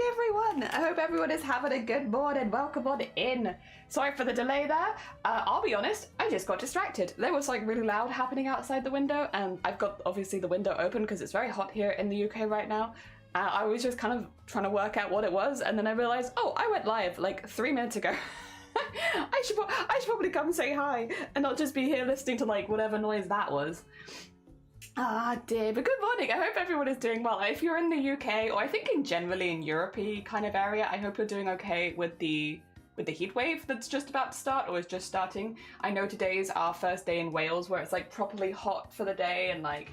everyone! I hope everyone is having a good morning. Welcome on in. Sorry for the delay there. I'll be honest, I just got distracted. There was like really loud happening outside the window, and I've got obviously the window open because it's very hot here in the UK right now. I was just kind of trying to work out what it was, and then I realized, oh, I went live like 3 minutes ago. I should probably come say hi and not just be here listening to like whatever noise that was. Ah dear, but good morning. I hope everyone is doing well. If you're in the UK, or I think in generally in Europe-y kind of area, I hope you're doing okay with the heat wave that's just about to start or is just starting. I know today's our first day in Wales where it's like properly hot for the day, and like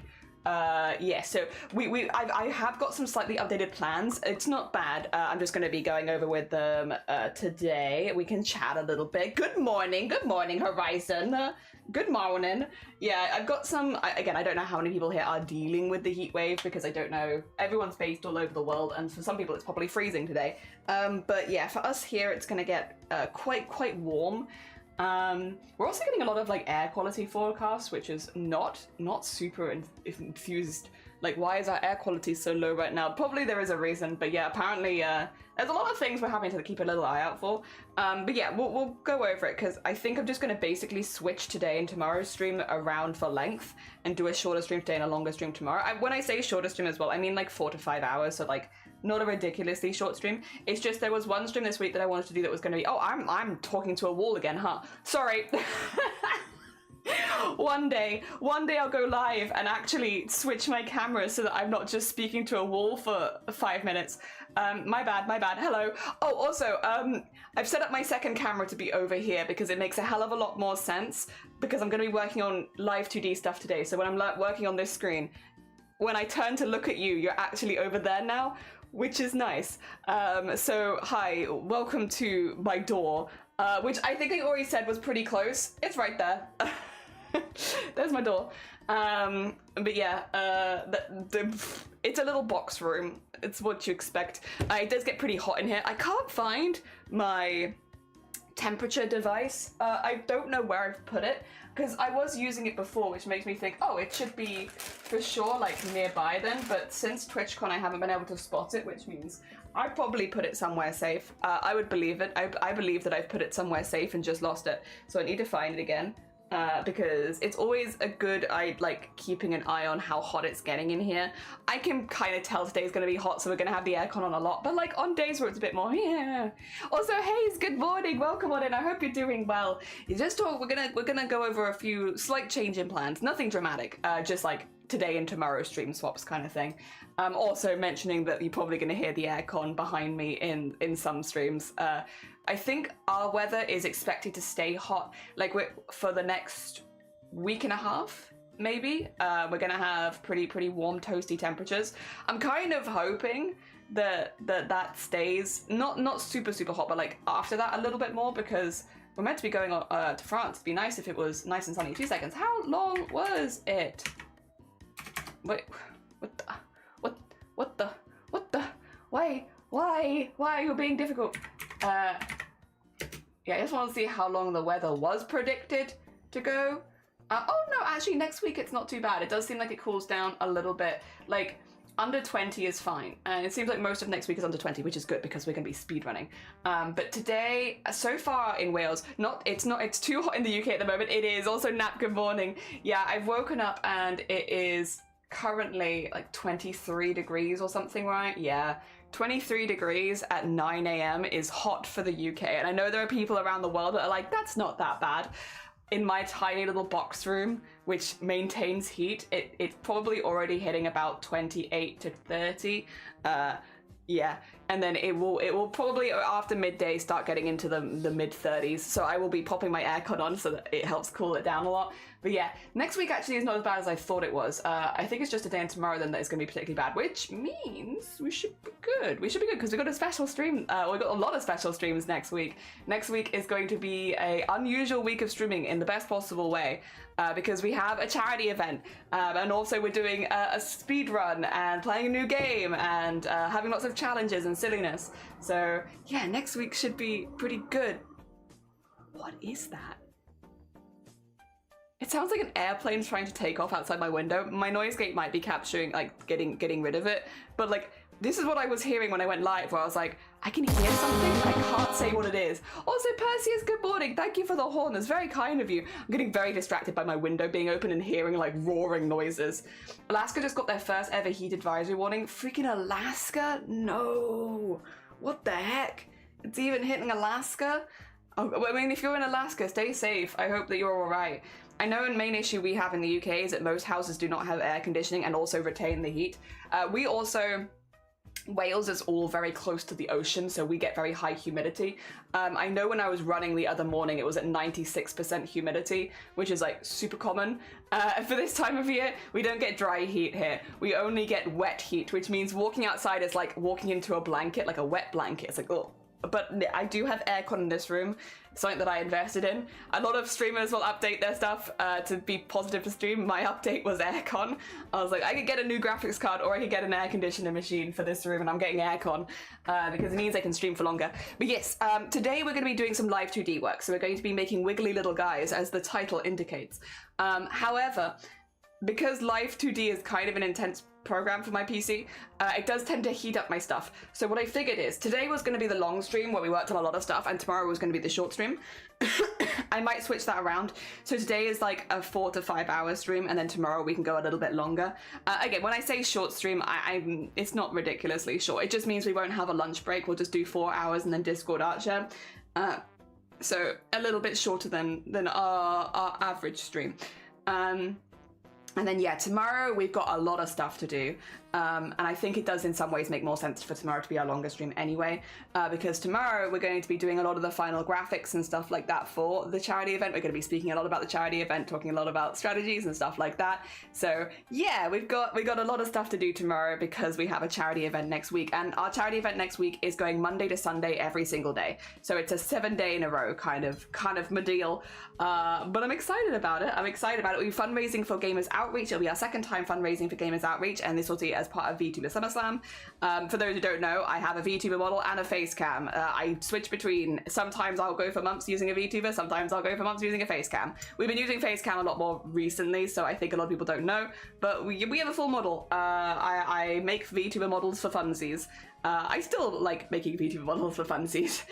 yeah, so I have got some slightly updated plans. It's not bad. I'm just going to be going over with them today. We can chat a little bit. Good morning, Horizon. Good morning. Yeah, I've got some, again, I don't know how many people here are dealing with the heat wave because I don't know, everyone's based all over the world, and for some people it's probably freezing today. But yeah, for us here it's going to get quite warm. We're also getting a lot of like air quality forecasts, which is not super enthused. Like, why is our air quality so low right now? Probably there is a reason, but yeah, apparently there's a lot of things we're having to keep a little eye out for. But yeah, we'll go over it because I think I'm just going to basically switch today and tomorrow's stream around for length and do a shorter stream today and a longer stream tomorrow. When I say shorter stream as well, I mean like 4 to 5 hours, so like not a ridiculously short stream. It's just there was one stream this week that I wanted to do that was going to be, oh, I'm talking to a wall again, huh? Sorry. One day I'll go live and actually switch my camera so that I'm not just speaking to a wall for 5 minutes. My bad. Hello. Oh, also, I've set up my second camera to be over here because it makes a hell of a lot more sense because I'm going to be working on live 2D stuff today. So when I'm working on this screen, when I turn to look at you, you're actually over there now, which is nice. So hi, welcome to my door, which I think I already said was pretty close. It's right there. There's my door. But yeah, it's a little box room. It's what you expect. It does get pretty hot in here. I can't find my temperature device. I don't know where I've put it because I was using it before, which makes me think, oh, it should be for sure like nearby then. But since TwitchCon, I haven't been able to spot it, which means I probably put it somewhere safe. I would believe it. I believe that I've put it somewhere safe and just lost it. So I need to find it again. Because it's always a good, like keeping an eye on how hot it's getting in here. I can kind of tell today's gonna be hot, so we're gonna have the aircon on a lot, but like on days where it's a bit more, yeah. Also, Hayes, good morning, welcome on in. I hope you're doing well. You just talk, we're gonna go over a few slight change in plans, nothing dramatic, just like today and tomorrow stream swaps kind of thing. Also mentioning that you're probably gonna hear the aircon behind me in some streams. I think our weather is expected to stay hot, like for the next week and a half, maybe. We're gonna have pretty warm, toasty temperatures. I'm kind of hoping that stays not super hot, but like after that a little bit more, because we're meant to be going to France. It'd be nice if it was nice and sunny. 2 seconds. How long was it? Wait, what the? Why are you being difficult? Yeah, I just want to see how long the weather was predicted to go. Oh no, actually next week it's not too bad. It does seem like it cools down a little bit. Like under 20 is fine. And it seems like most of next week is under 20, which is good because we're gonna be speedrunning. But today, so far in Wales, it's too hot in the UK at the moment. It is also nap good morning. Yeah, I've woken up and it is currently like 23 degrees or something, right? Yeah. 23 degrees at 9 a.m. is hot for the UK, and I know there are people around the world that are like, that's not that bad. In my tiny little box room, which maintains heat, it's probably already hitting about 28 to 30. Yeah, and then it will probably after midday start getting into the mid 30s. So I will be popping my aircon on so that it helps cool it down a lot. But yeah, next week actually is not as bad as I thought it was. I think it's just a day and tomorrow then that is going to be particularly bad, which means we should be good. We should be good because we've got a special stream. We've got a lot of special streams next week. Next week is going to be an unusual week of streaming in the best possible way. Because we have a charity event, and also we're doing a speed run and playing a new game and having lots of challenges and silliness. So yeah, next week should be pretty good. What is that? It sounds like an airplane trying to take off outside my window. My noise gate might be capturing, like, getting rid of it. But, like, this is what I was hearing when I went live, where I was like, I can hear something, but I can't say what it is. Also, Perseus, good morning. Thank you for the horn. That's very kind of you. I'm getting very distracted by my window being open and hearing, like, roaring noises. Alaska just got their first ever heat advisory warning. Freaking Alaska? No. What the heck? It's even hitting Alaska? Oh, I mean, if you're in Alaska, stay safe. I hope that you're all right. I know a main issue we have in the UK is that most houses do not have air conditioning and also retain the heat. Wales is all very close to the ocean, so we get very high humidity. I know when I was running the other morning, it was at 96% humidity, which is like super common. For this time of year, we don't get dry heat here. We only get wet heat, which means walking outside is like walking into a blanket, like a wet blanket. It's like, oh. But I do have aircon in this room, something that I invested in. A lot of streamers will update their stuff to be positive to stream. My update was aircon. I was like, I could get a new graphics card or I could get an air conditioning machine for this room, and I'm getting aircon because it means I can stream for longer. But yes, today we're going to be doing some live 2D work. So we're going to be making wiggly little guys, as the title indicates. However, because live 2D is kind of an intense program for my PC, it does tend to heat up my stuff. So what I figured is today was going to be the long stream where we worked on a lot of stuff, and tomorrow was going to be the short stream. I might switch that around. So today is like a 4 to 5 hour stream, and then tomorrow we can go a little bit longer. Again, when I say short stream, it's not ridiculously short. It just means we won't have a lunch break. We'll just do 4 hours and then Discord art share. So a little bit shorter than our average stream. And then, yeah, tomorrow we've got a lot of stuff to do. And I think it does in some ways make more sense for tomorrow to be our longer stream anyway, because tomorrow we're going to be doing a lot of the final graphics and stuff like that for the charity event. We're going to be speaking a lot about the charity event, talking a lot about strategies and stuff like that. So yeah, we've got a lot of stuff to do tomorrow because we have a charity event next week, and our charity event next week is going Monday to Sunday every single day. So it's a 7-day in a row kind of my deal. But I'm excited about it. We'll be fundraising for Gamers Outreach. It'll be our second time fundraising for Gamers Outreach, and this will be as part of VTuber SummerSlam. For those who don't know, I have a VTuber model and a face cam. I switch between. Sometimes I'll go for months using a VTuber, sometimes I'll go for months using a face cam. We've been using face cam a lot more recently, so I think a lot of people don't know, but we have a full model. I make VTuber models for funsies. I still like making VTuber models for funsies.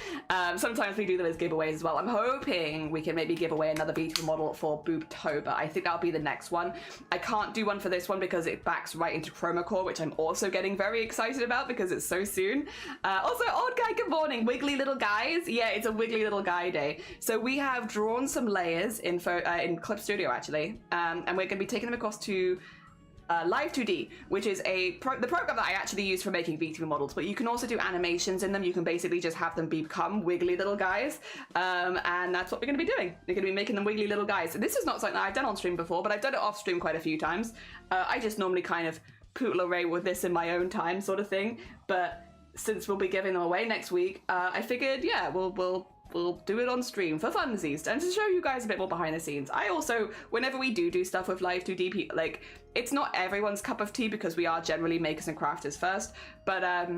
Sometimes we do them as giveaways as well. I'm hoping we can maybe give away another VTuber model for Boobtober. I think that'll be the next one. I can't do one for this one because it backs right into Chroma Core, which I'm also getting very excited about because it's so soon. Also, Odd Guy, good morning. Wiggly little guys. Yeah, it's a wiggly little guy day. So we have drawn some layers in Clip Studio actually, and we're going to be taking them across to Live 2D, which is the program that I actually use for making VTuber models, but you can also do animations in them. You can basically just have them become wiggly little guys, and that's what we're going to be doing. We're going to be making them wiggly little guys. This is not something that I've done on stream before, but I've done it off stream quite a few times. I just normally kind of poodle away with this in my own time sort of thing, but since we'll be giving them away next week, I figured, yeah, we'll do it on stream for funsies and to show you guys a bit more behind the scenes. I also, whenever we do stuff with Live 2D, like, it's not everyone's cup of tea because we are generally makers and crafters first, but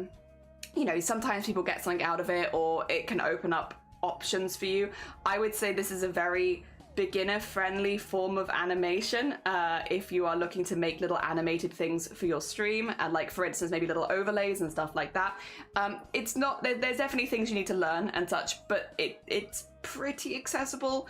you know, sometimes people get something out of it or it can open up options for you. I would say this is a very beginner-friendly form of animation if you are looking to make little animated things for your stream, and like for instance maybe little overlays and stuff like that. It's not, there's definitely things you need to learn and such, but it's pretty accessible.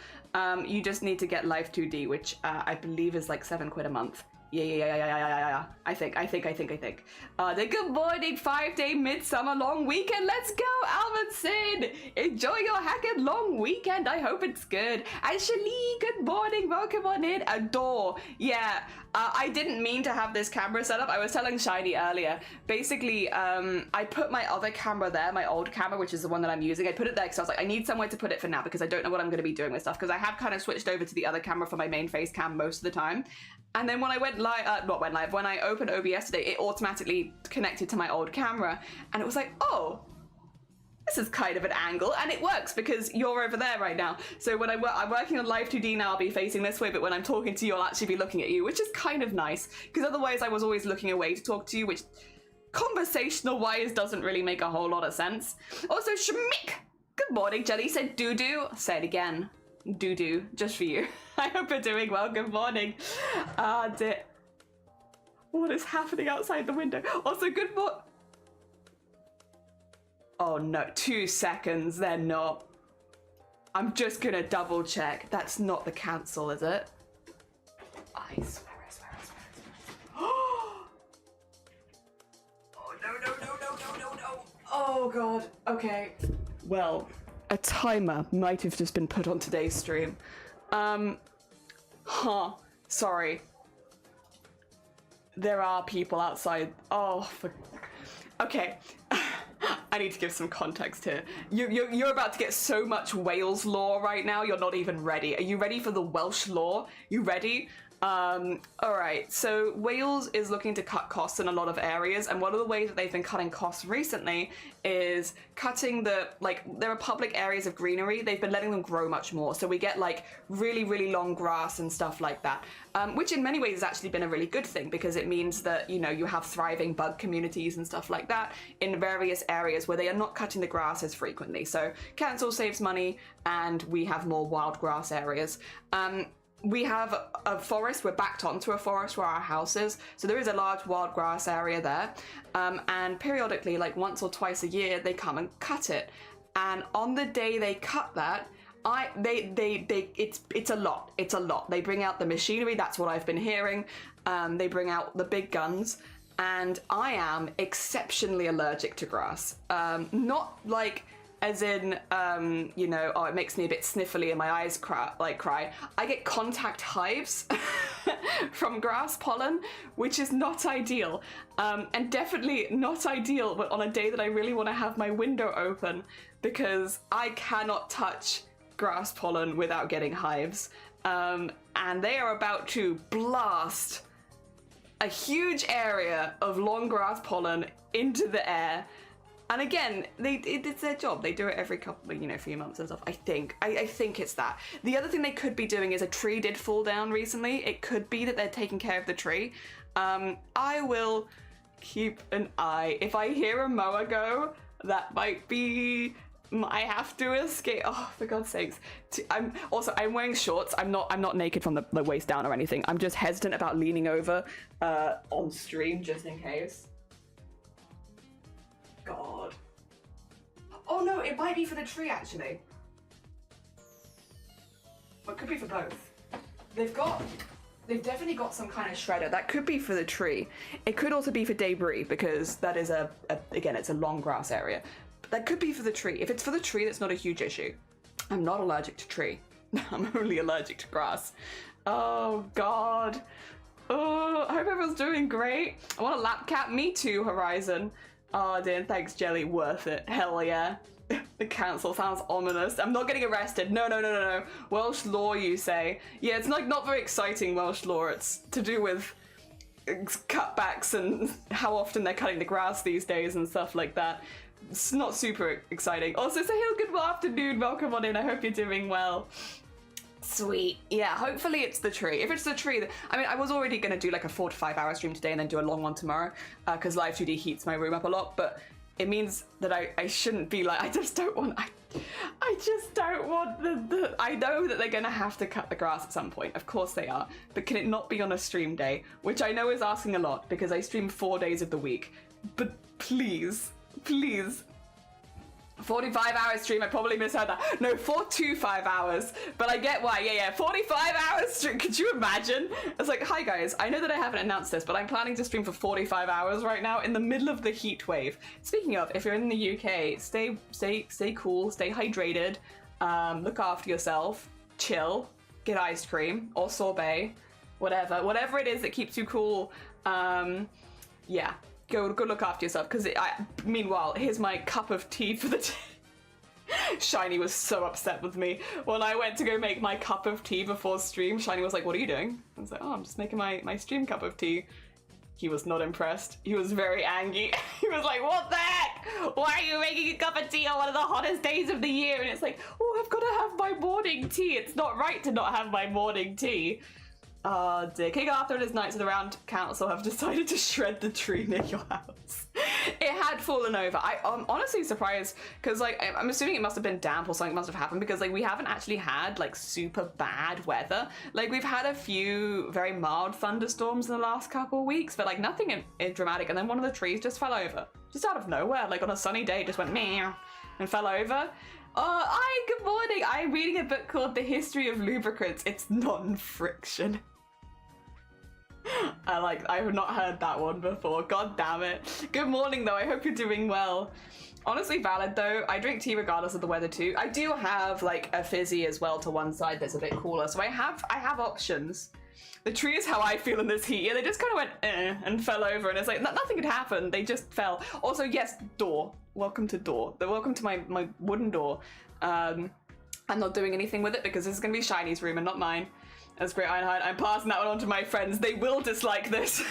You just need to get Live 2D, which I believe is like £7 a month. Yeah. I think. The good morning 5-day midsummer long weekend. Let's go, Alvin. Enjoy your hacked long weekend. I hope it's good. And Shalee, good morning. Welcome on in. Adore. Yeah. I didn't mean to have this camera set up. I was telling Shiny earlier. Basically, I put my other camera there, my old camera, which is the one that I'm using. I put it there because I was like, I need somewhere to put it for now because I don't know what I'm going to be doing with stuff. Because I have kind of switched over to the other camera for my main face cam most of the time. And then when I went live, when I opened OBS today, it automatically connected to my old camera. And it was like, oh, this is kind of an angle, and it works because you're over there right now. So when I'm working on Live 2D now, I'll be facing this way, but when I'm talking to you, I'll actually be looking at you, which is kind of nice, because otherwise I was always looking away to talk to you, which conversational-wise doesn't really make a whole lot of sense. Also, Shmick, good morning. Jelly said doo-doo. Say it again. Doo-doo, just for you. I hope you're doing well. Good morning. What is happening outside the window? Also, good morning. Oh no, 2 seconds. They're not. I'm just gonna double check. That's not the cancel, is it? I swear. Oh no. Oh god. Okay. Well, a timer might have just been put on today's stream. Sorry. There are people outside. Okay. I need to give some context here. You're about to get so much Wales lore right now, you're not even ready. Are you ready for the Welsh lore? You ready? Alright, so Wales is looking to cut costs in a lot of areas, and one of the ways that they've been cutting costs recently is cutting there are public areas of greenery, they've been letting them grow much more, so we get like really, really long grass and stuff like that, which in many ways has actually been a really good thing, because it means that, you know, you have thriving bug communities and stuff like that in various areas where they are not cutting the grass as frequently, so council saves money, and we have more wild grass areas. We have a forest, we're backed onto a forest where our house is, so there is a large wild grass area there, and periodically, like once or twice a year, they come and cut it, and on the day they cut that, it's a lot. They bring out the machinery, that's what I've been hearing, they bring out the big guns, and I am exceptionally allergic to grass, not like as in, you know, it makes me a bit sniffly and my eyes cry. I get contact hives from grass pollen, which is not ideal. And definitely not ideal, but on a day that I really want to have my window open, because I cannot touch grass pollen without getting hives. And they are about to blast a huge area of long grass pollen into the air. And again, it's their job. They do it every couple, few months and stuff. I think it's that. The other thing they could be doing is a tree did fall down recently. It could be that they're taking care of the tree. I will keep an eye. If I hear a mower go, that might be. I have to escape. Oh, for God's sakes! I'm wearing shorts. I'm not naked from the waist down or anything. I'm just hesitant about leaning over on stream just in case. God. Oh no, it might be for the tree actually. Well, it could be for both. They've definitely got some kind of shredder. That could be for the tree. It could also be for debris, because that is again, it's a long grass area. But that could be for the tree. If it's for the tree, that's not a huge issue. I'm not allergic to tree. I'm only allergic to grass. Oh God. Oh, I hope everyone's doing great. I want a lap cat. Me too, Horizon. Oh, Dan, thanks, Jelly. Worth it. Hell yeah. The council sounds ominous. I'm not getting arrested. No. Welsh law, you say? Yeah, it's not very exciting, Welsh law. It's to do with cutbacks and how often they're cutting the grass these days and stuff like that. It's not super exciting. Also, Sahil, good afternoon. Welcome on in. I hope you're doing well. Sweet. Yeah, hopefully it's the tree. If it's the tree, I was already going to do like a 4 to 5 hour stream today and then do a long one tomorrow, because Live 2D heats my room up a lot, but it means that I shouldn't be like, I just don't want I know that they're going to have to cut the grass at some point. Of course they are. But can it not be on a stream day? Which I know is asking a lot, because I stream 4 days of the week. But please. 45 hour stream, I probably misheard that. No, 4 to 5 hours, but I get why. Yeah, 45 hours stream. Could you imagine? It's like, hi guys, I know that I haven't announced this, but I'm planning to stream for 45 hours right now in the middle of the heat wave. Speaking of, if you're in the UK, stay cool, stay hydrated, look after yourself, chill, get ice cream or sorbet, whatever it is that keeps you cool. Yeah. Go look after yourself, because meanwhile, here's my cup of tea for the day. Shiny was so upset with me. When I went to go make my cup of tea before stream, Shiny was like, what are you doing? I was like, oh, I'm just making my stream cup of tea. He was not impressed. He was very angry. He was like, what the heck? Why are you making a cup of tea on one of the hottest days of the year? And it's like, oh, I've got to have my morning tea. It's not right to not have my morning tea. Dear. King Arthur and his knights of the Round Council have decided to shred the tree near your house. It had fallen over. I'm honestly surprised because, like, I'm assuming it must have been damp or something must have happened because, like, we haven't actually had, like, super bad weather. Like, we've had a few very mild thunderstorms in the last couple of weeks, but, like, nothing dramatic. And then one of the trees just fell over. Just out of nowhere. Like, on a sunny day, just went meow and fell over. Hi, good morning. I'm reading a book called The History of Lubricants. It's non-friction. I have not heard that one before. God damn it. Good morning though. I hope you're doing well. Honestly valid though. I drink tea regardless of the weather too. I do have like a fizzy as well to one side that's a bit cooler. So I have options. The tree is how I feel in this heat. Yeah, they just kind of went and fell over and it's like nothing had happened. They just fell. Also, yes, door. Welcome to door. Welcome to my wooden door. I'm not doing anything with it because this is going to be Shiny's room and not mine. That's great, Ironhide. I'm passing that one on to my friends. They will dislike this.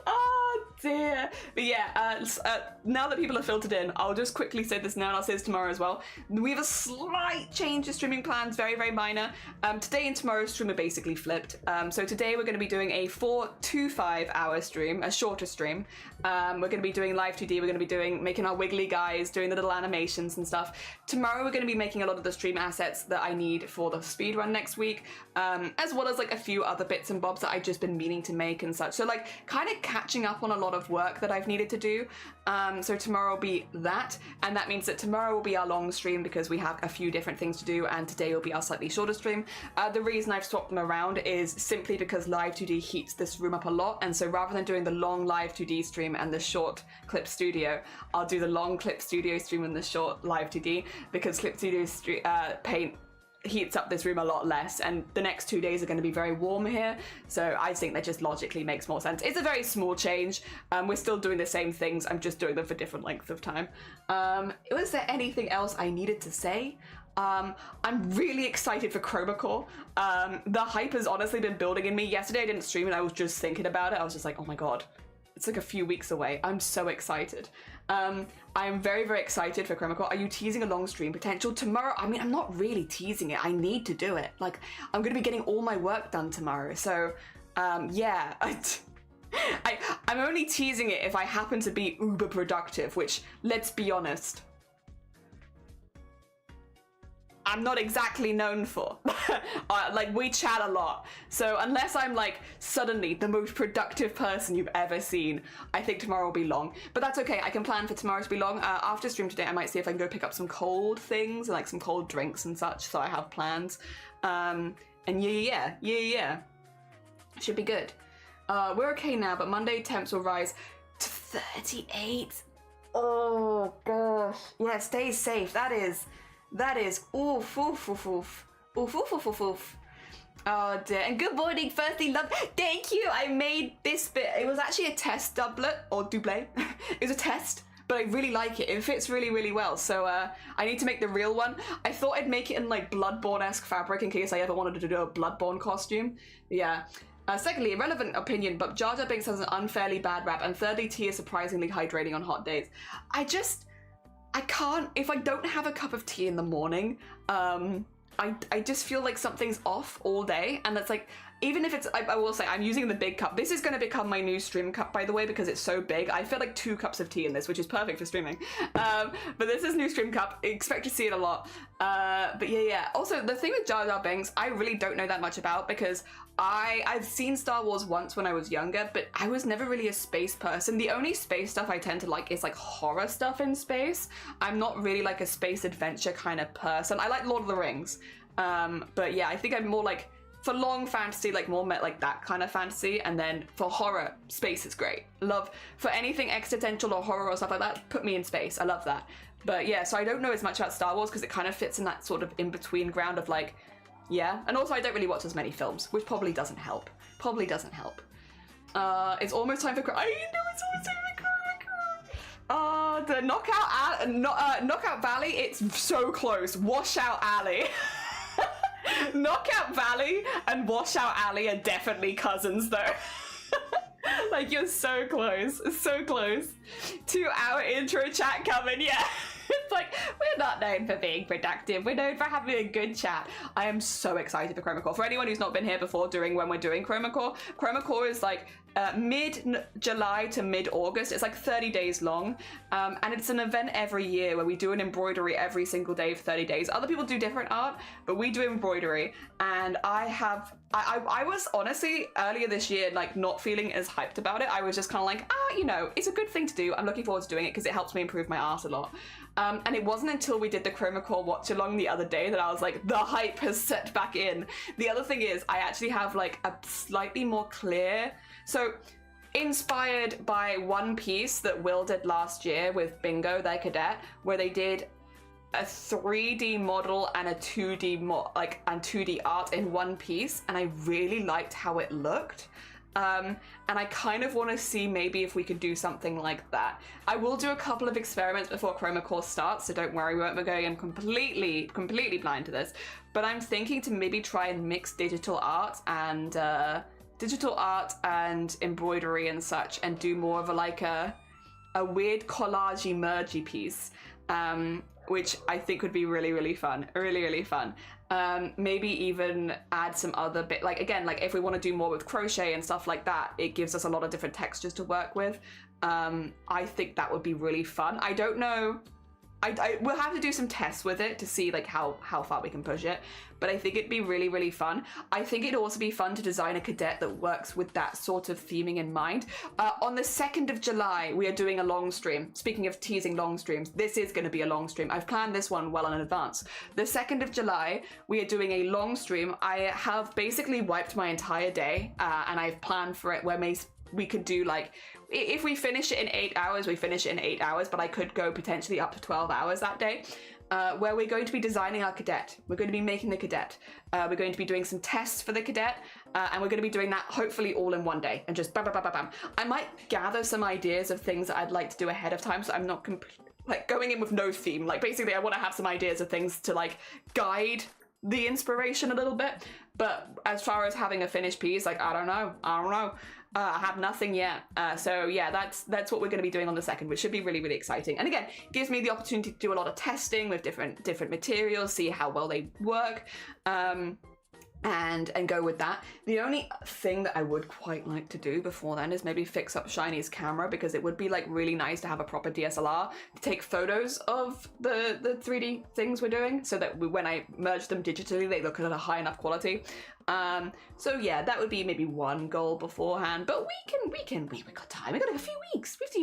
Oh dear. But yeah, now that people are filtered in, I'll just quickly say this now and I'll say this tomorrow as well. We have a slight change to streaming plans, very, very minor. Today and tomorrow's stream are basically flipped. So today we're going to be doing a 4 to 5 hour stream, a shorter stream. We're going to be doing live 2D, we're going to be making our wiggly guys, doing the little animations and stuff. Tomorrow we're going to be making a lot of the stream assets that I need for the speedrun next week, as well as like a few other bits and bobs that I've just been meaning to make and such. So like kind of catching up on a lot of work that I've needed to do. So tomorrow will be that, and that means that tomorrow will be our long stream because we have a few different things to do, and today will be our slightly shorter stream. The reason I've swapped them around is simply because live 2D heats this room up a lot, and so rather than doing the long live 2D stream and the short clip studio, I'll do the long clip studio stream and the short live 2D because clip studio paint heats up this room a lot less, and the next 2 days are going to be very warm here, so I think that just logically makes more sense. It's a very small change. We're still doing the same things, I'm just doing them for different lengths of time. Was there anything else I needed to say? I'm really excited for Chroma Core. The hype has honestly been building in me. Yesterday I didn't stream and I was just thinking about it. I was just like, oh my god, it's like a few weeks away. I'm so excited. I'm very, very excited for Chroma Core. Are you teasing a long stream potential tomorrow? I mean, I'm not really teasing it. I need to do it. Like, I'm going to be getting all my work done tomorrow. So, yeah. I'm only teasing it if I happen to be uber productive, which, let's be honest, I'm not exactly known for. Like, we chat a lot. So unless I'm like suddenly the most productive person you've ever seen, I think tomorrow will be long. But that's okay, I can plan for tomorrow to be long. After stream today, I might see if I can go pick up some cold things, like some cold drinks and such, so I have plans. And yeah. Should be good. We're okay now, but Monday temps will rise to 38. Oh gosh. Yeah, stay safe. That is oof. Oh dear. And good morning, firstly, love. Thank you. I made this bit. It was actually a test doublet or double. It was a test, but I really like it. It fits really, really well. So I need to make the real one. I thought I'd make it in like Bloodborne-esque fabric in case I ever wanted to do a Bloodborne costume. Yeah. Secondly, irrelevant opinion, but Jar Jar Binks has an unfairly bad rap. And thirdly, tea is surprisingly hydrating on hot days. I can't, if I don't have a cup of tea in the morning, I just feel like something's off all day, and that's like, even if it's, I will say, I'm using the big cup. This is going to become my new stream cup, by the way, because it's so big. I feel like 2 cups of tea in this, which is perfect for streaming. But this is new stream cup. Expect to see it a lot. But yeah. Also, the thing with Jar Jar Binks, I really don't know that much about, because I've seen Star Wars once when I was younger, but I was never really a space person. The only space stuff I tend to like is like horror stuff in space. I'm not really like a space adventure kind of person. I like Lord of the Rings. But yeah, I think I'm more like, for long fantasy, like more like that kind of fantasy, and then for horror, space is great. Love, for anything existential or horror or stuff like that, put me in space. I love that. But yeah, so I don't know as much about Star Wars because it kind of fits in that sort of in-between ground of like, yeah. And also I don't really watch as many films, which probably doesn't help. It's almost time for I know it's almost time for the Knockout Valley, it's so close. Washout Alley. Knockout Valley and Washout Alley are definitely cousins though. Like, you're so close, so close. 2-hour intro chat coming, yeah. It's like, we're not known for being productive. We're known for having a good chat. I am so excited for Chroma Core. For anyone who's not been here before when we're doing Chroma Core is like mid-July to mid-August. It's like 30 days long. And it's an event every year where we do an embroidery every single day for 30 days. Other people do different art, but we do embroidery. And I was honestly earlier this year like not feeling as hyped about it. I was just kind of like, you know, it's a good thing to do. I'm looking forward to doing it because it helps me improve my art a lot. And it wasn't until we did the Chroma Core watch along the other day that I was like, the hype has set back in. The other thing is I actually have like a slightly more clear, so inspired by one piece that Will did last year with Bingo, their cadet, where they did a 3D model and a 2D and 2D art in one piece, and I really liked how it looked. And I kind of want to see maybe if we could do something like that. I will do a couple of experiments before Chroma Core starts, so don't worry, we won't be going in completely blind to this. But I'm thinking to maybe try and mix digital art and embroidery and such, and do more of a weird collage mergey piece, which I think would be really fun, really fun. Maybe even add some other bit, like again, like if we want to do more with crochet and stuff like that, it gives us a lot of different textures to work with. I think that would be really fun. I don't know, we'll have to do some tests with it to see like how far we can push it, but I think it'd be really fun. I think it'd also be fun to design a cadet that works with that sort of theming in mind. On the 2nd of July, we are doing a long stream. Speaking of teasing long streams, this is going to be a long stream. I've planned this one well in advance. The 2nd of July, we are doing a long stream. I have basically wiped my entire day, and I've planned for it where we could do like, if we finish it in 8 hours, we finish it in 8 hours, but I could go potentially up to 12 hours that day, where we're going to be designing our cadet. We're going to be making the cadet. We're going to be doing some tests for the cadet, and we're going to be doing that hopefully all in one day, and just bam, bam, bam, bam, bam. I might gather some ideas of things that I'd like to do ahead of time, so I'm not like going in with no theme. Like basically I want to have some ideas of things to like guide the inspiration a little bit, but as far as having a finished piece, like I don't know. I have nothing yet. So yeah, that's what we're going to be doing on the 2nd, which should be really exciting. And again, gives me the opportunity to do a lot of testing with different materials, see how well they work, and go with that. The only thing that I would quite like to do before then is maybe fix up Shiny's camera, because it would be like really nice to have a proper DSLR to take photos of the 3D things we're doing, so that when I merge them digitally, they look at a high enough quality. So yeah, that would be maybe one goal beforehand, but we've got time. We've got a few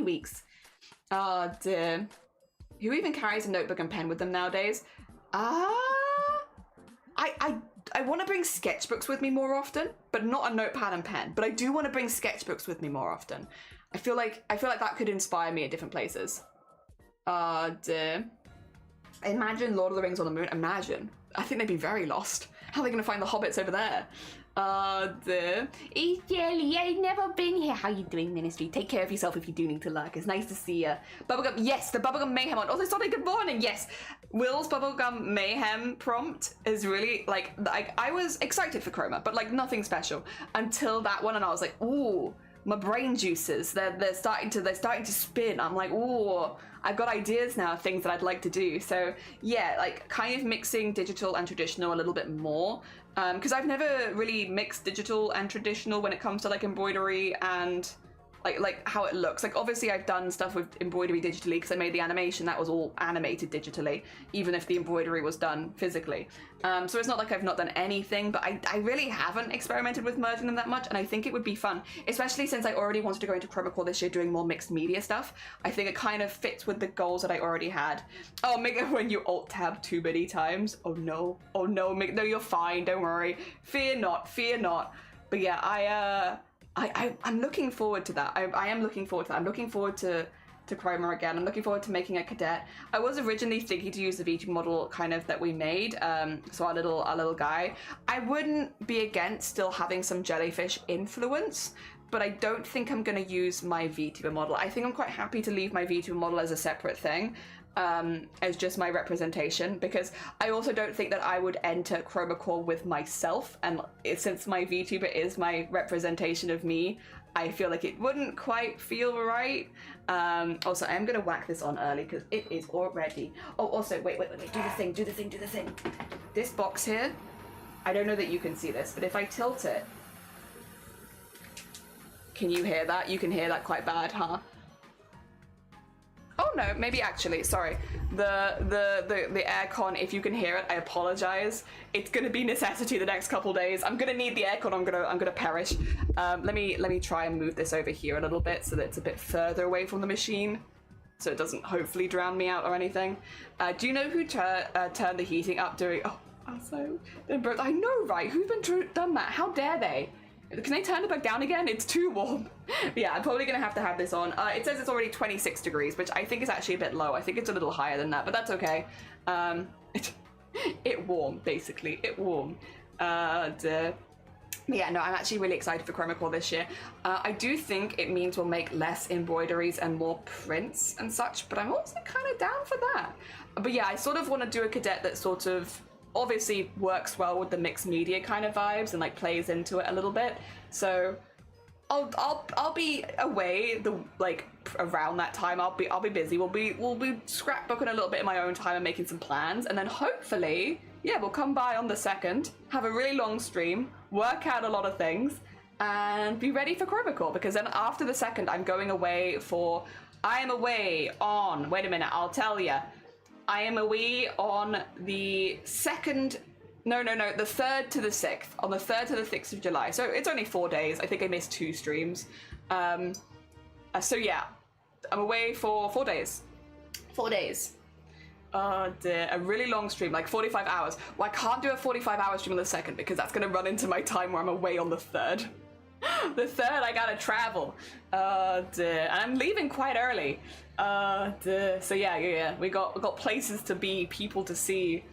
weeks. Oh dear. Who even carries a notebook and pen with them nowadays? I want to bring sketchbooks with me more often, but not a notepad and pen. But I do want to bring sketchbooks with me more often. I feel like that could inspire me at different places. Dear. Imagine Lord of the Rings on the moon. Imagine. I think they'd be very lost. How are they going to find the hobbits over there? Dear. Hey, Jelly, I've never been here. How you doing, Ministry? Take care of yourself if you do need to lurk. It's nice to see you. Bubblegum, yes, the Bubblegum Mayhem one. Oh, it's not a good morning, yes. Will's Bubblegum Mayhem prompt is really, like, I was excited for Chroma, but, like, nothing special. Until that one, and I was like, ooh, my brain juices, they're starting to spin. I'm like, ooh, I've got ideas now of things that I'd like to do. So, yeah, like, kind of mixing digital and traditional a little bit more. Because I've never really mixed digital and traditional when it comes to like embroidery and like how it looks. Like obviously I've done stuff with embroidery digitally because I made the animation, that was all animated digitally, even if the embroidery was done physically. So it's not like I've not done anything, but I really haven't experimented with merging them that much, and I think it would be fun, especially since I already wanted to go into Chroma Core this year doing more mixed media stuff. I think it kind of fits with the goals that I already had. Oh, Mega, when you alt-tab too many times. Oh no, no, you're fine, don't worry. Fear not. But yeah, I'm looking forward to that. I am looking forward to that. I'm looking forward to Chroma again. I'm looking forward to making a cadet. I was originally thinking to use the V2 model kind of that we made, so our little guy. I wouldn't be against still having some jellyfish influence, but I don't think I'm going to use my VTuber model. I think I'm quite happy to leave my VTuber model as a separate thing, as just my representation, because I also don't think that I would enter Chroma Core with myself, and since my VTuber is my representation of me, I feel like it wouldn't quite feel right. Also, I am gonna whack this on early because it is already. Oh, also, wait, do the thing. This box here, I don't know that you can see this, but if I tilt it, can you hear that? You can hear that quite bad, huh? Oh no, maybe actually, sorry. The aircon, if you can hear it, I apologize. It's gonna be necessity the next couple days. I'm gonna need the aircon, I'm gonna perish. Let me try and move this over here a little bit so that it's a bit further away from the machine, so it doesn't hopefully drown me out or anything. Do you know who turned the heating up during, also, I know, right? Who's been done that? How dare they? Can they turn it back down again? It's too warm. Yeah, I'm probably gonna have to have this on. It says it's already 26 degrees, which I think is actually a bit low. I think it's a little higher than that, but that's okay. It warm, basically. It warm. Yeah, no, I'm actually really excited for Chromacore this year. I do think it means we'll make less embroideries and more prints and such, but I'm also kind of down for that. But yeah, I sort of want to do a cadet that sort of obviously works well with the mixed media kind of vibes and like plays into it a little bit. So I'll be away around that time. I'll be busy. We'll be scrapbooking a little bit in my own time and making some plans, and then hopefully, yeah, we'll come by on the 2nd, have a really long stream, work out a lot of things, and be ready for Chromacore, because then after the 2nd I'm going away I am away on, wait a minute, I'll tell ya. I am away on the 2nd, the 3rd to the 6th, on the 3rd to the 6th of July. So it's only 4 days. I think I missed 2 streams. So yeah, I'm away for 4 days. 4 days. Oh dear, a really long stream, like 45 hours. Well, I can't do a 45-hour stream on the 2nd because that's gonna run into my time where I'm away on the 3rd. The 3rd, I gotta travel. Oh dear, and I'm leaving quite early. So yeah, we got places to be, people to see.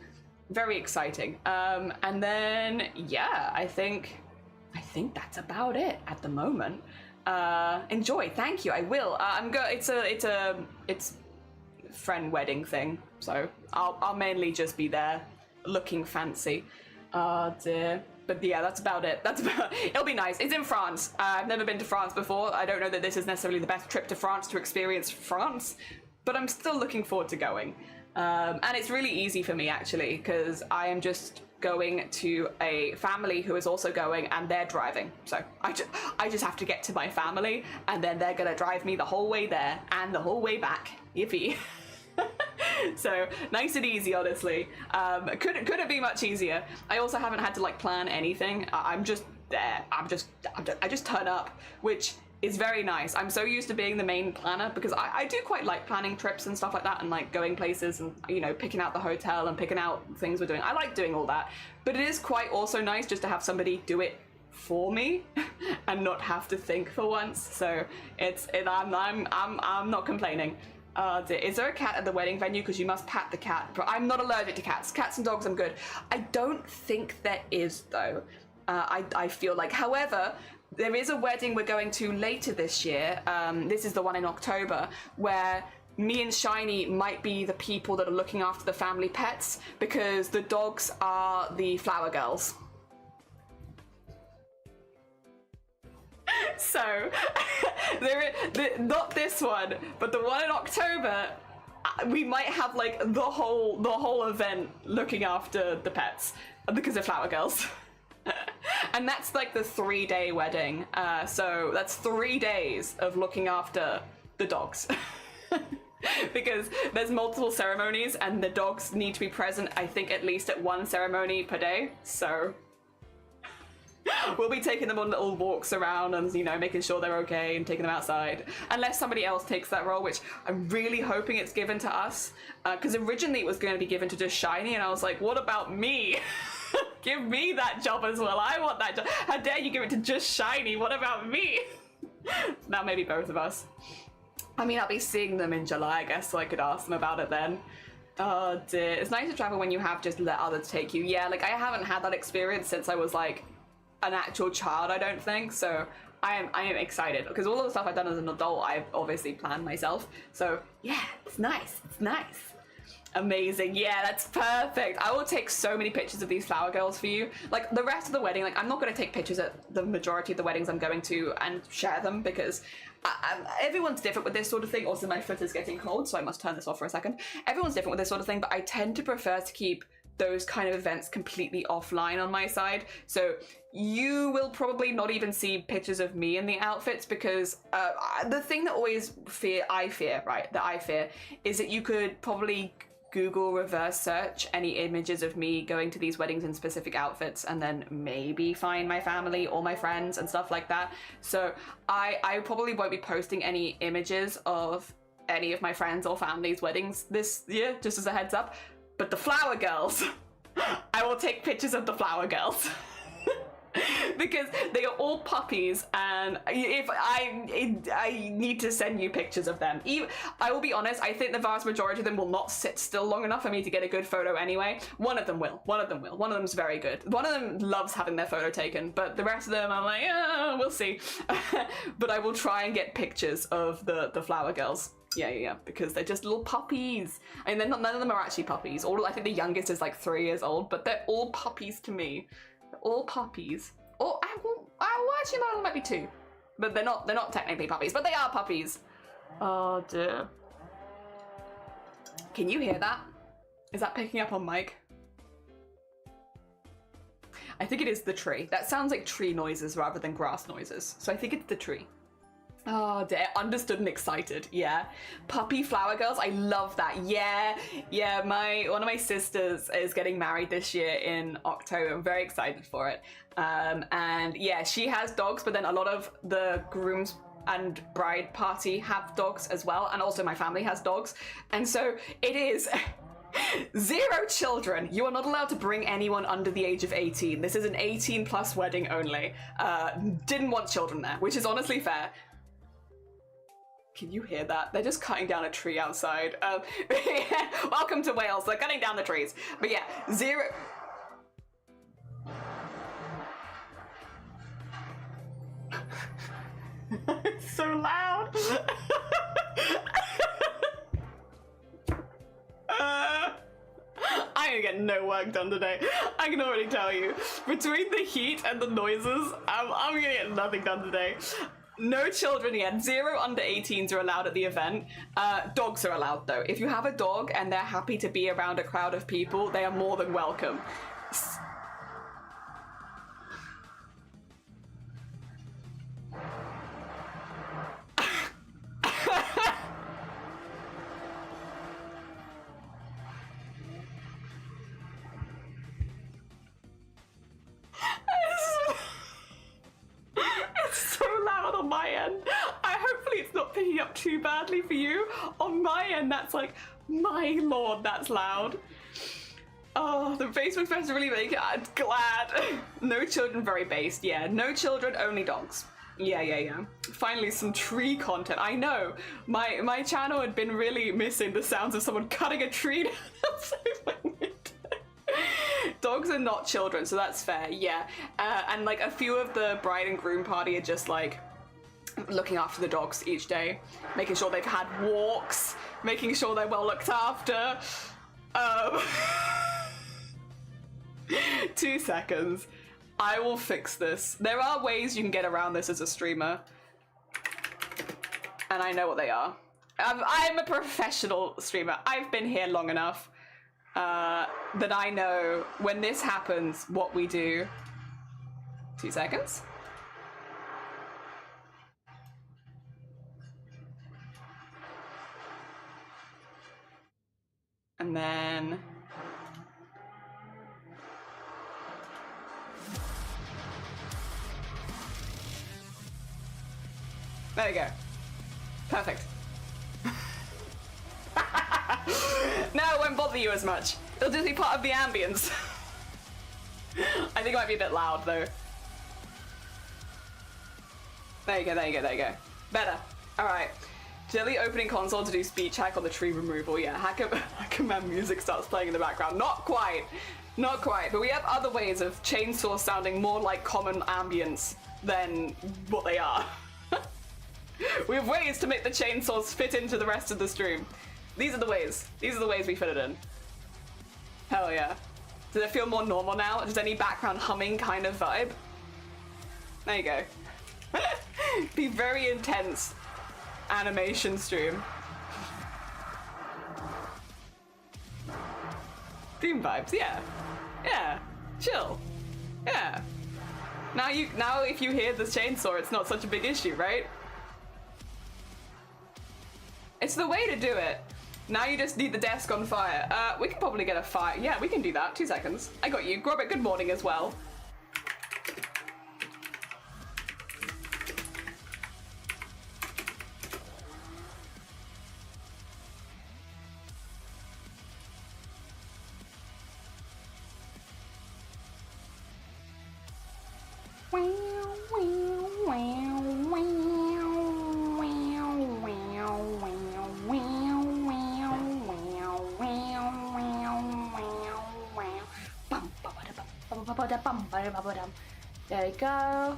Very exciting. And then yeah, I think that's about it at the moment. Enjoy, thank you. I will. It's a friend wedding thing, so I'll mainly just be there, looking fancy. Dear. But yeah, that's about it. It'll be nice. It's in France. I've never been to France before. I don't know that this is necessarily the best trip to France to experience France, but I'm still looking forward to going. And it's really easy for me actually, because I am just going to a family who is also going, and they're driving. So I just have to get to my family, and then they're gonna drive me the whole way there and the whole way back. Yippee. So nice and easy, honestly. Couldn't be much easier. I also haven't had to like plan anything. I'm just there. I just turn up, which is very nice. I'm so used to being the main planner, because I do quite like planning trips and stuff like that, and like going places and, you know, picking out the hotel and picking out things we're doing. I like doing all that, but it is quite also nice just to have somebody do it for me and not have to think for once. So I'm not complaining. Is there a cat at the wedding venue? Because you must pat the cat. But I'm not allergic to cats. Cats and dogs, I'm good. I don't think there is, though. I feel like. However, there is a wedding we're going to later this year. This is the one in October, where me and Shiny might be the people that are looking after the family pets, because the dogs are the flower girls. So, not this one, but the one in October, we might have like the whole event looking after the pets, because they're flower girls. And that's like the 3-day wedding. So that's 3 days of looking after the dogs. Because there's multiple ceremonies and the dogs need to be present, I think, at least at one ceremony per day. So we'll be taking them on little walks around and, you know, making sure they're okay and taking them outside. Unless somebody else takes that role, which I'm really hoping it's given to us. Because originally it was going to be given to just Shiny, and I was like, what about me? Give me that job as well. I want that job. How dare you give it to just Shiny? What about me? Now maybe both of us. I mean, I'll be seeing them in July, I guess, so I could ask them about it then. Oh dear. It's nice to travel when you have just let others take you. Yeah, like I haven't had that experience since I was like an actual child, I don't think. So I am excited, because all of the stuff I've done as an adult, I've obviously planned myself. So yeah, it's nice. It's nice. Amazing. Yeah, that's perfect. I will take so many pictures of these flower girls for you. Like the rest of the wedding, like I'm not going to take pictures at the majority of the weddings I'm going to and share them because everyone's different with this sort of thing. Also, my foot is getting cold, so I must turn this off for a second. Everyone's different with this sort of thing, but I tend to prefer to keep those kind of events completely offline on my side. So you will probably not even see pictures of me in the outfits because the thing that I fear is that you could probably Google reverse search any images of me going to these weddings in specific outfits and then maybe find my family or my friends and stuff like that. So I probably won't be posting any images of any of my friends or family's weddings this year, just as a heads up. But the flower girls, I will take pictures of the flower girls. Because they are all puppies, and if I need to send you pictures of them. I will be honest, I think the vast majority of them will not sit still long enough for me to get a good photo anyway. One of them will. One of them's very good. One of them loves having their photo taken, but the rest of them I'm like, we'll see. But I will try and get pictures of the flower girls. Yeah, because they're just little puppies. I mean, none of them are actually puppies. I think the youngest is like 3 years old, but they're all puppies to me. All puppies. Or actually no, there might be 2. But they're not technically puppies, but they are puppies. Oh dear. Can you hear that? Is that picking up on mic? I think it is the tree. That sounds like tree noises rather than grass noises. So I think it's the tree. Oh dear, understood and excited. Yeah, puppy flower girls, I love that. Yeah, one of my sisters is getting married this year in October. I'm very excited for it. And yeah, she has dogs, but then a lot of the grooms and bride party have dogs as well, and also my family has dogs, and so it is 0 children. You are not allowed to bring anyone under the age of 18. This is an 18 plus wedding only. Didn't want children there, which is honestly fair. Can you hear that? They're just cutting down a tree outside. Welcome to Wales. They're cutting down the trees. But yeah, 0. It's so loud. I ain't getting no work done today. I can already tell you. Between the heat and the noises, I'm gonna get nothing done today. No children yet. 0 under 18s are allowed at the event. Dogs are allowed though. If you have a dog and they're happy to be around a crowd of people, they are more than welcome. Up too badly for you. On my end, that's like, my lord, that's loud. Oh, the basement fest really make it. I'm glad. No children, very based. Yeah, no children, only dogs. Yeah. Finally, some tree content. I know my channel had been really missing the sounds of someone cutting a tree down outside my window. Dogs are not children, so that's fair. Yeah, and like a few of the bride and groom party are just like looking after the dogs each day, making sure they've had walks, making sure they're well looked after. 2 seconds. I will fix this. There are ways you can get around this as a streamer, and I know what they are. I'm a professional streamer. I've been here long enough that I know when this happens what we do. 2 seconds. And then there you go. Perfect. Now it won't bother you as much. It'll just be part of the ambience. I think it might be a bit loud though. There you go. Better. Alright. Jelly opening console to do speech hack on the tree removal. Yeah, Hacker Man music starts playing in the background. Not quite, but we have other ways of chainsaws sounding more like common ambience than what they are. We have ways to make the chainsaws fit into the rest of the stream. These are the ways. These are the ways we fit it in. Hell yeah. Does it feel more normal now? Does any background humming kind of vibe? There you go. Be very intense animation stream. Dream vibes, yeah. Yeah. Chill. Yeah. Now if you hear the chainsaw, it's not such a big issue, right? It's the way to do it. Now you just need the desk on fire. We could probably get a fire. Yeah, we can do that. 2 seconds. I got you. Grobit, good morning as well. There you go.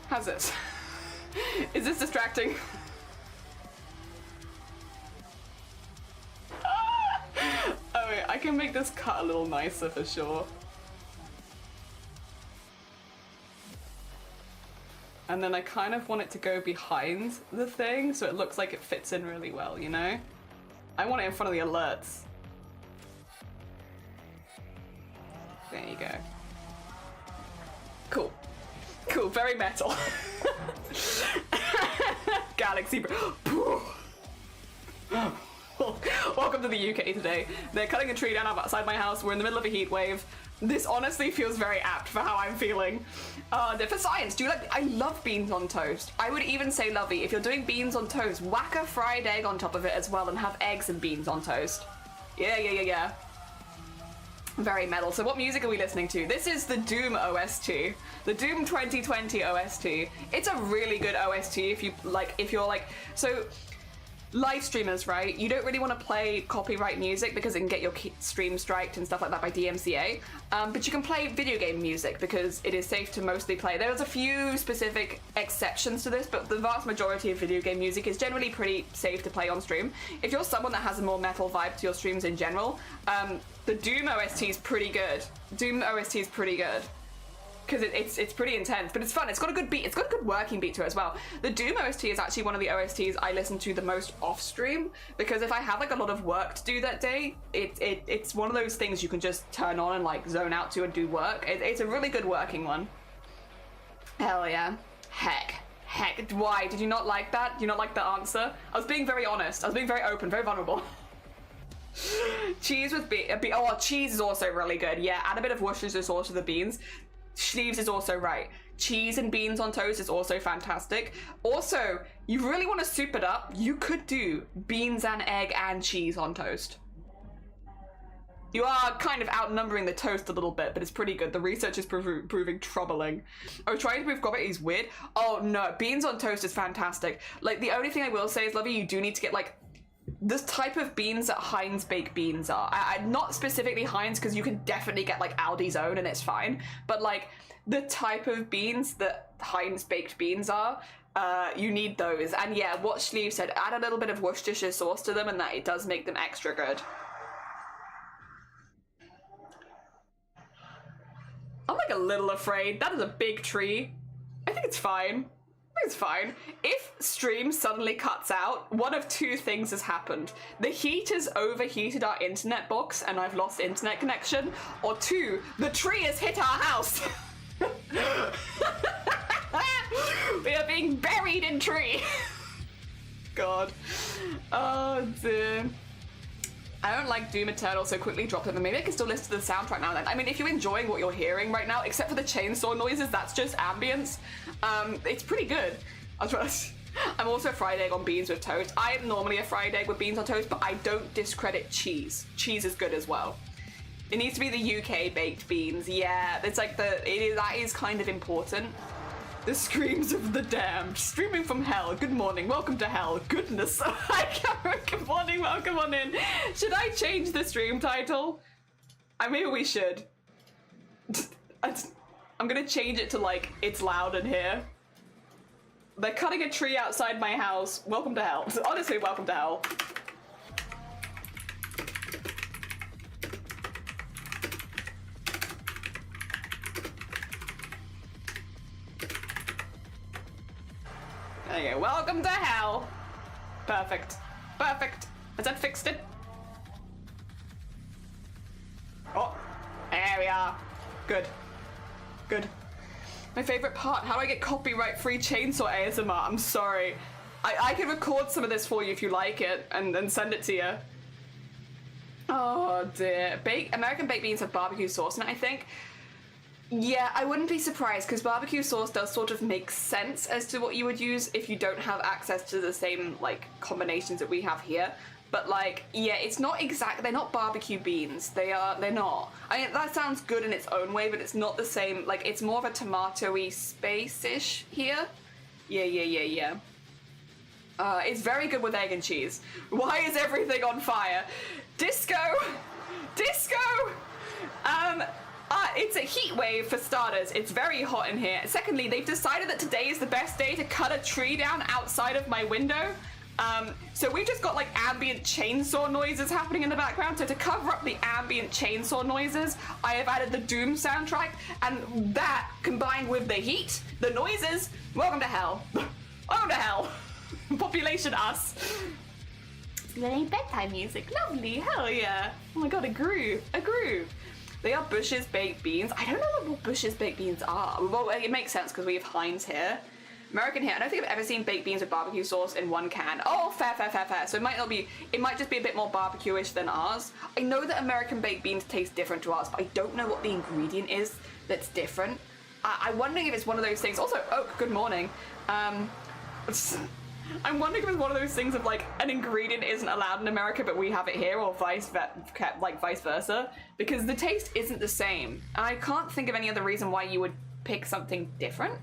How's this? Is this distracting? Oh wait, I can make this cut a little nicer for sure. And then I kind of want it to go behind the thing so it looks like it fits in really well, you know? I want it in front of the alerts. There you go. Cool. Cool, very metal. Galaxy. Welcome to the UK today. They're cutting a tree down outside my house. We're in the middle of a heat wave. This honestly feels very apt for how I'm feeling. For science, do you like? I love beans on toast. I would even say, Lovey, if you're doing beans on toast, whack a fried egg on top of it as well and have eggs and beans on toast. Yeah. Very metal. So what music are we listening to? This is the Doom OST. The Doom 2020 OST. It's a really good OST if you're like, so live streamers, right? You don't really want to play copyright music because it can get your stream striked and stuff like that by DMCA. But you can play video game music because it is safe to mostly play. There's a few specific exceptions to this, but the vast majority of video game music is generally pretty safe to play on stream. If you're someone that has a more metal vibe to your streams in general, the Doom OST is pretty good. Doom OST is pretty good. Because it's pretty intense, but it's fun. It's got a good beat. It's got a good working beat to it as well. The Doom OST is actually one of the OSTs I listen to the most off stream, because if I have like a lot of work to do that day, it's one of those things you can just turn on and like zone out to and do work. It's a really good working one. Hell yeah. Heck. Why? Did you not like that? Did you not like the answer? I was being very honest. I was being very open, very vulnerable. Cheese with oh, cheese is also really good. Yeah, add a bit of Worcestershire sauce to the beans. Sleeves is also right. Cheese and beans on toast is also fantastic. Also, you really want to soup it up, you could do beans and egg and cheese on toast. You are kind of outnumbering the toast a little bit, but it's pretty good. The research is proving troubling. I was trying to prove Gobert is weird. Oh no, beans on toast is fantastic. Like, the only thing I will say is, Lovey, you do need to get like this type of beans that Heinz baked beans are. Not specifically Heinz, because you can definitely get like Aldi's own and it's fine, but like the type of beans that Heinz baked beans are, you need those. And yeah, what Schlieve said, add a little bit of Worcestershire sauce to them and that it does make them extra good. I'm like a little afraid. That is a big tree. I think it's fine. It's fine. If stream suddenly cuts out, one of two things has happened. The heat has overheated our internet box and I've lost internet connection, or two, the tree has hit our house. We are being buried in tree. God. Oh dear. I don't like Doom Eternal, so quickly dropped it, but maybe I can still listen to the soundtrack now and then. I mean, if you're enjoying what you're hearing right now, except for the chainsaw noises, that's just ambience. It's pretty good. I'm also a fried egg on beans with toast. I am normally a fried egg with beans on toast, but I don't discredit cheese. Cheese is good as well. It needs to be the UK baked beans. Yeah, it's like that is kind of important. The screams of the damned, streaming from hell. Good morning, welcome to hell. Goodness, hi Cameron, good morning, welcome on in. Should I change the stream title? Maybe we should. I'm gonna change it to like, it's loud in here. They're cutting a tree outside my house. Welcome to hell. Honestly, welcome to hell. There you go. Welcome to hell. Perfect. Perfect. Has that fixed it? Oh, there we are. Good. Good. My favorite part, how do I get copyright-free chainsaw ASMR? I'm sorry. I can record some of this for you if you like it and then send it to you. Oh dear. American baked beans have barbecue sauce in it, I think. Yeah, I wouldn't be surprised because barbecue sauce does sort of make sense as to what you would use if you don't have access to the same like combinations that we have here. But like, yeah, it's not exact. They're not barbecue beans. They're not. I mean, that sounds good in its own way, but it's not the same. Like, it's more of a tomato-y space-ish here. Yeah. It's very good with egg and cheese. Why is everything on fire? Disco! Disco! It's a heat wave for starters. It's very hot in here. Secondly, they've decided that today is the best day to cut a tree down outside of my window. So we've just got like ambient chainsaw noises happening in the background. So to cover up the ambient chainsaw noises, I have added the Doom soundtrack, and that combined with the heat, the noises, welcome to hell. Welcome to hell. Population us. Little bedtime music, lovely, hell yeah. Oh my god, a groove, a groove. They are Bush's baked beans. I don't know what Bush's baked beans are. Well, it makes sense because we have Heinz here. American here. I don't think I've ever seen baked beans with barbecue sauce in one can. Oh, fair. So it might not be, it might just be a bit more barbecue-ish than ours. I know that American baked beans taste different to ours, but I don't know what the ingredient is that's different. I'm wondering if it's one of those things. Also, oh, good morning. I'm wondering if it's one of those things of like an ingredient isn't allowed in America, but we have it here, or vice versa, because the taste isn't the same. And I can't think of any other reason why you would pick something different.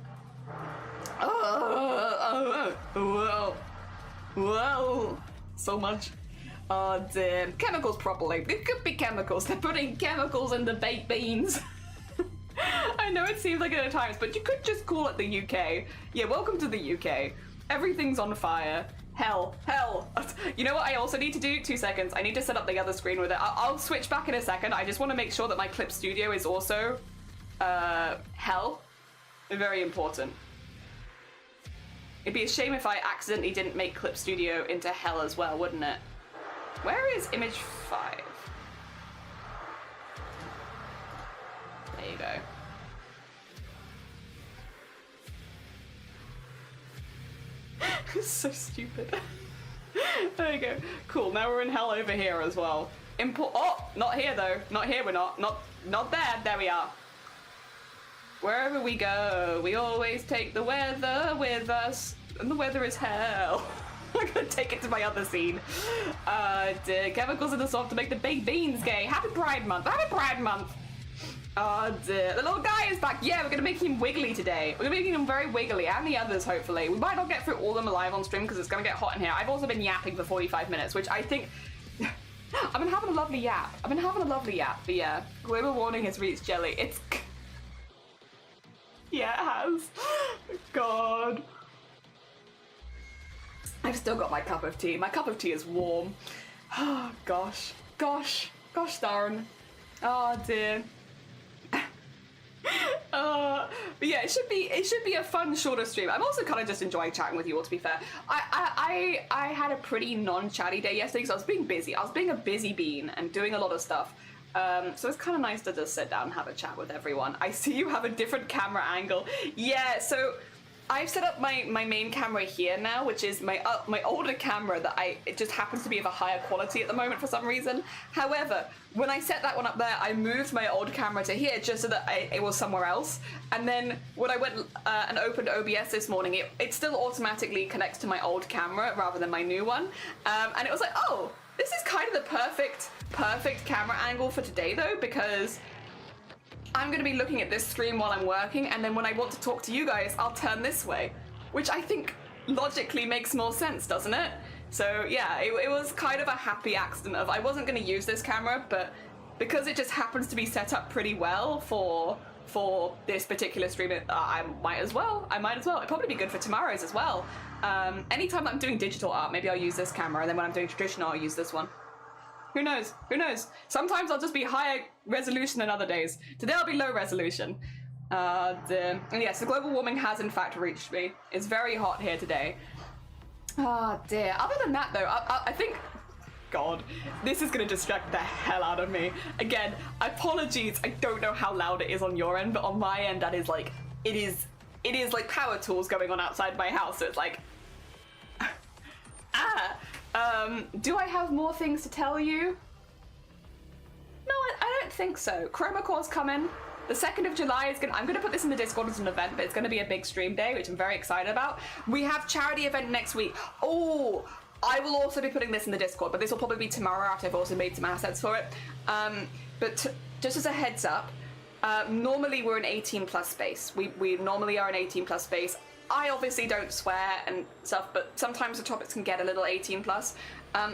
Whoa, so much. Oh damn, chemicals probably. It could be chemicals. They're putting chemicals in the baked beans. I know it seems like it at times, but you could just call it the UK. Yeah, welcome to the UK. Everything's on fire. Hell. You know what I also need to do? 2 seconds. I need to set up the other screen with it. I'll switch back in a second. I just want to make sure that my clip studio is also hell. Very important. It'd be a shame if I accidentally didn't make Clip Studio into hell as well, wouldn't it? Where is image 5? There you go. So stupid. There you go. Cool, now we're in hell over here as well. Oh, not here though. Not here we're not. Not there. There we are. Wherever we go, we always take the weather with us. And the weather is hell. I'm gonna take it to my other scene. Dear, chemicals in the sauce to make the baked beans gay. Happy Pride Month. Happy Pride Month. Oh dear. The little guy is back. Yeah, we're gonna make him wiggly today. We're gonna make him very wiggly, and the others, hopefully. We might not get through all of them live on stream because it's gonna get hot in here. I've also been yapping for 45 minutes, which I think... I've been having a lovely yap. But yeah, global warming has reached jelly. It's... Yeah, it has. God. I've still got my cup of tea. My cup of tea is warm. Oh, gosh darn. Oh, dear. But yeah, it should be a fun, shorter stream. I'm also kind of just enjoying chatting with you all, to be fair. I had a pretty non-chatty day yesterday because I was being busy. I was being a busy bean and doing a lot of stuff. So it's kind of nice to just sit down and have a chat with everyone. I see you have a different camera angle. Yeah, so I've set up my main camera here now, which is my older camera that it just happens to be of a higher quality at the moment for some reason. However, when I set that one up there, I moved my old camera to here just so that it was somewhere else. And then when I went and opened OBS this morning, it still automatically connects to my old camera rather than my new one. And it was like, oh, this is kind of the perfect camera angle for today though, because I'm going to be looking at this screen while I'm working, and then when I want to talk to you guys, I'll turn this way, which I think logically makes more sense, doesn't it? So yeah, it was kind of a happy accident of I wasn't going to use this camera, but because it just happens to be set up pretty well for for this particular stream, I might as well. It'd probably be good for tomorrow's as well. Anytime I'm doing digital art, maybe I'll use this camera, and then when I'm doing traditional, I'll use this one. Who knows? Who knows? Sometimes I'll just be higher resolution than other days. Today I'll be low resolution. And yes, the global warming has in fact reached me. It's very hot here today. Oh dear. Other than that though, I think, God, this is gonna distract the hell out of me. Again, apologies, I don't know how loud it is on your end, but on my end that is like, it is like power tools going on outside my house, so it's like, do I have more things to tell you? No, I don't think so. Chroma Core's coming. The 2nd of July is I'm gonna put this in the Discord as an event, but it's gonna be a big stream day, which I'm very excited about. We have charity event next week. Oh, I will also be putting this in the Discord, but this will probably be tomorrow after I've also made some assets for it. But just as a heads up, normally we're an 18 plus space. We normally are an 18 plus space. I obviously don't swear and stuff, but sometimes the topics can get a little 18 plus.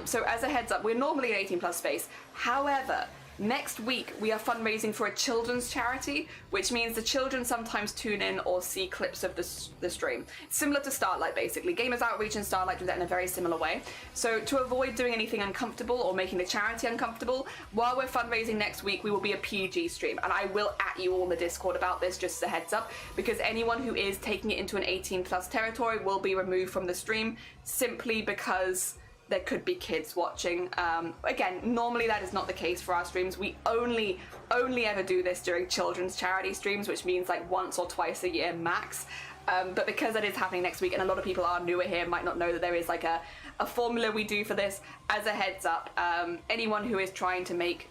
So as a heads up, we're normally an 18 plus space. However, next week we are fundraising for a children's charity, which means the children sometimes tune in or see clips of the stream. Similar to Starlight, basically. Gamers Outreach and Starlight do that in a very similar way. So to avoid doing anything uncomfortable or making the charity uncomfortable, while we're fundraising next week, we will be a PG stream. And I will at you all in the Discord about this, just as a heads up, because anyone who is taking it into an 18 plus territory will be removed from the stream simply because there could be kids watching. Again, normally that is not the case for our streams. We only ever do this during children's charity streams, which means like once or twice a year max. But because that is happening next week, and a lot of people are newer here, might not know that there is like a formula we do for this. As a heads up, anyone who is trying to make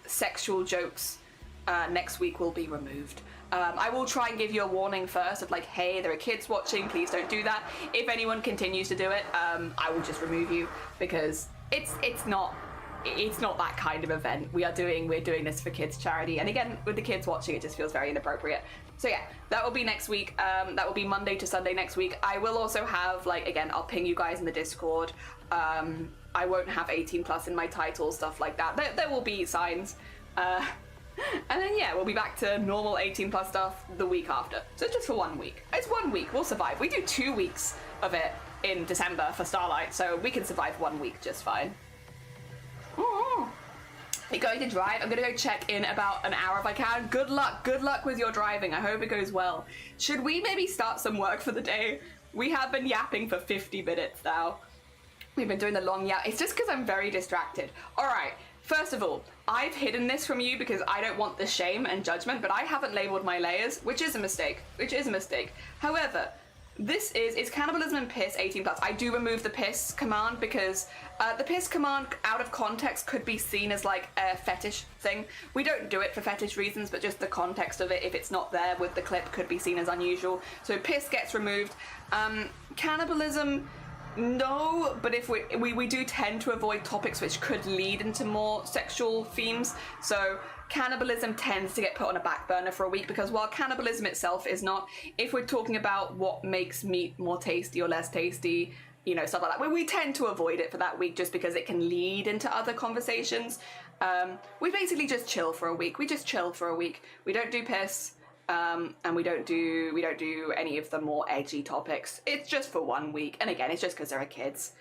sexual jokes next week will be removed. I will try and give you a warning first of like, hey, there are kids watching, please don't do that. If anyone continues to do it, I will just remove you, because it's not that kind of event. We're doing this for kids charity, and again, with the kids watching, it just feels very inappropriate. So yeah, that will be next week. That will be Monday to Sunday next week. I will also have, like, again, I'll ping you guys in the Discord. I won't have 18 plus in my title, stuff like that. There will be signs. And then yeah, we'll be back to normal 18 plus stuff the week after. So it's just for 1 week. It's 1 week, we'll survive. We do 2 weeks of it in December for Starlight, so we can survive 1 week just fine. You're going to drive? I'm gonna go check in about an hour if I can. Good luck with your driving. I hope it goes well. Should we maybe start some work for the day? We have been yapping for 50 minutes now. We've been doing the long yap. It's just because I'm very distracted. All right. First of all, I've hidden this from you because I don't want the shame and judgment, but I haven't labeled my layers, which is a mistake. However, this is cannibalism and piss 18 plus. I do remove the piss command because the piss command out of context could be seen as like a fetish thing. We don't do it for fetish reasons, but just the context of it, if it's not there with the clip, could be seen as unusual. So piss gets removed. Cannibalism, no, but if we do tend to avoid topics which could lead into more sexual themes. So cannibalism tends to get put on a back burner for a week, because while cannibalism itself is not, if we're talking about what makes meat more tasty or less tasty, you know, stuff like that, we tend to avoid it for that week just because it can lead into other conversations. We basically just chill for a week. We just chill for a week. We don't do piss. And we don't do any of the more edgy topics. It's just for 1 week, and again, it's just because there are kids.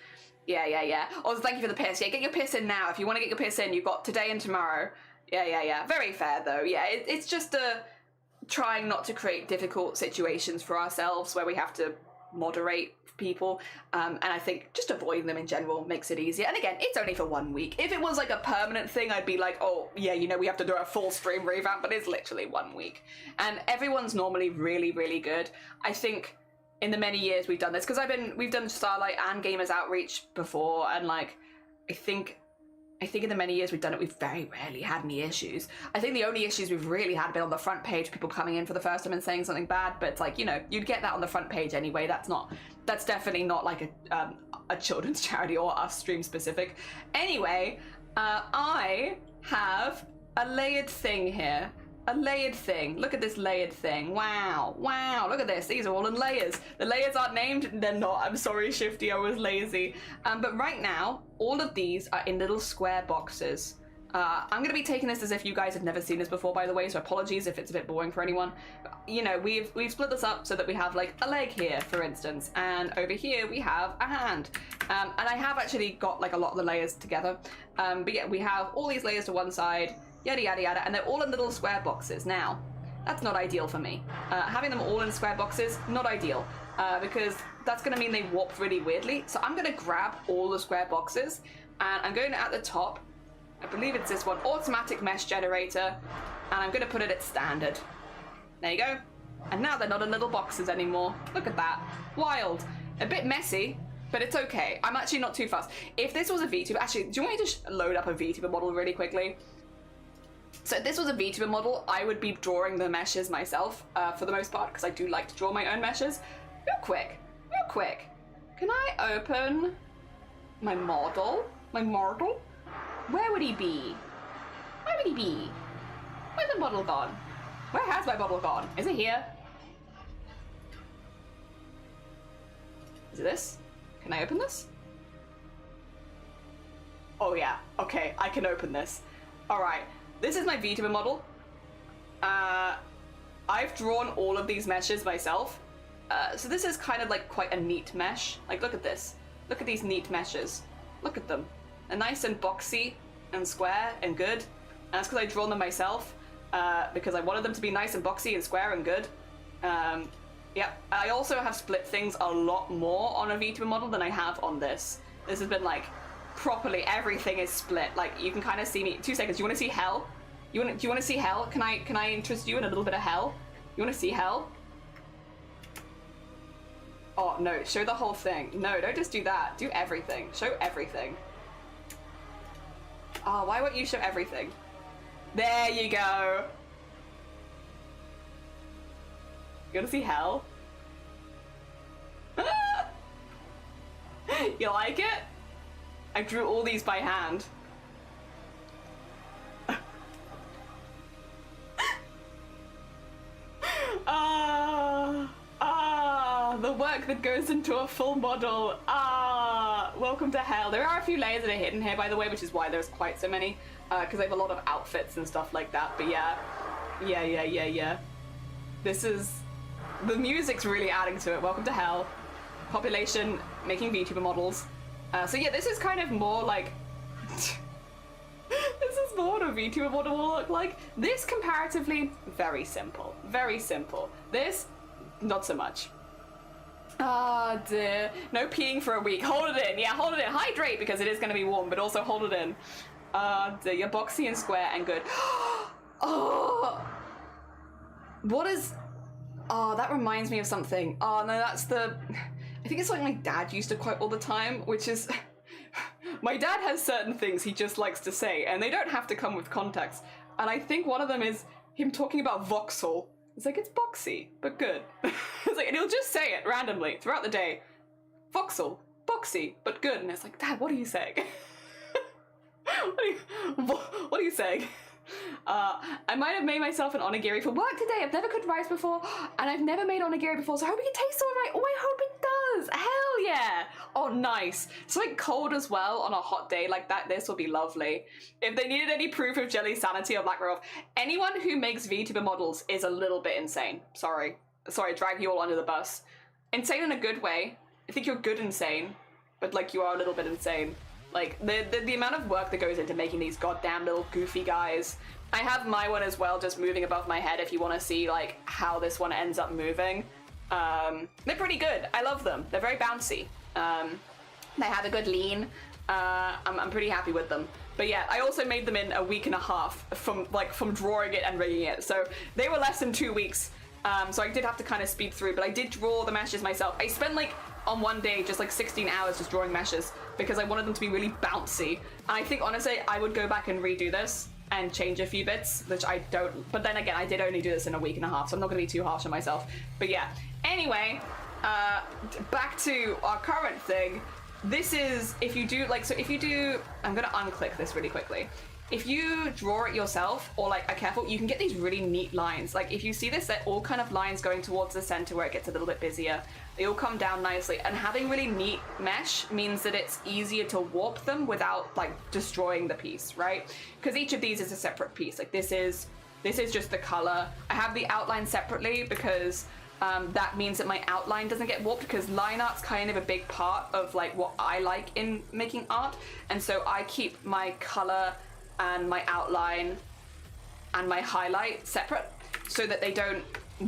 Yeah. Also, thank you for the piss. Yeah, get your piss in now. If you want to get your piss in, you've got today and tomorrow. Yeah. Very fair though. Yeah, it's just trying not to create difficult situations for ourselves where we have to moderate people, and I think just avoiding them in general makes it easier. And again, it's only for 1 week. If it was like a permanent thing, I'd be like, oh yeah, you know, we have to do a full stream revamp, but it's literally 1 week, and everyone's normally really good. I think in the many years we've done this, because we've done Starlight and Gamers Outreach before, and like I think in the many years we've done it, we've very rarely had any issues. I think the only issues we've really had have been on the front page, people coming in for the first time and saying something bad, but it's like, you know, you'd get that on the front page anyway. That's definitely not like a children's charity or us stream specific. Anyway, I have a layered thing here. A layered thing. Look at this layered thing. Wow, look at this. These are all in layers. The layers aren't named. They're not. I'm sorry, Shifty, I was lazy. But right now, all of these are in little square boxes. I'm going to be taking this as if you guys have never seen this before, by the way, so apologies if it's a bit boring for anyone. But, you know, we've split this up so that we have, like, a leg here, for instance, and over here we have a hand. And I have actually got, like, a lot of the layers together. But yeah, we have all these layers to one side, yada, yada, yada, and they're all in little square boxes. Now, that's not ideal for me. Having them all in square boxes, not ideal, because that's going to mean they warp really weirdly. So I'm going to grab all the square boxes, and I'm going to, at the top, I believe it's this one, automatic mesh generator, and I'm going to put it at standard. There you go. And now they're not in little boxes anymore. Look at that. Wild. A bit messy, but it's okay. I'm actually not too fussed. If this was a VTuber, actually, do you want me to just load up a VTuber model really quickly? So if this was a VTuber model, I would be drawing the meshes myself, for the most part, because I do like to draw my own meshes. Real quick. Can I open my model? Where would he be? Where's the model gone? Where has my model gone? Is it here? Is it this? Can I open this? Oh yeah, okay, I can open this. Alright, this is my VTuber model. I've drawn all of these meshes myself. So this is kind of like quite a neat mesh. Like, look at this. Look at these neat meshes. Look at them. They're nice and boxy and square and good. And that's because I drawn them myself, because I wanted them to be nice and boxy and square and good. Yeah, I also have split things a lot more on a VTuber model than I have on this. This has been like, properly, everything is split. Like, you can kind of see me. 2 seconds, you want to see hell? Do you want to see hell? Can I interest you in a little bit of hell? You want to see hell? Oh, no, show the whole thing. No, don't just do that. Do everything. Show everything. Oh, why won't you show everything? There you go. You wanna see hell? You like it? I drew all these by hand. The work that goes into a full model. Welcome to hell. There are a few layers that are hidden here, by the way, which is why there's quite so many, because I have a lot of outfits and stuff like that. But yeah. This is, the music's really adding to it. Welcome to hell. Population making VTuber models. So yeah, this is kind of more like this is more what a VTuber model will look like. This comparatively very simple. This not so much. Ah, dear. No peeing for a week. Hold it in. Yeah, hold it in. Hydrate, because it is going to be warm, but also hold it in. Dear. You're boxy and square and good. Oh! What is... Oh, that reminds me of something. Oh, no, that's the... I think it's something my dad used to quote all the time, which is... My dad has certain things he just likes to say, and they don't have to come with context. And I think one of them is him talking about voxel. It's like, it's boxy, but good. It's like, and he'll just say it randomly throughout the day. Voxel, boxy, but good. And it's like, Dad, what are you saying? What are you saying? I might have made myself an onigiri for work today. I've never cooked rice before, and I've never made onigiri before, so I hope it tastes alright. Oh, I hope it does. Hell yeah. Oh, nice. It's like cold as well on a hot day like that. This will be lovely. If they needed any proof of Jelly's sanity or Black Mirror, anyone who makes VTuber models is a little bit insane. Sorry, drag you all under the bus. Insane in a good way. I think you're good insane, but like you are a little bit insane. Like, the amount of work that goes into making these goddamn little goofy guys. I have my one as well, just moving above my head if you want to see, like, how this one ends up moving. They're pretty good. I love them. They're very bouncy. They have a good lean. I'm pretty happy with them. But yeah, I also made them in a week and a half from drawing it and rigging it. So they were less than 2 weeks. So I did have to kind of speed through, but I did draw the meshes myself. I spent like, on one day, just like 16 hours just drawing meshes because I wanted them to be really bouncy. And I think honestly, I would go back and redo this and change a few bits, which I don't, but then again, I did only do this in a week and a half, so I'm not gonna be too harsh on myself. But yeah, anyway, back to our current thing. This is, if you do, like, so if you do, I'm gonna unclick this really quickly. if you draw it yourself or like are careful, you can get these really neat lines. Like if you see this, they're all kind of lines going towards the center where it gets a little bit busier. They all come down nicely, and having really neat mesh means that it's easier to warp them without like destroying the piece, right? Because each of these is a separate piece. Like this is just the color. I have the outline separately because that means that my outline doesn't get warped, because line art's kind of a big part of like what I like in making art, and so I keep my color and my outline and my highlight separate so that they don't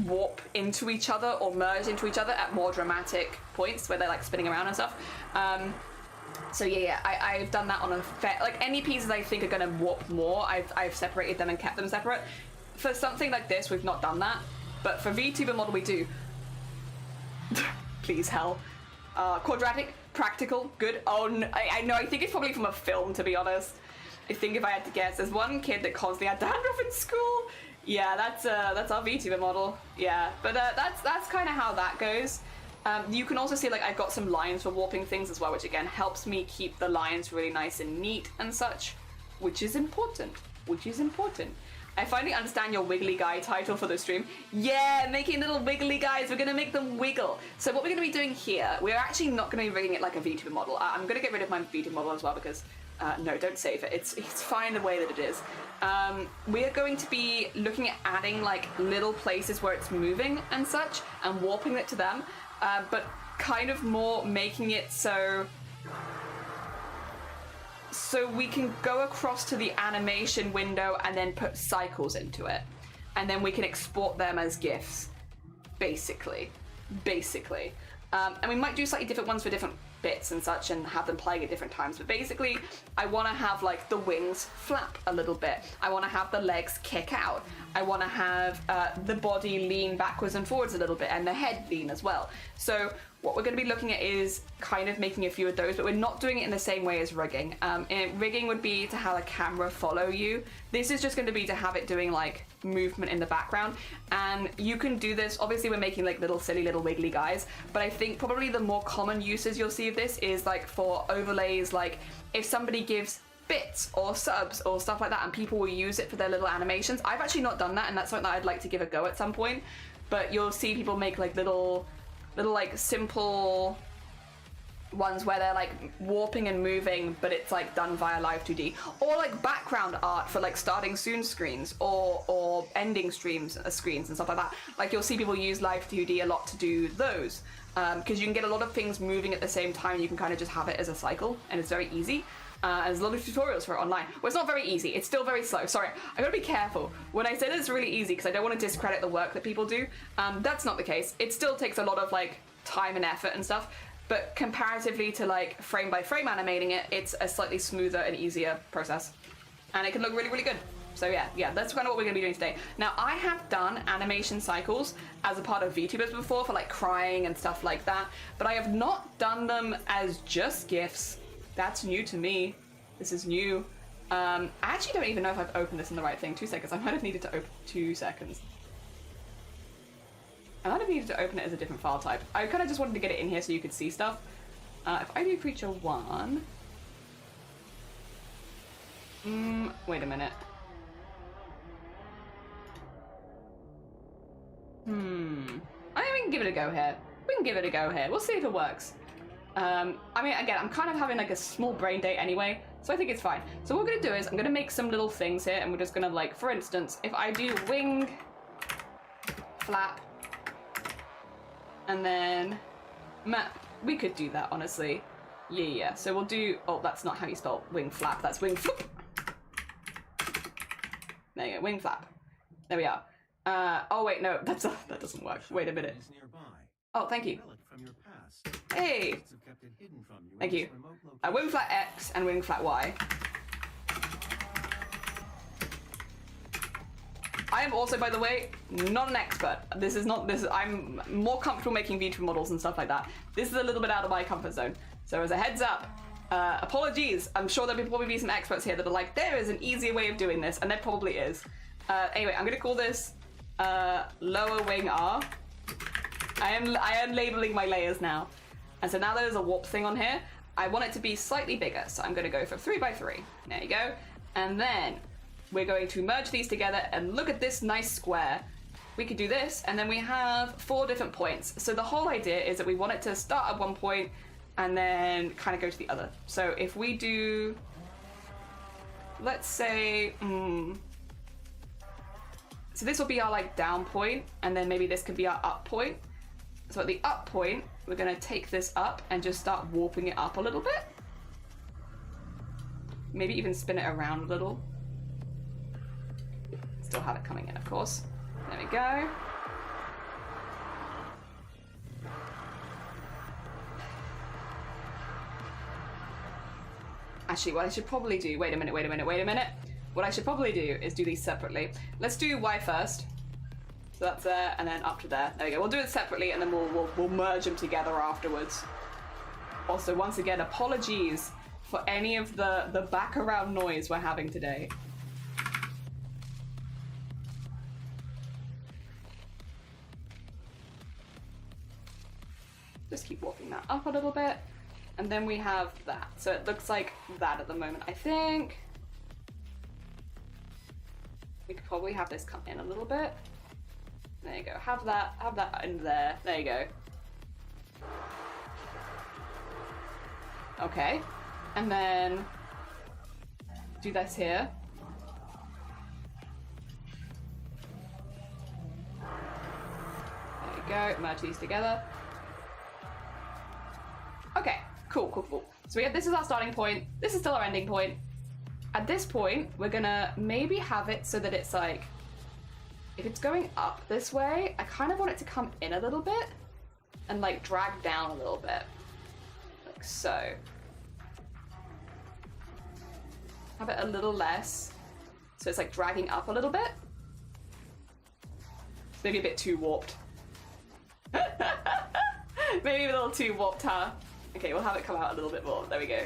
warp into each other or merge into each other at more dramatic points where they're like spinning around and stuff. So yeah, I've done that on a fair, like any pieces I think are gonna warp more, I've separated them and kept them separate. For something like this, we've not done that, but for VTuber model we do. Please, hell. Quadratic, practical, good. Oh, no, I know, I think it's probably from a film, to be honest. I think if I had to guess, there's one kid that constantly had dandruff in school. Yeah, that's our VTuber model. Yeah, but that's kind of how that goes. You can also see like I've got some lines for warping things as well, which again helps me keep the lines really nice and neat and such, which is important. I finally understand your wiggly guy title for the stream. Yeah, making little wiggly guys. We're gonna make them wiggle. So what we're gonna be doing here, we're actually not gonna be rigging it like a VTuber model. I'm gonna get rid of my VTuber model as well because no, don't save it. It's fine the way that it is. We are going to be looking at adding like little places where it's moving and such and warping it to them, but kind of more making it so we can go across to the animation window and then put cycles into it, and then we can export them as GIFs, basically. And we might do slightly different ones for different bits and such and have them playing at different times, but basically I want to have like the wings flap a little bit, I want to have the legs kick out, I want to have the body lean backwards and forwards a little bit, and the head lean as well. So what we're going to be looking at is kind of making a few of those, but we're not doing it in the same way as rigging. Rigging would be to have a camera follow you. This is just going to be to have it doing like movement in the background, and you can do this. Obviously we're making like little silly little wiggly guys, but I think probably the more common uses you'll see of this is like for overlays, like if somebody gives bits or subs or stuff like that and people will use it for their little animations. I've actually not done that, and that's something that I'd like to give a go at some point, but you'll see people make like little like simple ones where they're like warping and moving, but it's like done via live 2D, or like background art for like starting soon screens or ending screens and stuff like that. Like you'll see people use live 2D a lot to do those, because you can get a lot of things moving at the same time. You can kind of just have it as a cycle, and it's very easy. There's a lot of tutorials for it online. Well, it's not very easy. It's still very slow. Sorry, I gotta be careful when I say that it's really easy, because I don't want to discredit the work that people do. That's not the case. It still takes a lot of like time and effort and stuff, but comparatively to like frame by frame animating it, it's a slightly smoother and easier process, and it can look really, really good. So yeah, that's kind of what we're gonna be doing today. Now, I have done animation cycles as a part of VTubers before for like crying and stuff like that, but I have not done them as just GIFs. That's new to me. This is new. I actually don't even know if I've opened this in the right thing. 2 seconds. I might have needed to open 2 seconds. I might have needed to open it as a different file type. I kind of just wanted to get it in here so you could see stuff. If I do creature 1... wait a minute. I think we can give it a go here. We'll see if it works. I mean, again, I'm kind of having like a small brain day anyway, so I think it's fine. So what we're gonna do is I'm gonna make some little things here, and we're just gonna like, for instance, if I do wing, flap, and then we could do that, honestly. Yeah. So we'll do, oh, that's not how you spell wing flap, that's wing flip. There you go, wing flap. There we are. Oh wait, no, that doesn't work. Wait a minute. Oh, thank you. Hey! Thank you. Wing flat X and wing flat Y. I am also, by the way, not an expert. I'm more comfortable making VTuber models and stuff like that. This is a little bit out of my comfort zone. So as a heads up, apologies. I'm sure there'll probably be some experts here that are like, there is an easier way of doing this, and there probably is. Anyway, I'm gonna call this lower wing R. I am labeling my layers now. And so now there's a warp thing on here. I want it to be slightly bigger, so I'm gonna go for 3 by 3. There you go. And then we're going to merge these together and look at this nice square. We could do this, and then we have 4 different points. So the whole idea is that we want it to start at one point and then kind of go to the other. So if we do, let's say, so this will be our like down point, and then maybe this could be our up point. So at the up point, we're gonna take this up and just start warping it up a little bit. Maybe even spin it around a little. Still have it coming in, of course. There we go. Actually, what I should probably do, wait a minute. What I should probably do is do these separately. Let's do Y first. So that's there, and then up to there. There we go. We'll do it separately, and then we'll merge them together afterwards. Also, once again, apologies for any of the background noise we're having today. Just keep walking that up a little bit. And then we have that. So it looks like that at the moment, I think. We could probably have this come in a little bit. There you go. Have that in there. There you go. Okay. And then do this here. There you go. Merge these together. Okay, cool. So this is our starting point. This is still our ending point. At this point, we're gonna maybe have it so that it's like, if it's going up this way, I kind of want it to come in a little bit and like drag down a little bit, like so. Have it a little less, so it's like dragging up a little bit. It's maybe a bit too warped. Maybe a little too warped, huh? Okay, we'll have it come out a little bit more. There we go.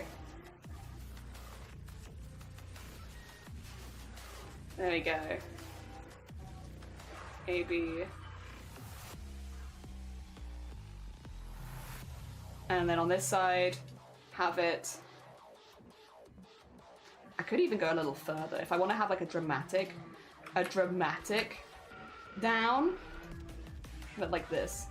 There we go. AB. And then on this side, have it. I could even go a little further if I want to have like a dramatic down, but like this.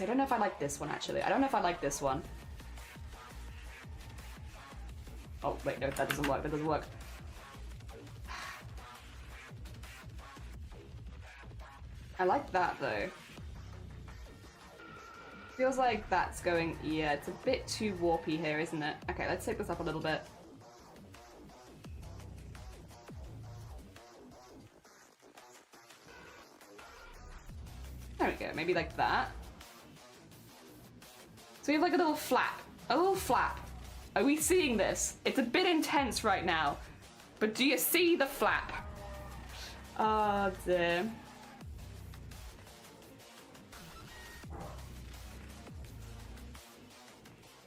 I don't know if I like this one, actually. I don't know if I like this one. Oh, wait, no, that doesn't work. That doesn't work. I like that, though. Feels like that's going... Yeah, it's a bit too warpy here, isn't it? Okay, let's take this up a little bit. There we go. Maybe like that. So we have like a little flap. A little flap. Are we seeing this? It's a bit intense right now. But do you see the flap? Oh dear.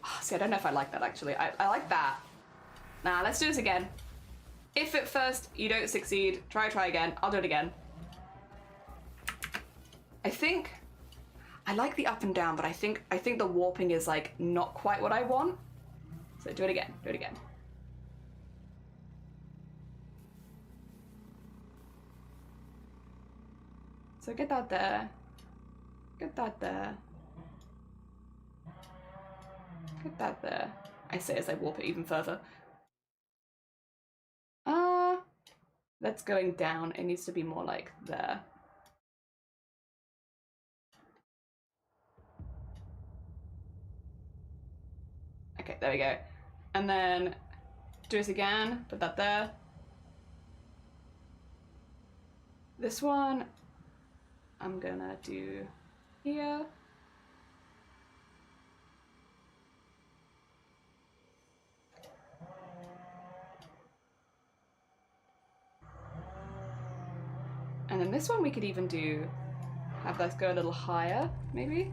Oh, see, I don't know if I like that actually. I like that. Nah, let's do this again. If at first you don't succeed, try again. I'll do it again. I think... I like the up and down, but I think the warping is like not quite what I want. So do it again. So get that there. Get that there. Get that there. I say as I warp it even further. That's going down. It needs to be more like there. Okay, there we go. And then do this again, put that there. This one, I'm gonna do here. And then this one we could even do, have this go a little higher, maybe?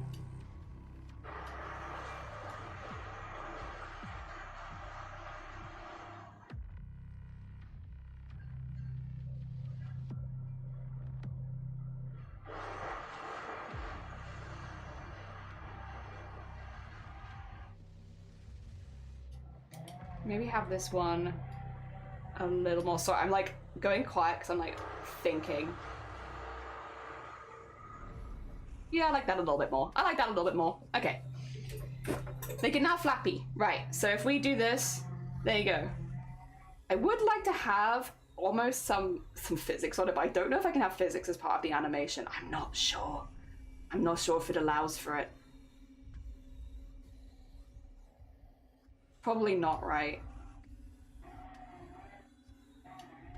maybe have this one a little more. Sorry, I'm like going quiet because I'm like thinking. Yeah, I like that a little bit more. I like that a little bit more. Okay. Make it now flappy. Right, so if we do this, there you go. I would like to have almost some physics on it, but I don't know if I can have physics as part of the animation. I'm not sure. I'm not sure if it allows for it. Probably not, right?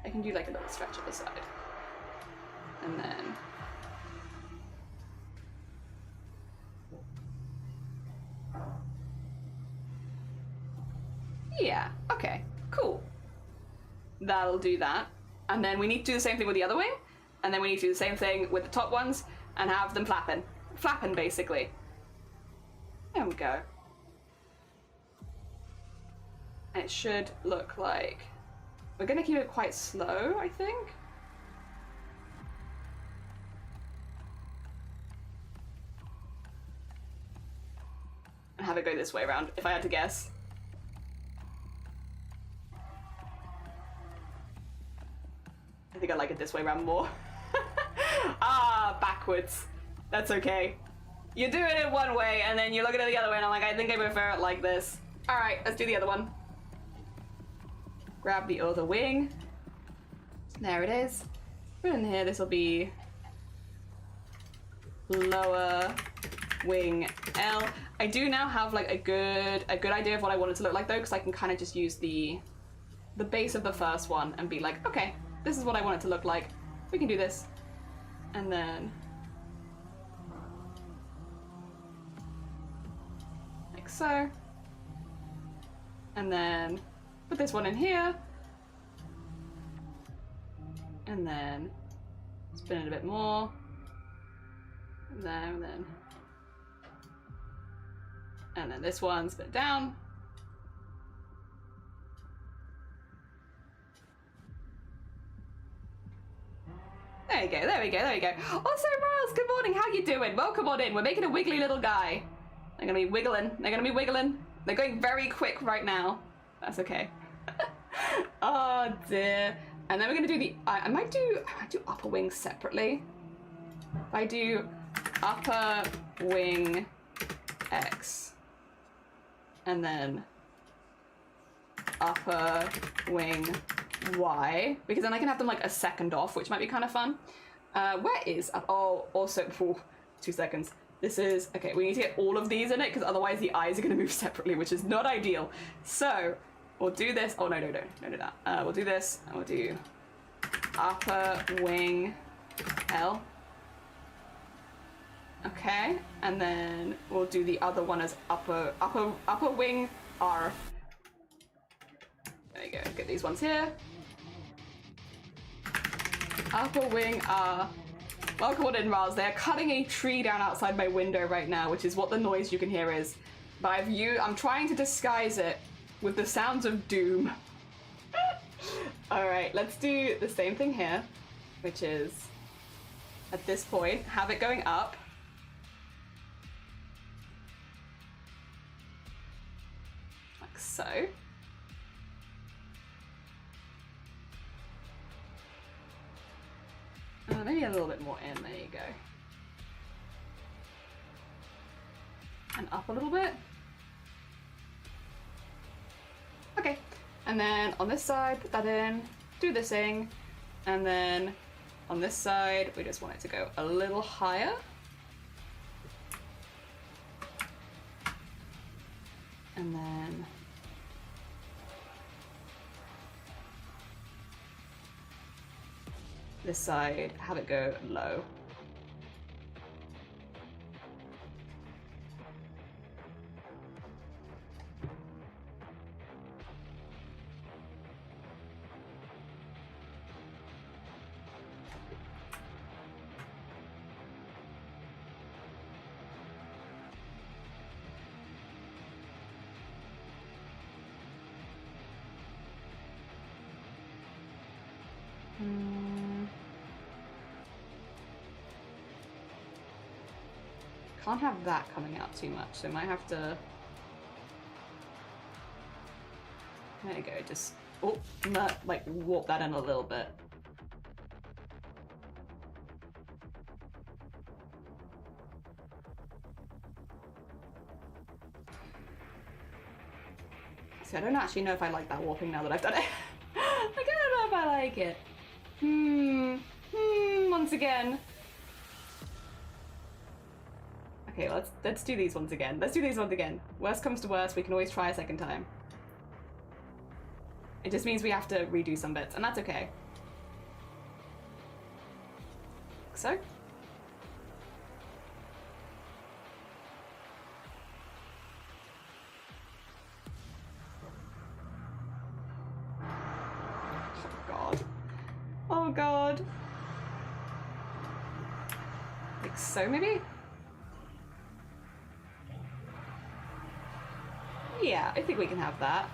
I can do like a little stretch at the side. And then... yeah, okay, cool. That'll do that. And then we need to do the same thing with the other wing. And then we need to do the same thing with the top ones and have them flapping. Flapping, basically. There we go. And it should look like... we're gonna keep it quite slow, I think. And have it go this way around, if I had to guess. I think I like it this way around more. Ah, backwards. That's okay. You do it in one way, and then you look at it the other way, and I'm like, I think I prefer it like this. Alright, let's do the other one. Grab the other wing. There it is. Put it in here, this will be lower wing L. I do now have like a good idea of what I want it to look like though, because I can kind of just use the base of the first one and be like, okay, this is what I want it to look like. We can do this. And then like so. And then put this one in here. And then spin it a bit more. And then this one, spin it down. There you go, there we go, there we go. Also, Miles, good morning, how you doing? Welcome on in, we're making a wiggly little guy. They're gonna be wiggling, they're gonna be wiggling. They're going very quick right now. That's okay. Oh dear. And then we're gonna do the, I might do upper wing separately. If I do upper wing X, and then upper wing Y, because then I can have them like a second off, which might be kind of fun. Where is, oh, also, 2 seconds. This is, okay, we need to get all of these in it, because otherwise the eyes are gonna move separately, which is not ideal. So, we'll do this, oh no, don't do that. We'll do this, and we'll do upper wing L. Okay, and then we'll do the other one as upper wing R. There you go, get these ones here. Upper wing R. Welcome on in, Raz. They're cutting a tree down outside my window right now, which is what the noise you can hear is. But I'm trying to disguise it with the sounds of doom. Alright, let's do the same thing here, which is, at this point, have it going up. Like so. Maybe a little bit more in, there you go. And up a little bit. Okay, and then on this side, put that in, do this thing, and then on this side, we just want it to go a little higher. And then this side, have it go low. Can't have that coming out too much, so I might have to There you go, just, oh, like warp that in a little bit. See, I don't actually know if I like that warping now that I've done it. I don't know if I like it. Once again. Okay, let's do these ones again. Let's do these ones again. Worst comes to worst, we can always try a second time. It just means we have to redo some bits, and that's okay. So. Oh god. Oh god. Like so, maybe? Yeah, I think we can have that.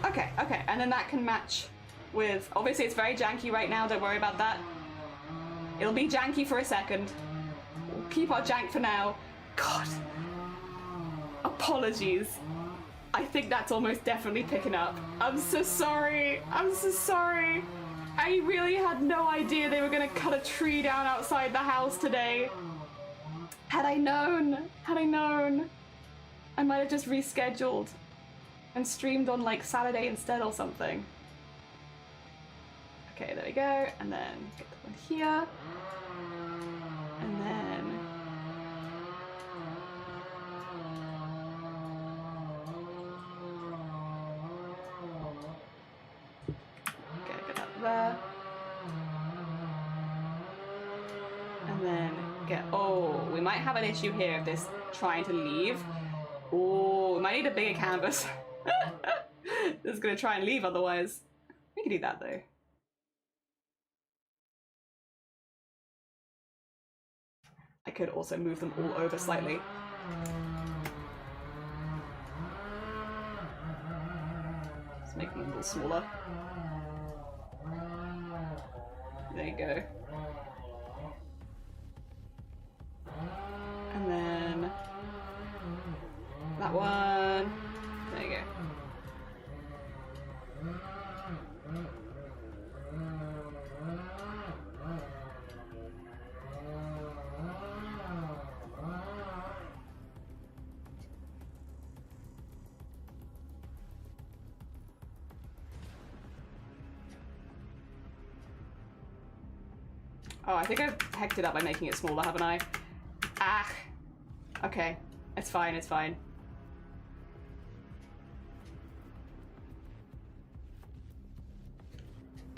Okay, okay, and then that can match with, obviously it's very janky right now, don't worry about that. It'll be janky for a second. We'll keep our jank for now. God. Apologies. I think that's almost definitely picking up. I'm so sorry. I'm so sorry. I really had no idea they were gonna cut a tree down outside the house today. Had I known, I might have just rescheduled and streamed on like Saturday instead or something. Okay, there we go, and then get the one here, and then okay, get that there, and then get, oh, we might have an issue here of this trying to leave. Oh, we might need a bigger canvas. This is gonna try and leave otherwise. We can do that though. I could also move them all over slightly. Just make them a little smaller. There you go. And then that one. There you go. Oh, I think I've hecked it up by making it smaller, haven't I? Ah! Okay. It's fine, it's fine.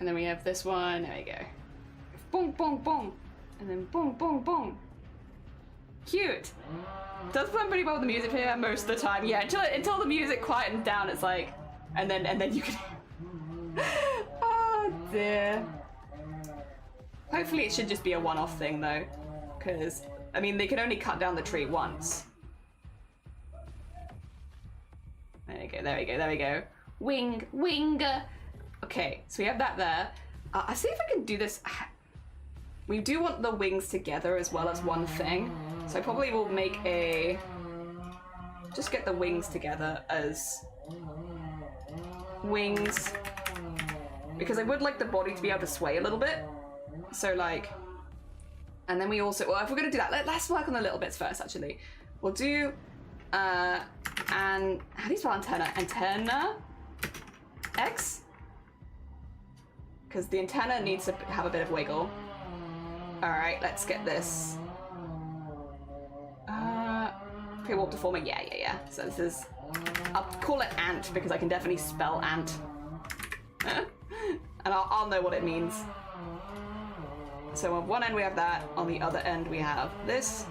And then we have this one, there we go. Boom, boom, boom. And then boom, boom, boom. Cute! Does blend pretty well with the music here most of the time. Yeah, until the music quietens down, it's like, and then you can. Oh dear. Hopefully it should just be a one-off thing though, because I mean they can only cut down the tree once. There we go, there we go, there we go. Wing, wing. Okay, so we have that there. I see if I can do this. We do want the wings together as well as one thing, so I probably will make a. Just get the wings together as wings, because I would like the body to be able to sway a little bit. So like, and then we also, well, if we're gonna do that, let's work on the little bits first actually. We'll do, and how do you spell antenna? Antenna? X? Because the antenna needs to have a bit of wiggle. Alright, let's get this. Pre-warp deformer, yeah. So this is, I'll call it ant because I can definitely spell ant. And I'll know what it means. So on one end we have that, on the other end we have this.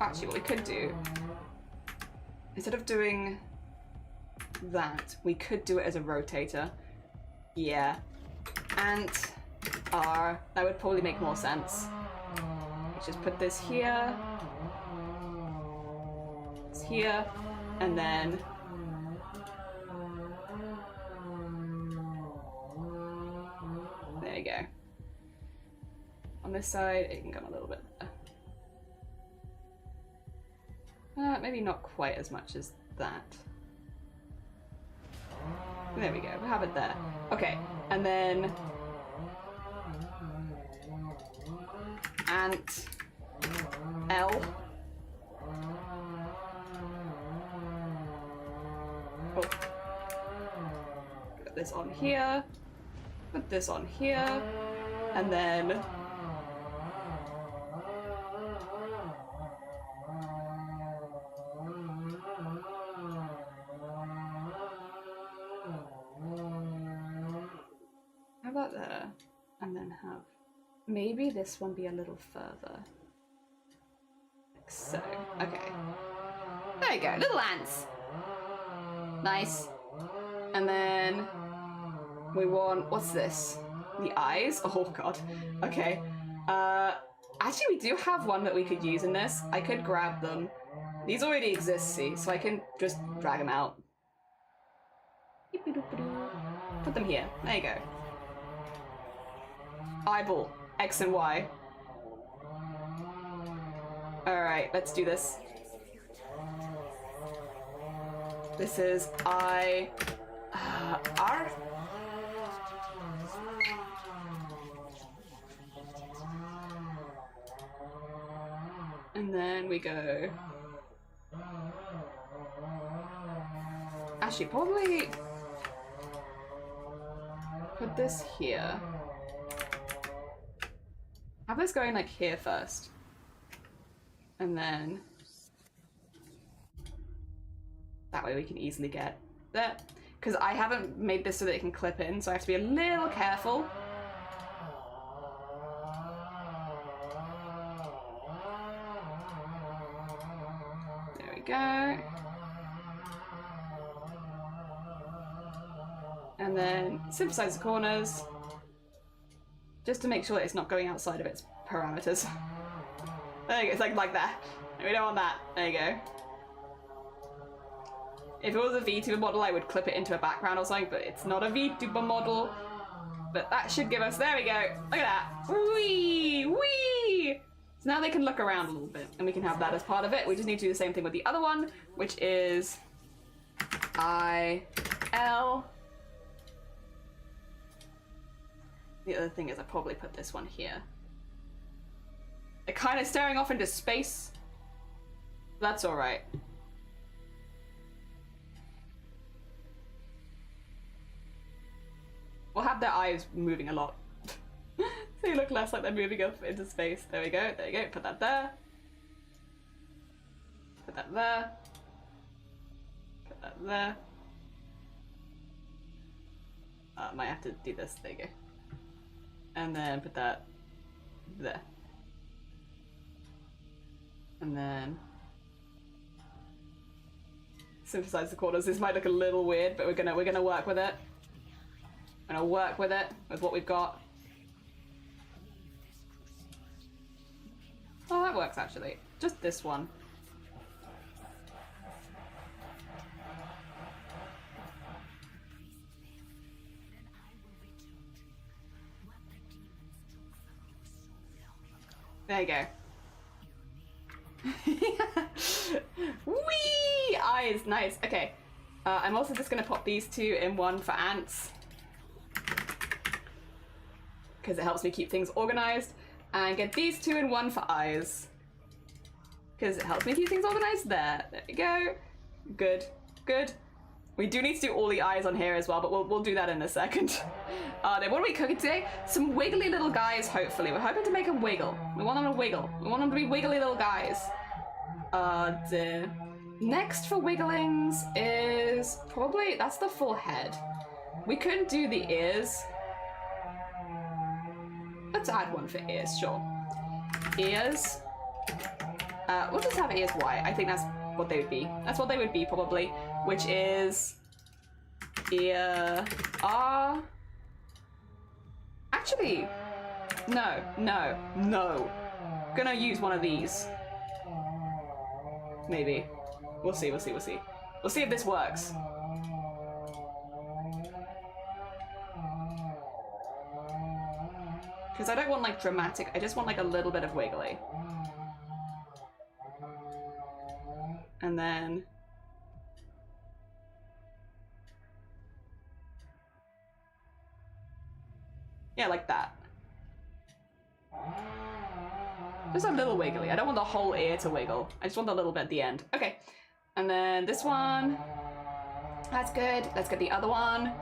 Actually, what we could do, instead of doing that, we could do it as a rotator. Yeah. Ant R, that would probably make more sense. Let's just put this here, this here, and then this side. It can come a little bit there. Maybe not quite as much as that. There we go, we'll have it there. Okay, and then ant L. Oh. Put this on here. Put this on here. And then how about there? And then have maybe this one be a little further. Like so. Okay. There you go, little ants. Nice. And then we want, what's this? The eyes? Oh god. Okay. Actually we do have one that we could use in this. I could grab them. These already exist, see, so I can just drag them out. Put them here. There you go. Eyeball. X and Y. Alright, let's do this. This is R. And then we go. Actually, probably put this here. Have this going like here first. And then that way we can easily get there. Because I haven't made this so that it can clip in, so I have to be a little careful. There we go. And then synthesize the corners, just to make sure that it's not going outside of its parameters. There you go, it's like that. We don't want that. There you go. If it was a VTuber model, I would clip it into a background or something, but it's not a VTuber model. But that should give us, there we go, look at that. Whee! Whee! So now they can look around a little bit, and we can have that as part of it. We just need to do the same thing with the other one, which is I, L. The other thing is I probably put this one here. They're kind of staring off into space. That's alright. We'll have their eyes moving a lot. So they look less like they're moving up into space. There we go, there you go. Put that there. Put that there. Put that there. Might have to do this, there you go. And then put that there. And then synthesize the corners. This might look a little weird, but we're gonna work with it. I'm gonna work with it, with what we've got. Oh, that works actually. Just this one. There you go. Whee! Eyes, nice. Okay. I'm also just gonna pop these two in one for ants, because it helps me keep things organized, and get these two in one for eyes, because it helps me keep things organized there. There we go. Good, good. We do need to do all the eyes on here as well, but we'll do that in a second. Then what are we cooking today? Some wiggly little guys, hopefully. We're hoping to make them wiggle. We want them to wiggle. We want them to be wiggly little guys. Next for wigglings is probably, that's the full head. We couldn't do the ears. Let's add one for ears, sure. Ears. We'll just have ears white. I think that's what they would be. That's what they would be, probably. Which is ear R. Actually, no. Gonna use one of these. Maybe. We'll see. We'll see if this works. Because I don't want like dramatic, I just want like a little bit of wiggly. And then... yeah, like that. Just a little wiggly. I don't want the whole ear to wiggle. I just want the little bit at the end. Okay. And then this one. That's good. Let's get the other one.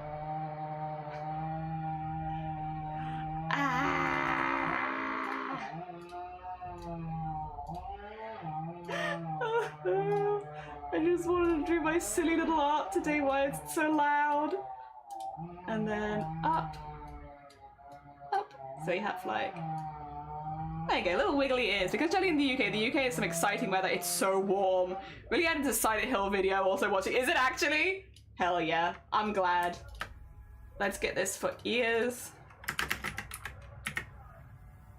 I just wanted to do my silly little art today while it's so loud. And then up. Up. So you have like... there you go, little wiggly ears. Because generally in the UK is some exciting weather. It's so warm. Really added to Silent Hill video also watching. Is it actually? Hell yeah. I'm glad. Let's get this for ears.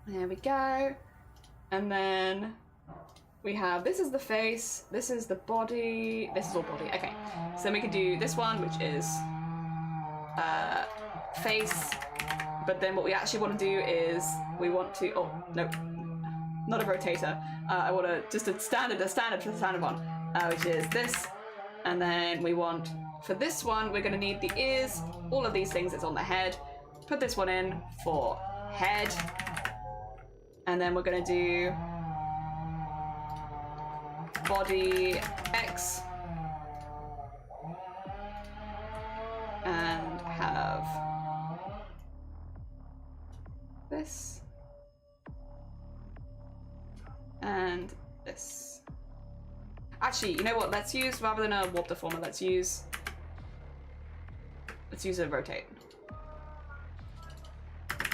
There we go. And then we have, this is the face, this is the body, this is all body. Okay, so then we can do this one, which is face. But then what we actually want to do is we want to, oh, no, not a rotator. I want to, just a standard one, which is this. And then we want, for this one, we're going to need the ears, all of these things that's on the head. Put this one in for head. And then we're going to do body X. And have this. And this. Actually, you know what? Let's use, rather than a warp deformer, let's use a rotate.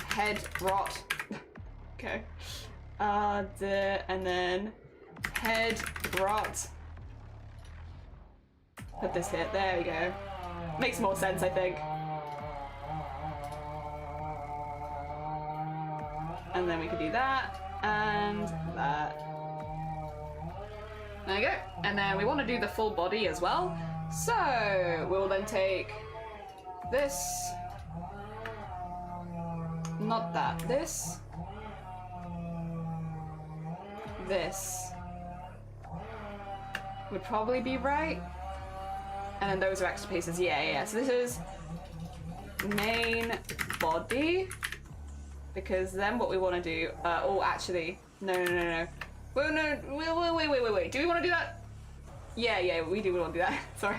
Head rot. Okay. And then head rot. Put this here. There we go. Makes more sense, I think. And then we could do that and that. There you go. And then we want to do the full body as well. So we'll then take this. Not that. This. This would probably be right. And then those are extra pieces. Yeah. So this is main body. Because then what we want to do... oh, actually... No. Wait. Do we want to do that? Yeah, we do want to do that. Sorry.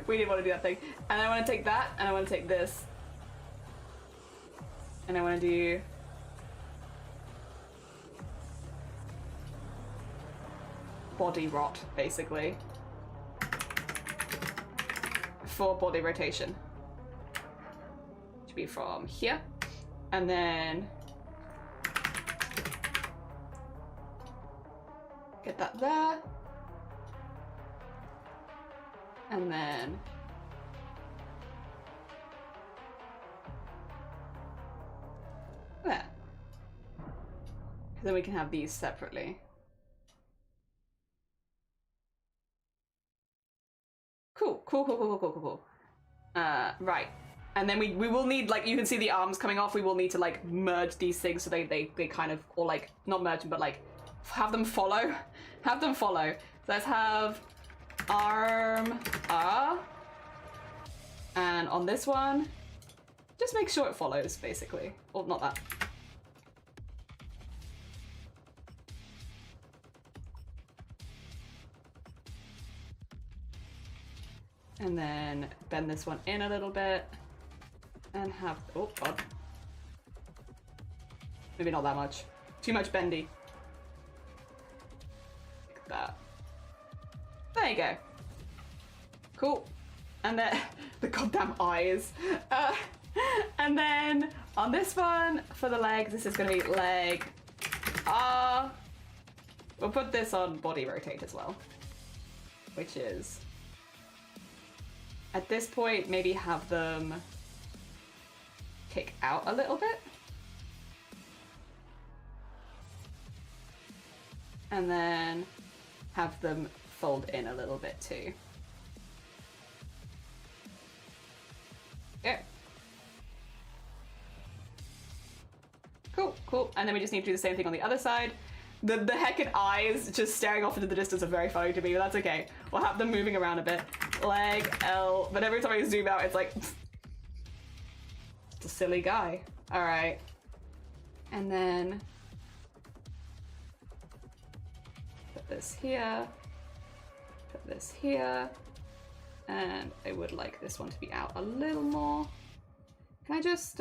We did want to do that thing. And I want to take that, and I want to take this. And I want to do... body rot, basically. For body rotation. Should be from here. And then get that there. And then there. Then we can have these separately. Cool. Right. And then we will need, like, you can see the arms coming off. We will need to, like, merge these things so they kind of, or, like, not merge them, but, like, have them follow. Have them follow. So let's have arm, and on this one, just make sure it follows, basically. Or not that. And then bend this one in a little bit. And have, oh god. Maybe not that much. Too much bendy. Like that. There you go. Cool. And then, the goddamn eyes. And then, on this one, for the legs, this is gonna be leg R. We'll put this on body rotate as well. Which is, at this point, maybe have them kick out a little bit. And then have them fold in a little bit too. Yeah. Cool. and then we just need to do the same thing on the other side. The heckin' eyes just staring off into the distance are very funny to me, but that's okay. We'll have them moving around a bit. Leg, L, but every time I zoom out, it's like... It's a silly guy. Alright. And then... Put this here. Put this here. And I would like this one to be out a little more. Can I just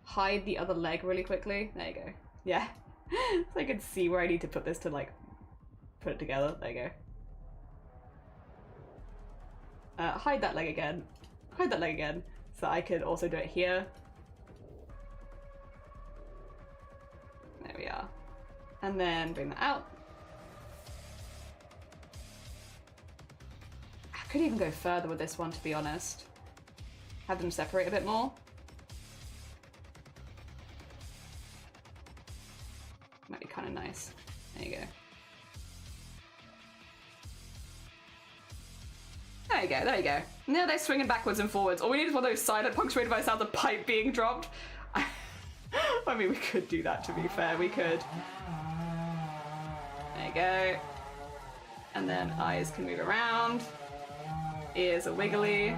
hide the other leg really quickly? There you go. Yeah. So I can see where I need to put this to like put it together. There you go. Hide that leg again. Hide that leg again. So I could also do it here. There we are. And then bring that out. I could even go further with this one, to be honest. Have them separate a bit more. Might be kind of nice. There you go. There you go, there you go. Now they're swinging backwards and forwards. All we need is one of those silent punctuated by the sound of the pipe being dropped. I mean, we could do that, to be fair. We could. There you go. And then eyes can move around. Ears are wiggly.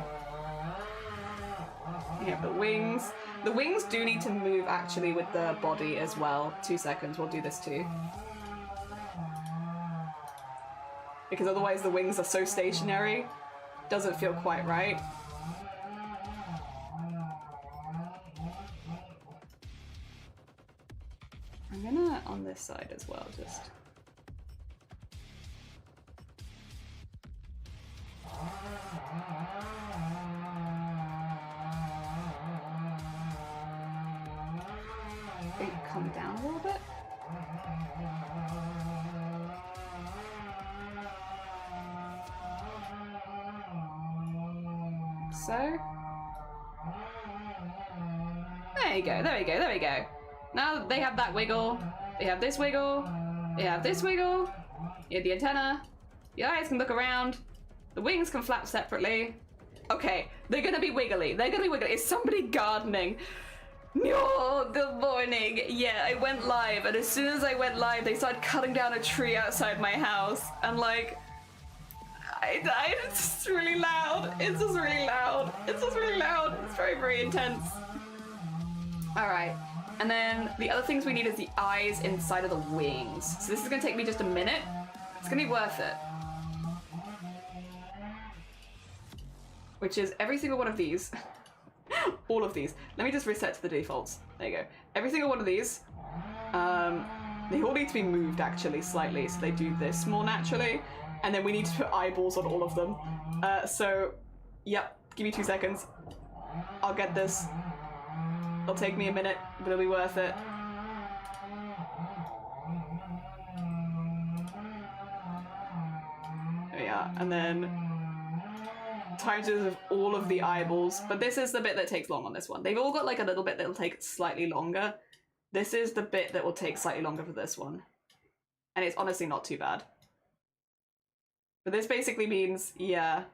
We have the wings. The wings do need to move actually with the body as well. 2 seconds, we'll do this too. Because otherwise the wings are so stationary, doesn't feel quite right. I'm gonna, on this side as well, just... Come down a little bit. So. There you go, there we go, there we go. Now they have that wiggle, they have this wiggle, they have this wiggle, you have the antenna, the eyes can look around, the wings can flap separately. Okay, they're gonna be wiggly, they're gonna be wiggly. Is somebody gardening? Oh, good morning. Yeah, I went live, and as soon as I went live, they started cutting down a tree outside my house. And like, it's just really loud. It's just really loud. It's just really loud. It's very, very intense. All right, and then the other things we need is the eyes inside of the wings. So this is gonna take me just a minute. It's gonna be worth it. Which is every single one of these. All of these. Let me just reset to the defaults. There you go. Every single one of these. They all need to be moved actually slightly, so they do this more naturally. And then we need to put eyeballs on all of them. So, yep. Give me 2 seconds. I'll get this. It'll take me a minute, but it'll be worth it. There we are. And then times of all of the eyeballs, but this is the bit that takes long on this one. They've all got like a little bit that'll take slightly longer. This is the bit that will take slightly longer for this one. And it's honestly not too bad. But this basically means, yeah,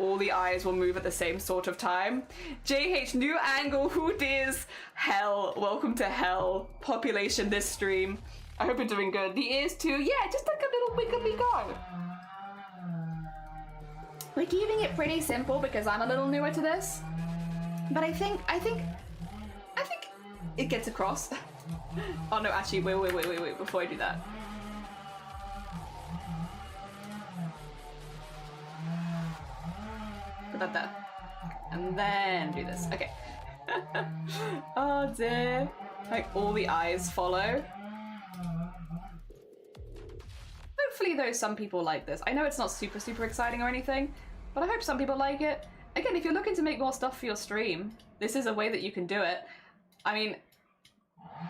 all the eyes will move at the same sort of time. JH, new angle, who dis? Hell, welcome to hell. Population this stream. I hope you're doing good. The ears too, yeah, just like a little wiggly guy. We're keeping it pretty simple because I'm a little newer to this, but I think it gets across. Oh no, actually, wait, before I do that. Put that there. And then do this, okay. Oh dear. Like all the eyes follow. Hopefully though some people like this. I know it's not super, super exciting or anything, but I hope some people like it. Again, if you're looking to make more stuff for your stream, this is a way that you can do it. I mean,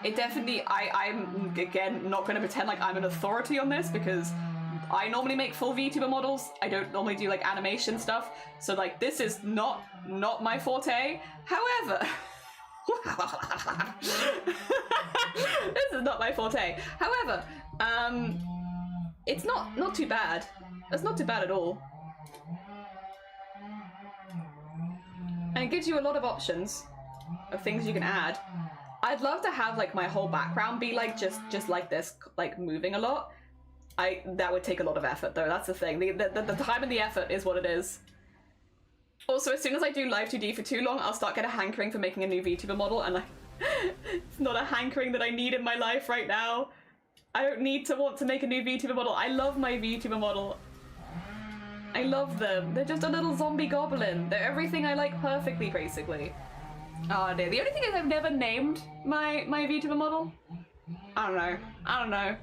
it definitely, I'm again not going to pretend like I'm an authority on this because I normally make full VTuber models. I don't normally do like animation stuff. So like this is not my forte. However, this is not my forte. However, it's not too bad. It's not too bad at all. And it gives you a lot of options of things you can add. I'd love to have like my whole background be like just like this, like moving a lot. That would take a lot of effort though. That's the thing. The time and the effort is what it is. Also, as soon as I do live 2D for too long, I'll start getting a hankering for making a new VTuber model, and it's not a hankering that I need in my life right now. I don't need to want to make a new VTuber model. I love my VTuber model. I love them. They're just a little zombie goblin. They're everything I like perfectly, basically. Oh dear. The only thing is I've never named my VTuber model. I don't know. I don't know.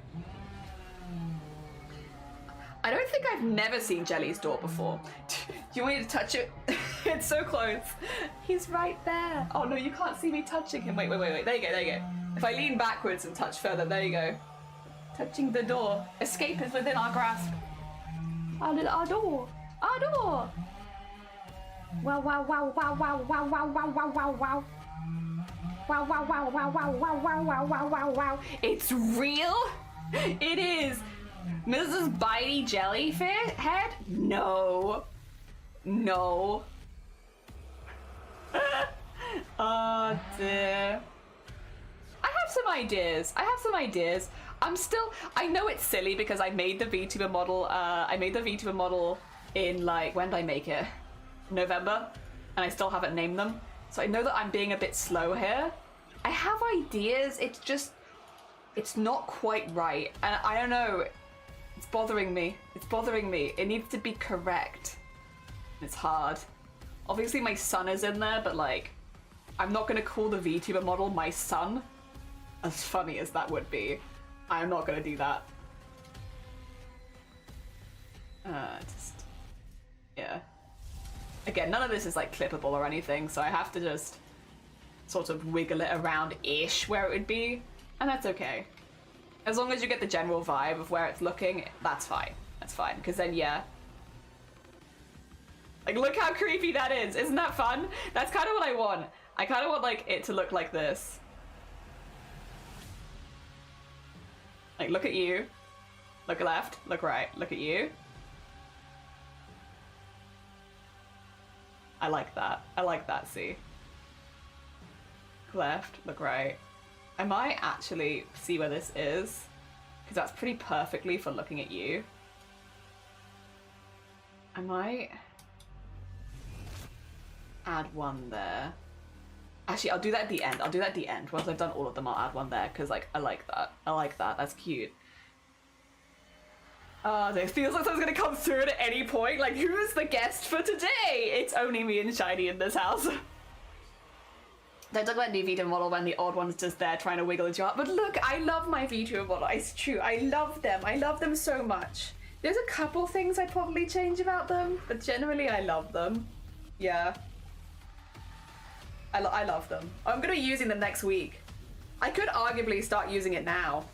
I don't think I've never seen Jelly's door before. Do you want me to touch it? It's so close. He's right there. Oh no, you can't see me touching him. Wait. There you go. If I lean backwards and touch further, there you go. Touching the door. Escape is within our grasp. Our door. Our door. Wow. Wow. It's real? It is. Mrs. Bitey Jellyfish head? No. Oh dear. I have some ideas. I know it's silly because I made the VTuber model, in like, when did I make it? November, and I still haven't named them. So I know that I'm being a bit slow here. I have ideas, it's not quite right. And I don't know, it's bothering me. It needs to be correct. It's hard. Obviously my son is in there, but like, I'm not gonna call the VTuber model my son. As funny as that would be. I'm not gonna do that. Yeah. Again, none of this is like clippable or anything, so I have to just sort of wiggle it around-ish where it would be, and that's okay. As long as you get the general vibe of where it's looking, that's fine. That's fine, because then, yeah. Like, look how creepy that is. Isn't that fun? That's kind of what I want. I kind of want, like, it to look like this. Like, look at you. Look left, look right, look at you. I like that, see? Look left, look right. I might actually see where this is, because that's pretty perfectly for looking at you. I might add one there. Actually, I'll do that at the end. Once I've done all of them, I'll add one there, because like, I like that. That's cute. It feels like someone's gonna come through at any point. Like, who is the guest for today? It's only me and Shiny in this house. Don't talk about new VTuber model when the odd one's just there trying to wiggle into your heart. But look, I love my VTuber model. It's true. I love them. I love them so much. There's a couple things I'd probably change about them, but generally I love them. Yeah. I love them. I'm gonna be using them next week. I could arguably start using it now.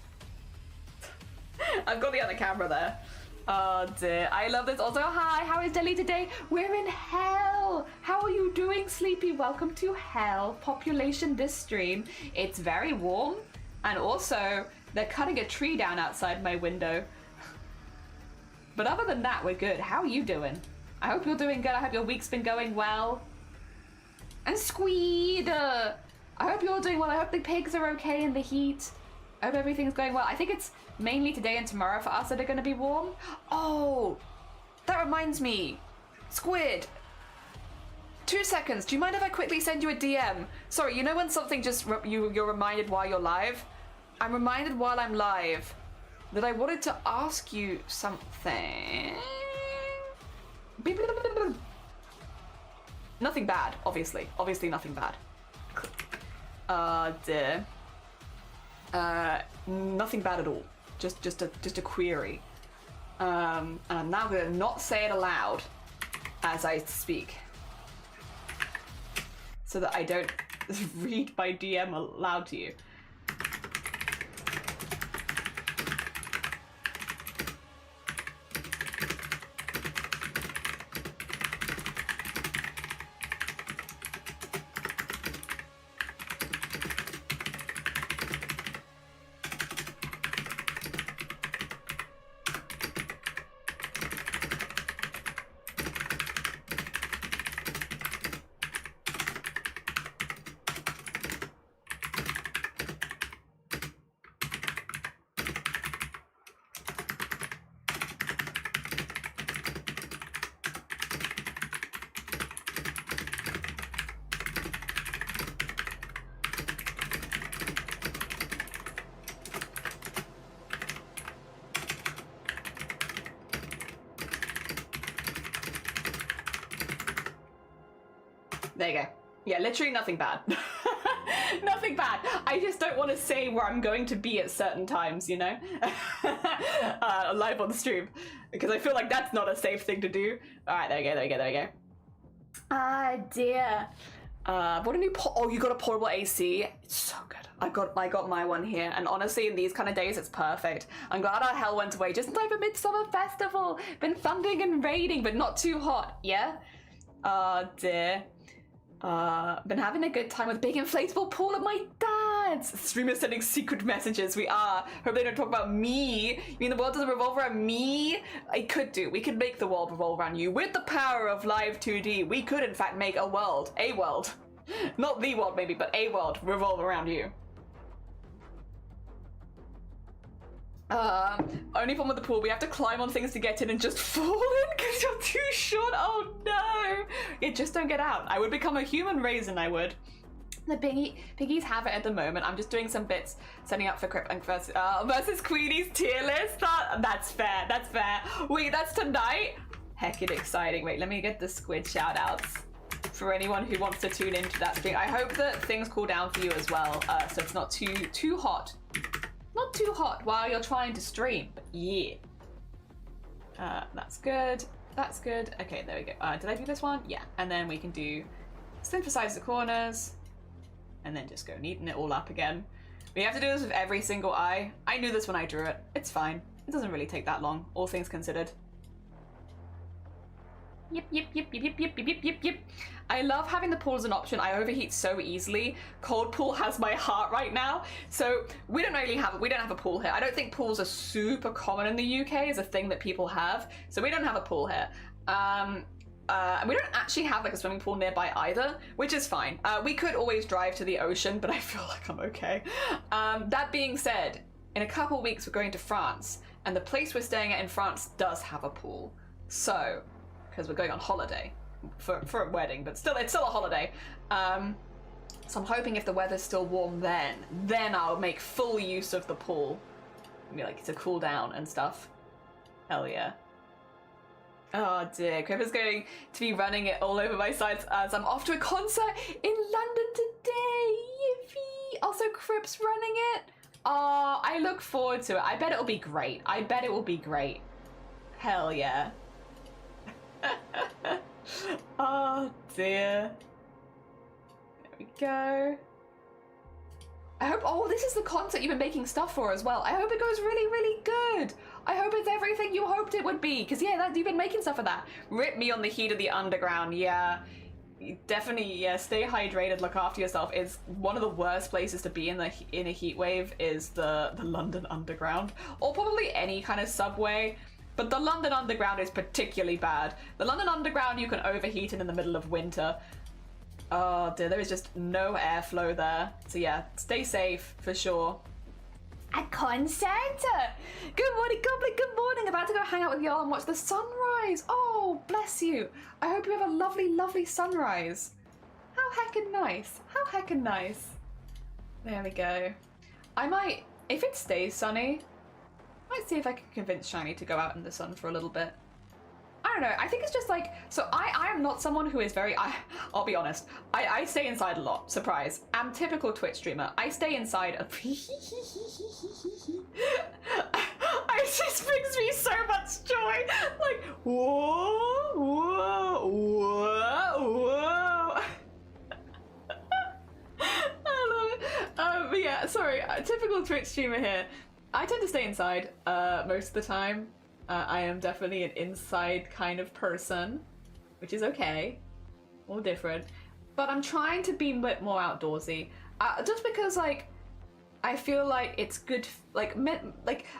I've got the other camera there. Oh dear, I love this. Also, hi, how is Delhi today? We're in hell. How are you doing, Sleepy? Welcome to hell. Population this stream. It's very warm, and also they're cutting a tree down outside my window. But other than that, we're good. How are you doing? I hope you're doing good. I hope your week's been going well. And Squeed, I hope you're doing well. I hope the pigs are okay in the heat. I hope everything's going well. I think it's mainly today and tomorrow for us that are going to be warm. Oh, that reminds me. Squid, 2 seconds. Do you mind if I quickly send you a DM? Sorry, you know when something just, you're reminded while you're live? I'm reminded while I'm live that I wanted to ask you something. Nothing bad, obviously. Obviously nothing bad. Dear. Nothing bad at all. Just a query. And I'm now gonna not say it aloud as I speak, so that I don't read my DM aloud to you. There you go. Yeah, literally nothing bad. Nothing bad. I just don't want to say where I'm going to be at certain times, you know? Live on the stream. Because I feel like that's not a safe thing to do. Alright, there we go, there we go, there we go. Ah, dear. What a new oh, you got a portable AC. It's so good. I got my one here, and honestly, in these kind of days, it's perfect. I'm glad our hell went away just in time for Midsummer Festival. Been thundering and raining, but not too hot. Yeah. Oh dear. Been having a good time with a big inflatable pool at my dad's. Streamers sending secret messages. We are. Hope they don't talk about me. You mean the world doesn't revolve around me? I could do. We could make the world revolve around you. With the power of live 2D, we could in fact make a world. Not the world maybe, but a world revolve around you. Only problem with the pool, we have to climb on things to get in and just fall in because you're too short. Oh no! Yeah, just don't get out. I would become a human raisin, I would. The piggies have it at the moment. I'm just doing some bits, setting up for Crip versus Queenie's tier list. That's fair, that's fair. Wait, that's tonight? Heckin' exciting. Wait, let me get the squid shout outs for anyone who wants to tune into that stream. I hope that things cool down for you as well, so it's not too hot. Not too hot while you're trying to stream, but yeah. That's good. That's good. Okay, there we go. Did I do this one? Yeah. And then we can do synthesize the corners and then just go neaten it all up again. We have to do this with every single eye. I knew this when I drew it. It's fine. It doesn't really take that long, all things considered. Yep, yep, yep, yep, yep, yep, yep, yep, yep. I love having the pool as an option. I overheat so easily. Cold pool has my heart right now. So we don't have a pool here. I don't think pools are super common in the UK as a thing that people have. So we don't have a pool here. And we don't actually have like a swimming pool nearby either, which is fine. We could always drive to the ocean, but I feel like I'm okay. That being said, in a couple of weeks we're going to France, and the place we're staying at in France does have a pool. So, because we're going on holiday for a wedding, but still, it's still a holiday. So I'm hoping if the weather's still warm then I'll make full use of the pool. Maybe like to cool down and stuff. Hell yeah. Oh dear, Crip is going to be running it all over my sides as I'm off to a concert in London today. Yippee! Also, Crip's running it. Oh, I look forward to it. I bet it'll be great. I bet it will be great. Hell yeah. Oh dear. There we go. I hope, oh, this is the concert you've been making stuff for as well. I hope it goes really, really good. I hope it's everything you hoped it would be. Because yeah, you've been making stuff for that. Rip me on the heat of the underground. Yeah, definitely, yeah, stay hydrated, look after yourself. It's one of the worst places to be in a heat wave is the London Underground. Or probably any kind of subway. But the London Underground is particularly bad. The London Underground you can overheat in the middle of winter. Oh dear, there is just no airflow there. So yeah, stay safe for sure. A concert! Good morning, Goblin, good morning. About to go hang out with y'all and watch the sunrise. Oh, bless you. I hope you have a lovely, lovely sunrise. How heckin' nice. How heckin' nice. There we go. I might, if it stays sunny, might see if I can convince Shiny to go out in the sun for a little bit. I don't know, I think it's just like, so I am not someone who is very, I'll be honest, I stay inside a lot, surprise. I'm typical Twitch streamer, I stay inside a it just brings me so much joy, like, whoa, whoa, whoa, whoa. I love it. But yeah, sorry, typical Twitch streamer here. I tend to stay inside most of the time. I am definitely an inside kind of person, which is okay, all different. But I'm trying to be a bit more outdoorsy, just because like I feel like it's good. Like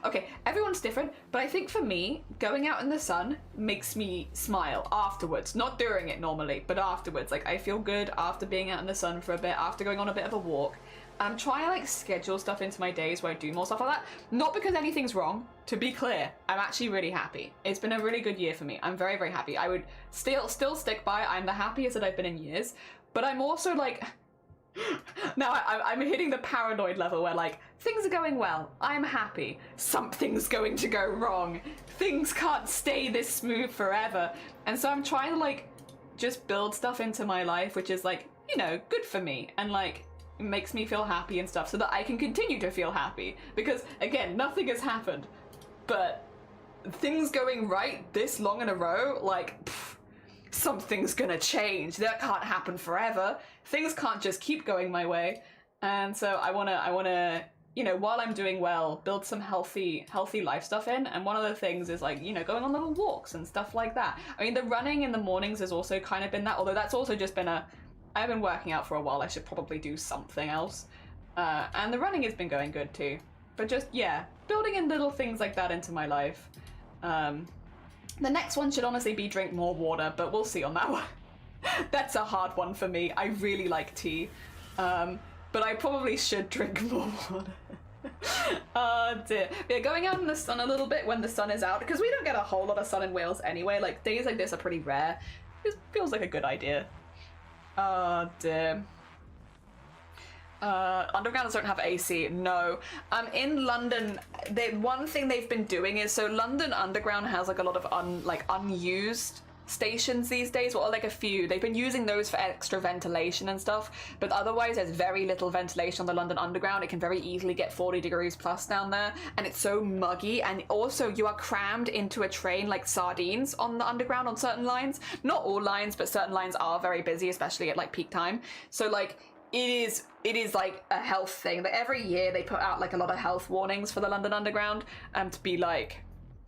okay, everyone's different, but I think for me, going out in the sun makes me smile afterwards. Not during it normally, but afterwards. Like I feel good after being out in the sun for a bit, after going on a bit of a walk. I'm trying to like schedule stuff into my days where I do more stuff like that. Not because anything's wrong, to be clear. I'm actually really happy. It's been a really good year for me. I'm very, very happy. I would still stick by I'm the happiest that I've been in years. But I'm also like, now I'm hitting the paranoid level where like, things are going well. I'm happy. Something's going to go wrong. Things can't stay this smooth forever. And so I'm trying to like just build stuff into my life which is like, you know, good for me and like makes me feel happy and stuff so that I can continue to feel happy. Because again, nothing has happened, but things going right this long in a row, like, something's gonna change. That can't happen forever. Things can't just keep going my way. And so I wanna, you know, while I'm doing well, build some healthy life stuff in. And one of the things is like, you know, going on little walks and stuff like that. I mean, the running in the mornings has also kind of been that, although that's also just been I've been working out for a while. I should probably do something else. And the running has been going good too. But just, yeah, building in little things like that into my life. The next one should honestly be drink more water, but we'll see on that one. That's a hard one for me. I really like tea. But I probably should drink more water. Oh dear. Yeah, going out in the sun a little bit when the sun is out, because we don't get a whole lot of sun in Wales anyway. Like, days like this are pretty rare. It feels like a good idea. Oh dear. Undergrounds don't have AC, no. In London, one thing they've been doing is, so London Underground has like a lot of unused stations these days, or like a few. They've been using those for extra ventilation and stuff, but otherwise there's very little ventilation on the London Underground. It can very easily get 40 degrees plus down there, and it's so muggy, and also you are crammed into a train like sardines on the Underground on certain lines. Not all lines, but certain lines are very busy, especially at like peak time. So like, it is like a health thing. Like every year they put out like a lot of health warnings for the London Underground, to be like,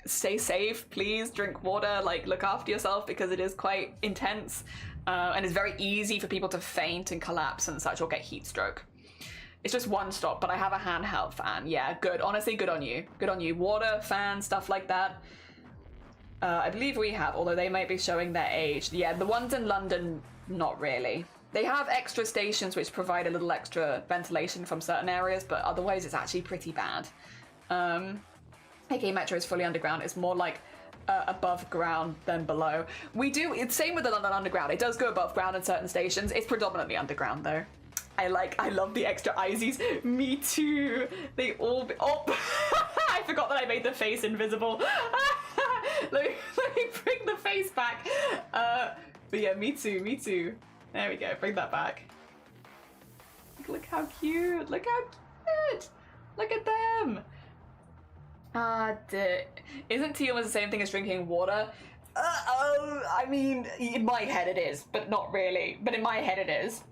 stay safe, please drink water, like look after yourself, because it is quite intense, and it's very easy for people to faint and collapse and such, or get heat stroke. It's just one stop, but I have a handheld fan. Yeah, good. Honestly, good on you. Good on you. Water, fan, stuff like that. I believe we have, although they might be showing their age. Yeah, the ones in London, not really. They have extra stations which provide a little extra ventilation from certain areas, but otherwise it's actually pretty bad. AK Metro is fully underground. It's more like above ground than below. It's same with the London Underground. It does go above ground at certain stations. It's predominantly underground though. I love the extra eyesies. Me too. They all be, oh, I forgot that I made the face invisible. let me bring the face back. But yeah, me too. There we go, bring that back. Look how cute, look how cute. Look at them. Isn't tea almost the same thing as drinking water? I mean, in my head it is, but not really. But in my head it is.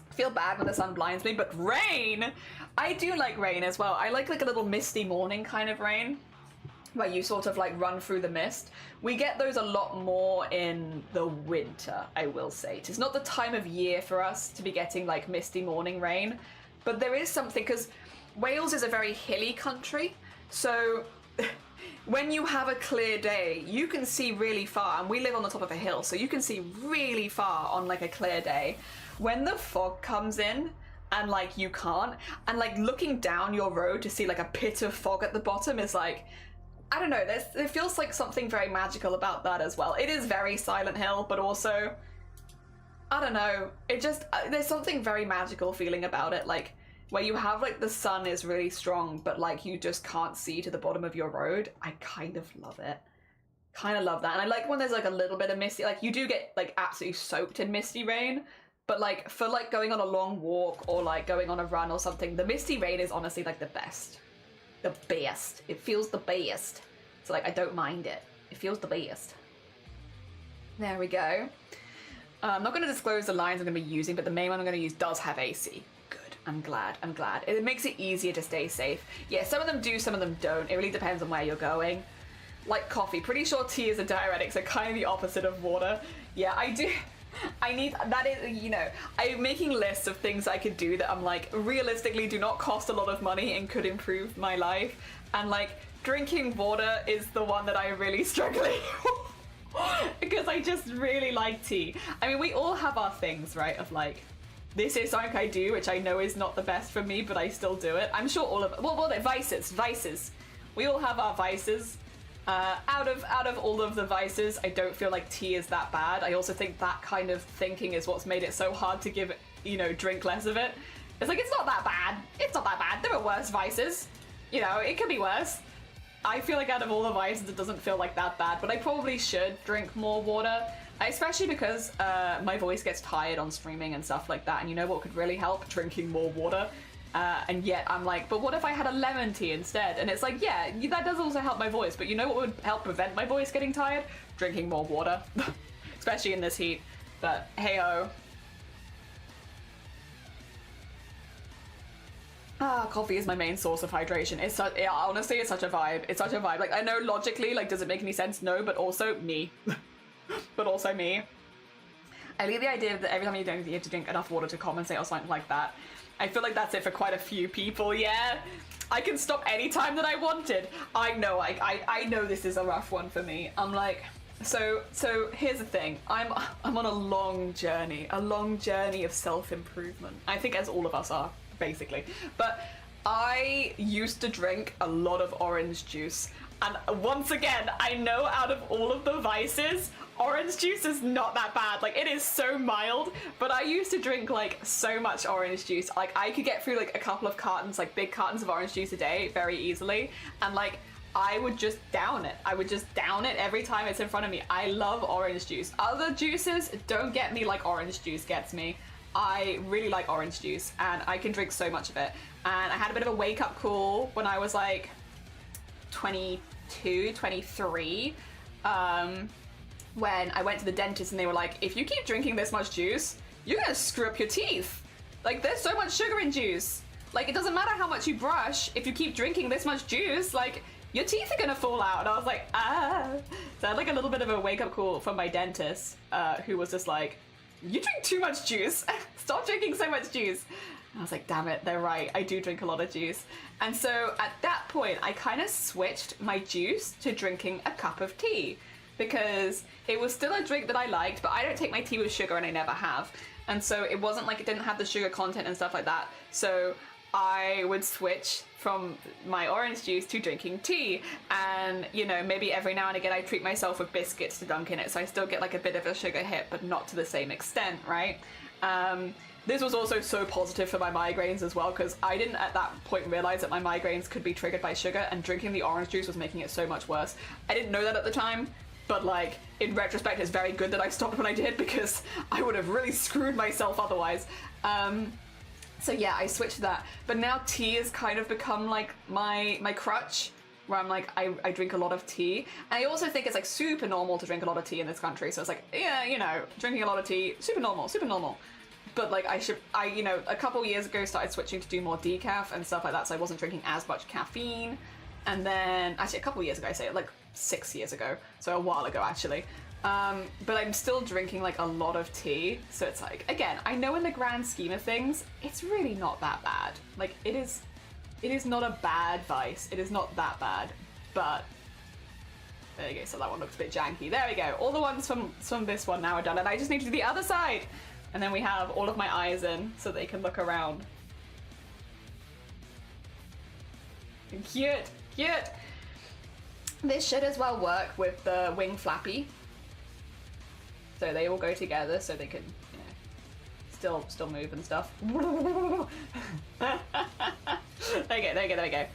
I feel bad when the sun blinds me, but rain! I do like rain as well. I like a little misty morning kind of rain, where you sort of like run through the mist. We get those a lot more in the winter, I will say. It's not the time of year for us to be getting like misty morning rain, but there is something, because Wales is a very hilly country, so when you have a clear day, you can see really far, and we live on the top of a hill, so you can see really far on like a clear day. When the fog comes in, and like you can't, and like looking down your road to see like a pit of fog at the bottom is like, I don't know, it feels like something very magical about that as well. It is very Silent Hill, but also, I don't know, it just, there's something very magical feeling about it, like, where you have, like, the sun is really strong, but, like, you just can't see to the bottom of your road. I kind of love it. Kind of love that. And I like when there's, like, a little bit of misty, like, you do get, like, absolutely soaked in misty rain, but, like, for, like, going on a long walk or, like, going on a run or something, the misty rain is honestly, like, the best. The best. It feels the best. So like, I don't mind it. It feels the best. There we go. I'm not going to disclose the lines I'm going to be using, but the main one I'm going to use does have AC. Good. I'm glad. It makes it easier to stay safe. Yeah, some of them do, some of them don't. It really depends on where you're going. Like coffee. Pretty sure tea is a diuretic, so kind of the opposite of water. Yeah, I do. That is, you know, I'm making lists of things I could do that I'm like, realistically do not cost a lot of money and could improve my life. And like, drinking water is the one that I'm really struggling because I just really like tea. I mean, we all have our things, right? Of like, this is something I do, which I know is not the best for me, but I still do it. I'm sure all of, well, they're vices. We all have our vices. Out of all of the vices, I don't feel like tea is that bad. I also think that kind of thinking is what's made it so hard to give, you know, drink less of it. It's like, it's not that bad. It's not that bad. There are worse vices. You know, it could be worse. I feel like out of all the vices, it doesn't feel like that bad, but I probably should drink more water, especially because my voice gets tired on streaming and stuff like that, and you know what could really help? Drinking more water. And yet I'm like, but what if I had a lemon tea instead? And it's like, yeah, that does also help my voice, but you know what would help prevent my voice getting tired? Drinking more water. Especially in this heat. But hey-oh. Coffee is my main source of hydration. Yeah, honestly, it's such a vibe. It's such a vibe. Like, I know logically, like, does it make any sense? No, but also me. But also me. I like the idea that every time you don't, you have to drink enough water to compensate or something like that. I feel like that's it for quite a few people, yeah. I can stop any time that I wanted. I know, I know this is a rough one for me. I'm like, so here's the thing. I'm on a long journey of self-improvement. I think as all of us are, basically. But I used to drink a lot of orange juice. And once again, I know out of all of the vices, orange juice is not that bad. Like, it is so mild, but I used to drink like so much orange juice. Like, I could get through like a couple of cartons, like big cartons of orange juice a day very easily. And like, I would just down it. I would just down it every time it's in front of me. I love orange juice. Other juices don't get me like orange juice gets me. I really like orange juice and I can drink so much of it. And I had a bit of a wake up call when I was like 22, 23. When I went to the dentist and they were like, if you keep drinking this much juice, you're gonna screw up your teeth. Like, there's so much sugar in juice. Like, it doesn't matter how much you brush, if you keep drinking this much juice, like, your teeth are gonna fall out. And I was like, ah. So I had like a little bit of a wake-up call from my dentist, who was just like, you drink too much juice. Stop drinking so much juice. And I was like, damn it, they're right. I do drink a lot of juice. And so at that point, I kind of switched my juice to drinking a cup of tea, because it was still a drink that I liked, but I don't take my tea with sugar and I never have. And so it wasn't like it didn't have the sugar content and stuff like that. So I would switch from my orange juice to drinking tea. And, you know, maybe every now and again I treat myself with biscuits to dunk in it. So I still get like a bit of a sugar hit, but not to the same extent, right? This was also so positive for my migraines as well, because I didn't at that point realize that my migraines could be triggered by sugar, and drinking the orange juice was making it so much worse. I didn't know that at the time, but like, in retrospect, it's very good that I stopped when I did, because I would have really screwed myself otherwise. So yeah, I switched to that. But now tea has kind of become like my crutch, where I'm like, I drink a lot of tea. And I also think it's like super normal to drink a lot of tea in this country. So it's like, yeah, you know, drinking a lot of tea, super normal, super normal. But like, I, you know, a couple years ago started switching to do more decaf and stuff like that, so I wasn't drinking as much caffeine. And then, actually a couple years ago, I say, like 6 years ago, so a while ago actually. But I'm still drinking like a lot of tea, so it's like, again, I know in the grand scheme of things, it's really not that bad. Like, it is not a bad vice, it is not that bad, but there you go. So that one looks a bit janky. There we go. All the ones from this one now are done, and I just need to do the other side. And then we have all of my eyes in so they can look around. Cute, cute. This should as well work with the wing flappy. So they all go together so they can, you know, still move and stuff. There we go.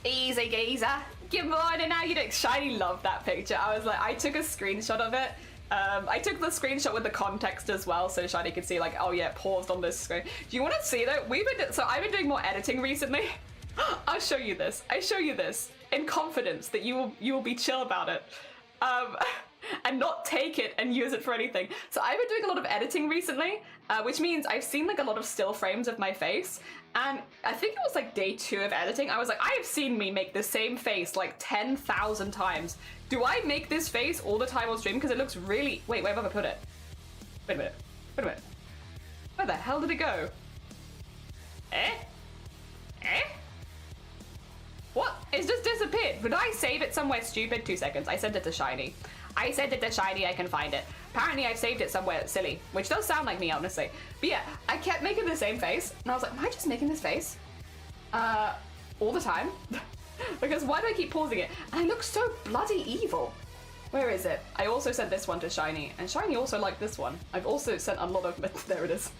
Easy geezer. Good morning, how you doing? Shiny loved that picture. I was like, I took a screenshot of it. I took the screenshot with the context as well, so Shiny could see like, oh yeah, paused on this screen. Do you want to see that? So I've been doing more editing recently. I'll show you this. I show you this in confidence that you will be chill about it. And not take it and use it for anything. So I've been doing a lot of editing recently, which means I've seen like a lot of still frames of my face, and I think it was like day 2 of editing. I was like, I have seen me make the same face like 10,000 times. Do I make this face all the time on stream? Because it looks really... Wait, where have I put it? Wait a minute. Where the hell did it go? Eh? What? It's just disappeared. Would I save it somewhere stupid? 2 seconds. I sent it to Shiny. I can find it. Apparently I've saved it somewhere silly, which does sound like me, honestly. But yeah, I kept making the same face, and I was like, am I just making this face? All the time? Because why do I keep pausing it? And I look so bloody evil. Where is it? I also sent this one to Shiny, and Shiny also liked this one. I've also sent a lot of... There it is.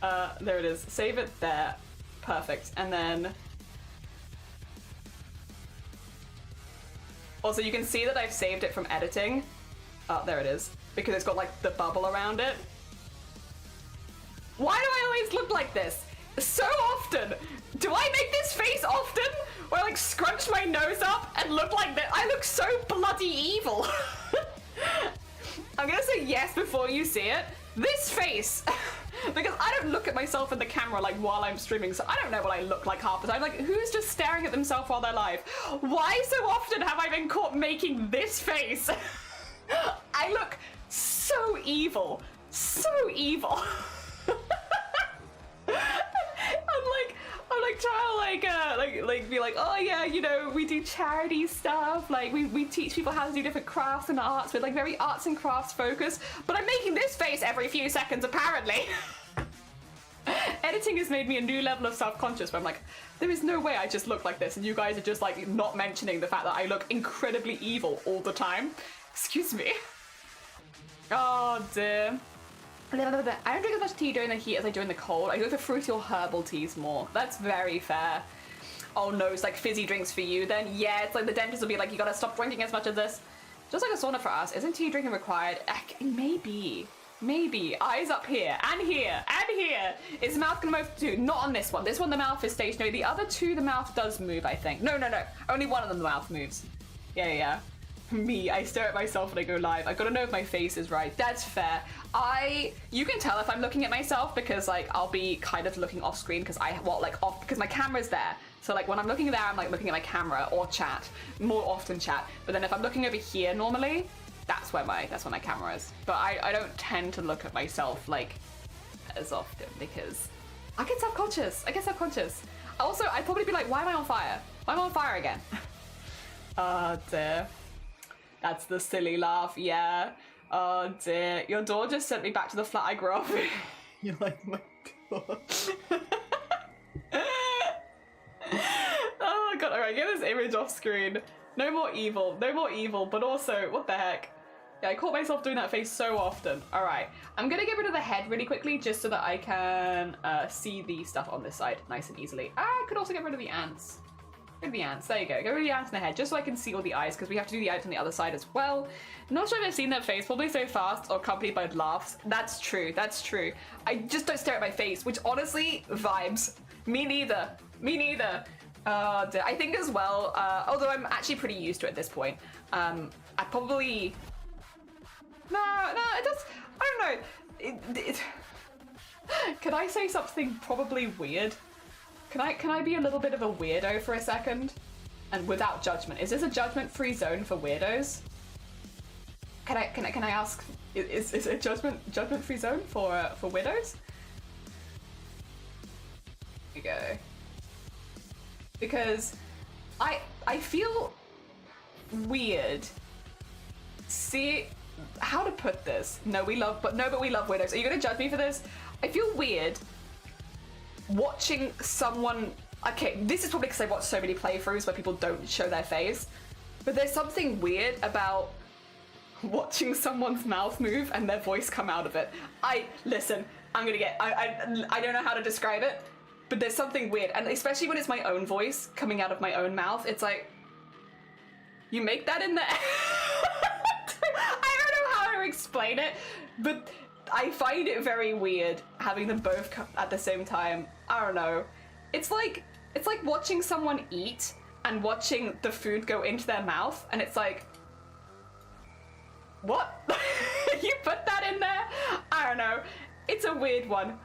There it is. Save it there. Perfect. And then... Also, you can see that I've saved it from editing. Oh, there it is. Because it's got like the bubble around it. Why do I always look like this? So often. Do I make this face often? Where I like scrunch my nose up and look like that? I look so bloody evil. I'm gonna say yes before you see it. This face. Because I don't look at myself in the camera like while I'm streaming, so I don't know what I look like half the time. Like, who's just staring at themselves while they're live? Why so often have I been caught making this face? I look so evil. So evil. I'm like trying to like be like, oh yeah, you know, we do charity stuff, like we teach people how to do different crafts and arts with like very arts and crafts focus, but I'm making this face every few seconds apparently. Editing has made me a new level of self-conscious where I'm like, there is no way I just look like this, and you guys are just like not mentioning the fact that I look incredibly evil all the time. Excuse me. Oh dear. I don't drink as much tea during the heat as I do in the cold. I go for fruity or herbal teas more. That's very fair. Oh no, it's like fizzy drinks for you then. Yeah, it's like the dentist will be like, you gotta stop drinking as much of this. Just like a sauna for us. Isn't tea drinking required? Maybe. Maybe. Eyes up here, and here, and here. Is the mouth gonna move too? Not on this one. This one, the mouth is stationary. The other two, the mouth does move, I think. No. Only one of them, the mouth moves. Yeah. Me, I stare at myself when I go live. I gotta know if my face is right. That's fair. You can tell if I'm looking at myself because like I'll be kind of looking off screen because because my camera's there. So like when I'm looking there, I'm like looking at my camera or chat, more often chat. But then if I'm looking over here normally, that's where my camera is. But I don't tend to look at myself like as often because I get self-conscious. Also, I'd probably be like, why am I on fire? Why am I on fire again? Oh dear. That's the silly laugh, yeah. Oh dear. Your door just sent me back to the flat I grew up in. You like my door? Oh god, alright, get this image off screen. No more evil, but also, what the heck? Yeah, I caught myself doing that face so often. Alright, I'm gonna get rid of the head really quickly just so that I can see the stuff on this side nice and easily. I could also get rid of the ants. There you go. Get rid of the ants in the head, just so I can see all the eyes, because we have to do the eyes on the other side as well. Not sure if I've seen that face, probably so fast or accompanied by laughs. That's true. I just don't stare at my face, which honestly, vibes. Me neither. I think as well, although I'm actually pretty used to it at this point, I probably... No, it does... I don't know. Can I say something probably weird? Can I be a little bit of a weirdo for a second? And without judgment. Is this a judgment-free zone for weirdos? Can I ask, is it a judgment-free zone for weirdos? There you go. Because I feel weird. See how to put this? But we love weirdos. Are you gonna judge me for this? I feel weird watching someone, okay, this is probably because I watch so many playthroughs where people don't show their face, but there's something weird about watching someone's mouth move and their voice come out of it. Listen, I don't know how to describe it, but there's something weird, and especially when it's my own voice coming out of my own mouth, it's like, you make that in there? I don't know how to explain it, but I find it very weird having them both come at the same time. I don't know. It's like watching someone eat and watching the food go into their mouth, and it's like, what? You put that in there? I don't know. It's a weird one.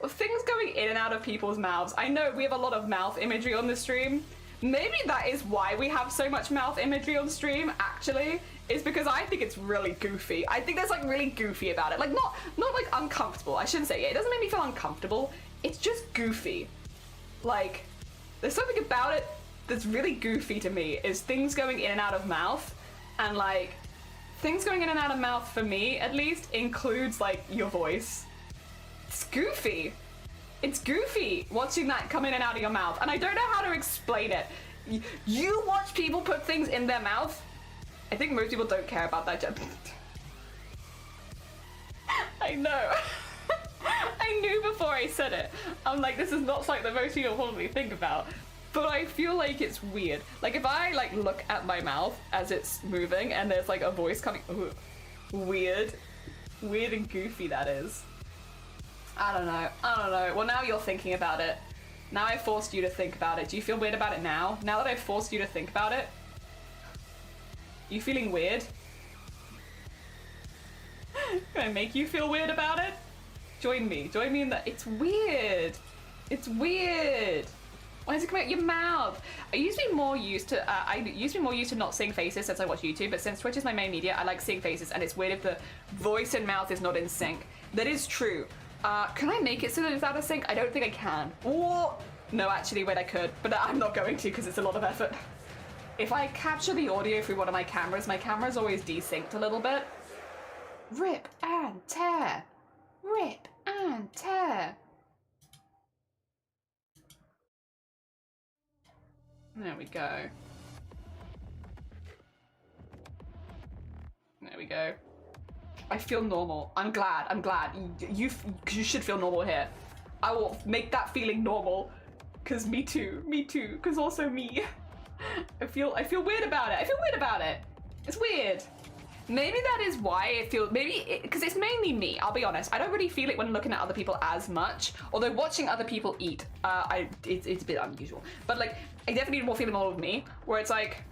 Things going in and out of people's mouths. I know we have a lot of mouth imagery on the stream. Maybe that is why we have so much mouth imagery on stream, actually, is because I think it's really goofy. I think there's like really goofy about it. Like not like uncomfortable. I shouldn't say it. It doesn't make me feel uncomfortable. It's just goofy. Like, there's something about it that's really goofy to me, is things going in and out of mouth. And like, things going in and out of mouth for me, at least, includes like your voice. It's goofy. It's goofy watching that come in and out of your mouth, and I don't know how to explain it. You watch people put things in their mouth? I think most people don't care about that. I know. I knew before I said it. I'm like, this is not something that most people probably think about. but I feel like it's weird. Like if I like look at my mouth as it's moving and there's like a voice coming, ooh, weird and goofy that is. I don't know. Well, now you're thinking about it. Now I forced you to think about it. Do you feel weird about it now? Now that I've forced you to think about it? You feeling weird? Can I make you feel weird about it? Join me in that. It's weird. It's weird. Why does it come out your mouth? I used to be more used to not seeing faces since I watch YouTube, but since Twitch is my main media, I like seeing faces, and it's weird if the voice and mouth is not in sync. That is true. Can I make it so that it's out of sync? I don't think I can. Or no, actually, wait, I could, but I'm not going to because it's a lot of effort. If I capture the audio through one of my camera's always desynced a little bit. Rip and tear. Rip and tear. There we go. There we go. I feel normal. I'm glad. You should feel normal here. I will make that feeling normal. Cause me too. Cause also me. I feel weird about it. It's weird. Maybe that is why I feel, because it's mainly me, I'll be honest. I don't really feel it when looking at other people as much. Although watching other people eat, it's a bit unusual. But like, I definitely more feeling all of me, where it's like,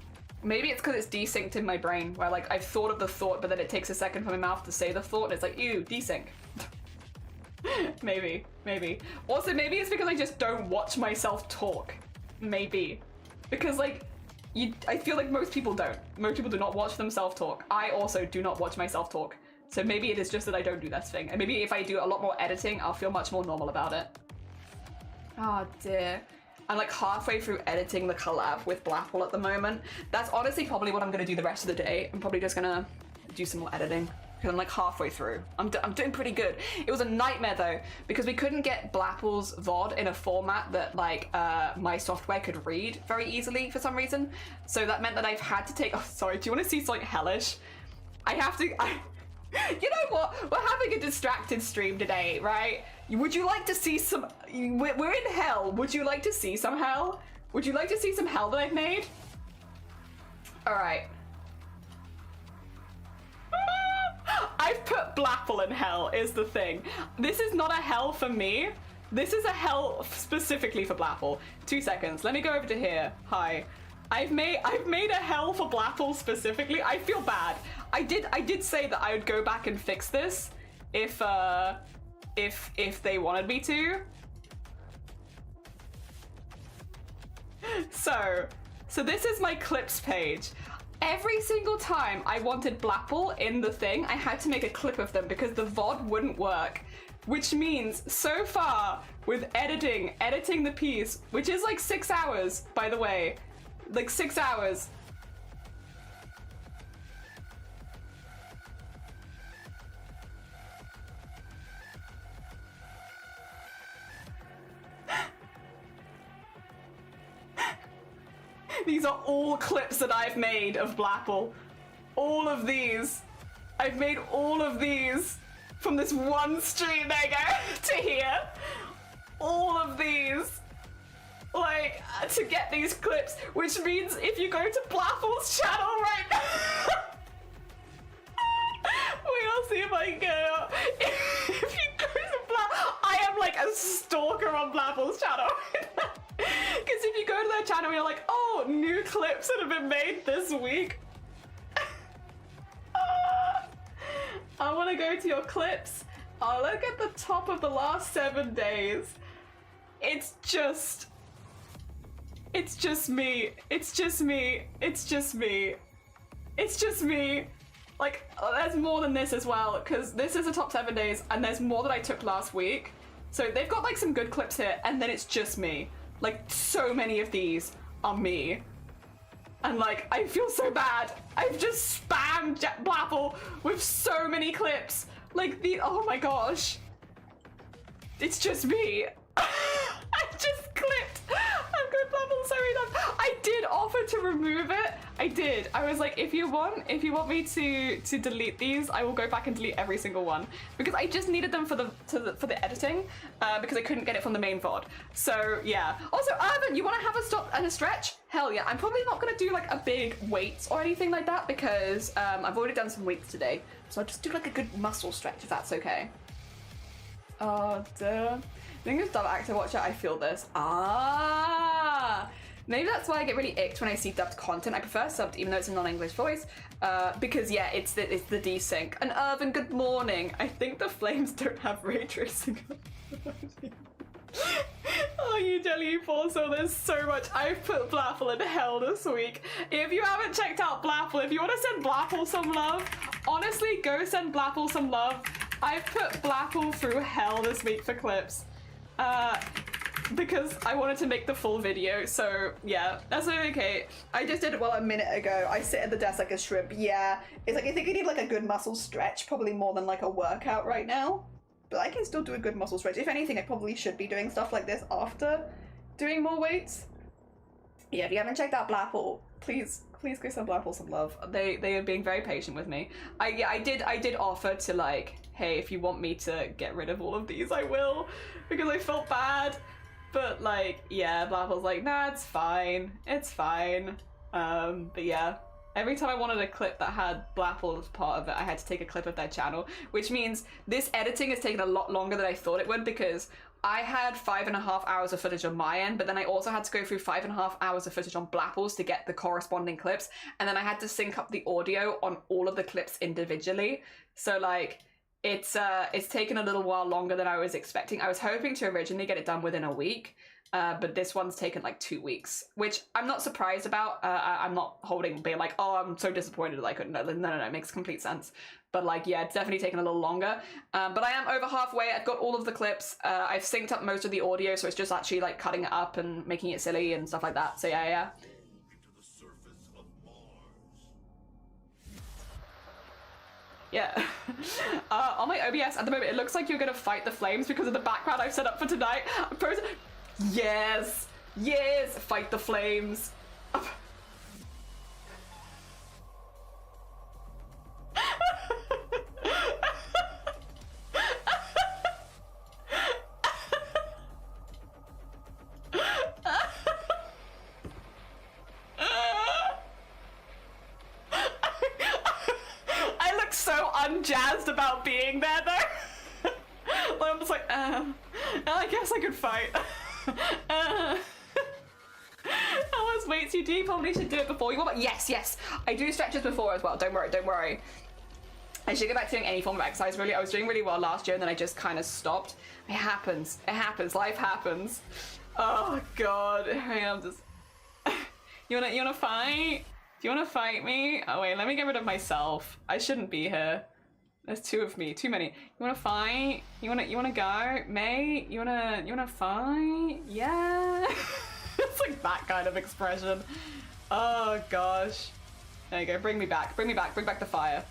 maybe it's because it's desynced in my brain, where like I've thought of the thought, but then it takes a second for my mouth to say the thought, and it's like, ew, desync. maybe. Also, maybe it's because I just don't watch myself talk. Maybe. Because like, I feel like most people don't. Most people do not watch themselves talk. I also do not watch myself talk. So maybe it is just that I don't do that thing. And maybe if I do a lot more editing, I'll feel much more normal about it. Oh dear. I'm like halfway through editing the collab with Blapple at the moment. That's honestly probably what I'm gonna do the rest of the day. I'm probably just gonna do some more editing. Because I'm like halfway through. I'm doing pretty good. It was a nightmare though, because we couldn't get Blapple's VOD in a format that like my software could read very easily for some reason. So that meant that I've had to take, oh sorry, do you want to see something hellish? You know what? We're having a distracted stream today, right? Would you like to see some, we're in hell. Would you like to see some hell? Would you like to see some hell that I've made? All right. I've put Blapple in hell is the thing. This is not a hell for me. This is a hell specifically for Blapple. 2 seconds. Let me go over to here. Hi. I've made a hell for Blapple specifically. I feel bad. I did say that I would go back and fix this if they wanted me to. So this is my clips page. Every single time I wanted Blapple in the thing, I had to make a clip of them because the VOD wouldn't work. Which means, so far, with editing the piece, which is like 6 hours, by the way. Like 6 hours. These are all clips that I've made of Blapple. All of these. I've made all of these from this one stream, there you go, to here. All of these. Like, to get these clips, which means if you go to Blapple's channel right now, wait, I'll see if I can go. If you go to Blapple, I am like a stalker on Blapple's channel. Because if you go to their channel, you're like, oh, new clips that have been made this week. I want to go to your clips. Oh, look at the top of the last 7 days. It's just me. It's just me. It's just me. Like, there's more than this as well, because this is the top 7 days, and there's more that I took last week. So they've got like some good clips here, and then it's just me. Like, so many of these are me. And like, I feel so bad. I've just spammed Blapple with so many clips. Like oh my gosh. It's just me. I just clipped. I've got Blapple so many times. I did offer to remove it. I did. I was like, if you want me to delete these, I will go back and delete every single one because I just needed them for the editing because I couldn't get it from the main VOD. So yeah. Also, Irvin, you want to have a stop and a stretch? Hell yeah. I'm probably not gonna do like a big weights or anything like that because I've already done some weights today. So I'll just do like a good muscle stretch if that's okay. Oh, duh. I think as dub actor watcher, I feel this. Ah. Maybe that's why I get really icked when I see dubbed content. I prefer subbed even though it's a non-English voice because yeah, it's the desync. And Irvin, good morning. I think the flames don't have ray tracing. Oh, you jelly, you poor soul, there's so much. I've put Blapple in hell this week. If you haven't checked out Blapple, if you want to send Blapple some love, honestly, go send Blapple some love. I've put Blapple through hell this week for clips. Because I wanted to make the full video, so yeah, that's okay. I just did it a minute ago. I sit at the desk like a shrimp. Yeah, it's like I think I need like a good muscle stretch, probably more than like a workout right now. But I can still do a good muscle stretch. If anything, I probably should be doing stuff like this after doing more weights. Yeah, if you haven't checked out Blapple, please go send Blapple some love. They are being very patient with me. I did offer to like, hey, if you want me to get rid of all of these, I will, because I felt bad. But like, yeah, Blapple's like, nah, it's fine. But yeah, every time I wanted a clip that had Blapple as part of it, I had to take a clip of their channel, which means this editing has taken a lot longer than I thought it would because I had 5.5 hours of footage on my end, but then I also had to go through 5.5 hours of footage on Blapple's to get the corresponding clips, and then I had to sync up the audio on all of the clips individually. So like, it's taken a little while longer than I was expecting. I was hoping to originally get it done within a week, but this one's taken like 2 weeks, which I'm not surprised about. I'm not being like, oh, I'm so disappointed that I couldn't. No, it makes complete sense. But like, yeah, it's definitely taken a little longer. But I am over halfway. I've got all of the clips. I've synced up most of the audio, so it's just actually like cutting it up and making it silly and stuff like that. So yeah. Yeah. On my OBS at the moment, it looks like you're gonna fight the flames because of the background I've set up for tonight. Yes, fight the flames. So unjazzed about being there though. I'm just like, I guess I could fight. How much weights you do? Probably should do it before you want. Yes, I do stretches before as well. Don't worry. I should go back to doing any form of exercise really. I was doing really well last year and then I just kind of stopped. It happens, life happens. Oh god, I'm just... You wanna fight? Do you want to fight me? Oh wait, let me get rid of myself. I shouldn't be here. There's two of me, too many. You want to fight? You wanna go, mate? You wanna fight? Yeah. It's like that kind of expression. Oh gosh. There you go. Bring me back. Bring back the fire.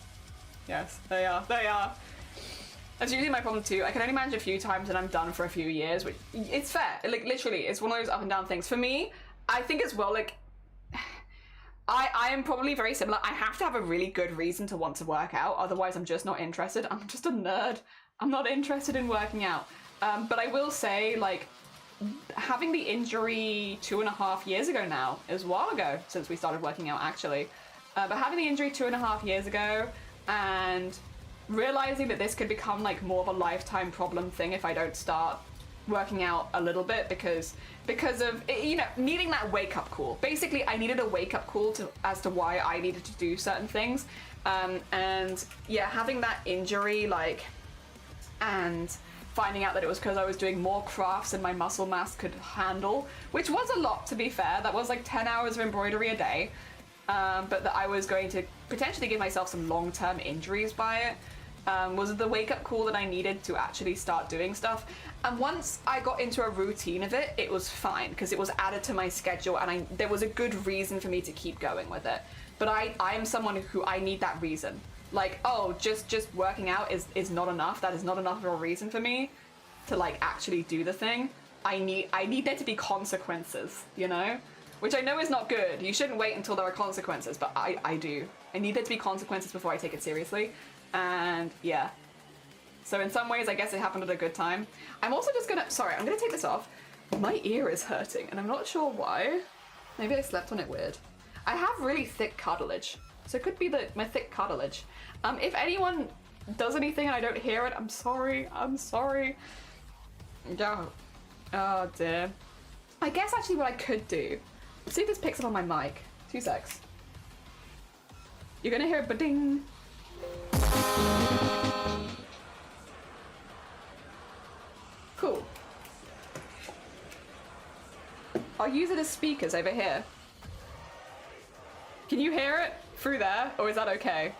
Yes, they are. That's usually my problem too. I can only manage a few times and I'm done for a few years, which it's fair. Like literally, it's one of those up and down things. For me, I think as well, like. I am probably very similar. I have to have a really good reason to want to work out, otherwise I'm just not interested. I'm just a nerd. I'm not interested in working out. But I will say, like, having the injury 2.5 years ago now, it was a while ago since we started working out actually, but having the injury 2.5 years ago and realizing that this could become like more of a lifetime problem thing if I don't start working out a little bit because of, you know, needing that wake-up call. Basically, I needed a wake-up call as to why I needed to do certain things. And yeah, having that injury, like, and finding out that it was because I was doing more crafts than my muscle mass could handle, which was a lot, to be fair. That was like 10 hours of embroidery a day. But that I was going to potentially give myself some long-term injuries by it. Was the wake-up call that I needed to actually start doing stuff. And once I got into a routine of it, it was fine because it was added to my schedule and there was a good reason for me to keep going with it. But I am someone who I need that reason. Like, oh, just working out is not enough. That is not enough of a reason for me to like actually do the thing. I need there to be consequences, you know? which I know is not good. You shouldn't wait until there are consequences, but I do. I need there to be consequences before I take it seriously. And yeah. So in some ways, I guess it happened at a good time. I'm also just gonna, sorry, I'm gonna take this off. My ear is hurting and I'm not sure why. Maybe I slept on it weird. I have really thick cartilage. So it could be my thick cartilage. If anyone does anything and I don't hear it, I'm sorry. I'm sorry. Oh dear. I guess actually what I could do, see if this picks up on my mic. 2 secs. You're gonna hear a ba-ding. Cool. I'll use it as speakers over here. Can you hear it through there, or is that okay?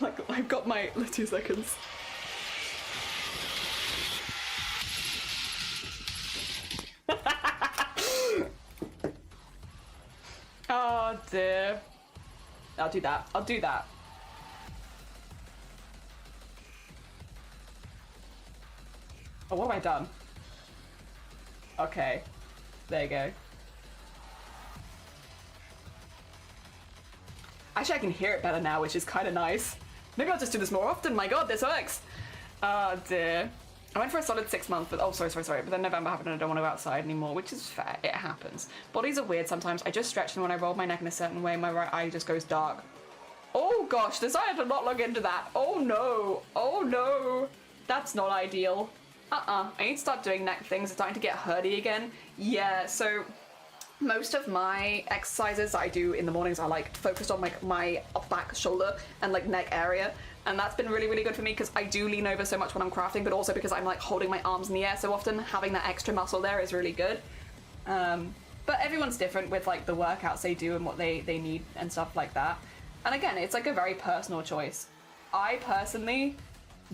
Like, I've got my 2 seconds. Oh dear. I'll do that. I'll do that. Oh, what have I done? Okay. There you go. Actually, I can hear it better now, which is kind of nice. Maybe I'll just do this more often. My god, this works. Oh dear. I went for a solid 6 months, but oh, sorry. But then November happened and I don't want to go outside anymore, which is fair. It happens. Bodies are weird sometimes. I just stretch, and when I roll my neck in a certain way, my right eye just goes dark. Oh gosh, decided to not look into that. Oh no. Oh no. That's not ideal. I need to start doing neck things. It's starting to get hurty again. Yeah, so most of my exercises I do in the mornings are like focused on like my back, shoulder, and like neck area. And that's been really, really good for me because I do lean over so much when I'm crafting, but also because I'm like holding my arms in the air so often, having that extra muscle there is really good. But everyone's different with like the workouts they do and what they need and stuff like that. And again, it's like a very personal choice. I personally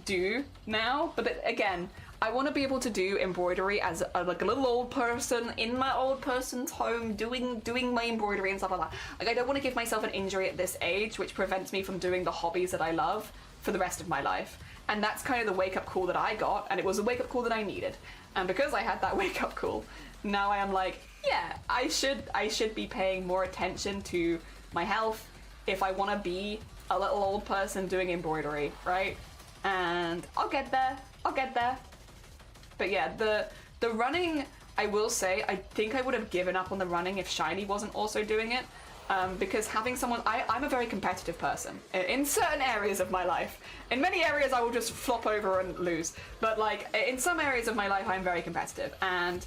do now, but again, I want to be able to do embroidery as like a little old person in my old person's home doing my embroidery and stuff like that. Like, I don't want to give myself an injury at this age which prevents me from doing the hobbies that I love for the rest of my life. And that's kind of the wake-up call that I got, and it was a wake-up call that I needed. And because I had that wake-up call, now I am like, yeah, I should be paying more attention to my health if I want to be a little old person doing embroidery, right? And I'll get there. But yeah, the running, I will say, I think I would have given up on the running if Shiny wasn't also doing it. Because having someone, I'm a very competitive person in certain areas of my life. In many areas I will just flop over and lose. But like, in some areas of my life I'm very competitive. And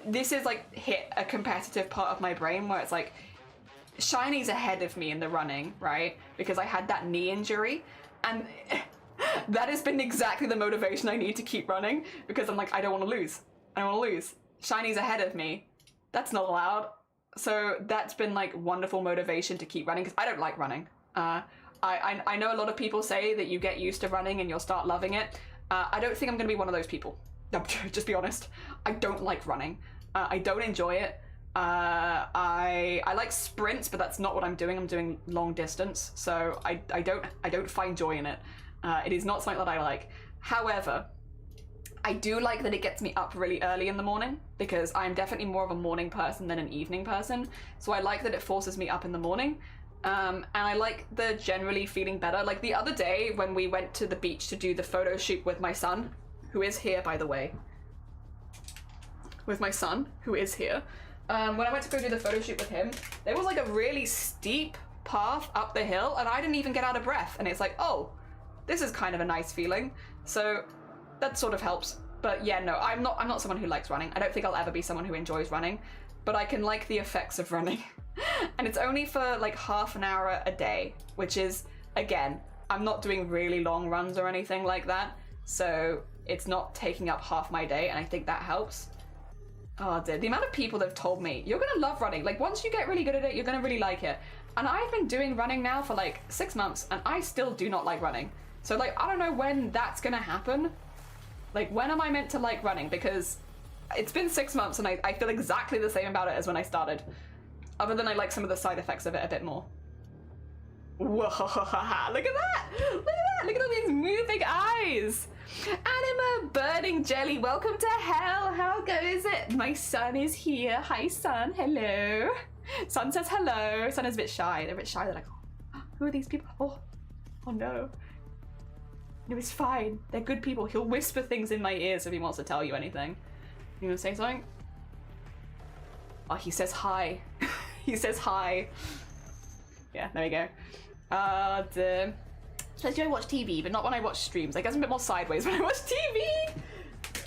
this is like hit a competitive part of my brain where it's like, Shiny's ahead of me in the running, right? Because I had that knee injury. And that has been exactly the motivation I need to keep running, because I'm like, I don't want to lose. Shiny's ahead of me. That's not allowed. So that's been like wonderful motivation to keep running, because I don't like running. I know a lot of people say that you get used to running and you'll start loving it. I don't think I'm going to be one of those people. Just be honest. I don't like running. I don't enjoy it. I like sprints, but that's not what I'm doing. I'm doing long distance, so I don't find joy in it. It is not something that I like. However, I do like that it gets me up really early in the morning, because I'm definitely more of a morning person than an evening person. So I like that it forces me up in the morning. And I like the generally feeling better. Like the other day when we went to the beach to do the photo shoot with my son, who is here, by the way. When I went to go do the photo shoot with him, there was like a really steep path up the hill and I didn't even get out of breath. And it's like, oh, this is kind of a nice feeling. So that sort of helps. But yeah, no, I'm not someone who likes running. I don't think I'll ever be someone who enjoys running, but I can like the effects of running. And it's only for like half an hour a day, which is, again, I'm not doing really long runs or anything like that. So it's not taking up half my day, and I think that helps. Oh dear, the amount of people that have told me, you're gonna love running. Like once you get really good at it, you're gonna really like it. And I've been doing running now for like 6 months and I still do not like running. So like, I don't know when that's gonna happen. Like when am I meant to like running? Because it's been 6 months and I feel exactly the same about it as when I started. Other than I like some of the side effects of it a bit more. Whoa, look at that! Look at that! Look at all these moving eyes! Anima Burning Jelly, welcome to hell! How goes it? My son is here. Hi, son. Hello. Son says hello. Son is a bit shy. They're a bit shy. They're like, oh, who are these people? Oh no. No, it's fine. They're good people. He'll whisper things in my ears if he wants to tell you anything. You want to say something? Oh, he says hi. He says hi. Yeah, there we go. Says, do I watch TV? But not when I watch streams. I guess I'm a bit more sideways when I watch TV.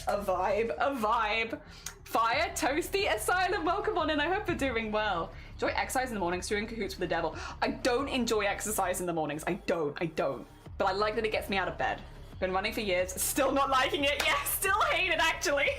A vibe. Fire, Toasty, Asylum, welcome on in. I hope you're doing well. Enjoy exercise in the mornings, doing cahoots with the devil. I don't enjoy exercise in the mornings. I don't. But I like that it gets me out of bed. Been running for years, still not liking it. Yeah, still hate it actually.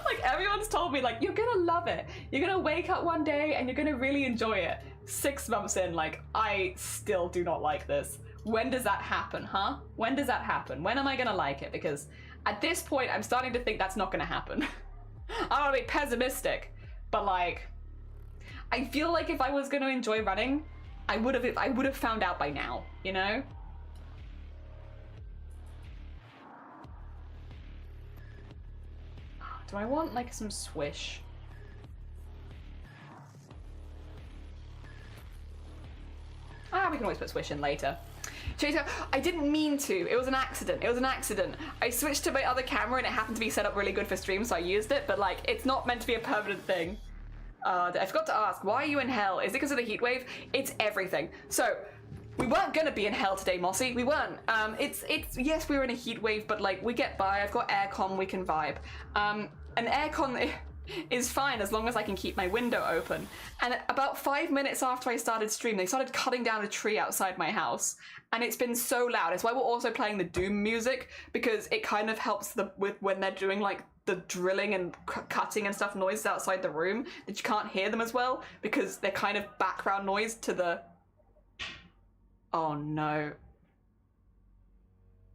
Like everyone's told me, like, you're gonna love it. You're gonna wake up one day and you're gonna really enjoy it. 6 months in, like, I still do not like this. When does that happen, huh? When does that happen? When am I gonna like it? Because at this point, I'm starting to think that's not gonna happen. I don't want to be pessimistic, but like, I feel like if I was gonna enjoy running, I would have found out by now, you know? Do I want like some swish? We can always put swish in later. Chaser, I didn't mean to. It was an accident. I switched to my other camera and it happened to be set up really good for stream, so I used it, but like, it's not meant to be a permanent thing. I forgot to ask, why are you in hell? Is it because of the heat wave? It's everything. So, we weren't gonna be in hell today, Mossy. We weren't. Yes, we were in a heat wave, but like, we get by. I've got aircon, we can vibe. And aircon is fine as long as I can keep my window open. And about 5 minutes after I started stream, they started cutting down a tree outside my house. And it's been so loud. It's why we're also playing the Doom music, because it kind of helps with when they're doing like the drilling and cutting and stuff noises outside the room, that you can't hear them as well, because they're kind of background noise to the... Oh no.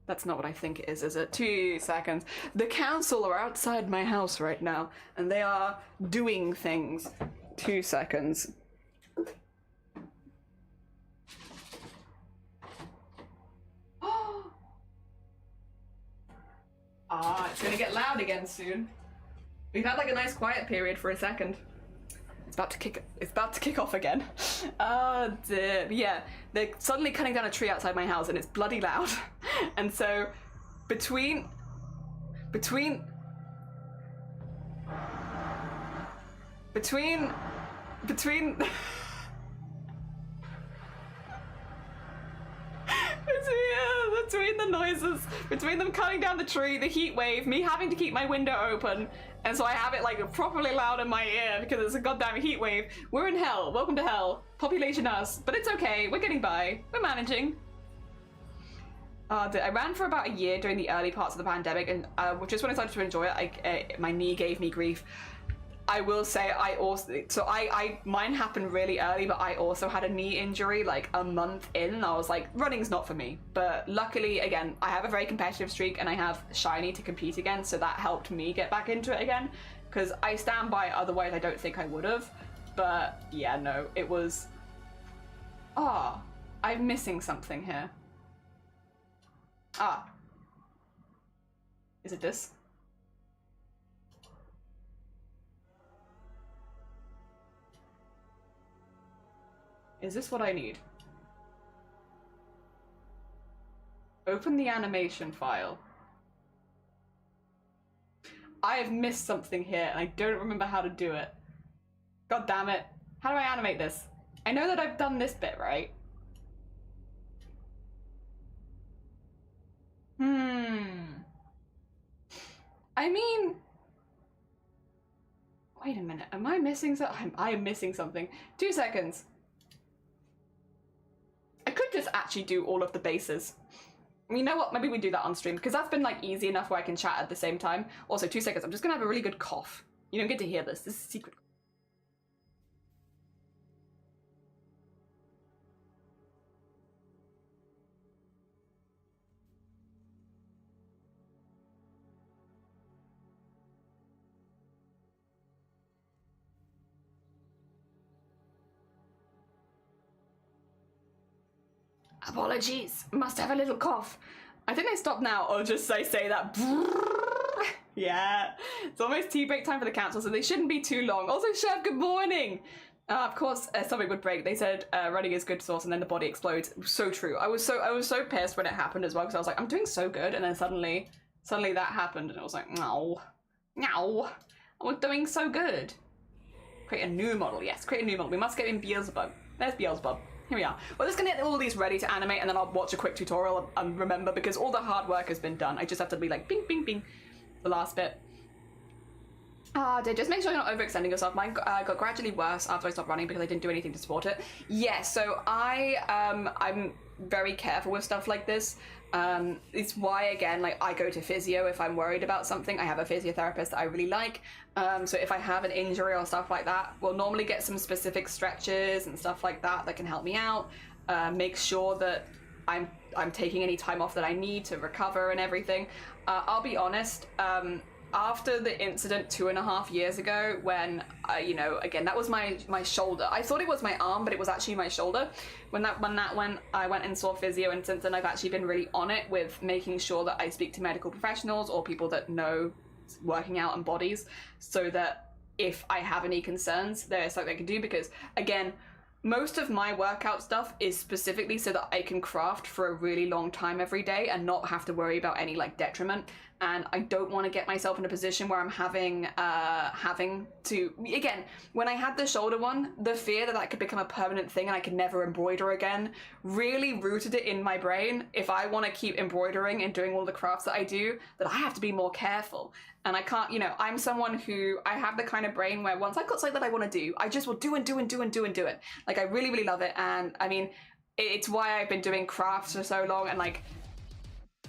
That's not what I think it is it? 2 seconds. The council are outside my house right now, and they are doing things. 2 seconds. It's gonna get loud again soon. We've had like a nice quiet period for a second. It's about to kick off again. Yeah, they're suddenly cutting down a tree outside my house and it's bloody loud. And so between between the noises, between them cutting down the tree, the heat wave, me having to keep my window open, and so I have it like properly loud in my ear because it's a goddamn heat wave. We're in hell. Welcome to hell. Population us, but it's okay. We're getting by. We're managing. I ran for about a year during the early parts of the pandemic, and just when I started to enjoy it, my knee gave me grief. I will say mine happened really early, but I also had a knee injury like a month in. I was like, running's not for me. But luckily, again, I have a very competitive streak and I have Shiny to compete against, so that helped me get back into it again. Because I stand by it, otherwise I don't think I would have. But yeah, no, it was... I'm missing something here. Is it this? Is this what I need? Open the animation file. I have missed something here and I don't remember how to do it. God damn it. How do I animate this? I know that I've done this bit, right? I mean... Wait a minute, am I missing something? I am missing something. 2 seconds. I could just actually do all of the bases. You know what? Maybe we do that on stream, because that's been like easy enough where I can chat at the same time. Also, 2 seconds. I'm just gonna have a really good cough. You don't get to hear this. This is secret. Apologies, must have a little cough. I think I stop now, or just say that. Yeah, it's almost tea break time for the council, so they shouldn't be too long. Also, Chef, good morning. Of course, something would break. They said running is good sauce, and then the body explodes. So true. I was so pissed when it happened as well, because I was like, I'm doing so good, and then suddenly that happened, and it was like, no, I was doing so good. Create a new model. Yes, create a new model. We must get in Beelzebub. There's Beelzebub. Here we are. We're just gonna get all these ready to animate, and then I'll watch a quick tutorial and remember, because all the hard work has been done. I just have to be like, bing, bing, bing, the last bit. Just make sure you're not overextending yourself. Mine got gradually worse after I stopped running because I didn't do anything to support it. Yes, so I'm very careful with stuff like this. It's why, again, like, I go to physio if I'm worried about something. I have a physiotherapist that I really like. So if I have an injury or stuff like that, we'll normally get some specific stretches and stuff like that that can help me out. Make sure that I'm taking any time off that I need to recover and everything. I'll be honest, after the incident 2.5 years ago, when again, that was my shoulder. I thought it was my arm, but it was actually my shoulder. When I went and saw physio, and since then I've actually been really on it with making sure that I speak to medical professionals or people that know working out and bodies, so that if I have any concerns, there's something I can do. Because again, most of my workout stuff is specifically so that I can craft for a really long time every day and not have to worry about any like detriment. And I don't want to get myself in a position where I'm having to, again, when I had the shoulder one, the fear that could become a permanent thing and I could never embroider again really rooted it in my brain. If I want to keep embroidering and doing all the crafts that I do, that I have to be more careful. And I can't, I'm someone who, I have the kind of brain where once I've got something that I want to do, I just will do it. Like, I really, really love it. And I mean, it's why I've been doing crafts for so long and like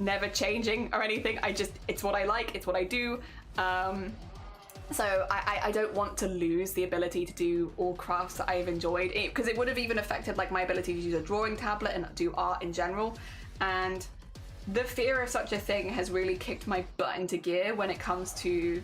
never changing or anything. It's what I like, it's what I do. So I don't want to lose the ability to do all crafts that I've enjoyed, because it would have even affected like my ability to use a drawing tablet and do art in general. And the fear of such a thing has really kicked my butt into gear when it comes to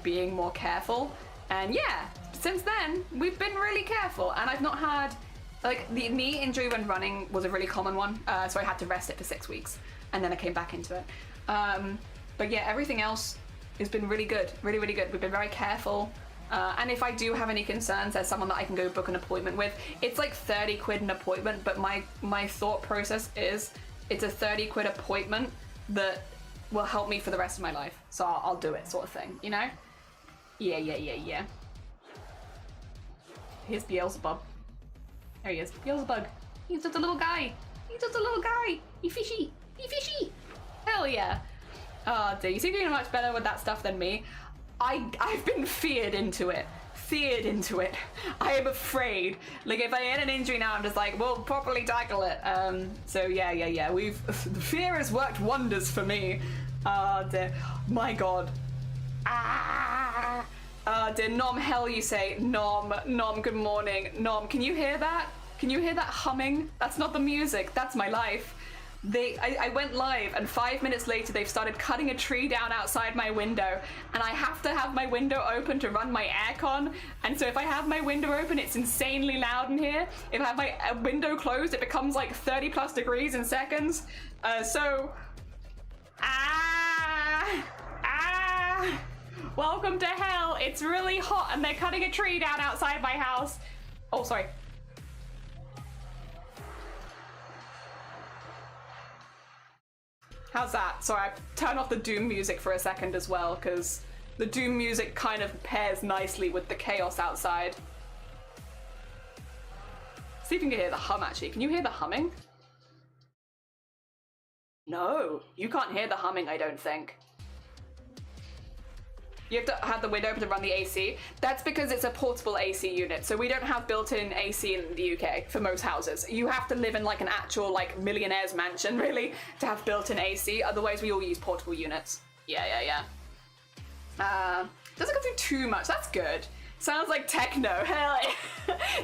being more careful. And yeah, since then we've been really careful, and I've not had like the knee injury when running was a really common one, so I had to rest it for 6 weeks and then I came back into it. But yeah, everything else has been really good, really, really good. We've been very careful. And if I do have any concerns, there's someone that I can go book an appointment with. It's like 30 quid an appointment, but my thought process is it's a 30 quid appointment that will help me for the rest of my life. So I'll do it, sort of thing, you know? Yeah. Here's Beelzebub. There he is, Beelzebub. He's just a little guy. He's fishy. Hell yeah. Oh dear, you seem to be much better with that stuff than me. I've been feared into it. I am afraid. Like, if I get an injury now, I'm just like, we'll properly tackle it. So yeah. The fear has worked wonders for me. Oh dear. My god. Dear Nom, hell you say. Nom, good morning. Nom, can you hear that? Can you hear that humming? That's not the music, that's my life. I went live, and 5 minutes later they've started cutting a tree down outside my window, and I have to have my window open to run my aircon. And so if I have my window open, it's insanely loud in here. If I have my window closed, it becomes like 30 plus degrees in seconds. Welcome to hell. It's really hot and they're cutting a tree down outside my house. Oh, sorry. How's that? Sorry, I turned off the Doom music for a second as well, because the Doom music kind of pairs nicely with the chaos outside. See if you can hear the hum, actually. Can you hear the humming? No, you can't hear the humming, I don't think. You have to have the window open to run the AC. That's because it's a portable AC unit, so we don't have built-in AC in the UK for most houses. You have to live in like an actual like millionaire's mansion, really, to have built-in AC. Otherwise, we all use portable units. Yeah. Doesn't go through too much. That's good. Sounds like techno. Hell.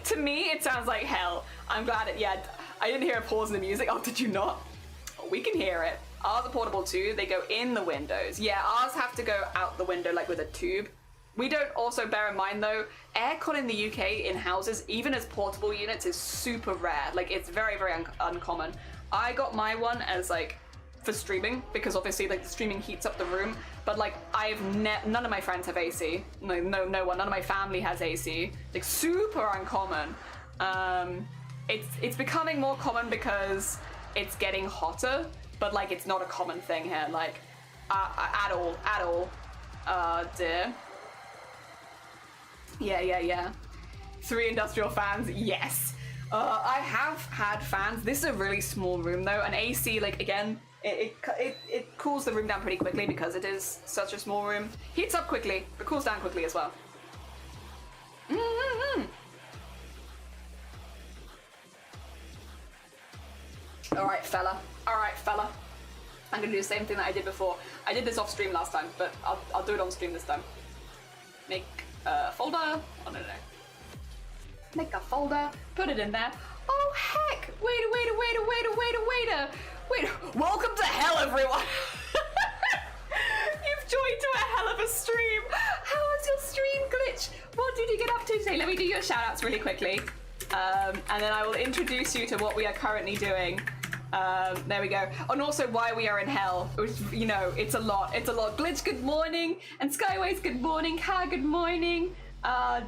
To me, it sounds like hell. I'm glad it. Yeah, I didn't hear a pause in the music. Oh, did you not? We can hear it. Ours are portable too. They go in the windows. Yeah, ours have to go out the window like with a tube. We don't, also bear in mind though, aircon in the UK in houses, even as portable units, is super rare. Like, it's very, very uncommon. I got my one as like for streaming, because obviously like the streaming heats up the room. But like none of my friends have AC. No one. None of my family has AC. Like super uncommon. It's becoming more common because it's getting hotter, but like it's not a common thing here. Like at all. Dear. Yeah. 3 industrial fans, yes. I have had fans. This is a really small room though, and AC, like again, it cools the room down pretty quickly because it is such a small room. Heats up quickly, but cools down quickly as well. All right, fella. I'm gonna do the same thing that I did before. I did this off stream last time, but I'll do it on stream this time. Make a folder. Oh no. Make a folder, put it in there. Oh heck! Wait. Welcome to hell, everyone! You've joined to a hell of a stream. How was your stream glitch? What did you get up to today? Let me do your shout outs really quickly. And then I will introduce you to what we are currently doing. There we go. And also why we are in hell, which, you know, it's a lot. Glitch, good morning. And Skyways, good morning. Ka, good morning.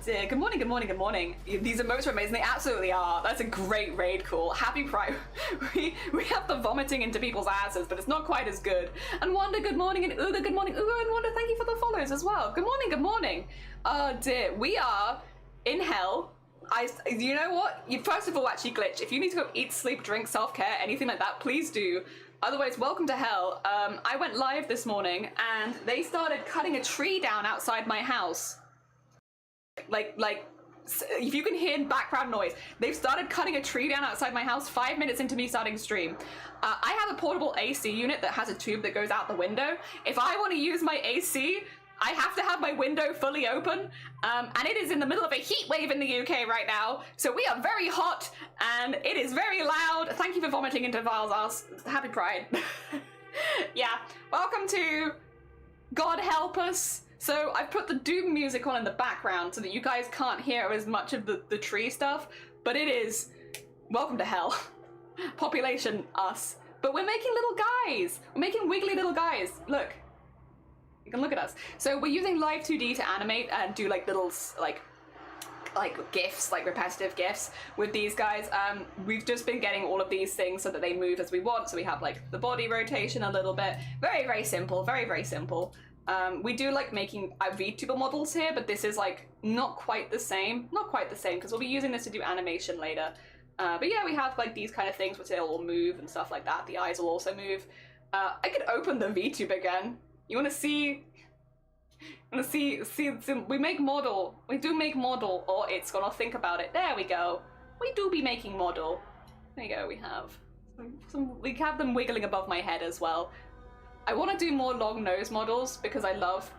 Dear. Good morning. These emotes are amazing. They absolutely are. That's a great raid call. Happy Pride. we have the vomiting into people's asses, but it's not quite as good. And Wanda, good morning. And Uga, good morning. Uga and Wanda, thank you for the follows as well. Good morning. Dear. We are in hell. You know what? You first of all, actually, Glitch, if you need to go eat, sleep, drink, self-care, anything like that, please do. Otherwise, welcome to hell. I went live this morning and they started cutting a tree down outside my house. Like, if you can hear background noise, they've started cutting a tree down outside my house 5 minutes into me starting stream. I have a portable AC unit that has a tube that goes out the window. If I want to use my AC, I have to have my window fully open, and it is in the middle of a heat wave in the UK right now, so we are very hot, and it is very loud. Thank you for vomiting into Val's ass. Happy Pride. Yeah, welcome to God Help Us. So I've put the Doom music on in the background so that you guys can't hear as much of the tree stuff, but it is welcome to hell. Population, us. But we're making little guys. We're making wiggly little guys. Look. You can look at us. So we're using Live 2D to animate and do like little like GIFs, like repetitive GIFs with these guys. We've just been getting all of these things so that they move as we want. So we have like the body rotation a little bit. Very simple, very simple. We do like making VTuber models here, but this is like not quite the same because we'll be using this to do animation later. But yeah, we have like these kind of things which they'll all move and stuff like that. The eyes will also move. I could open the VTube again. You want to see? We make model. We do make model, or it's gonna think about it. There we go. We do be making model. There you go. We have we have them wiggling above my head as well. I want to do more long nose models because I love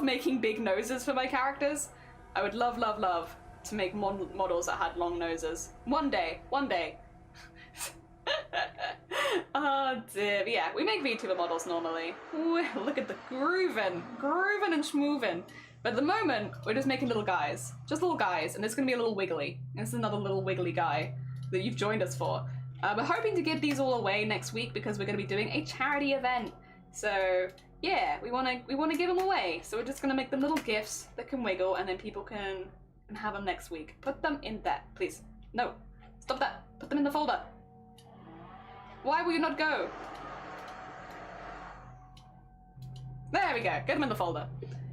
making big noses for my characters. I would love to make models that had long noses. One day. Oh dear. But yeah, we make VTuber models normally. Ooh, look at the grooving and schmoovin'. But at the moment, we're just making little guys. Just little guys, and there's gonna be a little wiggly. This is another little wiggly guy that you've joined us for. We're hoping to give these all away next week because we're gonna be doing a charity event. So yeah, we wanna give them away. So we're just gonna make them little gifts that can wiggle, and then people can have them next week. Put them in there, please. No, stop that. Put them in the folder. Why will you not go? There we go. Get them in the folder.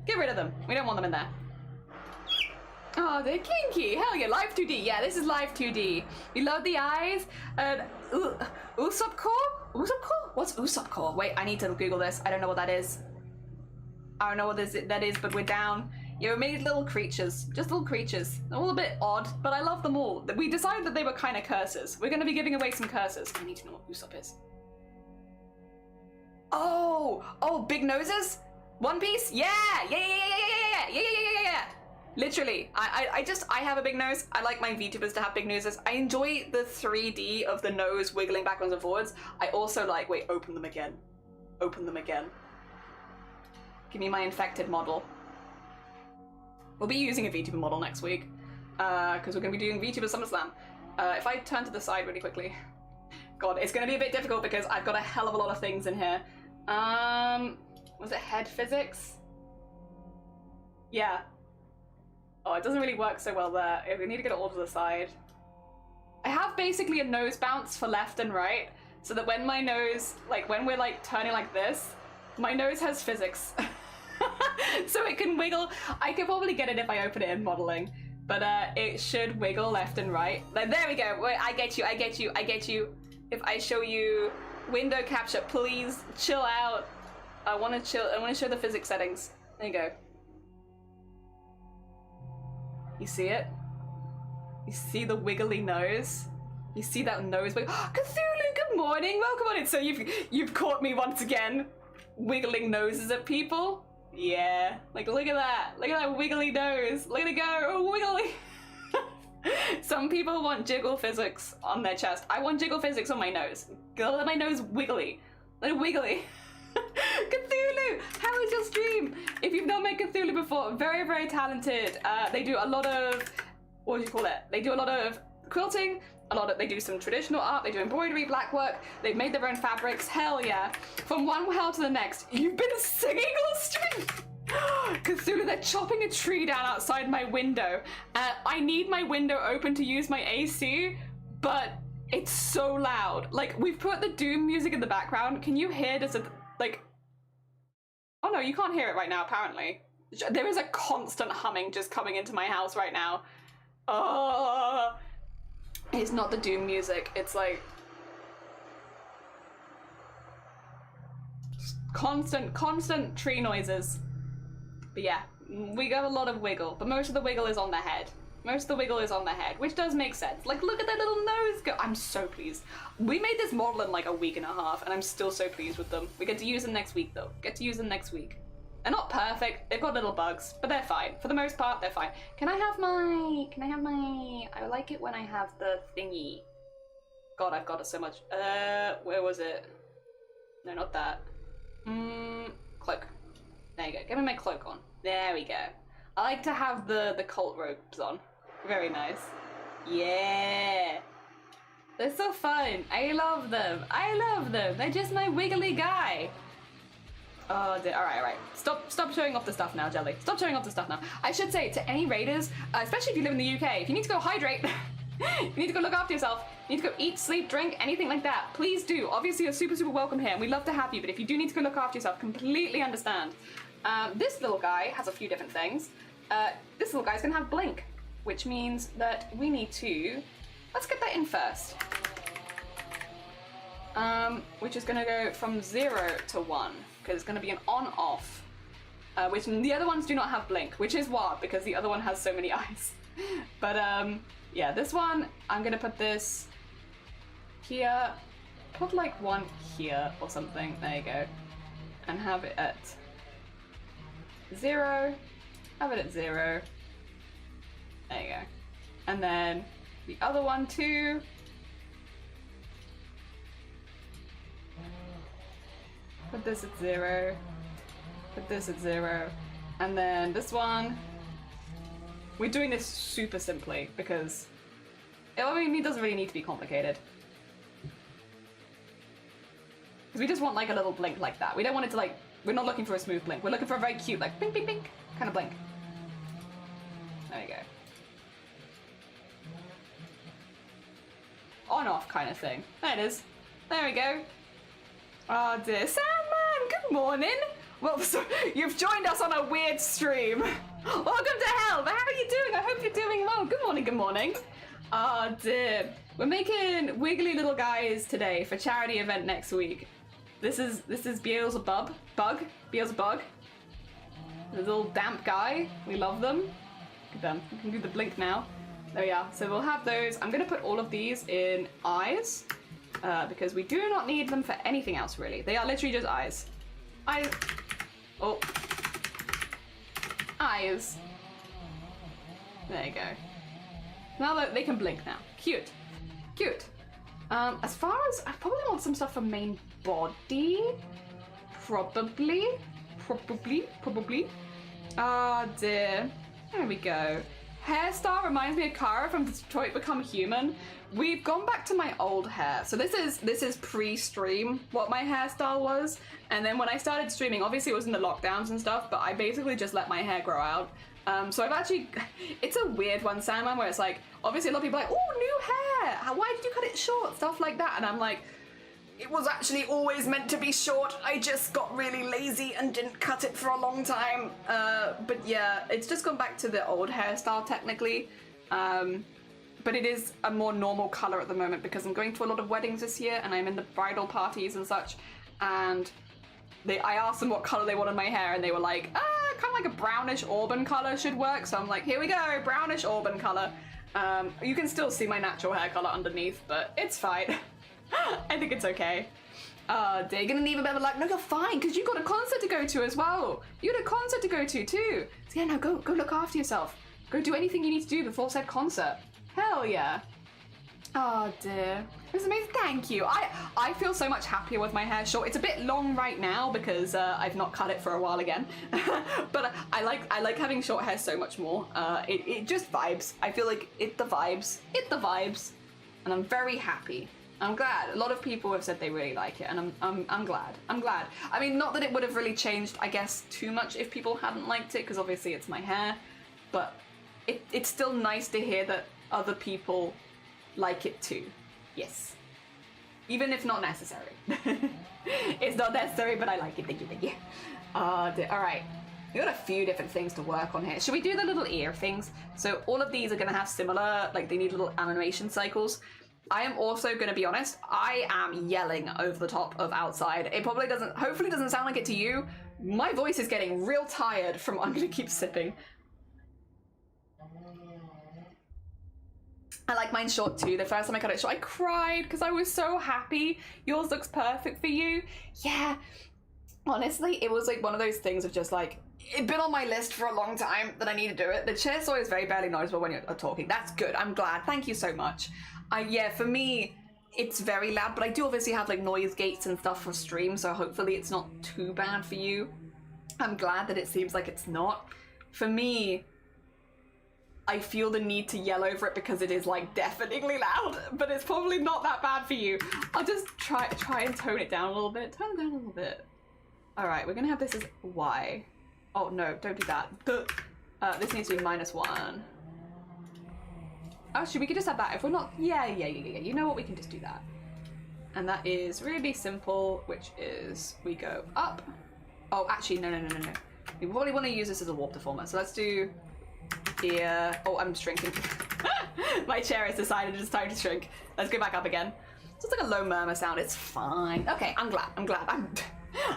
Get rid of them. We don't want them in there. Oh, they're kinky. Hell yeah, Live 2D. Yeah, this is Live 2D. We love the eyes. Usopp core? What's Usopp core? Wait, I need to Google this. I don't know what that is. I don't know what that is, but we're down. Yeah, we made little creatures. Just little creatures. They're all a bit odd, but I love them all. We decided that they were kind of curses. We're going to be giving away some curses. I need to know what Usopp is. Oh, big noses? One Piece? Yeah. Literally, I have a big nose. I like my VTubers to have big noses. I enjoy the 3D of the nose wiggling backwards and forwards. I also like, wait, open them again. Give me my infected model. We'll be using a VTuber model next week, because we're going to be doing VTuber SummerSlam. If I turn to the side really quickly. God, it's gonna be a bit difficult because I've got a hell of a lot of things in here. Was it head physics? Yeah. Oh, it doesn't really work so well there. We need to get it all to the side. I have basically a nose bounce for left and right, so that when my nose, like when we're like turning like this, my nose has physics. So it can wiggle. I could probably get it if I open it in modeling, but it should wiggle left and right. Like, there we go. Wait, I get you, I get you, I get you. If I show you window capture, please chill out. I want to chill. I want to show the physics settings. There you go. You see it? You see the wiggly nose? You see that nose wiggle? Cthulhu, good morning, welcome on in. So you've caught me once again, wiggling noses at people. Yeah, like look at that wiggly nose. Look at it go, wiggly. Some people want jiggle physics on their chest. I want jiggle physics on my nose. Let my nose wiggly. Let it wiggly. Cthulhu, how is your stream? If you've not met Cthulhu before, very, very talented. They do a lot of, what do you call it? They do a lot of quilting, they do some traditional art, they do embroidery, black work, they've made their own fabrics, hell yeah. From one hell to the next. You've been singing all stream? Cthulhu, they're chopping a tree down outside my window. I need my window open to use my AC, but it's so loud. Like, we've put the Doom music in the background. Can you hear this? Like, oh no, you can't hear it right now, apparently. There is a constant humming just coming into my house right now. It's not the Doom music, it's like constant tree noises. But yeah, we got a lot of wiggle, but most of the wiggle is on the head. Most of the wiggle is on the head, which does make sense. Like, look at that little nose go. I'm so pleased. We made this model in like a week and a half, and I'm still so pleased with them. We get to use them next week, though. Get to use them next week. They're not perfect. They've got little bugs, but they're fine. For the most part, they're fine. Can I have my... I like it when I have the thingy. God, I've got it so much. Where was it? No, not that. Cloak. There you go. Give me my cloak on. There we go. I like to have the cult robes on. Very nice. Yeah. They're so fun. I love them. I love them. They're just my wiggly guy. Oh dear. Alright. Stop showing off the stuff now, Jelly. Stop showing off the stuff now. I should say to any raiders, especially if you live in the UK, if you need to go hydrate, you need to go look after yourself, you need to go eat, sleep, drink, anything like that, please do. Obviously, you're super, super welcome here, and we'd love to have you, but if you do need to go look after yourself, completely understand. This little guy has a few different things. This little guy's gonna have blink, which means that we need to... Let's get that in first. Which is gonna go from 0 to 1, because it's gonna be an on-off. Which the other ones do not have blink, which is wild, because the other one has so many eyes. But, yeah, this one, I'm gonna put this here, put like one here or something, there you go, and have it at 0, have it at 0, there you go, and then the other one too, put this at 0, put this at 0, and then this one, we're doing this super simply because, I mean, it doesn't really need to be complicated. Because we just want like a little blink like that. We don't want it to like, we're not looking for a smooth blink. We're looking for a very cute like pink, pink, pink kind of blink. There we go. On off kind of thing. There it is. There we go. Oh dear. Sandman, good morning. Well, so you've joined us on a weird stream. Welcome to hell, but how are you doing? I hope you're doing well. Good morning, good morning. Oh dear. We're making wiggly little guys today for charity event next week. This is Beelzebub. Beelzebub. The little damp guy. We love them. Look at them. We can do the blink now. There we are. So we'll have those. I'm gonna put all of these in eyes. Because we do not need them for anything else really. They are literally just eyes. Eyes. Oh. Eyes. There you go. Now that they can blink now. Cute. Cute. As far as, I probably want some stuff for main body. Probably. Ah dear. There we go. hairstyle reminds me of Kara from Detroit Become Human. We've gone back to my old hair. So this is pre-stream what my hairstyle was. And then when I started streaming, obviously it was in the lockdowns and stuff, but I basically just let my hair grow out. So I've actually, it's a weird one, Sandman, where it's like, obviously a lot of people are like, oh, new hair. Why did you cut it short? Stuff like that. And I'm like, it was actually always meant to be short. I just got really lazy and didn't cut it for a long time. But yeah, it's just gone back to the old hairstyle technically. But it is a more normal color at the moment because I'm going to a lot of weddings this year and I'm in the bridal parties and such. And I asked them what color they wanted my hair and they were like, kind of like a brownish auburn color should work. So I'm like, here we go, brownish auburn color. You can still see my natural hair color underneath, but it's fine. I think it's okay. They're gonna need a bit of luck. No, you're fine, because you've got a concert to go to as well. You got a concert to go to too. So yeah, no, go look after yourself. Go do anything you need to do before said concert. Hell yeah. Oh dear. It was amazing, thank you. I feel so much happier with my hair short. It's a bit long right now because I've not cut it for a while again. But I like having short hair so much more. It just vibes. I feel like it the vibes. And I'm very happy. I'm glad. A lot of people have said they really like it, and I'm glad. I'm glad. I mean, not that it would have really changed, I guess, too much if people hadn't liked it, because obviously it's my hair, but it's still nice to hear that other people like it too. Yes. Even if not necessary. It's not necessary, but I like it. Thank you. All right. We got a few different things to work on here. Should we do the little ear things? So all of these are going to have similar, like they need little animation cycles. I am also going to be honest, I am yelling over the top of outside. It probably doesn't, hopefully doesn't sound like it to you. My voice is getting real tired from, I'm going to keep sipping. I like mine short too. The first time I cut it short, I cried because I was so happy. Yours looks perfect for you. Yeah, honestly, it was like one of those things of just like, it'd been on my list for a long time that I need to do it. The chair saw is very barely noticeable when you're talking. That's good. I'm glad. Thank you so much. Yeah, for me, it's very loud, but I do obviously have like noise gates and stuff for stream, so hopefully it's not too bad for you. I'm glad that it seems like it's not. For me, I feel the need to yell over it because it is like deafeningly loud, but it's probably not that bad for you. I'll just try and tone it down a little bit. Tone it down a little bit. All right, we're gonna have this as Y. Oh no, don't do that. This needs to be -1. Actually, we could just have that if we're not. Yeah. You know what? We can just do that. And that is really simple, which is we go up. Oh, actually, no. We probably want to use this as a warp deformer. So let's do here. Oh, I'm shrinking. My chair has decided it's time to shrink. Let's go back up again. So it's like a low murmur sound. It's fine. Okay, I'm glad.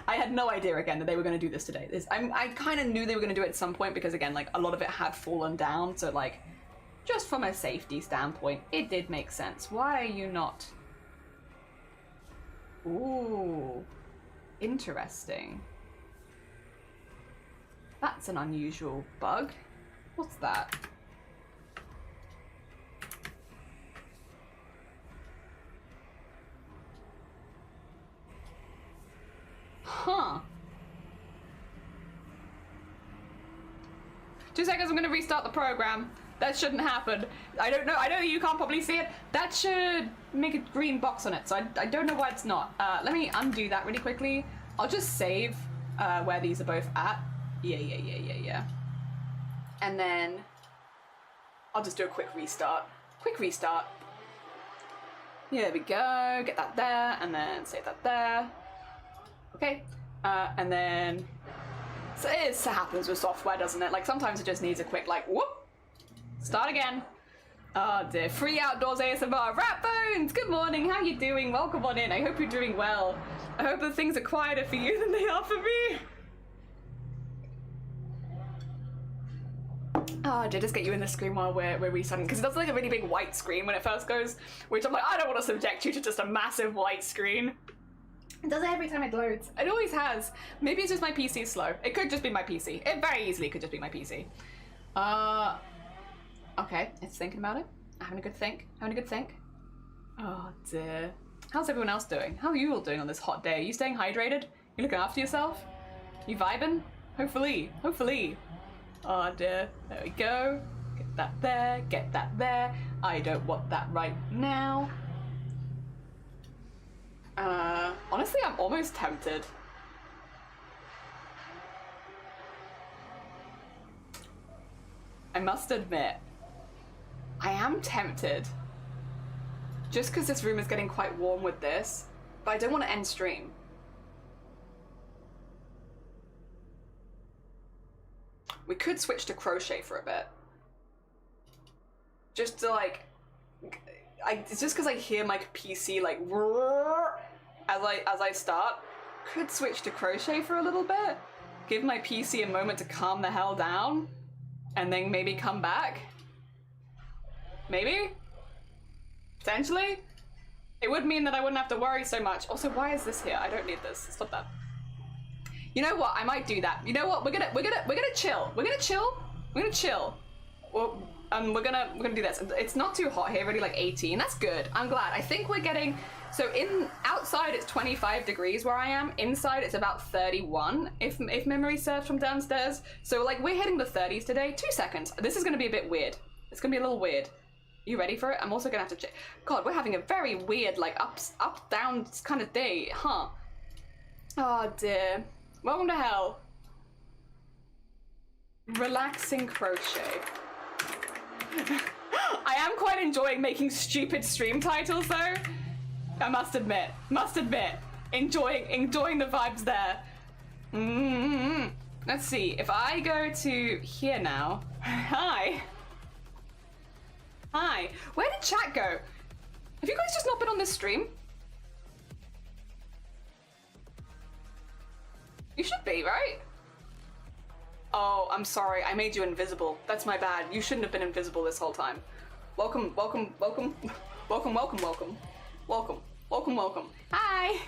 I had no idea again that they were going to do this today. I kind of knew they were going to do it at some point because again, like a lot of it had fallen down. So like, just from a safety standpoint, it did make sense. Why are you not? Ooh, interesting. That's an unusual bug. What's that? Huh. 2 seconds, I'm gonna restart the program. That shouldn't happen. I don't know, I know you can't probably see it. That should make a green box on it, so I don't know why it's not. Let me undo that really quickly. I'll just save where these are both at. Yeah. And then I'll just do a quick restart. Here we go, get that there, and then save that there. Okay, and then, so it happens with software, doesn't it? Like sometimes it just needs a quick like, whoop, start again. Oh dear, free outdoors ASMR. Rat Bones, good morning, how you doing? Welcome on in, I hope you're doing well. I hope that things are quieter for you than they are for me. Oh, did I just get you in the screen while we're restarting? Because it does like a really big white screen when it first goes, which I'm like, I don't want to subject you to just a massive white screen. It does it every time it loads. It always has. Maybe it's just my PC slow. It could just be my PC. It very easily could just be my PC. Okay, it's thinking about it. Having a good think. Oh dear. How's everyone else doing? How are you all doing on this hot day? Are you staying hydrated? You looking after yourself? You vibing? Hopefully. Oh dear. There we go. Get that there, get that there. I don't want that right now. Honestly, I'm almost tempted. I must admit, I am tempted. Just because this room is getting quite warm with this, but I don't want to end stream. We could switch to crochet for a bit. Just to like, it's just because I hear my PC like as I start. Could switch to crochet for a little bit. Give my PC a moment to calm the hell down, and then maybe come back. Maybe? Potentially? It would mean that I wouldn't have to worry so much. Also, why is this here? I don't need this. Stop that. You know what? I might do that. You know what? We're gonna chill. We're gonna chill. Well, we're gonna do this. It's not too hot here, really like 18. That's good. I'm glad. I think we're getting, so outside it's 25 degrees where I am. Inside it's about 31 if memory serves from downstairs. So like we're hitting the 30s today. 2 seconds. This is gonna be a bit weird. It's gonna be a little weird. You ready for it? I'm also gonna have to check. God, we're having a very weird like up down kind of day, huh? Oh dear. Welcome to hell. Relaxing crochet. I am quite enjoying making stupid stream titles though. I must admit. Enjoying the vibes there. Let's see, if I go to here now. Hi. Where did chat go? Have you guys just not been on this stream? You should be, right? Oh, I'm sorry. I made you invisible. That's my bad. You shouldn't have been invisible this whole time. Welcome. Hi.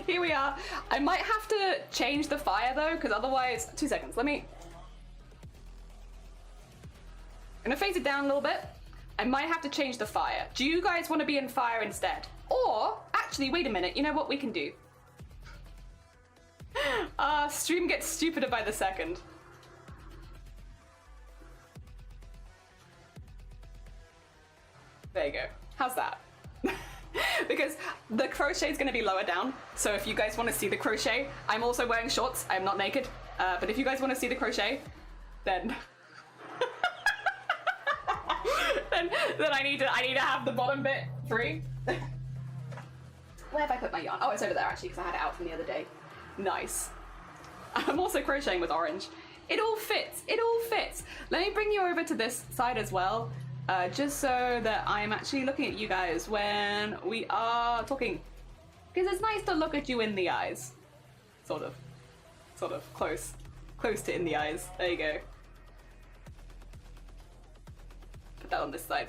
Here we are. I might have to change the fire though, because otherwise... 2 seconds. I'm gonna phase it down a little bit. I might have to change the fire. Do you guys want to be in fire instead? Or, actually, wait a minute. You know what we can do? Stream gets stupider by the second. There you go. How's that? Because the crochet is going to be lower down. So if you guys want to see the crochet, I'm also wearing shorts. I'm not naked. But if you guys want to see the crochet, then... then I need to have the bottom bit free. Where have I put my yarn? Oh, it's over there actually, because I had it out from the other day. Nice. I'm also crocheting with orange. It all fits. Let me bring you over to this side as well, just so that I'm actually looking at you guys when we are talking. Because it's nice to look at you in the eyes. Sort of. Close to in the eyes. There you go. Put that on this side.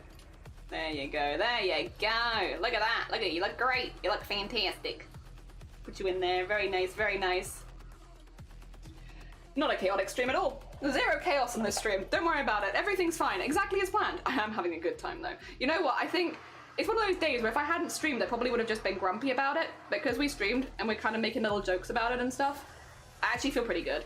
There you go. Look at that. Look at you. Look great. You look fantastic. Put you in there. Very nice. Not a chaotic stream at all. Zero chaos in this stream. Don't worry about it. Everything's fine. Exactly as planned. I am having a good time though. You know what? I think it's one of those days where if I hadn't streamed, I probably would have just been grumpy about it. Because we streamed and we're kind of making little jokes about it and stuff. I actually feel pretty good.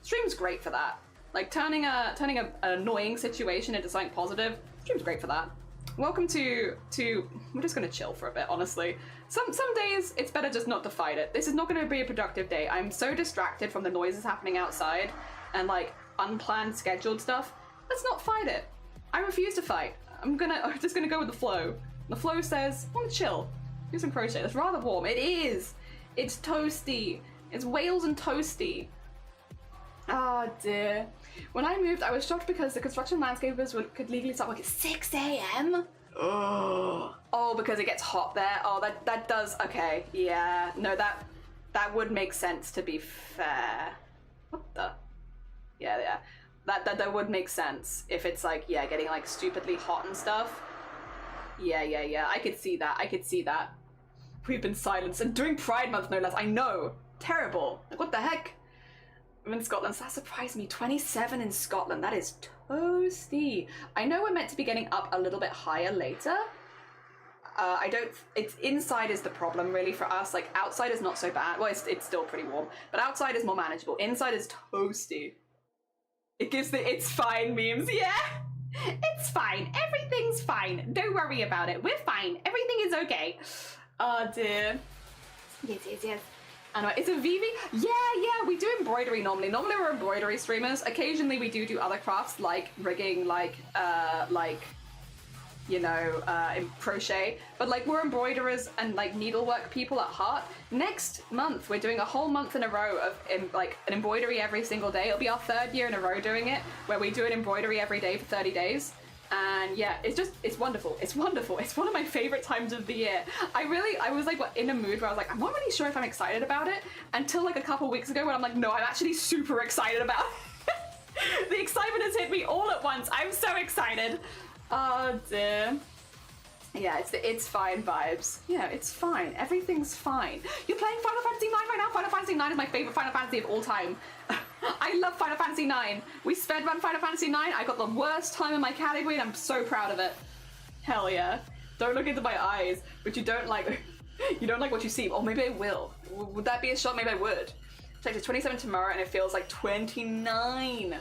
Stream's great for that. Like turning an annoying situation into something positive. Stream's great for that. Welcome to we're just gonna chill for a bit, honestly. Some days it's better just not to fight it. This is not gonna be a productive day. I'm so distracted from the noises happening outside and like unplanned scheduled stuff. Let's not fight it. I refuse to fight. I'm just gonna go with the flow. The flow says, I wanna chill. Do some crochet. It's rather warm. It is. It's toasty. It's Wales and toasty. Oh dear. When I moved, I was shocked because the construction landscapers could legally start work at 6 a.m. Oh, because it gets hot there. Oh, that does. Okay, yeah. No, that would make sense to be fair. What the? Yeah. That would make sense if it's like, yeah, getting like stupidly hot and stuff. Yeah. I could see that. We've been silenced and during Pride Month, no less. I know. Terrible. Like, what the heck? I'm in Scotland, so that surprised me. 27 in Scotland. That is toasty. I know we're meant to be getting up a little bit higher later. It's inside is the problem really for us. Like outside is not so bad. Well, it's still pretty warm, but outside is more manageable. Inside is toasty. It gives the it's fine memes. Yeah, It's fine. Everything's fine. Don't worry about it. We're fine. Everything is okay. Oh dear. Yes. I know. It's a VV? Yeah, we do embroidery normally. Normally we're embroidery streamers. Occasionally we do other crafts like rigging, in crochet. But like we're embroiderers and like needlework people at heart. Next month we're doing a whole month in a row of an embroidery every single day. It'll be our 3rd year in a row doing it, where we do an embroidery every day for 30 days. And yeah, it's wonderful. It's wonderful. It's one of my favorite times of the year. I was like in a mood where I was like, I'm not really sure if I'm excited about it, until like a couple weeks ago when I'm like, no, I'm actually super excited about it. The excitement has hit me all at once. I'm so excited. Oh dear. Yeah, it's fine vibes. Yeah, it's fine. Everything's fine. You're playing Final Fantasy IX right now? Final Fantasy IX is my favorite Final Fantasy of all time. I love Final Fantasy IX. We sped run Final Fantasy IX. I got the worst time in my category and I'm so proud of it. Hell yeah. Don't look into my eyes, but you don't like what you see. Or maybe I will. Would that be a shot? Maybe I would. It's 27 tomorrow and it feels like 29.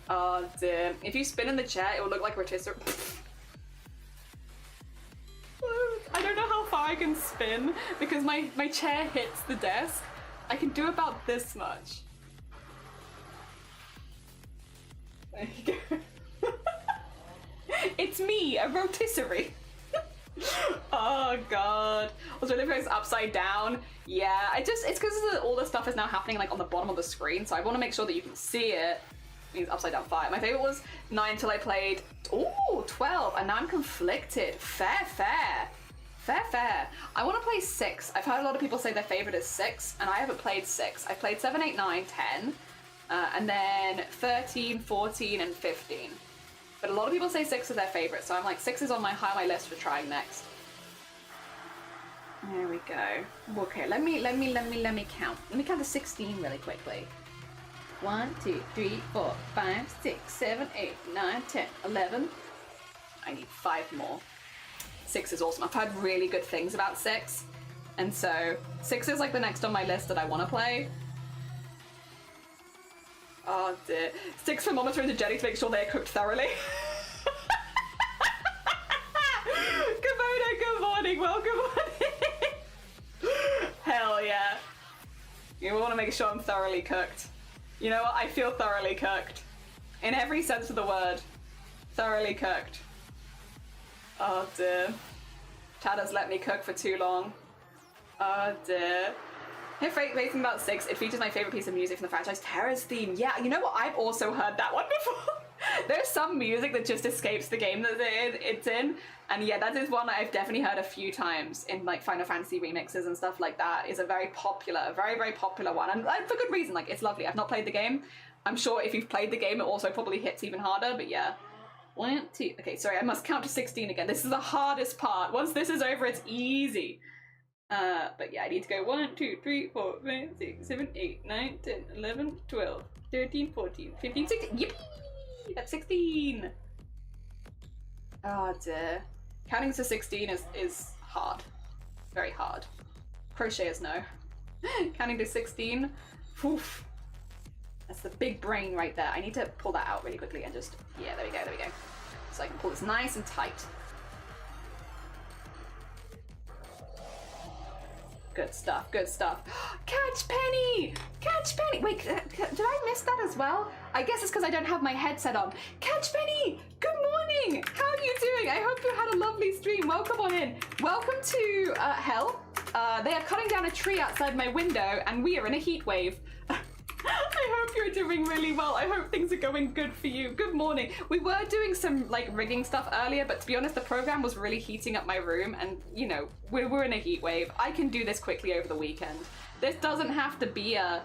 Oh dear. If you spin in the chair, it will look like rotisserie. I don't know how far I can spin because my chair hits the desk. I can do about this much. There you go. It's me, a rotisserie. Oh god. Also, the goes upside down. Yeah, it's because all the stuff is now happening like on the bottom of the screen, so I want to make sure that you can see it. Means upside down 5. My favorite was 9 till I played 12, and now I'm conflicted. Fair. I want to play 6. I've heard a lot of people say their favorite is 6, and I haven't played 6. I've played 7, 8, 9, 10, and then 13, 14, and 15. But a lot of people say 6 is their favorite, so I'm like 6 is on my list for trying next. There we go. Okay, let me count. Let me count to 16 really quickly. 1, 2, 3, 4, 5, 6, 7, 8, 9, 10, 11. I need 5 more. 6 is awesome. I've heard really good things about 6. And so 6 is like the next on my list that I want to play. Oh dear. 6 thermometer in the jelly to make sure they're cooked thoroughly. Kimono, good morning. Welcome on. Hell yeah. You want to make sure I'm thoroughly cooked. You know what? I feel thoroughly cooked. In every sense of the word. Thoroughly cooked. Oh dear. Chad has let me cook for too long. Oh dear. If racing about 6, it features my favorite piece of music from the franchise, Terra's theme. Yeah, you know what? I've also heard that one before. There's some music that just escapes the game that it's in. And yeah, that is one that I've definitely heard a few times in like Final Fantasy remixes and stuff like that. It's a very, very popular one. And for good reason, like it's lovely. I've not played the game. I'm sure if you've played the game, it also probably hits even harder, but yeah. 1, 2, okay, sorry, I must count to 16 again. This is the hardest part. Once this is over, it's easy. But yeah, I need to go 1, 2, 3, 4, 5, 6, 7, 8, 9, 10, 11, 12, 13, 14, 15, 16. Yippee! That's 16! Oh dear. Counting to 16 is hard. Very hard. Crocheters know. Counting to 16, oof. That's the big brain right there. I need to pull that out really quickly and just, yeah, there we go. So I can pull this nice and tight. Good stuff. Catch Penny! Wait, did I miss that as well? I guess it's because I don't have my headset on. Catch Penny! Good morning! How are you doing? I hope you had a lovely stream. Welcome on in. Welcome to hell. They are cutting down a tree outside my window and we are in a heat wave. I hope you're doing really well. I hope things are going good for you. Good morning. We were doing some like rigging stuff earlier, but to be honest, the program was really heating up my room and you know, we're in a heat wave. I can do this quickly over the weekend. This doesn't have to be a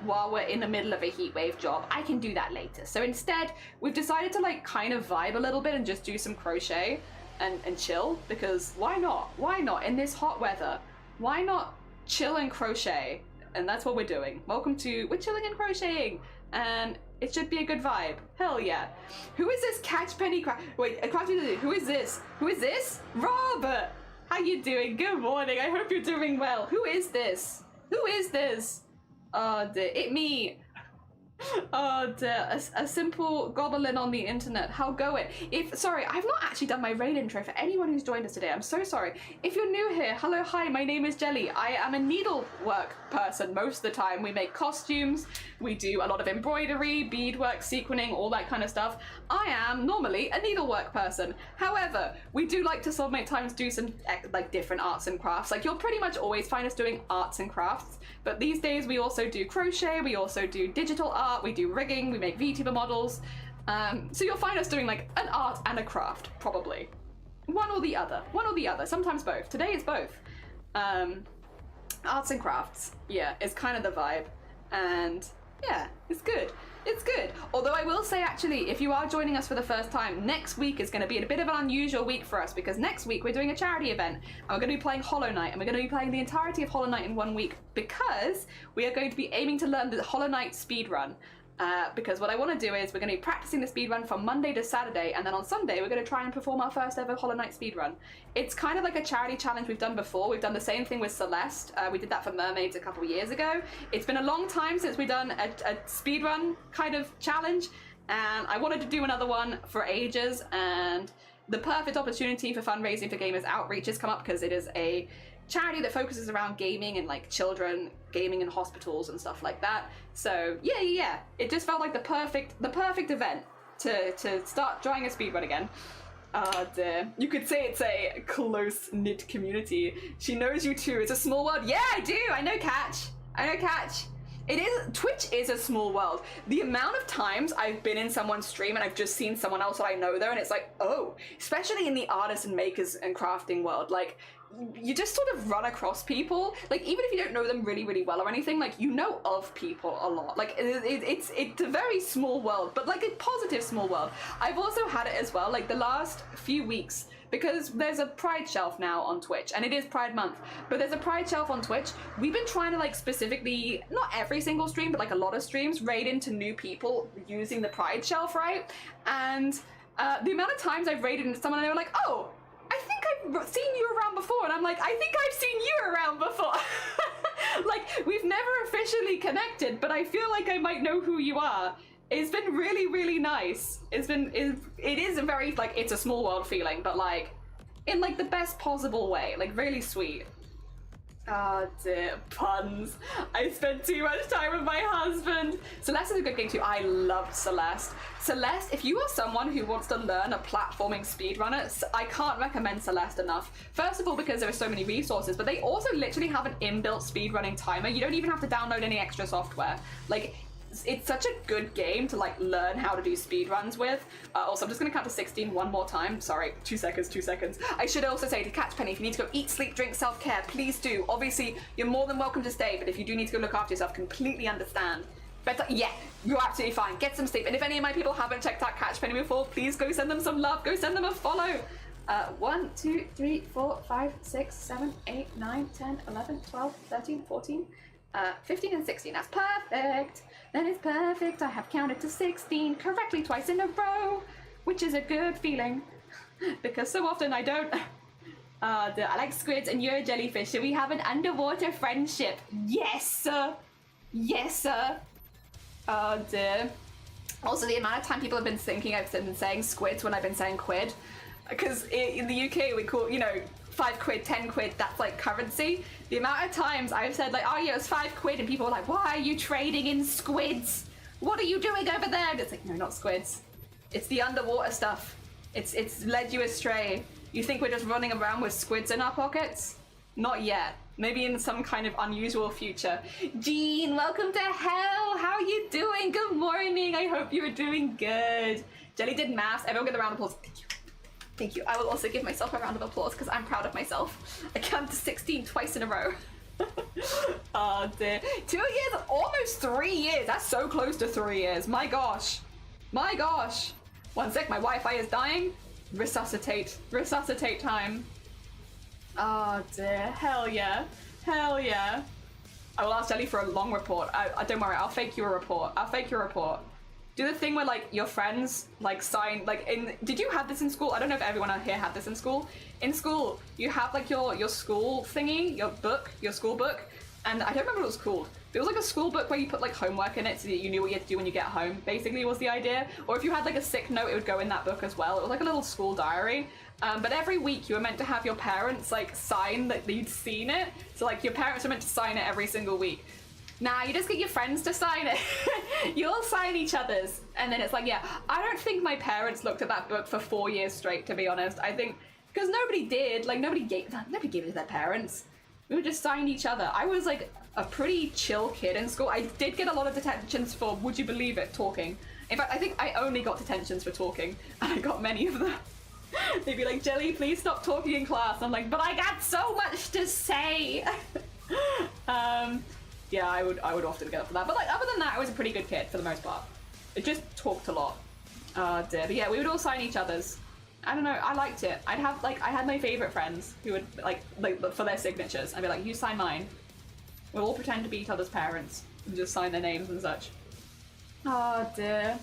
while we're in the middle of a heat wave job. I can do that later. So instead, we've decided to like kind of vibe a little bit and just do some crochet and chill, because why not? Why not in this hot weather? Why not chill and crochet? And that's what we're doing. We're chilling and crocheting, and it should be a good vibe. Hell yeah. Who is this Catch Penny Crafty? Who is this? Rob! How you doing? Good morning. I hope you're doing well. Who is this? Oh, it me. Oh dear, a simple goblin on the internet. How go it? Sorry, I've not actually done my raid intro for anyone who's joined us today. I'm so sorry. If you're new here, hello, hi, my name is Jelly. I am a needlework person most of the time. We make costumes, we do a lot of embroidery, beadwork, sequinning, all that kind of stuff. I am normally a needlework person. However, we do like to sometimes do some like different arts and crafts. Like you'll pretty much always find us doing arts and crafts. But these days we also do crochet, we also do digital art, we do rigging, we make VTuber models. So you'll find us doing like an art and a craft, probably. One or the other, sometimes both. Today it's both. Arts and crafts, yeah, is kind of the vibe. And yeah, it's good. It's good. Although I will say, actually, if you are joining us for the first time, next week is going to be a bit of an unusual week for us because next week we're doing a charity event and we're going to be playing Hollow Knight and we're going to be playing the entirety of Hollow Knight in 1 week because we are going to be aiming to learn the Hollow Knight speedrun. Because what I want to do is we're going to be practicing the speedrun from Monday to Saturday, and then on Sunday we're going to try and perform our first ever Hollow Knight speedrun. It's kind of like a charity challenge we've done before. We've done the same thing with Celeste. We did that for Mermaids a couple of years ago. It's been a long time since we've done a speedrun kind of challenge, and I wanted to do another one for ages, and the perfect opportunity for fundraising for Gamers Outreach has come up because it is a charity that focuses around gaming and like children gaming in hospitals and stuff like that. So yeah, it just felt like the perfect event to start trying a speedrun again. Dear. You could say it's a close-knit community. She knows you too. It's a small world. Yeah, I do. I know Catch. Twitch is a small world. The amount of times I've been in someone's stream and I've just seen someone else that I know there, and it's like, oh, especially in the artists and makers and crafting world, like you just sort of run across people, like even if you don't know them really, really well or anything, like you know of people a lot. Like it's a very small world, but like a positive small world. I've also had it as well, like the last few weeks, because there's a Pride shelf now on Twitch, and it is Pride Month, but there's a Pride shelf on Twitch. We've been trying to like specifically, not every single stream, but like a lot of streams, raid into new people using the Pride shelf, right? And the amount of times I've raided into someone and they were like, oh, I think I've seen you around before, and I'm like, I think I've seen you around before. Like, we've never officially connected, but I feel like I might know who you are. It's been really, really nice. It is a very, like, it's a small world feeling, but like, in like the best possible way, like really sweet. Oh dear, puns. I spent too much time with my husband. Celeste is a good game too. I loved Celeste. Celeste, if you are someone who wants to learn a platforming speedrunner, I can't recommend Celeste enough. First of all, because there are so many resources, but they also literally have an inbuilt speedrunning timer. You don't even have to download any extra software. Like, it's such a good game to like learn how to do speedruns with. Also, I'm just gonna count to 16 one more time. Sorry, 2 seconds. I should also say to Catch Penny, if you need to go eat, sleep, drink, self-care, please do. Obviously, you're more than welcome to stay, but if you do need to go look after yourself, completely understand. But yeah, you're absolutely fine. Get some sleep. And if any of my people haven't checked out Catch Penny before, please go send them some love. Go send them a follow. 1, 2, 3, 4, 5, 6, 7, 8, 9, 10, 11, 12, 13, 14, 15 and 16. That's perfect. That is perfect. I have counted to 16 correctly twice in a row, which is a good feeling because so often I don't. I like squids and you're a jellyfish. Should we have an underwater friendship? Yes, sir. Yes, sir. Oh dear. Also, the amount of time people have been thinking I've been saying squids when I've been saying quid, because in the UK we call, 5 quid, 10 quid, that's like currency. The amount of times I've said like, oh yeah, it's 5 quid, and people are like, why are you trading in squids? What are you doing over there? And it's like, no, not squids. It's the underwater stuff. It's led you astray. You think we're just running around with squids in our pockets? Not yet. Maybe in some kind of unusual future. Jean, welcome to hell. How are you doing? Good morning. I hope you're doing good. Jelly did maths. Everyone get a round of applause. Thank you. Thank you. I will also give myself a round of applause because I'm proud of myself. I counted to 16 twice in a row. Oh dear. 2 years, almost 3 years. That's so close to 3 years. My gosh. My gosh. 1 sec, my Wi-Fi is dying. Resuscitate. Resuscitate time. Oh dear. Hell yeah. Hell yeah. I will ask Jelly for a long report. Don't worry, I'll fake you a report. I'll fake your report. Do the thing where like your friends like sign like did you have this in school? I don't know if everyone out here had this in school. In school, you have like your school thingy, your school book, and I don't remember what it was called, It was like a school book where you put like homework in it so that you knew what you had to do when you get home, basically was the idea. Or if you had like a sick note, it would go in that book as well. It was like a little school diary. But every week you were meant to have your parents like sign that you'd seen it. So like your parents were meant to sign it every single week. Nah, you just get your friends to sign it. You all sign each other's. And then it's like, yeah, I don't think my parents looked at that book for 4 years straight, to be honest. I think, because nobody did, like nobody gave it to their parents. We would just sign each other. I was like a pretty chill kid in school. I did get a lot of detentions for, would you believe it, talking. In fact, I think I only got detentions for talking, and I got many of them. They'd be like, Jelly, please stop talking in class. I'm like, but I got so much to say. Yeah, I would often get up for that. But like, other than that, I was a pretty good kid for the most part. I just talked a lot. Oh dear. But yeah, we would all sign each other's. I don't know, I liked it. I had my favorite friends who would like for their signatures. I'd be like, you sign mine. We'll all pretend to be each other's parents and just sign their names and such. Oh dear.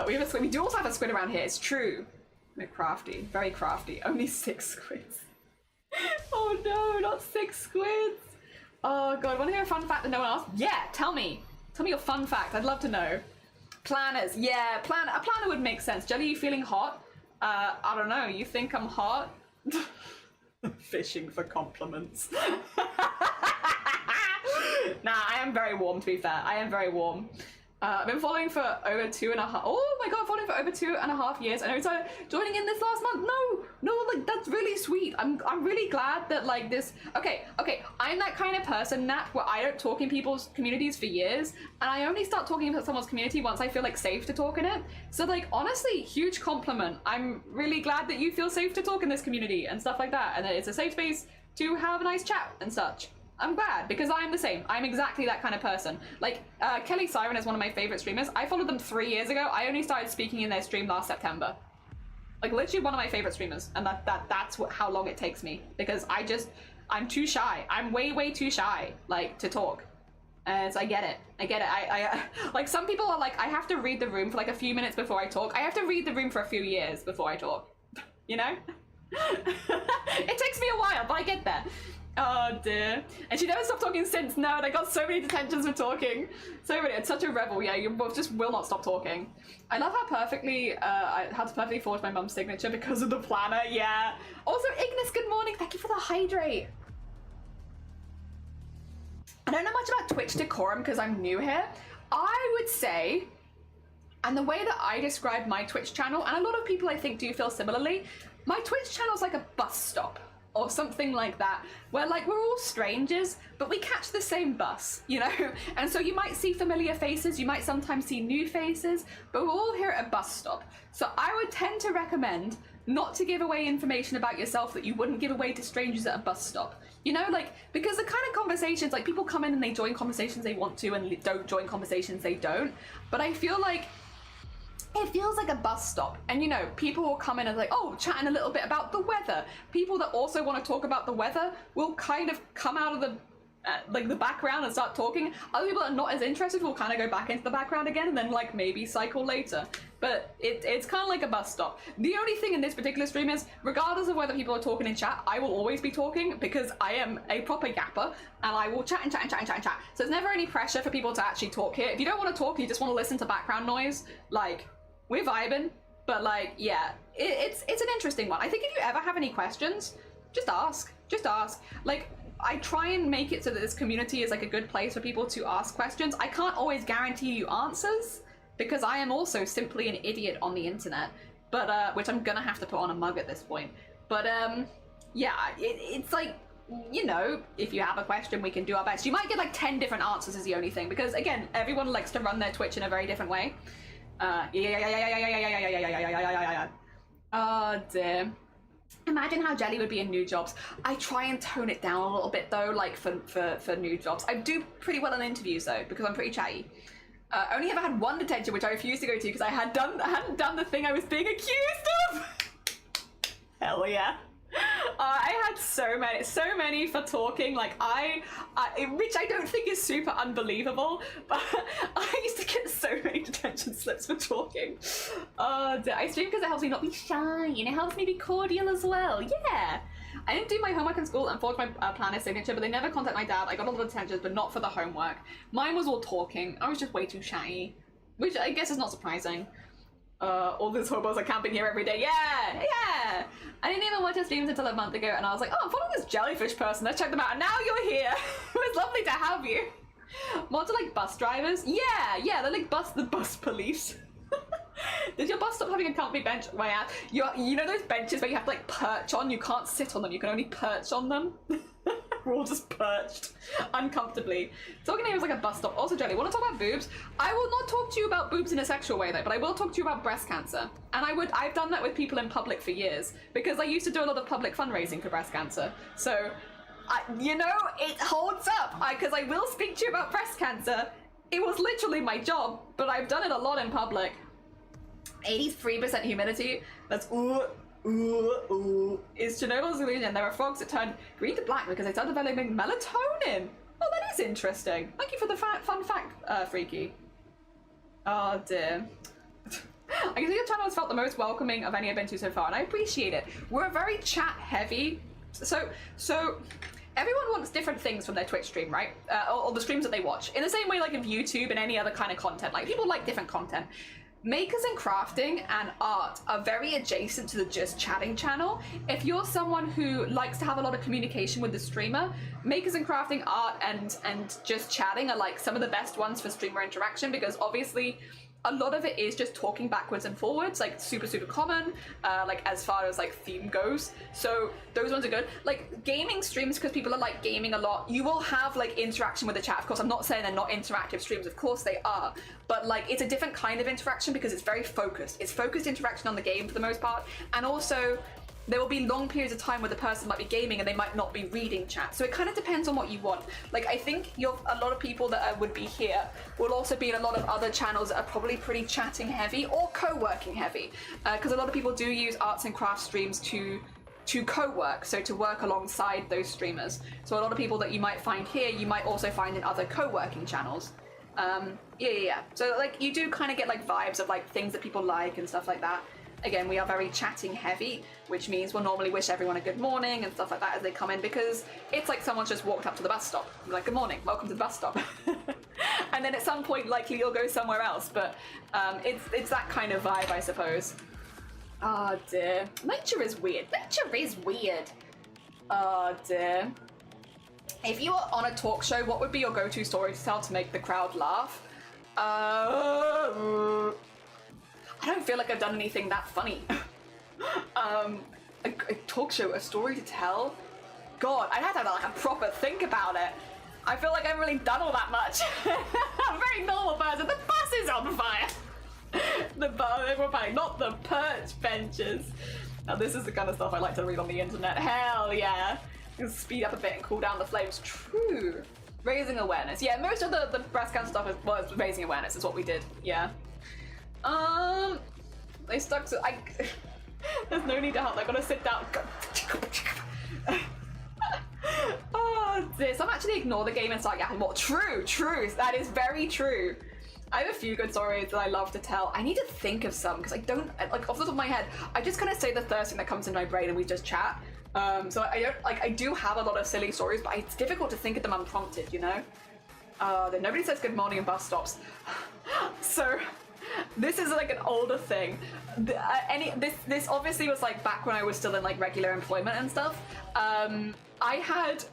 We do also have a squid around here, it's true. We're crafty, very crafty. Only 6 squids. Oh no, not 6 squids. Oh god, wanna hear a fun fact that no one asked? Yeah, tell me. Tell me your fun fact, I'd love to know. Planners, yeah, a planner would make sense. Jelly, you feeling hot? I don't know, you think I'm hot? Fishing for compliments. Nah, I am very warm, to be fair. I am very warm. I've been following for over 2.5. Oh my god, following for over 2.5 years. I know, so joining in this last month. No, like that's really sweet. I'm really glad that like this. Okay. I'm that kind of person, Nat, where I don't talk in people's communities for years, and I only start talking about someone's community once I feel like safe to talk in it. So like honestly, huge compliment. I'm really glad that you feel safe to talk in this community and stuff like that, and that it's a safe space to have a nice chat and such. I'm glad, because I'm the same. I'm exactly that kind of person. Like, Kelly Siren is one of my favorite streamers. I followed them 3 years ago. I only started speaking in their stream last September. Like, literally one of my favorite streamers. And that's how long it takes me. Because I'm too shy. I'm way too shy, like, to talk. So I get it. I like, some people are like, I have to read the room for like a few minutes before I talk. I have to read the room for a few years before I talk. You know? It takes me a while, but I get there. Oh dear. And she never stopped talking since. No, and I got so many detentions for talking. So many. It's such a rebel. Yeah, you just will not stop talking. I love how perfectly, I had to perfectly forge my mum's signature because of the planner. Yeah. Also, Ignis, good morning. Thank you for the hydrate. I don't know much about Twitch decorum because I'm new here. I would say, and the way that I describe my Twitch channel, and a lot of people I think do feel similarly, my Twitch channel is like a bus stop. Or something like that, where like we're all strangers, but we catch the same bus, you know? And so you might see familiar faces, you might sometimes see new faces, but we're all here at a bus stop. So I would tend to recommend not to give away information about yourself that you wouldn't give away to strangers at a bus stop. You know, like, because the kind of conversations, like people come in and they join conversations they want to and don't join conversations they don't. But I feel like it feels like a bus stop, and you know, people will come in and like, oh, chatting a little bit about the weather. People that also want to talk about the weather will kind of come out of the like the background and start talking. Other people that are not as interested will kind of go back into the background again and then like maybe cycle later. But it's kind of like a bus stop. The only thing in this particular stream is, regardless of whether people are talking in chat, I will always be talking because I am a proper yapper and I will chat and chat and chat and chat and chat. So there's never any pressure for people to actually talk here. If you don't want to talk, you just want to listen to background noise, like, we're vibing, but like, yeah, it's an interesting one. I think if you ever have any questions, just ask. Like, I try and make it so that this community is like a good place for people to ask questions. I can't always guarantee you answers because I am also simply an idiot on the internet, but which I'm gonna have to put on a mug at this point. But yeah, it's like, you know, if you have a question, we can do our best. You might get like 10 different answers is the only thing, because again, everyone likes to run their Twitch in a very different way. Oh dear. Imagine how Jelly would be in new jobs. I try and tone it down a little bit though, like for new jobs. I do pretty well in interviews though, because I'm pretty chatty. Only ever had one detention, which I refused to go to because I hadn't done the thing I was being accused of. Hell yeah. I had so many for talking, like which I don't think is super unbelievable, but I used to get so many detention slips for talking. I stream because it helps me not be shy and it helps me be cordial as well. Yeah, I didn't do my homework in school and forged my planner signature, but they never contacted my dad. I got a lot of attention, but not for the homework. Mine was all talking. I was just way too shy, which I guess is not surprising. All these hobos are camping here every day. Yeah, yeah. I didn't even watch your streams until a month ago, and I was like, oh, I'm following this jellyfish person. Let's check them out. And now you're here. It was lovely to have you. Mods are like bus drivers. Yeah, they're like the bus police. Did your bus stop having a comfy bench? You know those benches where you have to like perch on? You can't sit on them. You can only perch on them. We're all just perched uncomfortably. Talking to you was like a bus stop. Also, Jelly, want to talk about boobs? I will not talk to you about boobs in a sexual way though, but I will talk to you about breast cancer. And I've done that with people in public for years because I used to do a lot of public fundraising for breast cancer. So, you know, it holds up because I will speak to you about breast cancer. It was literally my job, but I've done it a lot in public. 83% humidity. That's is Chernobyl's illusion. There are frogs that turn green to black because they start developing melatonin. Oh, that is interesting. Thank you for the fun fact, Freaky. Oh dear. I can see your channel has felt the most welcoming of any I've been to so far, and I appreciate it. We're very chat heavy, so everyone wants different things from their Twitch stream, right? Or the streams that they watch. In the same way, like of YouTube and any other kind of content, like people like different content. Makers and crafting and art are very adjacent to the just chatting channel. If you're someone who likes to have a lot of communication with the streamer, makers and crafting, art, and just chatting are like some of the best ones for streamer interaction, because obviously a lot of it is just talking backwards and forwards, like super common, like as far as like theme goes. So those ones are good. Like gaming streams, because people are like gaming a lot, you will have like interaction with the chat. Of course, I'm not saying they're not interactive streams, of course they are, but like it's a different kind of interaction because it's very focused. It's focused interaction on the game for the most part, and also there will be long periods of time where the person might be gaming and they might not be reading chat. So it kind of depends on what you want. Like I think a lot of people that would be here will also be in a lot of other channels that are probably pretty chatting heavy or co-working heavy. Because a lot of people do use arts and crafts streams to co-work, so to work alongside those streamers. So a lot of people that you might find here, you might also find in other co-working channels. Yeah. So like you do kind of get like vibes of like things that people like and stuff like that. Again, we are very chatting heavy, which means we'll normally wish everyone a good morning and stuff like that as they come in, because it's like someone's just walked up to the bus stop. You're like, good morning, welcome to the bus stop. And then at some point, likely you'll go somewhere else, but it's that kind of vibe, I suppose. Oh dear. Nature is weird. Nature is weird. Oh dear. If you were on a talk show, what would be your go-to story to tell to make the crowd laugh? I don't feel like I've done anything that funny. A talk show, a story to tell? God, I'd have to have like a proper think about it. I feel like I haven't really done all that much. I'm a very normal person. The bus is on fire. We're fine, not the perch benches. Now this is the kind of stuff I like to read on the internet. Hell yeah. Speed up a bit and cool down the flames. True. Raising awareness. Yeah, most of the breast cancer stuff was raising awareness is what we did. Yeah. They stuck to there's no need to help. I gotta sit down. Oh, this. I'm actually ignore the game and start yapping more. True. That is very true. I have a few good stories that I love to tell. I need to think of some because I don't like off the top of my head. I just kind of say the first thing that comes into my brain and we just chat. So I don't like. I do have a lot of silly stories, but it's difficult to think of them unprompted. You know. Then nobody says good morning in bus stops. So. This is like an older thing. This obviously was like back when I was still in like regular employment and stuff. I had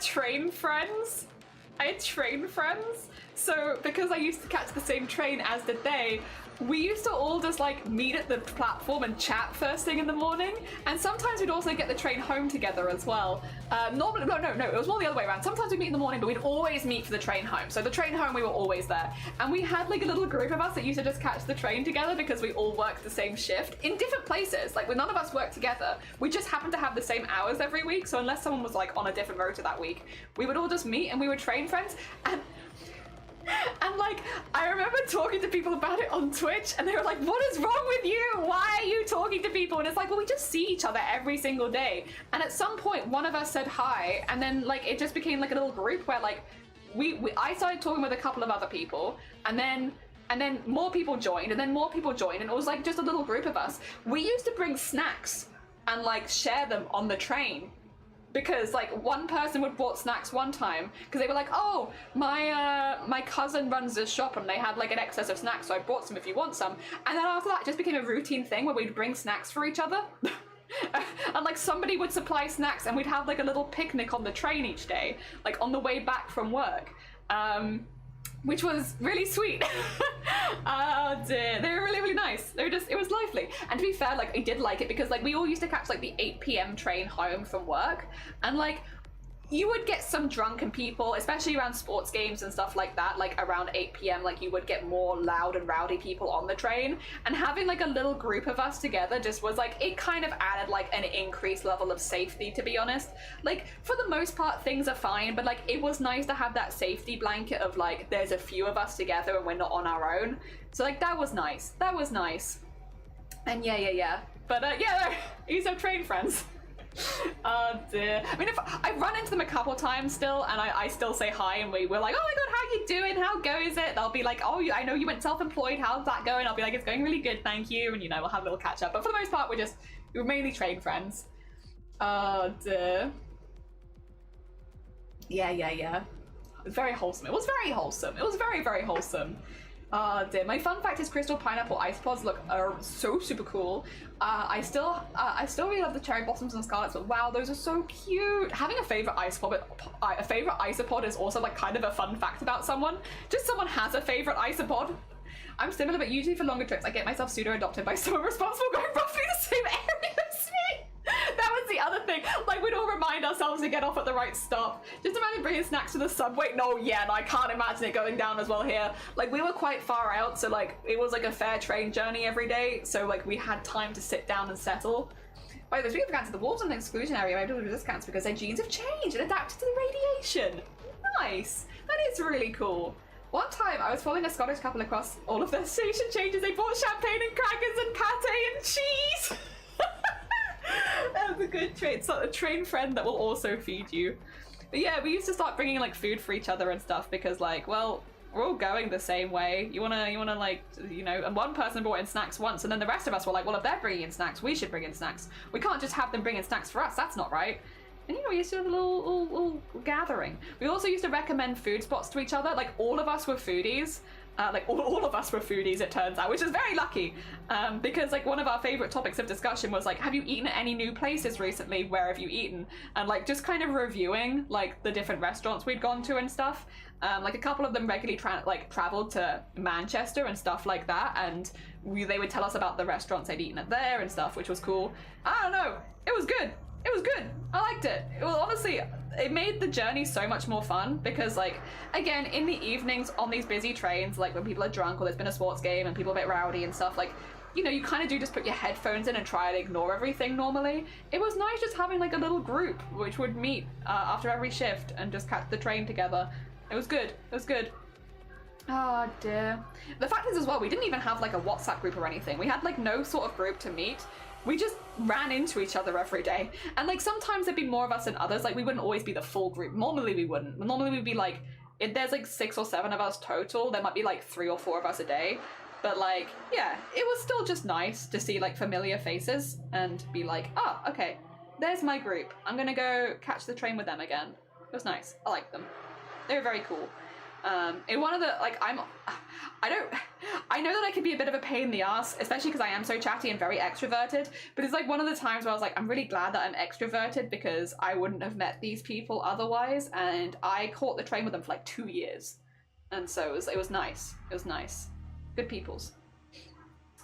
train friends. So because I used to catch the same train as did they, we used to all just like meet at the platform and chat first thing in the morning, and sometimes we'd also get the train home together as well. Normally, no, it was more the other way around. Sometimes we'd meet in the morning, but we'd always meet for the train home. So the train home, we were always there. And we had like a little group of us that used to just catch the train together because we all worked the same shift in different places. Like none of us worked together. We just happened to have the same hours every week. So unless someone was like on a different rota that week, we would all just meet and we were train friends. And like, I remember talking to people about it on Twitch and they were like, what is wrong with you? Why are you talking to people? And it's like, well, we just see each other every single day. And at some point, one of us said hi, and then like, it just became like a little group where like, I started talking with a couple of other people, and then more people joined, and then more people joined, and it was like just a little group of us. We used to bring snacks and like share them on the train. Because like one person would bought snacks one time because they were like, oh, my cousin runs this shop and they had like an excess of snacks, so I bought some if you want some. And then after that, it just became a routine thing where we'd bring snacks for each other. And like somebody would supply snacks and we'd have like a little picnic on the train each day, like on the way back from work. Which was really sweet. Oh dear, they were really, really nice. They were just, it was lively. And to be fair, like I did like it because like we all used to catch like the 8 p.m. train home from work, and like you would get some drunken people, especially around sports games and stuff like that, like around 8 p.m. like you would get more loud and rowdy people on the train, and having like a little group of us together just was like, it kind of added like an increased level of safety, to be honest. Like for the most part things are fine, but like it was nice to have that safety blanket of like there's a few of us together and we're not on our own. So like that was nice. And yeah. But yeah, these are train friends. Oh dear. I mean, if I run into them a couple times still, and I still say hi, and we're like, oh my god, how you doing? How goes it? They'll be like, oh, I know you went self-employed. How's that going? I'll be like, it's going really good, thank you. And you know, we'll have a little catch up. But for the most part, we're mainly train friends. Oh dear. Yeah. It was very wholesome. It was very wholesome. It was very, very wholesome. Oh dear. My fun fact is crystal pineapple ice pods look so super cool. I still really love the cherry blossoms and scarlets, but wow, those are so cute. Having a favorite isopod is also like kind of a fun fact about someone. Just someone has a favorite isopod. I'm similar, but usually for longer trips, I get myself pseudo-adopted by someone responsible going roughly the same area as me. That was the other thing. Like, we'd all remind ourselves to get off at the right stop. Just imagine bringing snacks to the subway. No, I can't imagine it going down as well here. Like, we were quite far out, so like, it was like a fair train journey every day. So like, we had time to sit down and settle. By the way, speaking of cancer, the wolves in the exclusion area are able to do discounts because their genes have changed and adapted to the radiation. Nice. That is really cool. One time, I was following a Scottish couple across all of their station changes. They bought champagne and crackers and pate and cheese. That's a good trait. It's a train friend that will also feed you. But yeah, we used to start bringing like food for each other and stuff because like, well, we're all going the same way. You wanna like, you know, and one person brought in snacks once, and then the rest of us were like, well, if they're bringing in snacks, we should bring in snacks. We can't just have them bring in snacks for us. That's not right. And you know, we used to have a little gathering. We also used to recommend food spots to each other. Like all of us were foodies. Like all of us were foodies, it turns out, which is very lucky. Because like one of our favorite topics of discussion was like, have you eaten at any new places recently? Where have you eaten? And like just kind of reviewing like the different restaurants we'd gone to and stuff. Like a couple of them regularly traveled to Manchester and stuff like that. And they would tell us about the restaurants they'd eaten at there and stuff, which was cool. I don't know. It was good. It was good. I liked it. It was honestly, it made the journey so much more fun because like, again, in the evenings on these busy trains, like when people are drunk or there's been a sports game and people are a bit rowdy and stuff, like, you know, you kind of do just put your headphones in and try and ignore everything normally. It was nice just having like a little group which would meet after every shift and just catch the train together. It was good. It was good. Oh dear. The fact is as well, we didn't even have like a WhatsApp group or anything. We had like no sort of group to meet. We just ran into each other every day. And like sometimes there'd be more of us than others. Like we wouldn't always be the full group. Normally we wouldn't. Normally we'd be like, if there's like 6 or 7 of us total, there might be like 3 or 4 of us a day. But like, yeah, it was still just nice to see like familiar faces and be like, oh, okay, there's my group. I'm gonna go catch the train with them again. It was nice. I liked them. They were very cool. In one of the, like, I know that I could be a bit of a pain in the ass, especially because I am so chatty and very extroverted, but it's like one of the times where I was like, I'm really glad that I'm extroverted because I wouldn't have met these people otherwise, and I caught the train with them for like 2 years. And so it was nice. It was nice. Good peoples.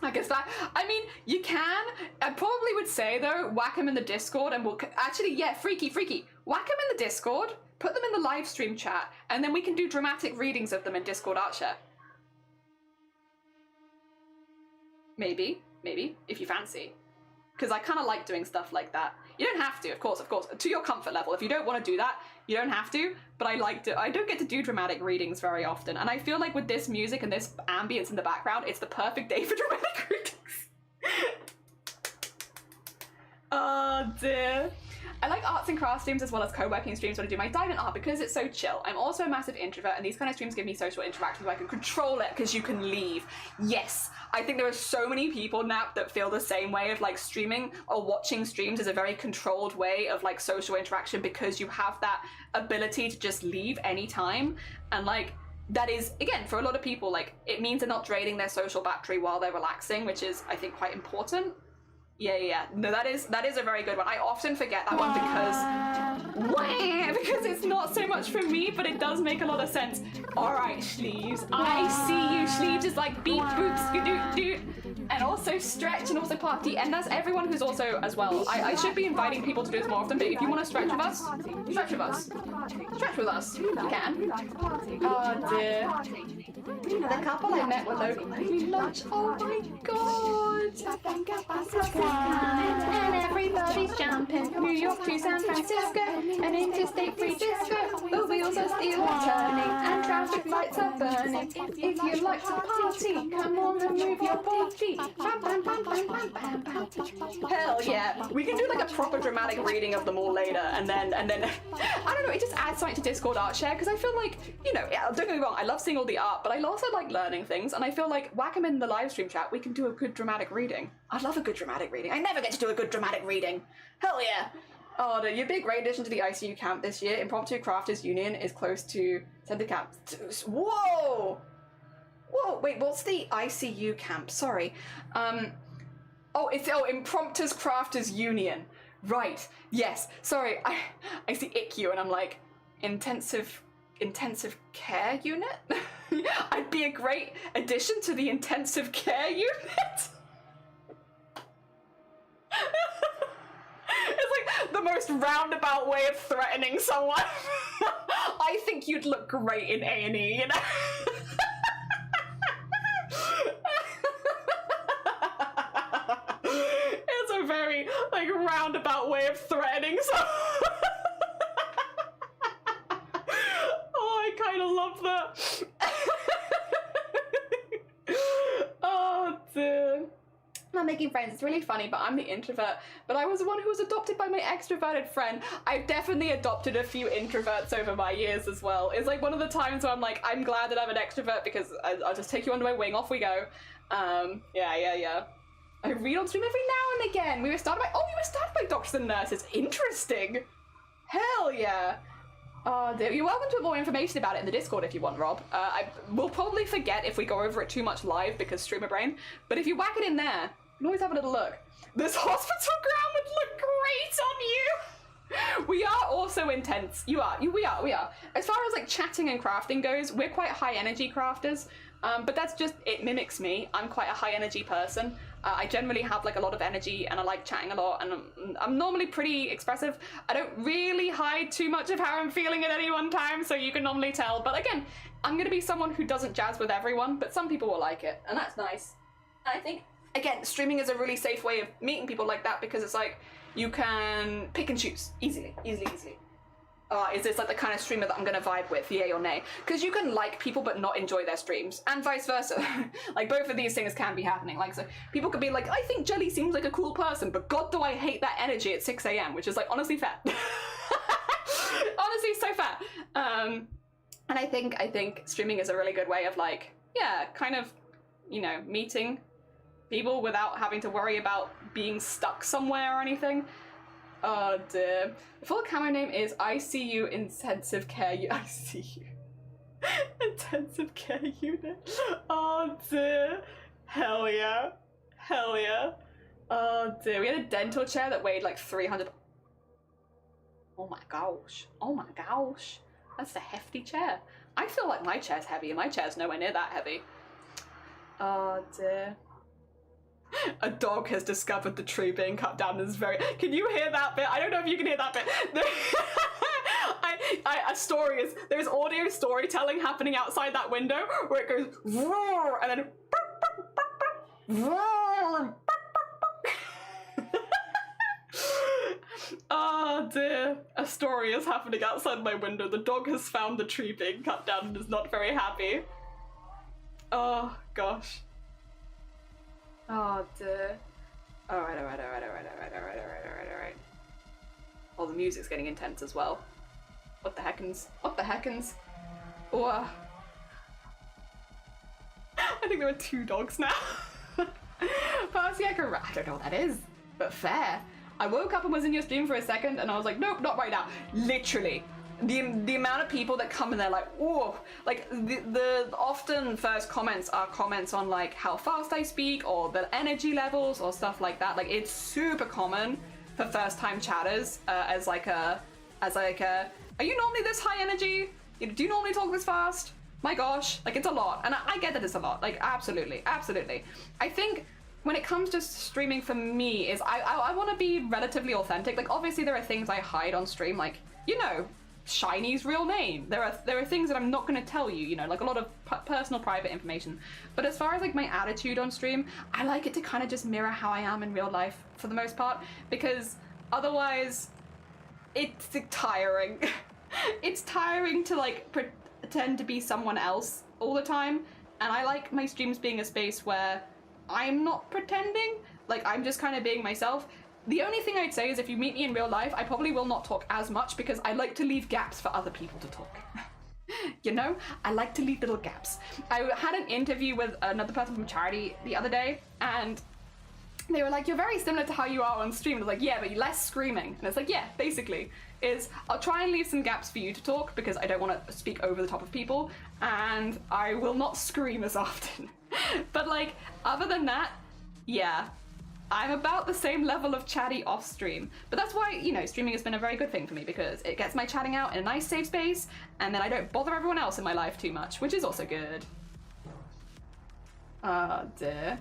I guess that, I mean, you can, I probably would say though, whack them in the Discord and we'll, actually, yeah, freaky, whack them in the Discord, put them in the live stream chat, and then we can do dramatic readings of them in Discord art share. Maybe, if you fancy. Because I kind of like doing stuff like that. You don't have to, of course, to your comfort level. If you don't want to do that, you don't have to, but I don't get to do dramatic readings very often, and I feel like with this music and this ambience in the background, it's the perfect day for dramatic readings. Oh dear. I like arts and crafts streams as well as co-working streams when I do my diamond art because it's so chill. I'm also a massive introvert, and these kind of streams give me social interactions where I can control it because you can leave. Yes, I think there are so many people now that feel the same way of like streaming or watching streams is a very controlled way of like social interaction because you have that ability to just leave anytime. And like, that is, again, for a lot of people, like, it means they're not draining their social battery while they're relaxing, which is, I think, quite important. Yeah. No, that is a very good one. I often forget that one because it's not so much for me, but it does make a lot of sense. All right, sleeves. I see you. Sleeves is like beep, boops, do, and also stretch and also party. And that's everyone who's also as well. I should be inviting people to do this more often, but if you want to stretch with us, stretch with us. Stretch with us. You can. Oh dear. The couple I met were loading lunch. Oh my god. And everybody's jumping from New York to San Francisco and interstate free disco. The wheels are still turning and traffic lights are burning. If you like to party, come on and move your body. Hell yeah. We can do like a proper dramatic reading of them all later, and then I don't know, it just adds something to Discord art share because I feel like, you know, don't get me wrong, I love seeing all the art, but I also like learning things, and I feel like whack 'em in the live stream chat, we can do a good dramatic reading. I love a good dramatic reading. I never get to do a good dramatic reading. Hell yeah. Oh, your big great addition to the ICU camp this year, Impromptu Crafters Union is close to center camp. Whoa! Whoa, wait, what's the ICU camp? Sorry. It's Impromptus Crafters Union. Right, yes. Sorry, I see ICU and I'm like, intensive care unit? I'd be a great addition to the intensive care unit. It's like the most roundabout way of threatening someone. I think you'd look great in A&E, you know? It's a very like roundabout way of threatening someone. Oh, I kind of love that. Oh dear. Not making friends, it's really funny, but I'm the introvert. But I was the one who was adopted by my extroverted friend. I've definitely adopted a few introverts over my years as well. It's like one of the times where I'm like, I'm glad that I'm an extrovert because I'll just take you under my wing, off we go. Yeah. I read on stream every now and again. We were started by doctors and nurses. Interesting. Hell yeah. You're welcome to put more information about it in the Discord if you want, Rob. I will probably forget if we go over it too much live because streamer brain, but if you whack it in there, you can always have a little look. This hospital ground would look great on you! We are also intense. We are. As far as like chatting and crafting goes, we're quite high energy crafters, but that's just, it mimics me. I'm quite a high energy person. I generally have like a lot of energy and I like chatting a lot, and I'm normally pretty expressive. I don't really hide too much of how I'm feeling at any one time, so you can normally tell. But again, I'm gonna be someone who doesn't jazz with everyone, but some people will like it, and that's nice. And I think, again, streaming is a really safe way of meeting people like that because it's like, you can pick and choose easily. Is this like the kind of streamer that I'm gonna vibe with, yay or nay? Because you can like people but not enjoy their streams, and vice versa. Like both of these things can be happening. Like, so people could be like, I think Jelly seems like a cool person, but God, do I hate that energy at 6 a.m, which is like honestly fair. Honestly, so fair. And I think streaming is a really good way of like, yeah, kind of, you know, meeting people without having to worry about being stuck somewhere or anything. Oh dear. The full camera name is ICU Intensive Care ICU Intensive Care Unit. Oh dear. Hell yeah. Oh dear. We had a dental chair that weighed like 300. Oh my gosh. That's a hefty chair. I feel like my chair's heavy and my chair's nowhere near that heavy. Oh dear. A dog has discovered the tree being cut down. Is very. Can you hear that bit? I don't know if you can hear that bit. There's audio storytelling happening outside that window where it goes roar and then roar. Oh dear. A story is happening outside my window. The dog has found the tree being cut down and is not very happy. Oh gosh. Oh dear. Alright. the music's getting intense as well. What the heckins? What the heckins? Oh, I think there are 2 dogs now. Parsiaca, I don't know what that is, but fair. I woke up and was in your stream for a second and I was like, nope, not right now. Literally. The amount of people that come and they're like, oh, like the often first comments are comments on like how fast I speak or the energy levels or stuff like that. Like it's super common for first time chatters as like a, are you normally this high energy? Do you normally talk this fast? My gosh, like it's a lot. And I get that it's a lot, like absolutely, absolutely. I think when it comes to streaming for me is I want to be relatively authentic. Like obviously there are things I hide on stream, like, you know, Shiny's real name. There are things that I'm not going to tell you, you know, like a lot of personal private information. But as far as like my attitude on stream, I like it to kind of just mirror how I am in real life for the most part, because otherwise it's tiring. It's tiring to like pretend to be someone else all the time. And I like my streams being a space where I'm not pretending, like I'm just kind of being myself. The only thing I'd say is if you meet me in real life, I probably will not talk as much because I like to leave gaps for other people to talk. You know, I like to leave little gaps. I had an interview with another person from charity the other day and they were like, you're very similar to how you are on stream. I was like, yeah, but less screaming. And it's like, yeah, basically, is I'll try and leave some gaps for you to talk because I don't want to speak over the top of people and I will not scream as often. But like, other than that, yeah, I'm about the same level of chatty off stream. But that's why, you know, streaming has been a very good thing for me because it gets my chatting out in a nice safe space and then I don't bother everyone else in my life too much, which is also good. Dear.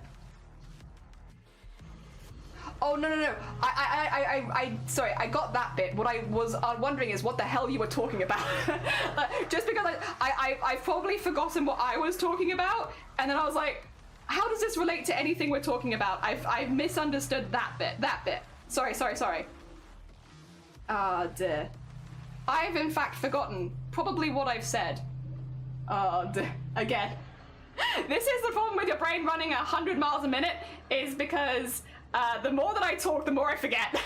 Oh, no. Sorry, I got that bit. What I was wondering is what the hell you were talking about. Just because I've probably forgotten what I was talking about, and then I was like, how does this relate to anything we're talking about? I've misunderstood that bit. Sorry. Ah, dear. I've in fact forgotten probably what I've said. Oh, dear. Again. This is the problem with your brain running 100 miles a minute, is because the more that I talk, the more I forget.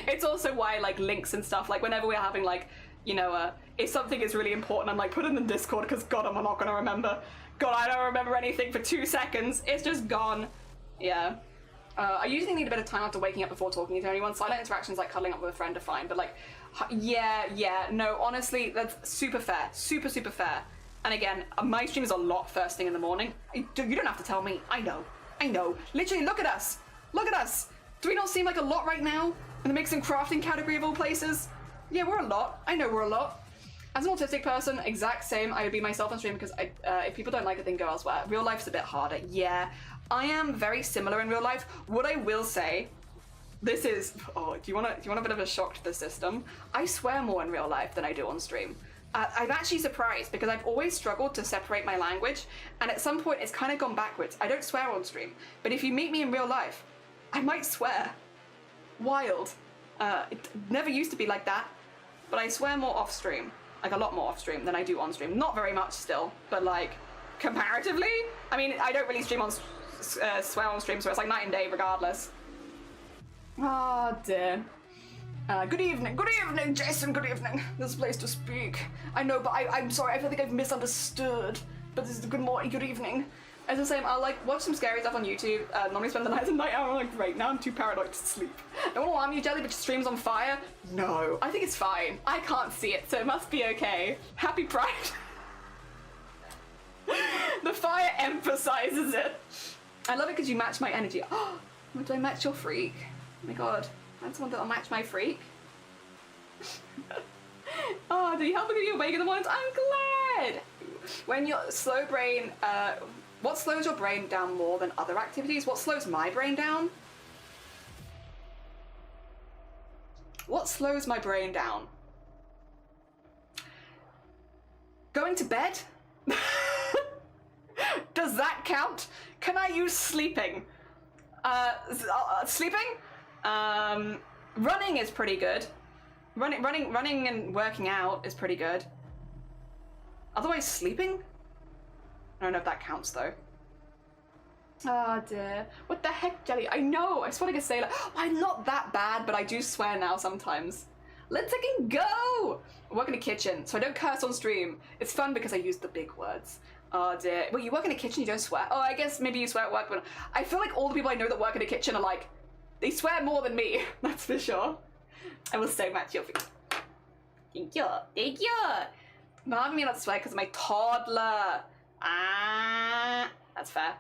It's also why like links and stuff, like whenever we're having like, you know, if something is really important, I'm like, put it in the Discord because God, I'm not gonna remember. God, I don't remember anything for 2 seconds. It's just gone. Yeah. I usually need a bit of time after waking up before talking to anyone. Silent interactions like cuddling up with a friend are fine, but like, yeah, no, honestly, that's super fair. Super fair. And again, my stream is a lot first thing in the morning. You don't have to tell me. I know. Literally, look at us. Do we not seem like a lot right now? In the mixing crafting category of all places? Yeah, we're a lot. I know we're a lot. As an autistic person, exact same. I would be myself on stream because if people don't like it, then go elsewhere. Real life's a bit harder. Yeah, I am very similar in real life. What I will say, this is, do you want a bit of a shock to the system? I swear more in real life than I do on stream. I'm actually surprised because I've always struggled to separate my language, and at some point it's kind of gone backwards. I don't swear on stream, but if you meet me in real life, I might swear. Wild. It never used to be like that, but I swear more off stream. Like a lot more off stream than I do on stream. Not very much still, but like comparatively, I mean, I don't really stream on swear on stream, so it's like night and day regardless. Oh dear. Good evening, Jason, good evening. This is a place to speak. I know, but I'm sorry, I feel like I've misunderstood. But this is good morning, good evening. As I say, I'll like watch some scary stuff on YouTube. Normally spend the night at night. I'm like, great, now I'm too paranoid to sleep. Don't want to alarm you, Jelly, but your stream's on fire? No, I think it's fine. I can't see it, so it must be okay. Happy Pride. The fire emphasizes it. I love it because you match my energy. Oh, do I match your freak? Oh my god, that's one that'll match my freak. Oh, did he help me get you awake in the mornings? I'm glad. When your slow brain, what slows your brain down more than other activities? What slows my brain down? What slows my brain down? Going to bed? Does that count? Can I use sleeping? Sleeping? Running is pretty good. Running and working out is pretty good. Otherwise, sleeping? I don't know if that counts though. Oh dear. What the heck, Jelly? I know, I swear like a sailor. I'm not that bad, but I do swear now sometimes. Let's fucking go! I work in a kitchen, so I don't curse on stream. It's fun because I use the big words. Oh dear. Well, you work in a kitchen, you don't swear? Oh, I guess maybe you swear at work, but I feel like all the people I know that work in a kitchen are like, they swear more than me. That's for sure. I will so match your feet. Thank you. Thank you. Not having me not to swear because of my toddler. Ah, that's fair.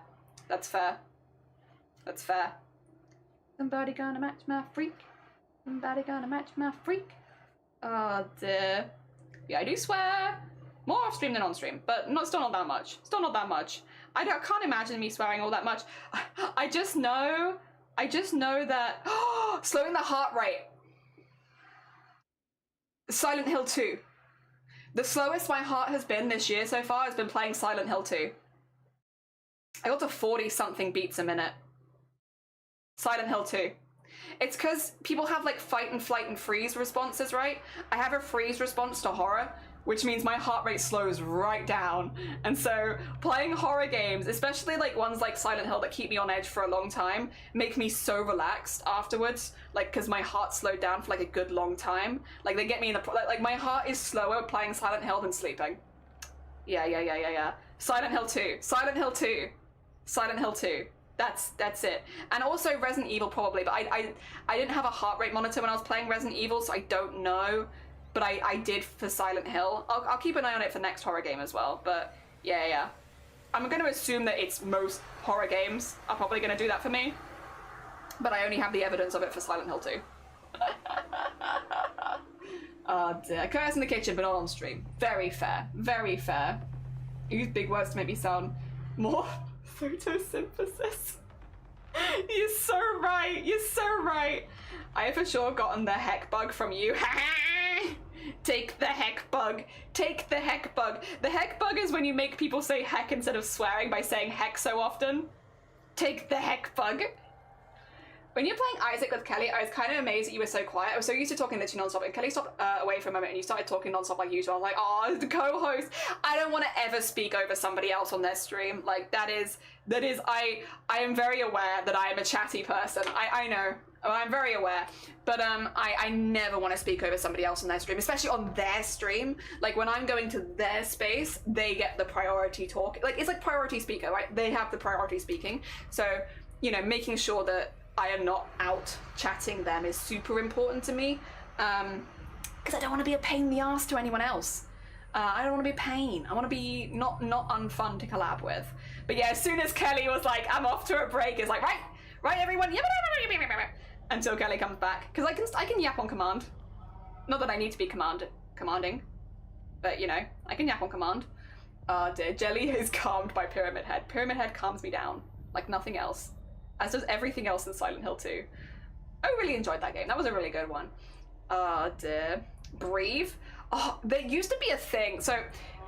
That's fair. That's fair. Somebody gonna match my freak. Somebody gonna match my freak. Oh dear. Yeah, I do swear. More off stream than on stream, but still not that much. Still not that much. I can't imagine me swearing all that much. I just know that slowing the heart rate. Silent Hill 2. The slowest my heart has been this year so far has been playing Silent Hill 2. I got to 40 something beats a minute. Silent Hill 2. It's because people have like fight and flight and freeze responses, right? I have a freeze response to horror, which means my heart rate slows right down. And so playing horror games, especially like ones like Silent Hill that keep me on edge for a long time, make me so relaxed afterwards, like because my heart slowed down for like a good long time. Like they get me in the, like my heart is slower playing Silent Hill than sleeping. Yeah. Silent Hill 2, Silent Hill 2, Silent Hill 2. That's it. And also Resident Evil probably, but I didn't have a heart rate monitor when I was playing Resident Evil, so I don't know. But I did for Silent Hill. I'll keep an eye on it for next horror game as well. But yeah. I'm going to assume that it's most horror games are probably going to do that for me. But I only have the evidence of it for Silent Hill 2. Oh dear. Curse in the kitchen, but not on stream. Very fair. Very fair. Use big words to make me sound more photosynthesis. You're so right. You're so right. I have for sure gotten the heck bug from you. Take the heck bug. Take the heck bug. The heck bug is when you make people say heck instead of swearing by saying heck so often. Take the heck bug. When you're playing Isaac with Kelly, I was kind of amazed that you were so quiet. I was so used to talking literally non-stop, and Kelly stopped away for a moment and you started talking non-stop like usual. I was like, oh, the co-host. I don't want to ever speak over somebody else on their stream. Like that is, I am very aware that I am a chatty person. I know. I'm very aware, but I never want to speak over somebody else on their stream, especially on their stream. Like when I'm going to their space, they get the priority talk. Like it's like priority speaker, right? They have the priority speaking. So, you know, making sure that I am not out chatting them is super important to me, because I don't want to be a pain in the ass to anyone else. I don't want to be a pain. I want to be not unfun to collab with. But yeah, as soon as Kelly was like, I'm off to a break, it's like, right everyone, until Kelly comes back, because I can yap on command. Not that I need to be commanding, but you know, I can yap on command. Dear, Jelly is calmed by Pyramid Head. Pyramid Head calms me down like nothing else, as does everything else in Silent Hill 2. I really enjoyed that game. That was a really good one. Dear. Breathe. Oh, there used to be a thing. So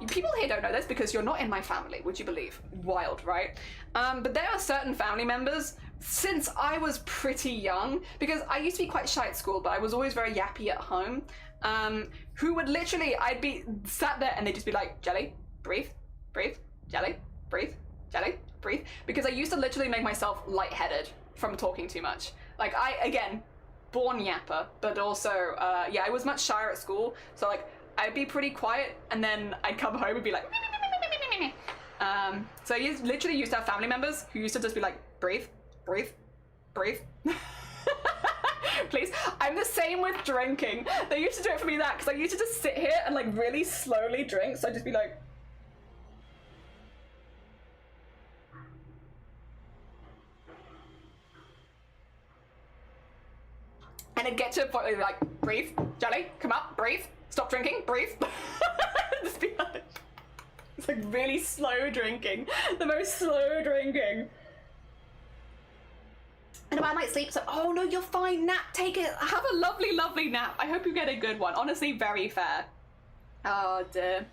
people here don't know this because you're not in my family, would you believe? Wild, right? But there are certain family members, since I was pretty young, because I used to be quite shy at school, but I was always very yappy at home, who would literally, I'd be sat there and they'd just be like, Jelly, breathe, breathe, Jelly, breathe, Jelly, breathe. Because I used to literally make myself lightheaded from talking too much. Like again, born yapper, but also, yeah, I was much shyer at school, so like, I'd be pretty quiet, and then I'd come home and be like, so I literally used to have family members who used to just be like, breathe, breathe, breathe. Please. I'm the same with drinking. They used to do it for me that, because I used to just sit here and like really slowly drink, so I'd just be like, and it'd get to a point where you're like, breathe, Jelly, come up, breathe, stop drinking, breathe. Just be like, it's like really slow drinking, the most slow drinking. And I might sleep, so, oh no, you're fine, nap, take it, have a lovely, lovely nap. I hope you get a good one, honestly, very fair. Oh dear.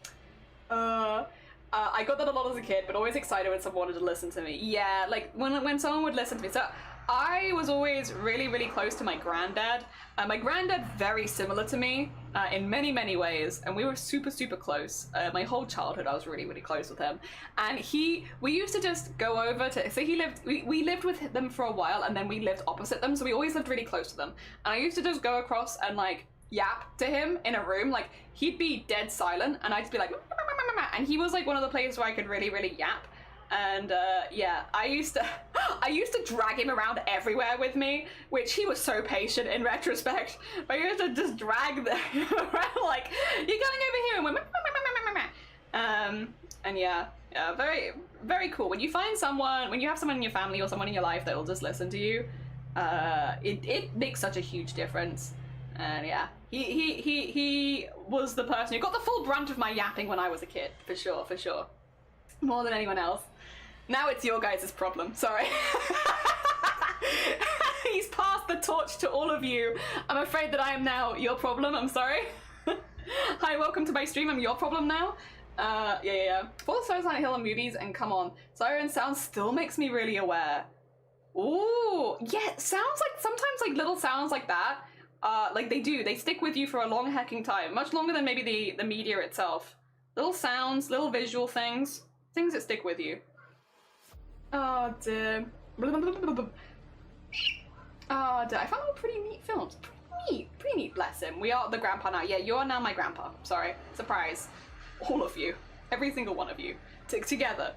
I got that a lot as a kid, but always excited when someone wanted to listen to me. Yeah, like when someone would listen to me. So I was always really, really close to my granddad. My granddad, very similar to me in many, many ways, and we were super, super close. My whole childhood, I was really, really close with him. And we used to just go over to, so we lived with them for a while, and then we lived opposite them, so we always lived really close to them. And I used to just go across and like yap to him in a room, like he'd be dead silent and I'd be like, and he was like one of the players where I could really, really yap. And yeah, I used to drag him around everywhere with me, which he was so patient in retrospect. But I used to just drag him around like, you're coming over here, and went, and yeah, very, very cool. When you find someone, when you have someone in your family or someone in your life that will just listen to you, it makes such a huge difference. And yeah, he was the person who got the full brunt of my yapping when I was a kid, for sure, more than anyone else. Now it's your guys' problem, sorry. He's passed the torch to all of you. I'm afraid that I am now your problem, I'm sorry. Hi, welcome to my stream, I'm your problem now. Yeah. Full Silent Hill and movies, and come on, siren sound still makes me really aware. Ooh, yeah, sounds like, sometimes like little sounds like that, like they stick with you for a long hecking time, much longer than maybe the media itself. Little sounds, little visual things that stick with you. Oh dear. Oh dear, I found all pretty neat films. Pretty neat, bless him. We are the grandpa now. Yeah, you are now my grandpa. Sorry, surprise. All of you. Every single one of you. Together.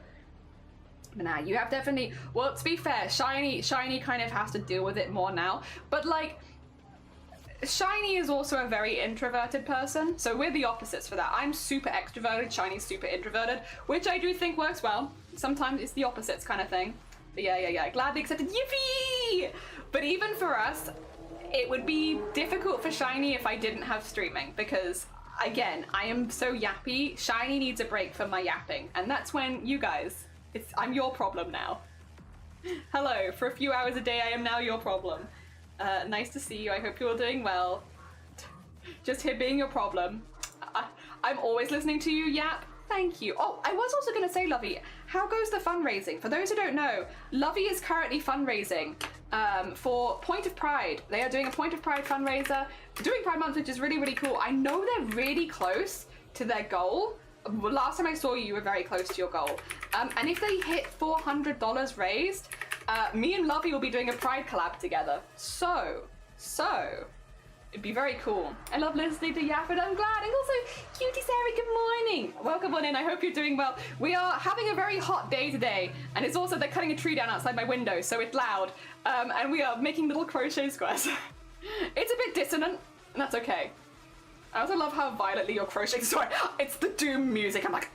But now, you have definitely, well, to be fair, Shiny kind of has to deal with it more now. But like, Shiny is also a very introverted person, so we're the opposites for that. I'm super extroverted, Shiny's super introverted, which I do think works well. Sometimes it's the opposites kind of thing. But yeah, gladly accepted, yippee! But even for us, it would be difficult for Shiny if I didn't have streaming, because again, I am so yappy. Shiny needs a break from my yapping, and that's when you guys, I'm your problem now. Hello, for a few hours a day I am now your problem. Nice to see you. I hope you're doing well. Just here being your problem. I'm always listening to you yap. Thank you. Oh, I was also going to say, Lovey, how goes the fundraising? For those who don't know, Lovey is currently fundraising for Point of Pride. They are doing a Point of Pride fundraiser during Pride Month, which is really, really cool. I know they're really close to their goal. Last time I saw you, you were very close to your goal. And if they hit $400 raised, me and Lovey will be doing a Pride collab together. So, it'd be very cool. I love listening to Yafford, I'm glad. And also, Cutie Sarah, good morning. Welcome on in, I hope you're doing well. We are having a very hot day today, and it's also, they're cutting a tree down outside my window, so it's loud. And we are making little crochet squares. It's a bit dissonant, and that's okay. I also love how violently you're crocheting. Sorry, it's the doom music. I'm like,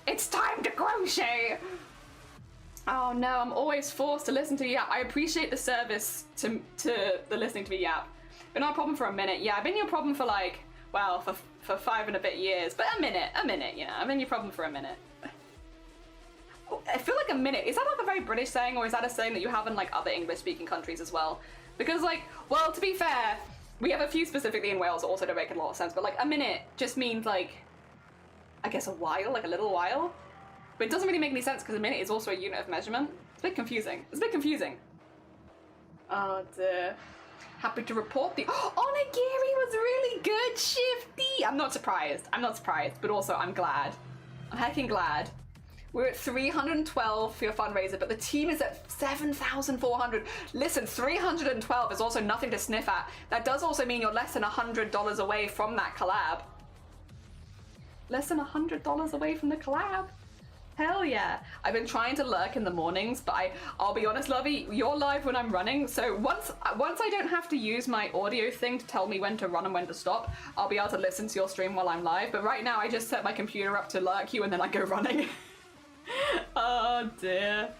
it's time to crochet. Oh no, I'm always forced to listen to yap. I appreciate the service to the listening to me yap. Been our problem for a minute. Yeah, I've been your problem for like, well, for 5 and a bit years, but a minute, you know, I've been your problem for a minute. I feel like a minute, is that like a very British saying, or is that a saying that you have in like other English speaking countries as well? Because like, well, to be fair, we have a few specifically in Wales that also don't make a lot of sense, but like a minute just means like, I guess a while, like a little while. But it doesn't really make any sense because a minute is also a unit of measurement. It's a bit confusing. Oh dear. Happy to report the Onigiri was really good, Shifty! I'm not surprised, but also I'm glad. I'm hecking glad. We're at 312 for your fundraiser, but the team is at 7,400. Listen, 312 is also nothing to sniff at. That does also mean you're less than $100 away from that collab. Less than $100 away from the collab. Hell yeah. I've been trying to lurk in the mornings, but I'll be honest, Lovey, you're live when I'm running, so once I don't have to use my audio thing to tell me when to run and when to stop, I'll be able to listen to your stream while I'm live, but right now I just set my computer up to lurk you and then I go running. Oh dear.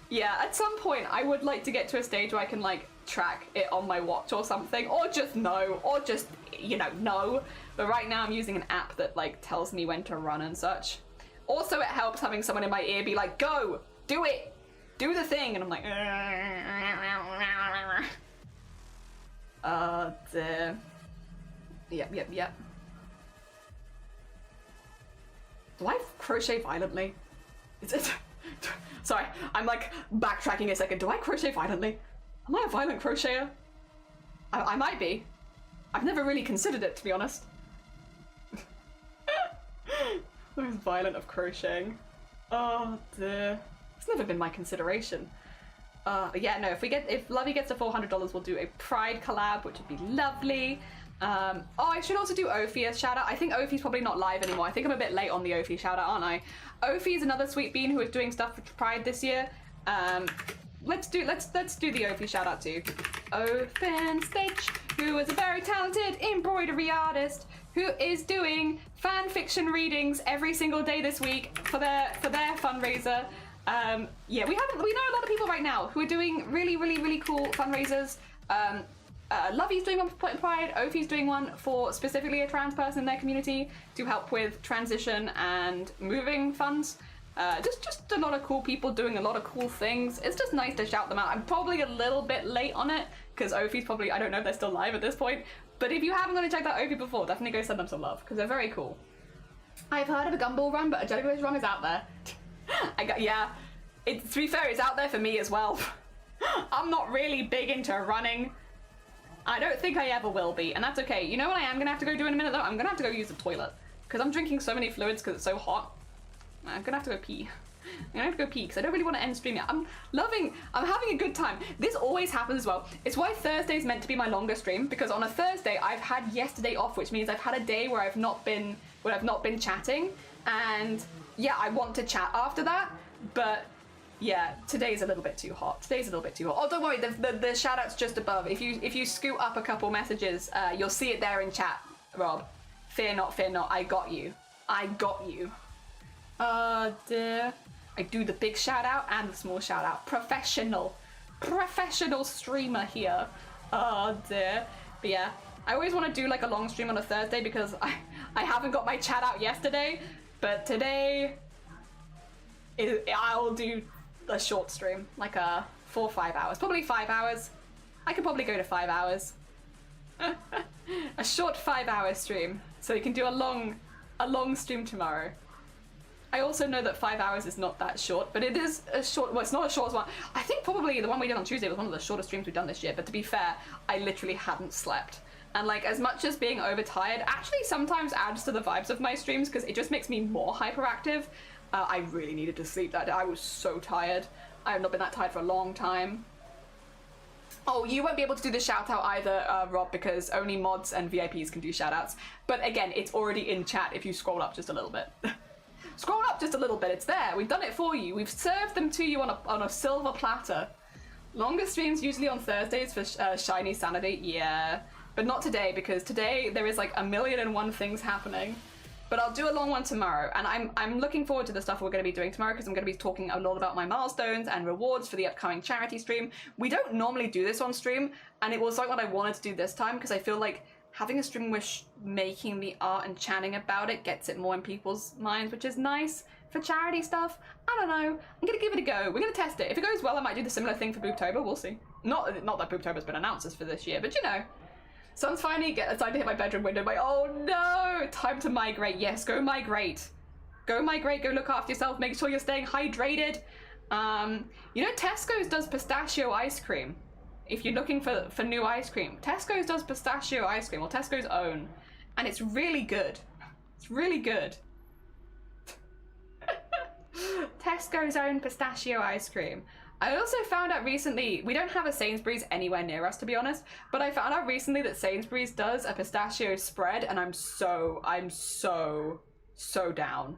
Yeah, at some point I would like to get to a stage where I can like track it on my watch or something, or just know, or just, you know. But right now I'm using an app that like tells me when to run and such. Also, it helps having someone in my ear be like, go, do it, do the thing. And I'm like, oh dear. Yep. Do I crochet violently? Sorry, I'm like backtracking a second. Do I crochet violently? Am I a violent crocheter? I might be. I've never really considered it, to be honest. Most violent of crocheting. Oh dear. It's never been my consideration. Yeah, no, if Lovey gets to $400, we'll do a Pride collab, which would be lovely. Oh, I should also do Ophi as shout out. I think Ophi's probably not live anymore. I think I'm a bit late on the Ophi shout out, aren't I? Ophi is another sweet bean who is doing stuff for Pride this year. Let's do the Ophi shout out too. Open Stitch, who is a very talented embroidery artist who is doing fan fiction readings every single day this week for their fundraiser. Yeah, we know a lot of people right now who are doing really cool fundraisers. Lovey's doing one for Pride, Ophi's doing one for specifically a trans person in their community to help with transition and moving funds. Just a lot of cool people doing a lot of cool things. It's just nice to shout them out. I'm probably a little bit late on it because Ophi's probably, I don't know if they're still live at this point, but if you haven't gone and checked out Ophi before, definitely go send them some love because they're very cool. I've heard of a Gumball run, but a Jellyfish run is out there. To be fair, it's out there for me as well. I'm not really big into running. I don't think I ever will be, and that's okay. You know what I am gonna have to go do in a minute though? I'm gonna have to go use the toilet because I'm drinking so many fluids because it's so hot. I'm gonna have to go pee. I'm gonna have to go pee because I don't really want to end stream yet. I'm having a good time. This always happens as well. It's why Thursday's meant to be my longer stream, because on a Thursday I've had yesterday off, which means I've had a day where I've not been chatting, and yeah, I want to chat after that, but yeah, today's a little bit too hot. Oh, don't worry, the shout out's just above. If you scoot up a couple messages, you'll see it there in chat, Rob. Fear not, I got you. Dear. I do the big shout out and the small shout out. Professional streamer here. Oh dear. But yeah, I always want to do like a long stream on a Thursday because I haven't got my chat out yesterday, but today I'll do a short stream, like 4 or 5 hours, probably 5 hours. I could probably go to 5 hours. A short 5-hour stream, so you can do a long stream tomorrow. I also know that 5 hours is not that short, but it is a short, well, it's not as short as one. I think probably the one we did on Tuesday was one of the shortest streams we've done this year, but to be fair, I literally hadn't slept. And like, as much as being overtired actually sometimes adds to the vibes of my streams because it just makes me more hyperactive. I really needed to sleep that day. I was so tired. I have not been that tired for a long time. Oh, you won't be able to do the shout out either, Rob, because only mods and VIPs can do shout outs. But again, it's already in chat if you scroll up just a little bit. Scroll up just a little bit, it's there. We've done it for you. We've served them to you on a silver platter. Longer streams usually on Thursdays for Shiny Sanity, yeah. But not today, because today there is like 1,000,001 things happening. But I'll do a long one tomorrow, and I'm looking forward to the stuff we're going to be doing tomorrow because I'm going to be talking a lot about my milestones and rewards for the upcoming charity stream. We don't normally do this on stream, and it was something that I wanted to do this time because I feel like having a stream with making the art and chatting about it gets it more in people's minds, which is nice for charity stuff. I don't know. I'm going to give it a go. We're going to test it. If it goes well, I might do the similar thing for Booptober. We'll see. Not that Booptober's been announced for this year, but you know. Sun's finally decided to hit my bedroom window. Oh no! Time to migrate. Yes, go migrate. Go migrate. Go look after yourself. Make sure you're staying hydrated. You know, Tesco's does pistachio ice cream. If you're looking for new ice cream, Tesco's does pistachio ice cream, or Tesco's own, and it's really good. It's really good. Tesco's own pistachio ice cream. I also found out recently, we don't have a Sainsbury's anywhere near us, to be honest, but I found out recently that Sainsbury's does a pistachio spread, and I'm so down.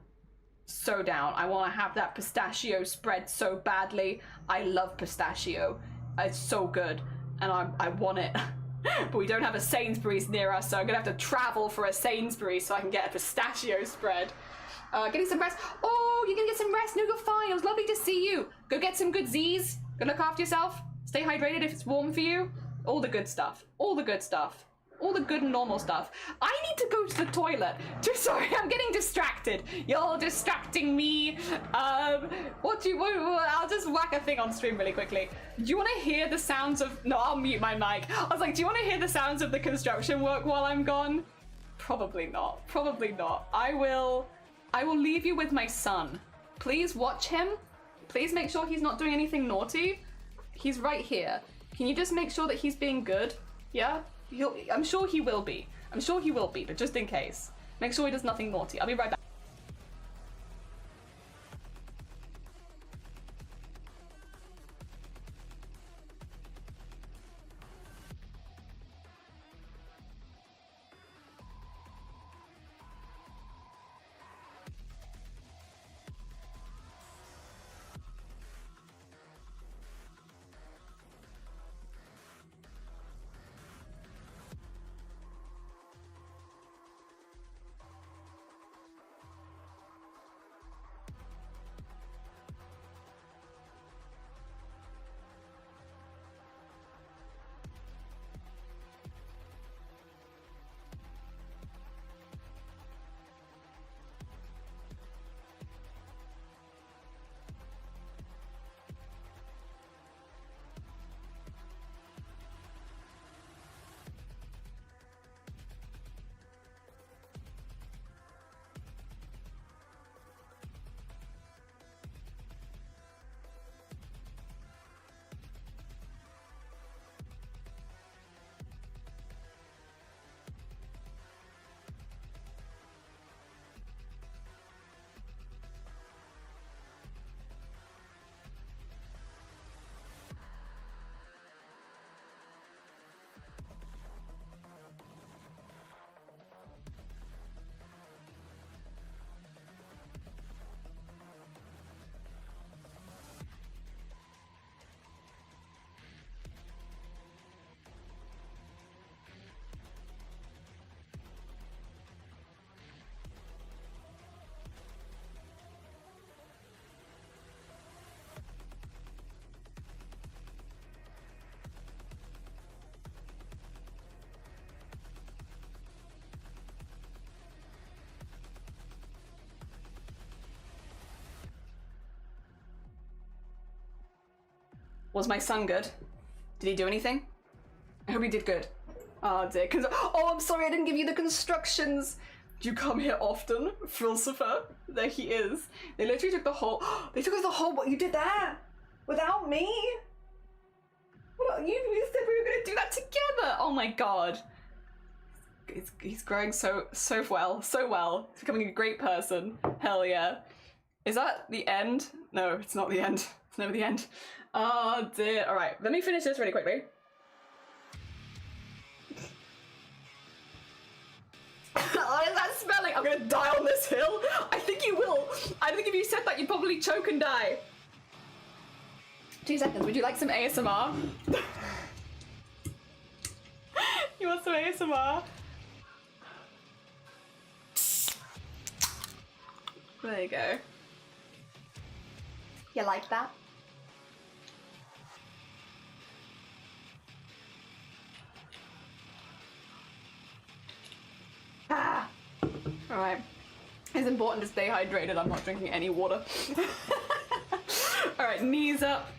So down. I want to have that pistachio spread so badly. I love pistachio. It's so good, and I want it. But we don't have a Sainsbury's near us, so I'm gonna have to travel for a Sainsbury's so I can get a pistachio spread. Getting some rest. Oh, you're gonna get some rest. No, you're fine. It was lovely to see you. Go get some good Z's. Go look after yourself. Stay hydrated if it's warm for you. All the good stuff. All the good stuff. All the good and normal stuff. I need to go to the toilet. Sorry, I'm getting distracted. You're distracting me. I'll just whack a thing on stream really quickly. Do you want to hear the sounds of... No, I'll mute my mic. I was like, do you want to hear the sounds of the construction work while I'm gone? Probably not. Probably not. I will leave you with my son. Please watch him. Please make sure he's not doing anything naughty. He's right here. Can you just make sure that he's being good? Yeah? I'm sure he will be. I'm sure he will be, but just in case. Make sure he does nothing naughty. I'll be right back. Was my son good? Did he do anything? I hope he did good. Oh dear. Oh, I'm sorry I didn't give you the constructions. Do you come here often, Philosopher? There he is. They literally took the whole... They took us the whole... What you did there? Without me? What, you said we were going to do that together. Oh my god. He's growing so well. So well. He's becoming a great person. Hell yeah. Is that the end? No, it's not the end. It's never the end. Oh dear. Alright, let me finish this really quickly. What is that smelling? I'm gonna die on this hill. I think you will. I think if you said that, you'd probably choke and die. 2 seconds. Would you like some ASMR? You want some ASMR? There you go. You like that? Ah! Alright. It's important to stay hydrated. I'm not drinking any water. Alright, knees up.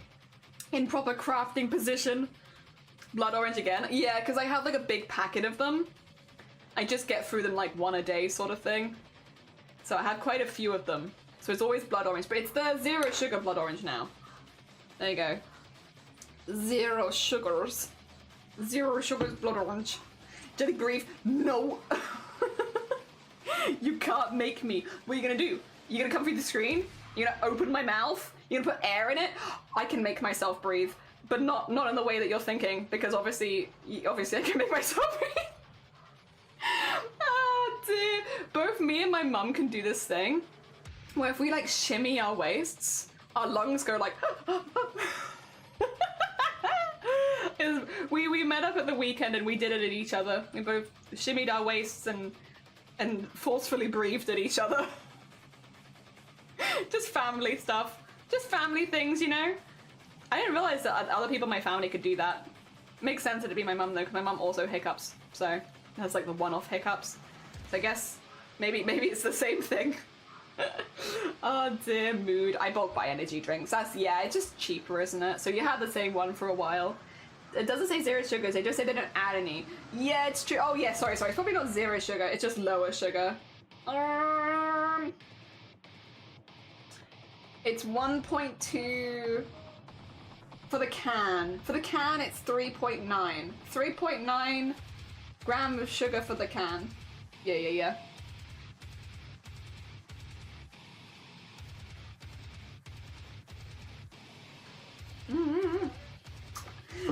In proper crafting position. Blood orange again. Yeah, because I have like a big packet of them. I just get through them like 1 a day sort of thing. So I had quite a few of them. So it's always blood orange. But it's the 0 sugar blood orange now. There you go. 0 sugars. 0 sugars blood orange. Jelly breathe. No. You can't make me. What are you gonna do? You gonna come through the screen? You're gonna open my mouth? You're gonna put air in it? I can make myself breathe, but not in the way that you're thinking, because obviously I can make myself breathe. Oh dear. Both me and my mum can do this thing where if we like shimmy our waists, our lungs go like. We met up at the weekend and we did it at each other. We both shimmied our waists and forcefully breathed at each other. Just family stuff. Just family things, you know? I didn't realize that other people in my family could do that. Makes sense that it'd be my mum though, because my mum also hiccups. So it has like the one-off hiccups. So I guess maybe it's the same thing. Oh dear, mood. I bulk buy energy drinks. Yeah, it's just cheaper, isn't it? So you had the same one for a while. It doesn't say 0 sugars, they just say they don't add any. Yeah, it's true. Oh yeah, sorry. It's probably not 0 sugar, it's just lower sugar. It's 1.2 for the can. For the can, it's 3.9. 3.9 grams of sugar for the can. Yeah.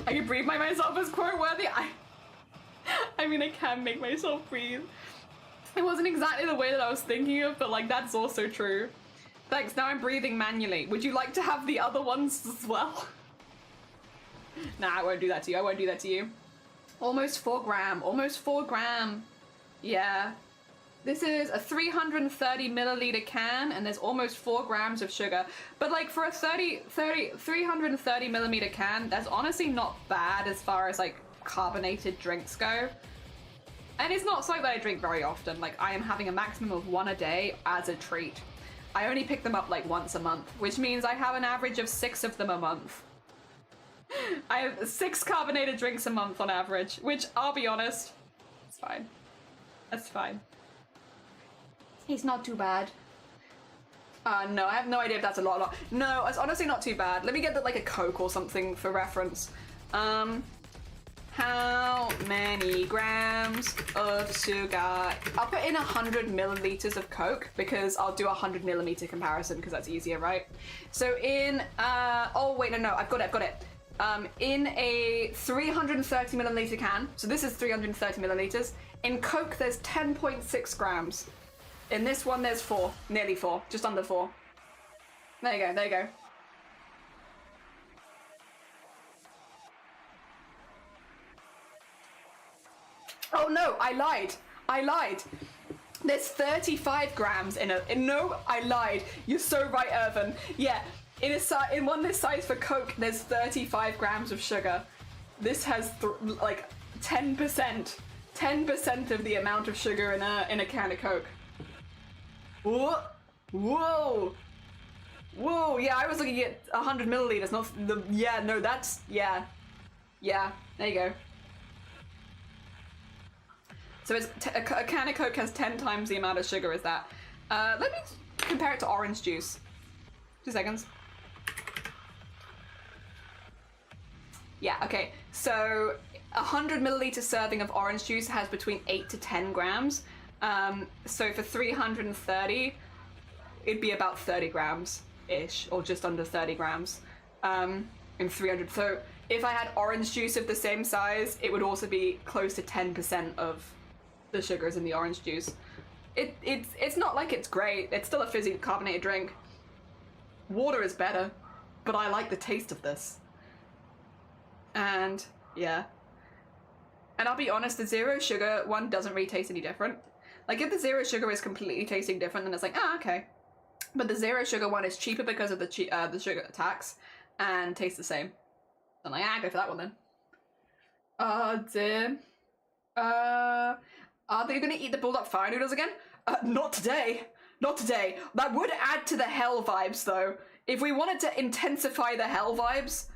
I can breathe by myself as quote worthy. I mean, I can make myself breathe. It wasn't exactly the way that I was thinking of, but like that's also true. Thanks, now I'm breathing manually. Would you like to have the other ones as well? Nah, I won't do that to you. I won't do that to you. Almost 4 gram. Almost 4 gram. Yeah. This is a 330 milliliter can, and there's almost 4 grams of sugar. But like for a 330 millimeter can, that's honestly not bad as far as like carbonated drinks go. And it's not something that I drink very often. Like I am having a maximum of 1 a day as a treat. I only pick them up like once a month, which means I have an average of 6 of them a month. I have 6 carbonated drinks a month on average, which I'll be honest, it's fine. That's fine. It's not too bad. No, I have no idea if that's a lot. No, it's honestly not too bad. Let me get like a Coke or something for reference. How many grams of sugar? I'll put in 100 milliliters of Coke because I'll do a 100 millimeter comparison because that's easier, right? So in, oh wait, no, I've got it. In a 330 milliliter can, so this is 330 milliliters. In Coke, there's 10.6 grams. In this one, there's 4, nearly 4, just under 4. There you go. Oh no, I lied. There's 35 grams in a, no, I lied. You're so right, Irvin. Yeah, in one this size for Coke, there's 35 grams of sugar. This has like 10% of the amount of sugar in a can of Coke. Whoa! Whoa, yeah, I was looking at 100 milliliters, not the, yeah, no, that's, yeah. Yeah, there you go. So it's a can of Coke has 10 times the amount of sugar as that. Let me compare it to orange juice. 2 seconds. Yeah, okay, so 100 milliliter serving of orange juice has between 8 to 10 grams. So for 330, it'd be about 30 grams-ish, or just under 30 grams. In 300, so if I had orange juice of the same size, it would also be close to 10% of the sugars in the orange juice. It's not like it's great, it's still a fizzy carbonated drink. Water is better, but I like the taste of this. And yeah. And I'll be honest, the zero sugar one doesn't really taste any different. Like if the zero sugar is completely tasting different, then it's like, ah, okay. But the zero sugar one is cheaper because of the sugar tax and tastes the same. I'm like, go for that one then. Oh dear. Are they gonna eat the bulldog fire noodles again? Not today. Not today. That would add to the hell vibes though. If we wanted to intensify the hell vibes,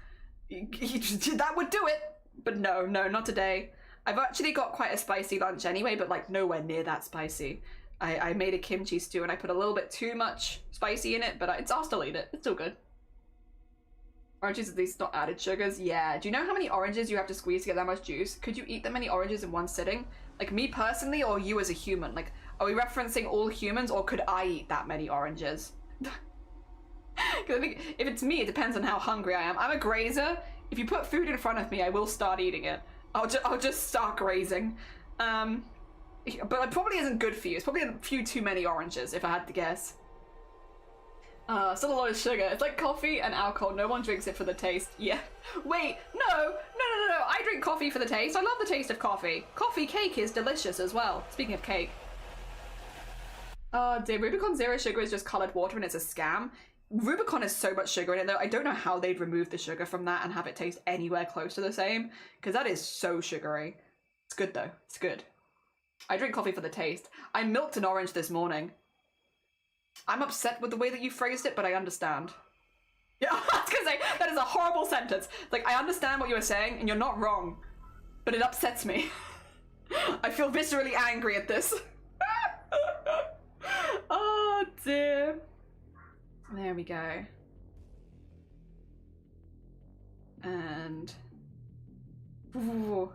that would do it. But no, not today. I've actually got quite a spicy lunch anyway, but like nowhere near that spicy. I made a kimchi stew and I put a little bit too much spicy in it, but I'll still eat it. It's still good. Oranges, at least not added sugars. Yeah. Do you know how many oranges you have to squeeze to get that much juice? Could you eat that many oranges in one sitting? Like me personally, or you as a human? Like, are we referencing all humans, or could I eat that many oranges? Because I think if it's me, it depends on how hungry I am. I'm a grazer. If you put food in front of me, I will start eating it. I'll just start grazing. But it probably isn't good for you. It's probably a few too many oranges, if I had to guess. Still a lot of sugar. It's like coffee and alcohol. No one drinks it for the taste. Yeah. Wait, no. I drink coffee for the taste. I love the taste of coffee. Coffee cake is delicious as well. Speaking of cake. Oh dear, Rubicon Zero Sugar is just colored water and it's a scam. Rubicon has so much sugar in it though. I don't know how they'd remove the sugar from that and have it taste anywhere close to the same, because that is so sugary. It's good though. It's good. I drink coffee for the taste. I milked an orange this morning. I'm upset with the way that you phrased it, but I understand. Yeah, I was gonna say, that is a horrible sentence. Like, I understand what you were saying, and you're not wrong, but it upsets me. I feel viscerally angry at this. Oh, dear. There we go. And... Ooh.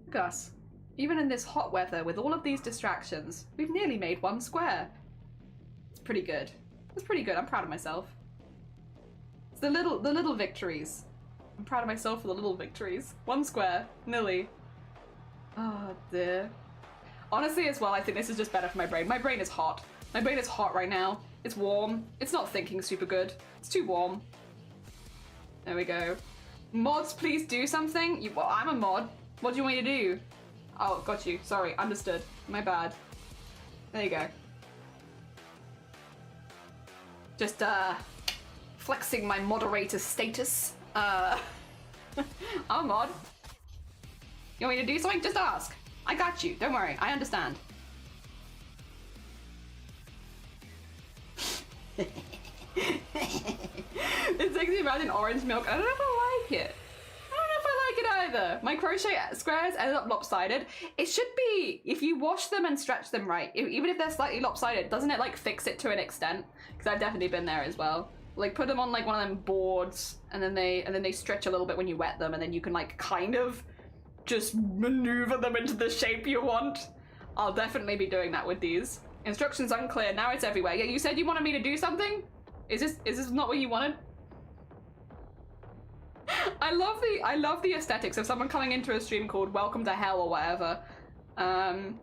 Look at us. Even in this hot weather, with all of these distractions, we've nearly made one square. It's pretty good. It's pretty good. I'm proud of myself. It's the little victories. I'm proud of myself for the little victories. One square. Nearly. Oh, dear. Honestly, as well, I think this is just better for my brain. My brain is hot. My brain is hot right now. It's warm. It's not thinking super good. It's too warm. There we go. Mods, please do something. Well, I'm a mod. What do you want me to do? Oh, got you. Sorry, understood. My bad. There you go. Just, flexing my moderator status. I'm a mod. You want me to do something? Just ask. I got you. Don't worry. I understand. It takes me imagine orange milk. I don't know if I like it. Either. My crochet squares ended up lopsided. It should be, if you wash them and stretch them right, even if they're slightly lopsided, doesn't it like fix it to an extent? Because I've definitely been there as well. Like put them on like one of them boards and then they stretch a little bit when you wet them, and then you can like kind of just maneuver them into the shape you want. I'll definitely be doing that with these. Instructions unclear. Now it's everywhere. Yeah, you said you wanted me to do something? Is this not what you wanted? I love the aesthetics of someone coming into a stream called Welcome to Hell or whatever, and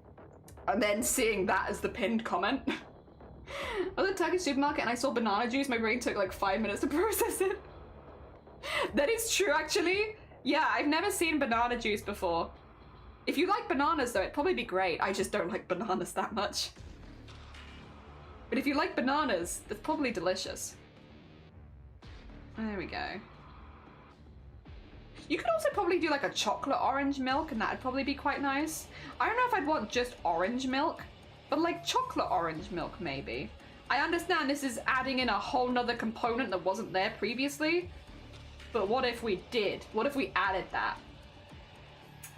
then seeing that as the pinned comment. I was at Turkish supermarket and I saw banana juice. My brain took like 5 minutes to process it. That is true, actually. Yeah, I've never seen banana juice before. If you like bananas though, it'd probably be great. I just don't like bananas that much. But if you like bananas, that's probably delicious. There we go. You could also probably do like a chocolate orange milk, and that'd probably be quite nice. I don't know if I'd want just orange milk, but like chocolate orange milk maybe. I understand this is adding in a whole nother component that wasn't there previously, but what if we did? What if we added that?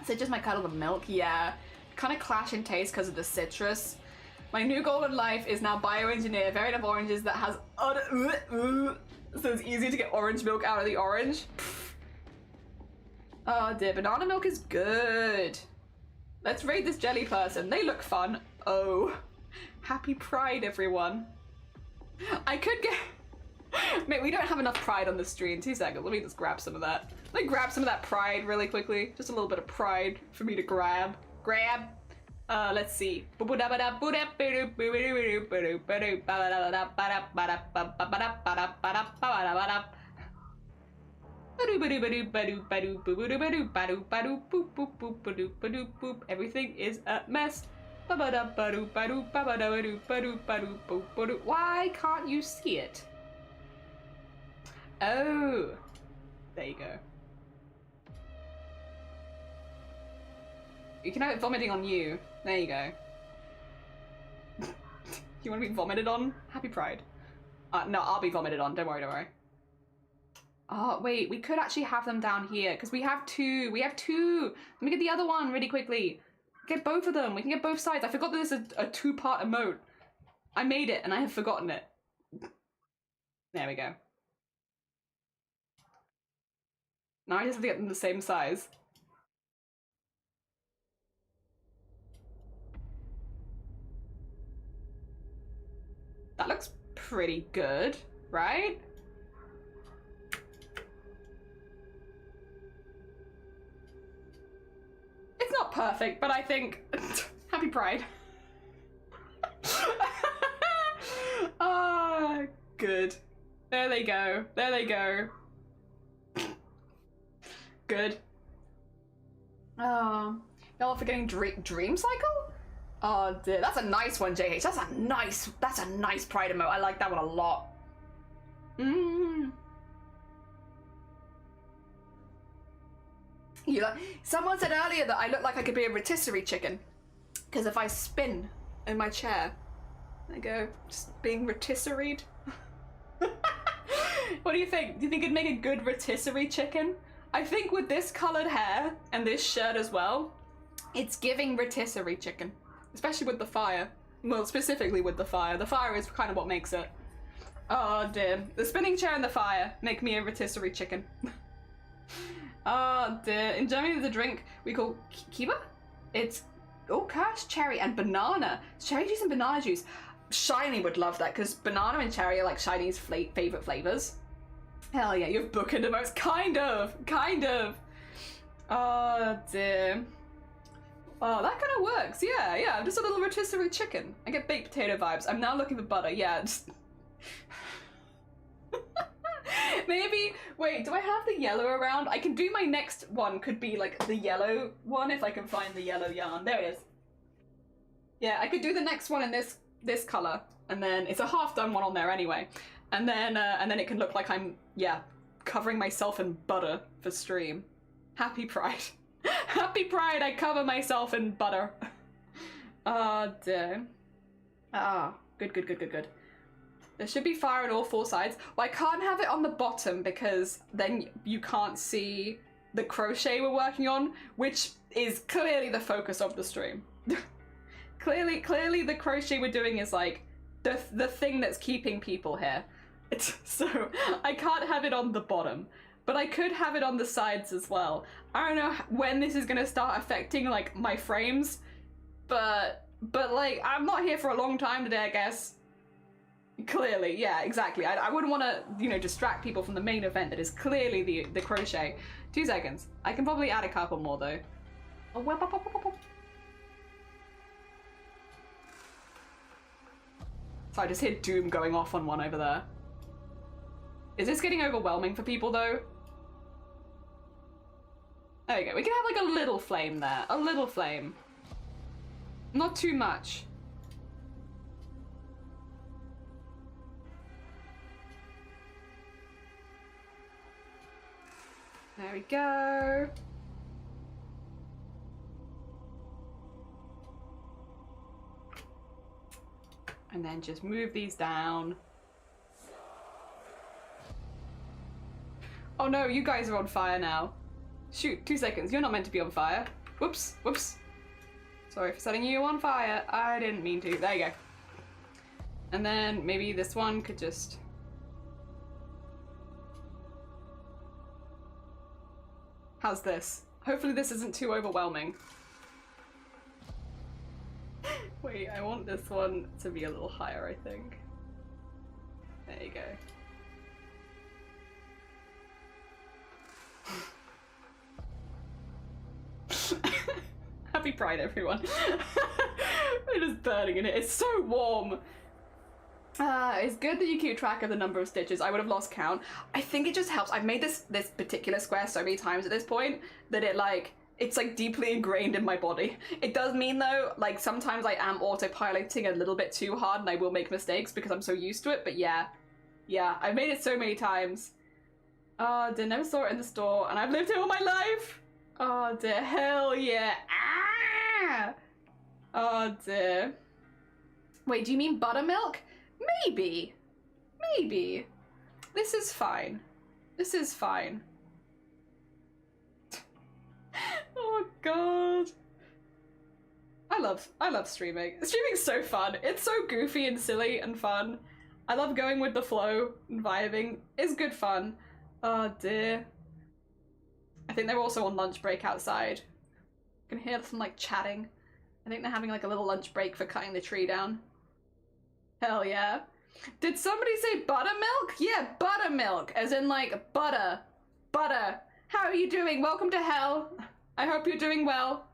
So just my cuddle of milk, yeah. Kind of clash in taste because of the citrus. My new goal in life is now bioengineer very enough oranges that has so it's easy to get orange milk out of the orange. Oh dear, banana milk is good. Let's raid this jelly person. They look fun. Oh, happy Pride, everyone. I could get... Mate, we don't have enough pride on the stream. 2 seconds, let me just grab some of that. Let me grab some of that pride really quickly. Just a little bit of pride for me to grab. Let's see. Everything is a mess. Why can't you see it? Oh, there you go. You can have it vomiting on you. There you go. You want to be vomited on? Happy Pride. No, I'll be vomited on. Don't worry, don't worry. Oh, wait, we could actually have them down here because we have two. We have two. Let me get the other one really quickly. Get both of them. We can get both sides. I forgot that this is a 2-part emote. I made it and I have forgotten it. There we go. Now I just have to get them the same size. That looks pretty good, right? It's not perfect, but I think... Happy Pride. Ah, good. There they go. There they go. Good. Oh, y'all are forgetting Dream Cycle? Oh dear, that's a nice one, JH. That's a nice Pride emote. I like that one a lot. Someone said earlier that I look like I could be a rotisserie chicken. Because if I spin in my chair, I go, just being rotisseried. What do you think? Do you think it'd make a good rotisserie chicken? I think with this colored hair and this shirt as well, it's giving rotisserie chicken. Especially with the fire. Well, specifically with the fire. The fire is kind of what makes it. Oh dear. The spinning chair and the fire make me a rotisserie chicken. Oh dear. In Germany there's a drink we call kiba. It's kirsch, cherry, and banana. Cherry juice and banana juice. Shiny would love that because banana and cherry are like Shiny's favorite flavors. Hell yeah, you've booked the most. Kind of. Oh dear. Oh, that kind of works. Yeah. I'm just a little rotisserie chicken. I get baked potato vibes. I'm now looking for butter. Yeah. Just... Maybe. Wait, do I have the yellow around? I can do my next one. Could be like the yellow one if I can find the yellow yarn. There it is. Yeah, I could do the next one in this color, and then it's a half done one on there anyway. And then it can look like I'm covering myself in butter for stream. Happy Pride. Happy Pride, I cover myself in butter. Oh dear. Ah, good. There should be fire on all 4 sides. Well, I can't have it on the bottom because then you can't see the crochet we're working on, which is clearly the focus of the stream. clearly the crochet we're doing is like the thing that's keeping people here. So I can't have it on the bottom. But I could have it on the sides as well. I don't know when this is gonna start affecting like my frames, but like I'm not here for a long time today, I guess. Clearly, yeah, exactly. I wouldn't want to, distract people from the main event that is clearly the crochet. 2 seconds. I can probably add a couple more though. So I just hear Doom going off on one over there. Is this getting overwhelming for people though? There we go. We can have like a little flame there. A little flame. Not too much. There we go. And then just move these down. Oh no, you guys are on fire now. Shoot, 2 seconds. You're not meant to be on fire. Whoops, whoops. Sorry for setting you on fire. I didn't mean to. There you go. And then maybe this one could just... How's this? Hopefully this isn't too overwhelming. Wait, I want this one to be a little higher, I think. There you go. Happy Pride, everyone. It is burning in it. It's so warm. It's good that you keep track of the number of stitches. I would have lost count. I think it just helps. I've made this particular square so many times at this point that it's like deeply ingrained in my body. It does mean though, like sometimes I am autopiloting a little bit too hard and I will make mistakes because I'm so used to it, but yeah, I've made it so many times. Oh dear, never saw it in the store and I've lived here all my life. Oh dear, hell yeah. Ah! Oh dear. Wait, do you mean buttermilk? Maybe. Maybe. This is fine. This is fine. Oh god. I love streaming. Streaming's so fun. It's so goofy and silly and fun. I love going with the flow and vibing. It's good fun. Oh dear. I think they're also on lunch break outside. I can hear some like chatting. I think they're having like a little lunch break for cutting the tree down. Hell yeah. Did somebody say buttermilk? Yeah, buttermilk, as in like butter. Butter. How are you doing? Welcome to hell. I hope you're doing well.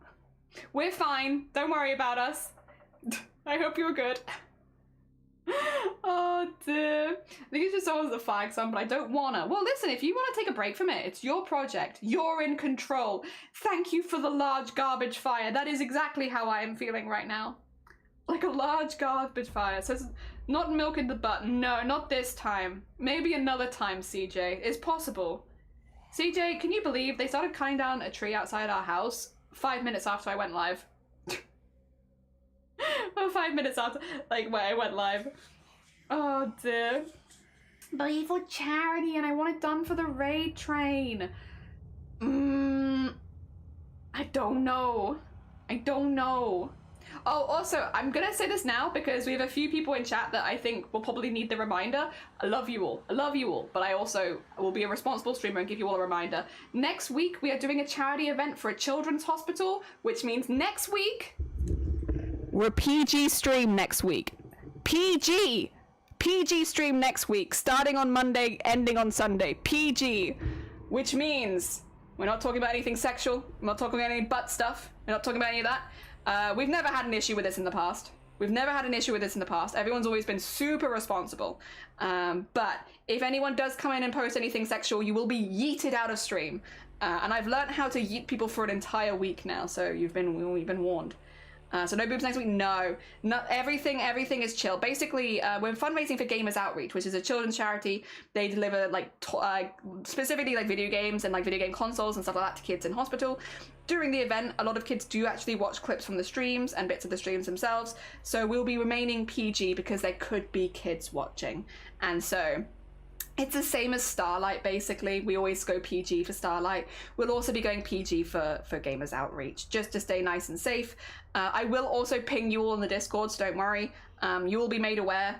We're fine. Don't worry about us. I hope you're good. Oh dear. I think it's just always the flag song, but I don't wanna. Well, listen, if you want to take a break from it, it's your project. You're in control. Thank you for the large garbage fire. That is exactly how I am feeling right now. Like a large garbage fire. So it's not milk in the butt. No, not this time. Maybe another time, CJ. It's possible. CJ, can you believe they started cutting down a tree outside our house 5 minutes after I went live? Well, 5 minutes after, like, where I went live. Oh dear. But for charity and I want it done for the raid train. I don't know. I don't know. Oh, also, I'm gonna say this now because we have a few people in chat that I think will probably need the reminder. I love you all. I love you all. But I also will be a responsible streamer and give you all a reminder. Next week, we are doing a charity event for a children's hospital, which means next week, we're PG stream next week. PG! PG stream next week, starting on Monday, ending on Sunday. PG. Which means we're not talking about anything sexual. We're not talking about any butt stuff. We're not talking about any of that. We've never had an issue with this in the past. We've never had an issue with this in the past. Everyone's always been super responsible. But if anyone does come in and post anything sexual, you will be yeeted out of stream. And I've learned how to yeet people for an entire week now, so you've been warned. So no boobs next week? No. Not everything is chill. Basically, we're fundraising for Gamers Outreach, which is a children's charity. They deliver like specifically like video games and like video game consoles and stuff like that to kids in hospital. During the event, a lot of kids do actually watch clips from the streams and bits of the streams themselves. So we'll be remaining PG because there could be kids watching. And so it's the same as Starlight, basically. We always go PG for Starlight. We'll also be going PG for Gamers Outreach, just to stay nice and safe. I will also ping you all in the Discord, so don't worry. You will be made aware.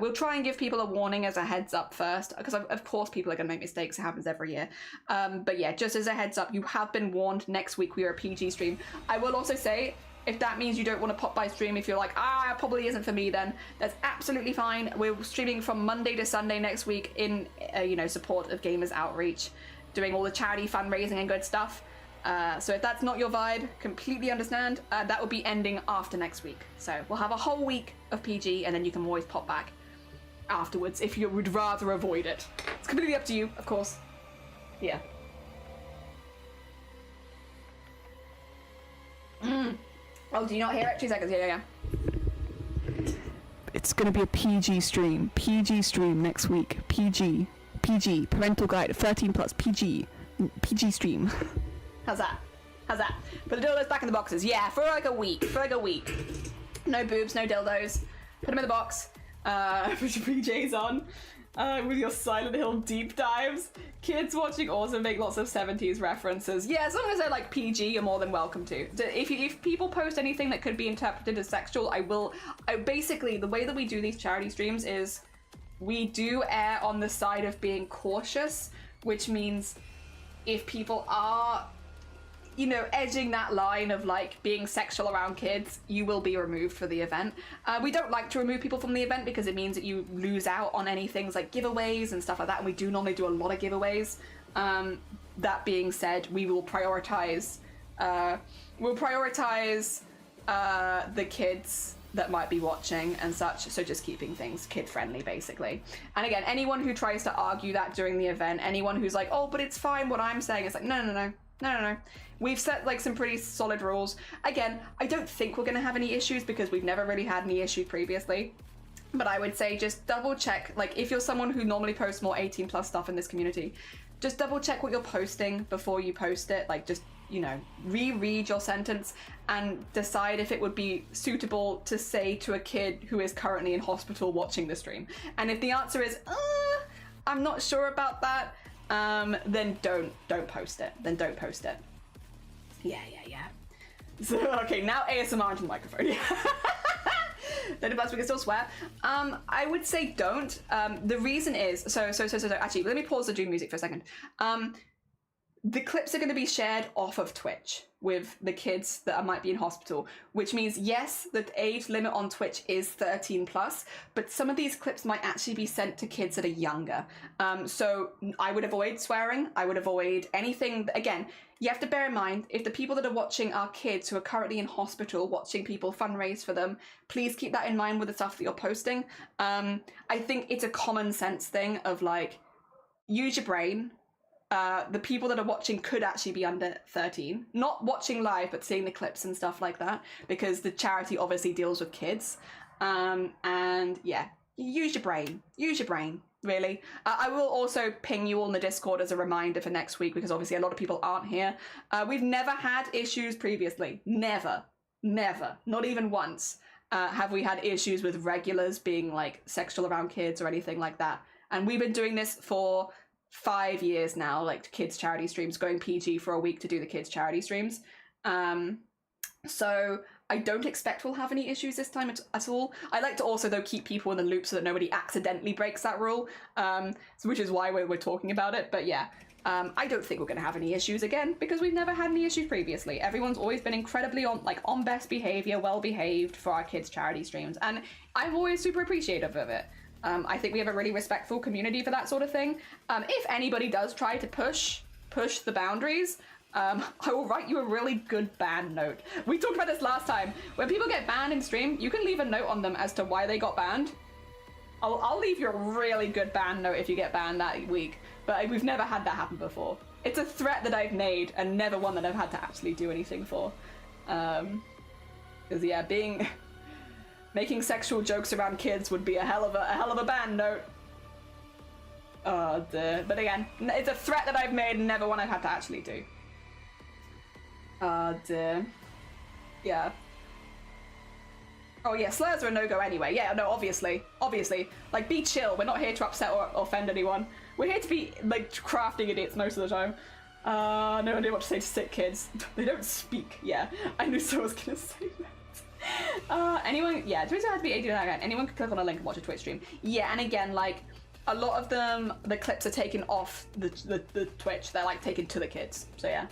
We'll try and give people a warning as a heads up first, because of course people are going to make mistakes. It happens every year. But yeah, just as a heads up, you have been warned. Next week we are a PG stream. I will also say, if that means you don't want to pop by stream, if you're like, it probably isn't for me, then that's absolutely fine. We're streaming from Monday to Sunday next week in, support of Gamers Outreach, doing all the charity fundraising and good stuff. So if that's not your vibe, completely understand. That will be ending after next week. So we'll have a whole week of PG, and then you can always pop back afterwards if you would rather avoid it. It's completely up to you, of course. Yeah. Oh, do you not hear it? 2 seconds. Yeah. It's gonna be a PG stream. PG stream next week. PG. Parental guide. 13 plus. PG stream. How's that? Put the dildos back in the boxes. Yeah, for like a week. No boobs, no dildos. Put them in the box. Put your PJs on. With your Silent Hill deep dives. Kids watching also make lots of 70s references. Yeah, as long as they're like PG, you're more than welcome to. If people post anything that could be interpreted as sexual, basically, the way that we do these charity streams is we do err on the side of being cautious, which means if people are, you know, edging that line of like being sexual around kids, you will be removed for the event. We don't like to remove people from the event because it means that you lose out on any things like giveaways and stuff like that, and we do normally do a lot of giveaways. That being said, we will prioritize the kids that might be watching and such, so just keeping things kid friendly basically. And again, anyone who tries to argue that during the event, anyone who's like, oh, but it's fine what I'm saying, it's like, no. We've set like some pretty solid rules. Again, I don't think we're gonna have any issues because we've never really had any issue previously. But I would say just double check, like if you're someone who normally posts more 18 plus stuff in this community, just double check what you're posting before you post it. Like just, you know, reread your sentence and decide if it would be suitable to say to a kid who is currently in hospital watching the stream. And if the answer is, I'm not sure about that, then don't post it. Then don't post it. Yeah. So, okay, now ASMR into the microphone. Then plus we can still swear. I would say don't. The reason is, so actually, let me pause the Doom music for a second. The clips are going to be shared off of Twitch with the kids that might be in hospital, which means, yes, the age limit on Twitch is 13 plus, but some of these clips might actually be sent to kids that are younger. So I would avoid swearing. I would avoid anything. Again, you have to bear in mind, if the people that are watching are kids who are currently in hospital, watching people fundraise for them, please keep that in mind with the stuff that you're posting. I think it's a common sense thing of like, use your brain. The people that are watching could actually be under 13. Not watching live, but seeing the clips and stuff like that, because the charity obviously deals with kids. And yeah, use your brain. Use your brain, really. I will also ping you all in the Discord as a reminder for next week, because obviously a lot of people aren't here. We've never had issues previously. Never. Not even once have we had issues with regulars being like sexual around kids or anything like that. And we've been doing this for 5 years now, like kids charity streams, going PG for a week to do the kids charity streams. So I don't expect we'll have any issues this time at all. I like to also though keep people in the loop so that nobody accidentally breaks that rule, which is why we're talking about it. But yeah, I don't think we're going to have any issues again because we've never had any issues previously. Everyone's always been incredibly on best behavior, well behaved for our kids charity streams, and I'm always super appreciative of it. I think we have a really respectful community for that sort of thing. If anybody does try to push the boundaries, I will write you a really good ban note. We talked about this last time. When people get banned in stream, you can leave a note on them as to why they got banned. I'll leave you a really good ban note if you get banned that week, but we've never had that happen before. It's a threat that I've made and never one that I've had to actually do anything for. Because yeah, making sexual jokes around kids would be a hell of a ban note. Oh dear. But again, it's a threat that I've made and never one I've had to actually do. Oh dear. Yeah. Oh yeah, slurs are a no-go anyway. Yeah, no, obviously. Like, be chill. We're not here to upset or offend anyone. We're here to be, like, crafty idiots most of the time. No idea what to say to sick kids. They don't speak. Yeah, I knew someone was gonna say that. Anyone, yeah, Twitter has to be 18 again. Anyone can click on a link and watch a Twitch stream. Yeah, and again, like, a lot of them, the clips are taken off the Twitch. They're like taken to the kids. So yeah,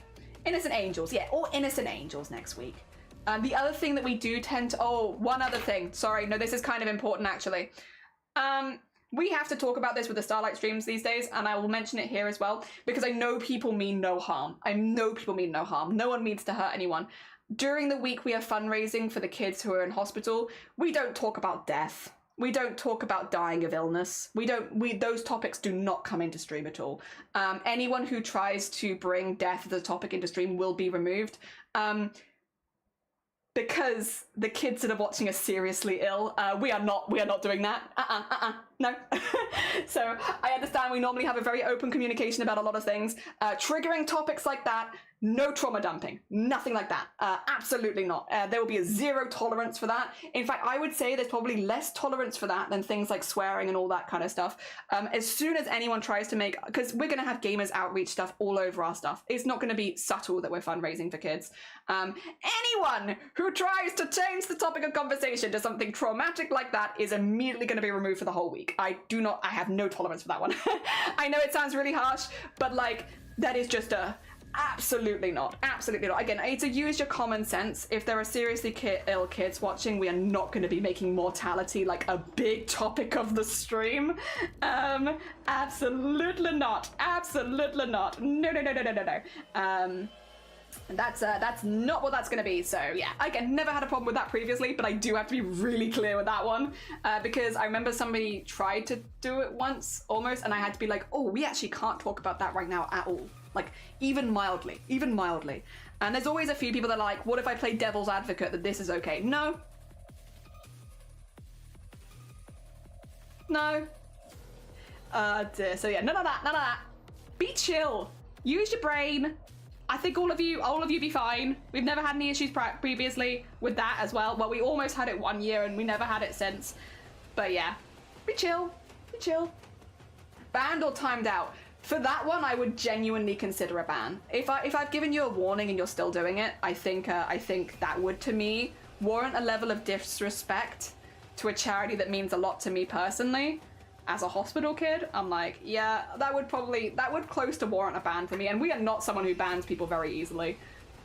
innocent angels. Yeah, all innocent angels next week. The other thing that we do tend to, one other thing. Sorry, no, this is kind of important actually. We have to talk about this with the Starlight streams these days, and I will mention it here as well, because I know people mean no harm. No one means to hurt anyone. During the week we are fundraising for the kids who are in hospital. We don't talk about death. We don't talk about dying of illness. Those topics do not come into stream at all. Anyone who tries to bring death as a topic into stream will be removed. Because the kids that are watching are seriously ill. We are not doing that. No. So I understand we normally have a very open communication about a lot of things. Triggering topics like that, No trauma dumping, nothing like that. Absolutely not. There will be a zero tolerance for that. In fact, I would say there's probably less tolerance for that than things like swearing and all that kind of stuff. As soon as anyone tries to make, because we're going to have gamers outreach stuff all over our stuff. It's not going to be subtle that we're fundraising for kids. Anyone who tries to change the topic of conversation to something traumatic like that is immediately going to be removed for the whole week. I have no tolerance for that one. I know it sounds really harsh, but like, that is just absolutely not. Absolutely not. Again, it's a use your common sense. If there are seriously ill kids watching, we are not going to be making mortality like a big topic of the stream. Absolutely not. Absolutely not. No. That's not what that's going to be. So yeah, again, never had a problem with that previously, but I do have to be really clear with that one because I remember somebody tried to do it once almost, and I had to be like, oh, we actually can't talk about that right now at all. Like, even mildly. And there's always a few people that are like, what if I play devil's advocate that this is okay? No. Dear. So yeah, none of that. Be chill. Use your brain. I think all of you be fine. We've never had any issues previously with that as well. Well, we almost had it 1 year and we never had it since. But yeah, be chill. Banned or timed out. For that one, I would genuinely consider a ban. If I've given you a warning and you're still doing it, I think that would, to me, warrant a level of disrespect to a charity that means a lot to me personally. As a hospital kid, I'm like, yeah, that would close to warrant a ban for me. And we are not someone who bans people very easily,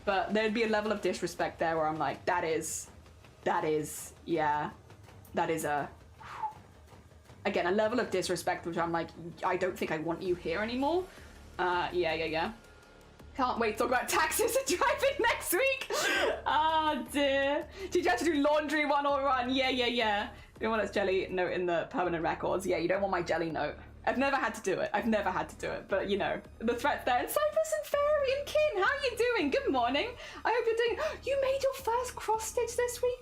but there'd be a level of disrespect there where I'm like, that is again, a level of disrespect, which I'm like, I don't think I want you here anymore. Yeah. Can't wait to talk about taxes and driving next week. Oh dear. Did you have to do laundry 101? Yeah. You don't want its jelly note in the permanent records. Yeah, you don't want my jelly note. I've never had to do it. But you know, the threat's there. And Cypress and Fairy and Kin, how are you doing? Good morning. I hope you're doing, you made your first cross stitch this week?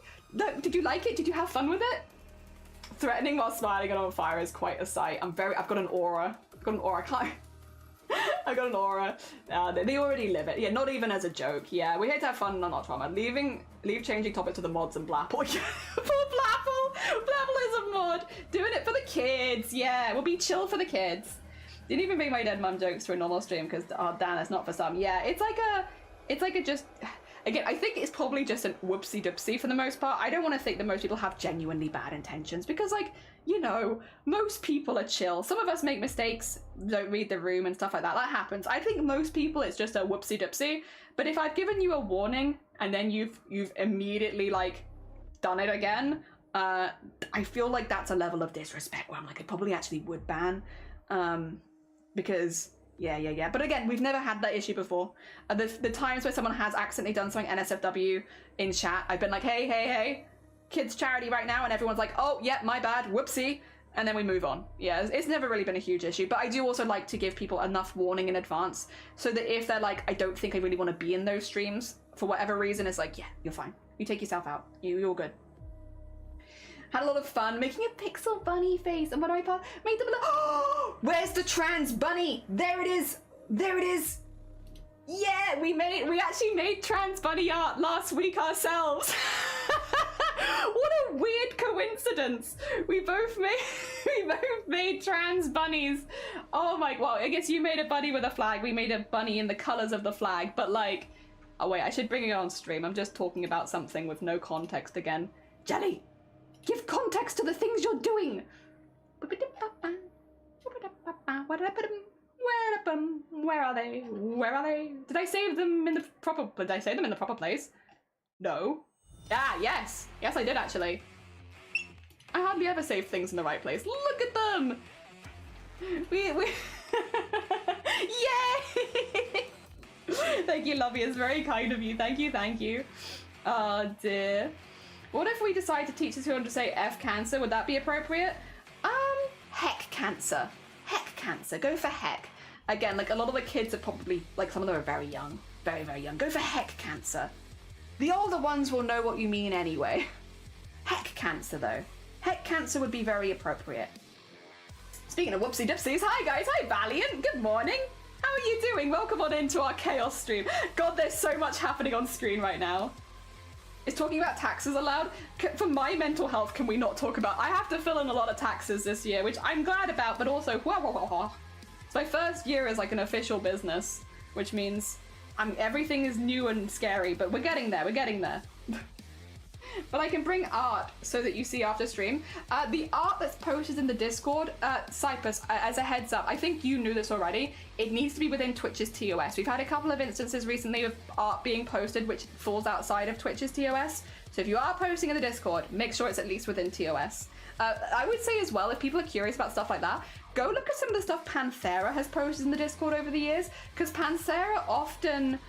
Did you like it? Did you have fun with it? Threatening while smiling and on fire is quite a sight. I've got an aura. I got an aura. They already live it. Yeah, not even as a joke. Yeah, we hate to have fun, not trauma. Leave changing topic to the mods and Blapple. Poor Blapple. Blapple is a mod. Doing it for the kids. Yeah, we'll be chill for the kids. Didn't even make my dead mum jokes for a normal stream because, oh, damn, it's not for some. Yeah, it's like a just... Again, I think it's probably just an whoopsie-doopsie for the most part. I don't want to think that most people have genuinely bad intentions because, like, you know, most people are chill. Some of us make mistakes, don't read the room and stuff like that. That happens. I think most people, it's just a whoopsie-doopsie. But if I've given you a warning and then you've immediately, like, done it again, I feel like that's a level of disrespect where I'm like, I probably actually would ban. Because... Yeah. But again, we've never had that issue before. The times where someone has accidentally done something NSFW in chat, I've been like, hey, kids charity right now, and everyone's like, oh, yeah, my bad, whoopsie, and then we move on. Yeah, it's never really been a huge issue, but I do also like to give people enough warning in advance so that if they're like, I don't think I really want to be in those streams, for whatever reason, it's like, yeah, you're fine. You take yourself out. You're good. Had a lot of fun making a pixel bunny face. And what do I put? Made them oh, where's the trans bunny? There it is. Yeah, we actually made trans bunny art last week ourselves. What a weird coincidence. We both made trans bunnies. Oh my, well, I guess you made a bunny with a flag. We made a bunny in the colors of the flag, but like, oh wait, I should bring it on stream. I'm just talking about something with no context again. Jelly. Give context to the things you're doing. Where did I put them? Where are they? Did I save them in the proper place? No. Ah, yes. Yes, I did actually. I hardly ever save things in the right place. Look at them. We Yay! Thank you, Lovey. It's very kind of you. Thank you. Oh dear. What if we decide to teach the children to say F cancer? Would that be appropriate? Heck cancer. Go for heck. Again, like a lot of the kids are probably, like some of them are very young. Very, very young. Go for heck cancer. The older ones will know what you mean anyway. Heck cancer though. Heck cancer would be very appropriate. Speaking of whoopsie dipsies, hi guys. Hi Valiant. Good morning. How are you doing? Welcome on into our chaos stream. God, there's so much happening on screen right now. Is talking about taxes allowed? For my mental health, can we not talk about? I have to fill in a lot of taxes this year, which I'm glad about, but also, it's my first year as like an official business, which means everything is new and scary, but we're getting there, we're getting there. But I can bring art so that you see after stream. The art that's posted in the Discord, Cypress, as a heads up, I think you knew this already, it needs to be within Twitch's TOS. We've had a couple of instances recently of art being posted which falls outside of Twitch's TOS. So if you are posting in the Discord, make sure it's at least within TOS. I would say as well, if people are curious about stuff like that, go look at some of the stuff Panthera has posted in the Discord over the years, because Panthera often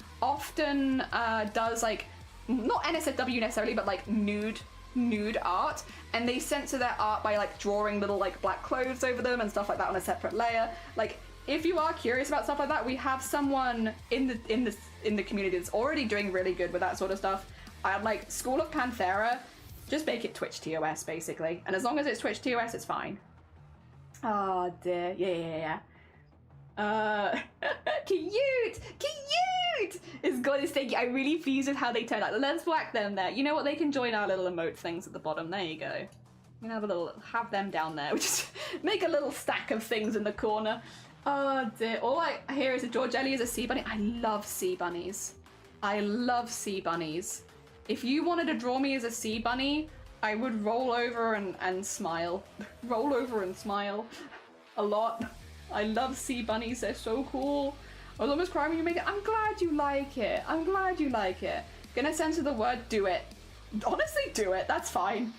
does like, not NSFW necessarily, but like nude art, and they censor their art by like drawing little like black clothes over them and stuff like that on a separate layer. Like, if you are curious about stuff like that, we have someone in the community that's already doing really good with that sort of stuff. I'd like School of Panthera, just make it Twitch TOS basically, and as long as it's Twitch TOS, it's fine. Oh dear, yeah. Cute! It's good, it's thank you. I'm really pleased with how they turned out. Let's whack them there. You know what? They can join our little emote things at the bottom. There you go. You can have them down there. We just make a little stack of things in the corner. Oh dear. All I hear is a George Ellie is a sea bunny. I love sea bunnies. I love sea bunnies. If you wanted to draw me as a sea bunny, I would roll over and smile. Roll over and smile. A lot. I love sea bunnies, they're so cool. I was almost crying when you make it. I'm glad you like it. I'm glad you like it. Gonna censor the word do it. Honestly, do it. That's fine.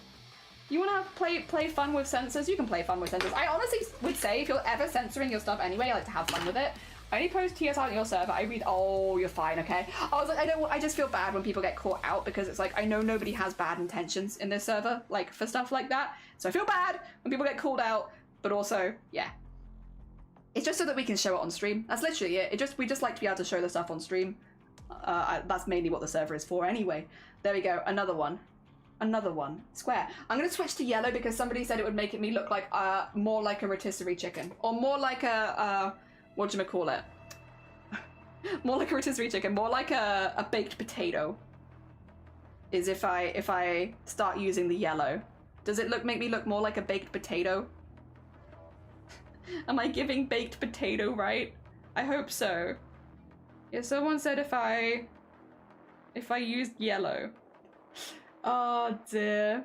You wanna play fun with censors? You can play fun with censors. I honestly would say if you're ever censoring your stuff anyway, I like to have fun with it. I only post TS on your server. I read, oh, you're fine, okay? I was like, I just feel bad when people get caught out because it's like, I know nobody has bad intentions in this server, like for stuff like that. So I feel bad when people get called out, but also, yeah. It's just so that we can show it on stream. That's literally it. We just like to be able to show the stuff on stream. That's mainly what the server is for anyway. There we go. Another one. Another one. Square. I'm going to switch to yellow because somebody said it would make me look like more like a rotisserie chicken. Or more like a... whatchamacallit? More like a rotisserie chicken. More like a baked potato. Is if I start using the yellow. Does it make me look more like a baked potato? Am I giving baked potato right? I hope so. Yeah, someone said if I used yellow. Oh dear.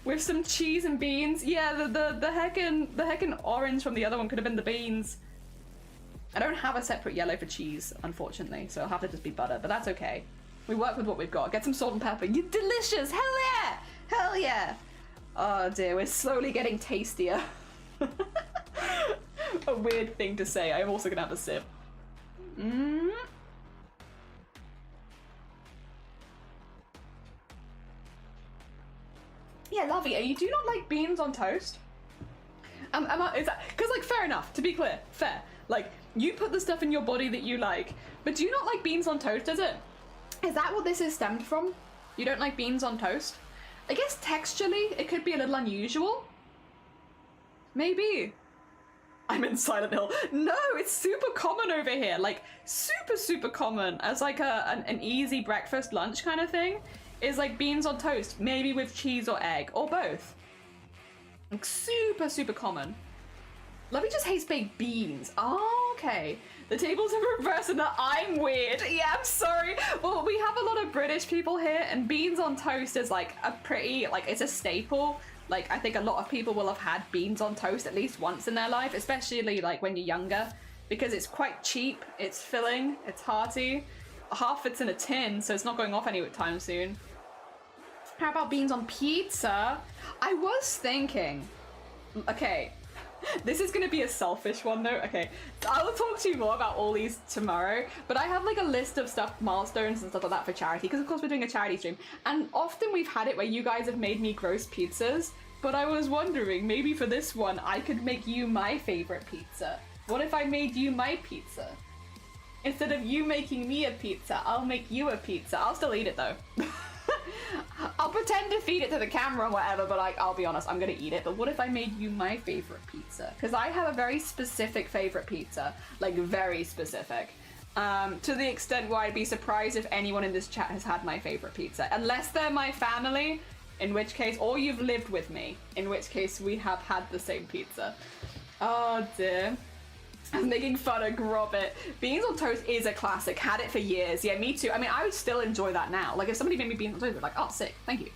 With some cheese and beans. Yeah, the heckin' orange from the other one could have been the beans. I don't have a separate yellow for cheese, unfortunately, so it'll have to just be butter, but that's okay. We work with what we've got. Get some salt and pepper. You're delicious! Hell yeah! Hell yeah! Oh dear, we're slowly getting tastier. A weird thing to say. I'm also gonna have a sip. Yeah, Lovey, you do not like beans on toast? Is that, because like, fair enough, to be clear, fair. Like, you put the stuff in your body that you like, but do you not like beans on toast, is it? Is that what this is stemmed from? You don't like beans on toast? I guess texturally, it could be a little unusual. Maybe. I'm in Silent Hill. No, it's super common over here. Like, super common as like an easy breakfast lunch kind of thing. Is like beans on toast, maybe with cheese or egg, or both. Like super common. Lovey just hates baked beans. Oh, okay. The tables in reverse and that I'm weird. Yeah, I'm sorry. Well, we have a lot of British people here, and beans on toast is like a pretty, like, it's a staple. Like, I think a lot of people will have had beans on toast at least once in their life, especially like when you're younger, because it's quite cheap, it's filling, it's hearty. Half it's in a tin, so it's not going off anytime soon. How about beans on pizza? I was thinking, okay, this is gonna be a selfish one though. Okay, I'll talk to you more about all these tomorrow, but I have like a list of stuff, milestones and stuff like that for charity, because of course we're doing a charity stream, and often we've had it where you guys have made me gross pizzas, but I was wondering, maybe for this one, I could make you my favorite pizza. What if I made you my pizza? Instead of you making me a pizza, I'll make you a pizza. I'll still eat it though. I'll pretend to feed it to the camera or whatever, but like, I'll be honest, I'm gonna eat it. But what if I made you my favorite pizza? Because I have a very specific favorite pizza, like very specific. To the extent where I'd be surprised if anyone in this chat has had my favorite pizza. Unless they're my family, in which case, or you've lived with me, in which case we have had the same pizza. Oh dear. I'm making fun of Grobbit. Beans on toast is a classic. Had it for years. Yeah, me too. I mean, I would still enjoy that now. Like if somebody made me beans on toast, I'd be like, oh, sick, thank you.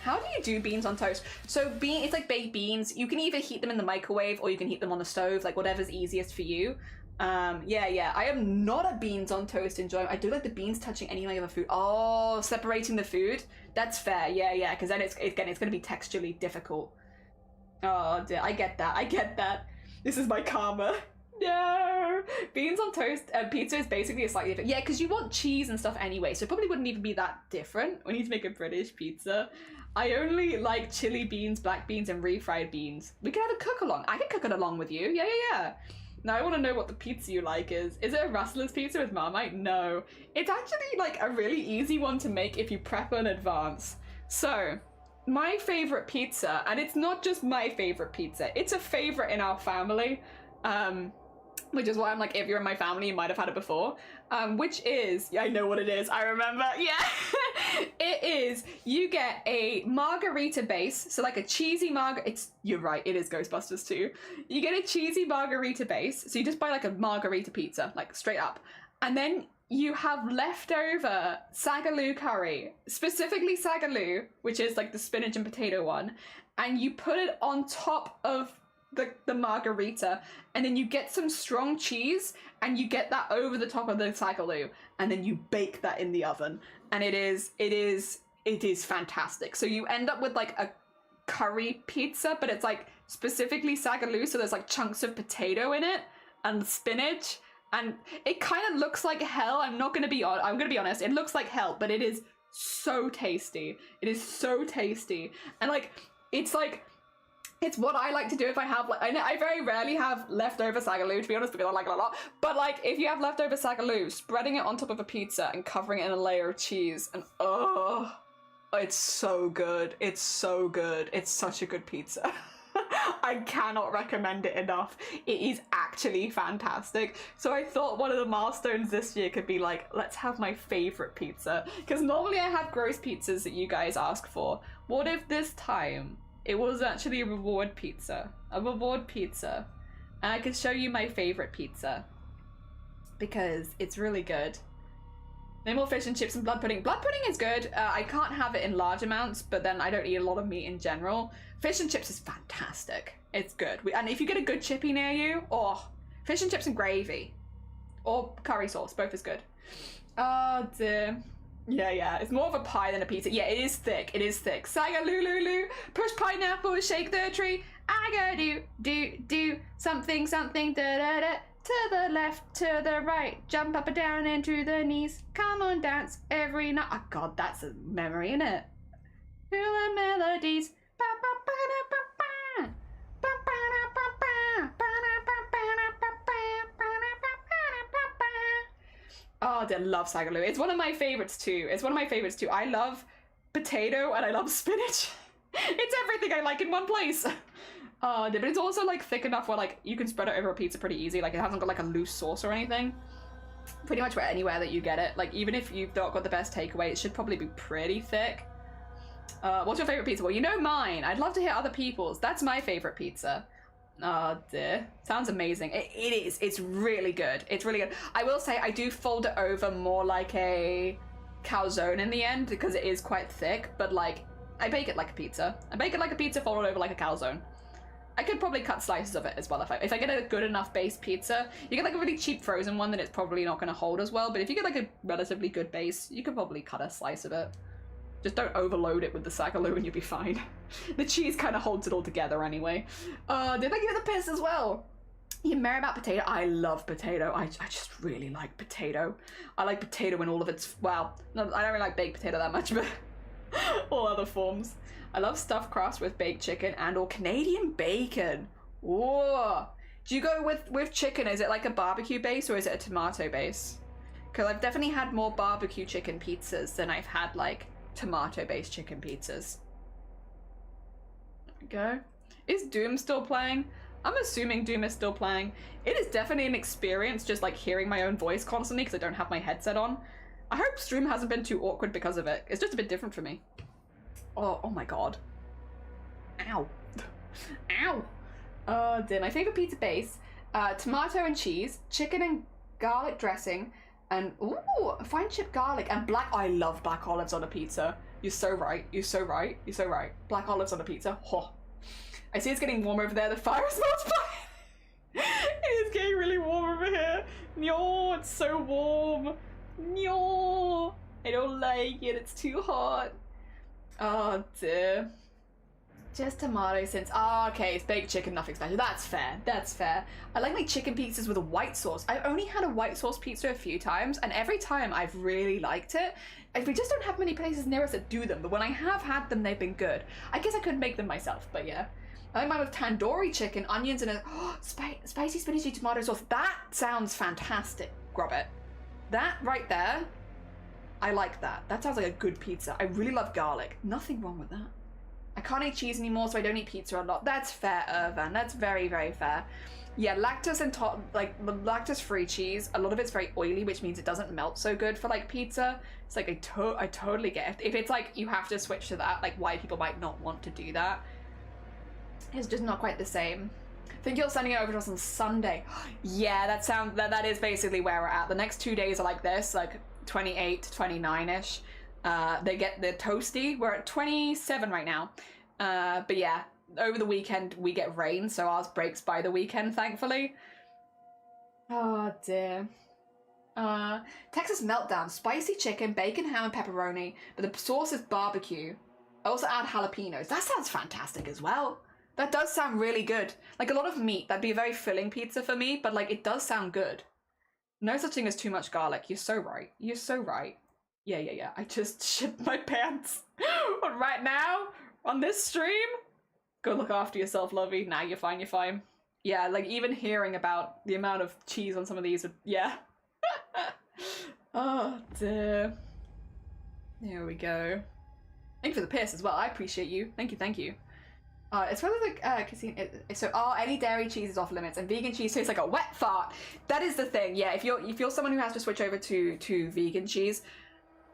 How do you do beans on toast? So it's like baked beans. You can either heat them in the microwave or you can heat them on the stove, like whatever's easiest for you. Yeah. I am not a beans on toast enjoyer. I do like the beans touching any of my other food. Oh, separating the food. That's fair. Yeah. Because then it's going to be texturally difficult. Oh dear. I get that. This is my karma. No. Beans on toast and pizza is basically a slightly different. Yeah, because you want cheese and stuff anyway, so it probably wouldn't even be that different. We need to make a British pizza. I only like chili beans, black beans, and refried beans. We could have a cook along. I could cook it along with you. Yeah. Now I want to know what the pizza you like is. Is it a Rustler's pizza with Marmite? No. It's actually like a really easy one to make if you prep in advance. So, my favorite pizza, and it's not just my favorite pizza, it's a favorite in our family, which is why I'm like, if you're in my family, you might have had it before, which is, yeah, I know what it is, I remember, yeah. It is, you get a margarita base, so like a cheesy you're right, it is Ghostbusters too. You get a cheesy margarita base, so you just buy like a margarita pizza, like straight up, and then you have leftover sagaloo curry, specifically sagaloo, which is like the spinach and potato one, and you put it on top of the margarita, and then you get some strong cheese and you get that over the top of the sagaloo, and then you bake that in the oven, and it is fantastic. So you end up with like a curry pizza, but it's like specifically sagaloo, so there's like chunks of potato in it and spinach, and it kind of looks like hell. I'm gonna be honest, it looks like hell, but it is so tasty. It is so tasty, and like it's what I like to do if I have, like, I very rarely have leftover sagaloo, to be honest, because I like it a lot. But, like, if you have leftover sagaloo, spreading it on top of a pizza and covering it in a layer of cheese, and oh, it's so good. It's so good. It's such a good pizza. I cannot recommend it enough. It is actually fantastic. So I thought one of the milestones this year could be like, let's have my favorite pizza. Because normally I have gross pizzas that you guys ask for. What if this time it was actually a reward pizza? And I could show you my favorite pizza because it's really good. No more fish and chips and blood pudding. Blood pudding is good. I can't have it in large amounts, but then I don't eat a lot of meat in general. Fish and chips is fantastic. It's good. And if you get a good chippy near you, fish and chips and gravy. Or curry sauce, both is good. Oh dear. Yeah, it's more of a pie than a pizza. Yeah, it is thick. Sagaloo, push pineapple, shake the tree. I gotta do something, da-da-da. To the left, to the right, jump up and down and to the knees. Come on, dance every night. Oh God, that's a memory, innit? To the melodies. Oh, I love sagaloo. It's one of my favorites too. I love potato and I love spinach. It's everything I like in one place. But it's also like thick enough where like you can spread it over a pizza pretty easy. Like it hasn't got like a loose sauce or anything. Pretty much anywhere that you get it. Like even if you've not got the best takeaway, it should probably be pretty thick. What's your favorite pizza? Well, you know mine. I'd love to hear other people's. That's my favorite pizza. Oh dear. Sounds amazing. It is. It's really good. I will say I do fold it over more like a calzone in the end because it is quite thick, but like I bake it like a pizza. Fold it over like a calzone. I could probably cut slices of it as well if I get a good enough base pizza. You get like a really cheap frozen one, then it's probably not going to hold as well, but if you get like a relatively good base, you could probably cut a slice of it. Just don't overload it with the sagaloo and you'll be fine. The cheese kind of holds it all together anyway. Did I give it the piss as well? You merry about potato? I love potato. I just really like potato. I like potato in all of its, well, no, I don't really like baked potato that much, but all other forms. I love stuffed crust with baked chicken and or Canadian bacon. Whoa. Do you go with chicken? Is it like a barbecue base or is it a tomato base? Because I've definitely had more barbecue chicken pizzas than I've had like tomato-based chicken pizzas. There we go. Is Doom still playing? I'm assuming Doom is still playing. It is definitely an experience just like hearing my own voice constantly because I don't have my headset on. I hope stream hasn't been too awkward because of it. It's just a bit different for me. Oh my god. Ow. Ow. Oh dear. My favorite pizza base. Tomato and cheese, chicken and garlic dressing, and ooh, fine chipped garlic and black. I love black olives on a pizza. You're so right. You're so right. You're so right. Black olives on a pizza. Oh. I see it's getting warm over there. The fire smells fine. It is getting really warm over here. No, it's so warm. No, I don't like it. It's too hot. Oh dear. Just tomato since. Oh, okay, it's baked chicken, nothing special. That's fair. That's fair. I like my chicken pizzas with a white sauce. I've only had a white sauce pizza a few times, and every time I've really liked it. We just don't have many places near us that do them, but when I have had them, they've been good. I guess I could make them myself, but yeah. I like mine with tandoori chicken, onions, and a spicy spinachy tomato sauce. That sounds fantastic, Grobit. That right there, I like that. That sounds like a good pizza. I really love garlic. Nothing wrong with that. I can't eat cheese anymore, so I don't eat pizza a lot. That's fair, Irvan. That's very, very fair. Yeah, lactose and like lactose-free cheese. A lot of it's very oily, which means it doesn't melt so good for like pizza. It's like I totally get it. If it's like you have to switch to that, like why people might not want to do that. It's just not quite the same. I think you're sending it over to us on Sunday. Yeah, that is basically where we're at. The next 2 days are like this, like 28 to 29-ish. They're toasty. We're at 27 right now. But yeah, over the weekend we get rain, so ours breaks by the weekend, thankfully. Oh dear. Texas Meltdown, spicy chicken, bacon, ham, and pepperoni, but the sauce is barbecue. I also add jalapenos. That sounds fantastic as well. That does sound really good. Like a lot of meat. That'd be a very filling pizza for me, but like it does sound good. No such thing as too much garlic. You're so right. You're so right. Yeah. I just shit my pants. But right now, on this stream, go look after yourself, lovey. Nah, you're fine, you're fine. Yeah, like even hearing about the amount of cheese on some of these, yeah. Oh dear. There we go. Thank you for the piss as well. I appreciate you. Thank you. It's whether the so any dairy cheese is off limits and vegan cheese tastes like a wet fart. That is the thing. Yeah, if you're someone who has to switch over to vegan cheese,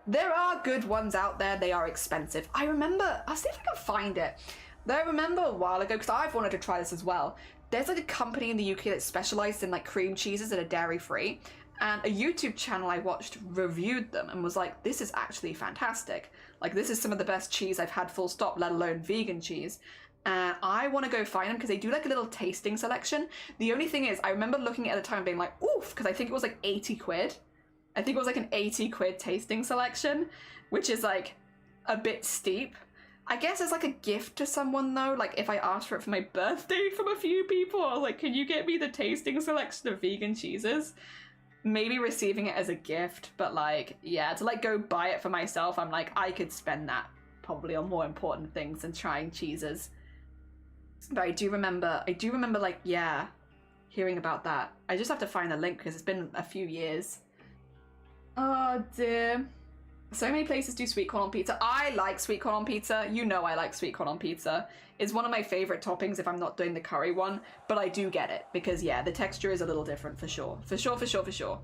there are good ones out there. They are expensive. I'll see if I can find it. I remember a while ago, because I've wanted to try this as well. There's like a company in the UK that specialized in like cream cheeses that are dairy free, and a YouTube channel I watched reviewed them and was like, this is actually fantastic. Like this is some of the best cheese I've had full stop, let alone vegan cheese. And I want to go find them because they do like a little tasting selection. The only thing is, I remember looking at the time being like, oof, because I think it was like 80 quid. I think it was like an 80 quid tasting selection, which is like a bit steep. I guess it's like a gift to someone though. Like if I asked for it for my birthday from a few people, I was like, can you get me the tasting selection of vegan cheeses? Maybe receiving it as a gift, but like, yeah, to like go buy it for myself, I'm like, I could spend that probably on more important things than trying cheeses. But I do remember like, yeah, hearing about that. I just have to find the link because it's been a few years. Oh dear. So many places do sweet corn on pizza. I like sweet corn on pizza. You know I like sweet corn on pizza. It's one of my favorite toppings if I'm not doing the curry one, but I do get it because yeah, the texture is a little different for sure. For sure.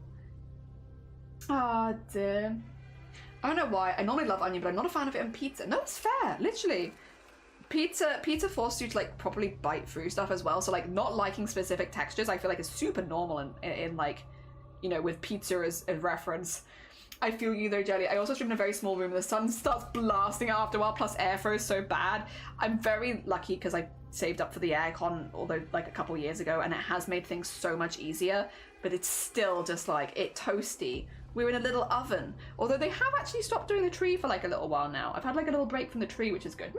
Oh dear. I don't know why. I normally love onion, but I'm not a fan of it in pizza. No, it's fair, literally. Pizza forces you to like properly bite through stuff as well. So like not liking specific textures, I feel like is super normal in like, you know, with pizza as a reference. I feel you though, Jelly. I also stream in a very small room. The sun starts blasting out after a while, plus airflow is so bad. I'm very lucky because I saved up for the aircon, although like a couple years ago, and it has made things so much easier, but it's still just like, it toasty. We're in a little oven. Although they have actually stopped doing the tree for like a little while now. I've had like a little break from the tree, which is good.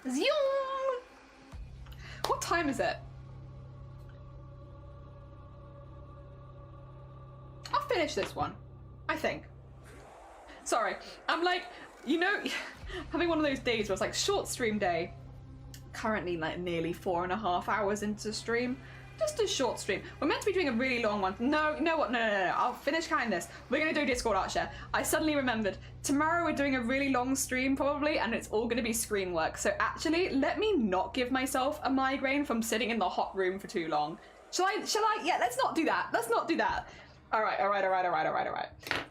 Zoom! What time is it? I'll finish this one, I think. Sorry, I'm like, you know, having one of those days where it's like short stream day, currently like nearly 4.5 hours into stream, just a short stream. We're meant to be doing a really long one. No, you know what? No. I'll finish counting this. We're gonna do Discord art share. I suddenly remembered tomorrow we're doing a really long stream probably, and it's all gonna be screen work. So actually, let me not give myself a migraine from sitting in the hot room for too long. Shall I? Yeah, let's not do that. Let's not do that. All right.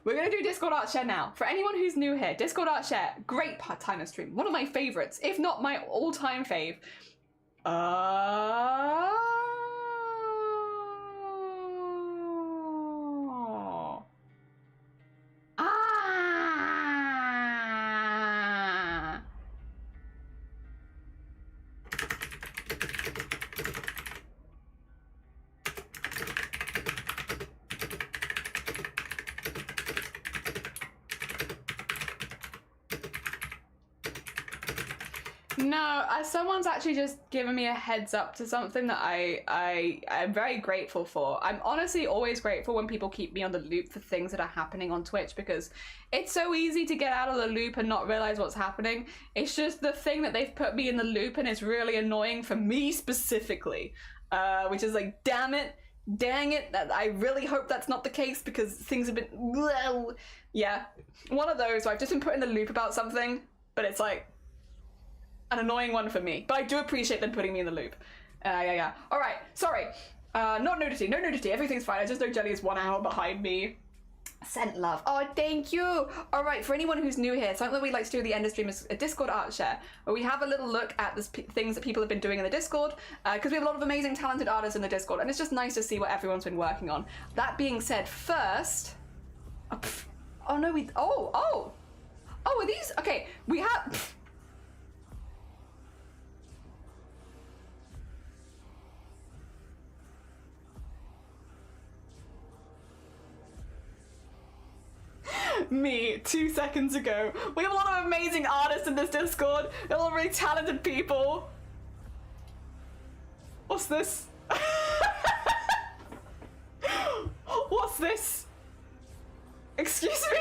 We're gonna do Discord art share now. For anyone who's new here, Discord art share, great time of stream. One of my favorites, if not my all-time fave. No, someone's actually just given me a heads up to something that I'm very grateful for. I'm honestly always grateful when people keep me on the loop for things that are happening on Twitch, because it's so easy to get out of the loop and not realize what's happening. It's just the thing that they've put me in the loop, and it's really annoying for me specifically, which is like, damn it, dang it, I really hope that's not the case, because things have been, yeah, one of those where I've just been put in the loop about something, but it's like, an annoying one for me, but I do appreciate them putting me in the loop. Yeah. All right, sorry. Not nudity, no nudity, everything's fine. I just know Jelly is 1 hour behind me. Sent love. Oh, thank you. All right, for anyone who's new here, something that we like to do at the end of stream is a Discord art share, where we have a little look at the things that people have been doing in the Discord, because we have a lot of amazing, talented artists in the Discord, and it's just nice to see what everyone's been working on. That being said, first, oh no, are these, okay, we have, me 2 seconds ago. We have a lot of amazing artists in this Discord. A lot of really talented people. What's this? What's this? Excuse me?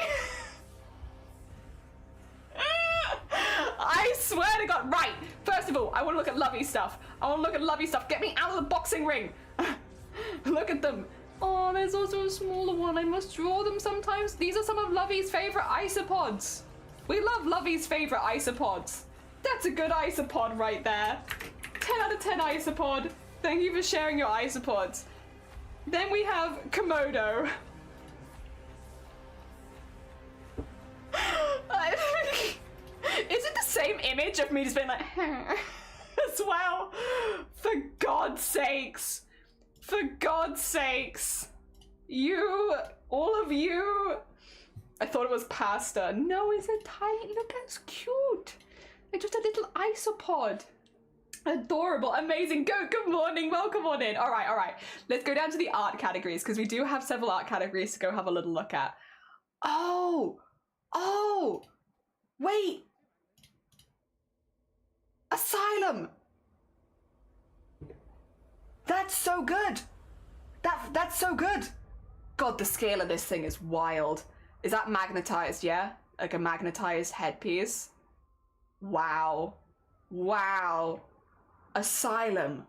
I swear to God. Right. First of all, I want to look at Lovey stuff. Get me out of the boxing ring. Look at them. Oh, there's also a smaller one. I must draw them sometimes. These are some of Lovey's favorite isopods. We love Lovey's favorite isopods. That's a good isopod right there. 10 out of 10 isopod. Thank you for sharing your isopods. Then we have Komodo. Is it the same image of me just being like as well? For God's sakes. For God's sakes. You, all of you. I thought it was pasta. No, it's a tiny, look, that's cute. It's just a little isopod. Adorable, amazing. Good morning, welcome on in. All right. Let's go down to the art categories, because we do have several art categories to go have a little look at. Oh, wait. Asylum. That's so good. That's so good. God, the scale of this thing is wild. Is that magnetized, yeah? Like a magnetized headpiece? Wow. Asylum.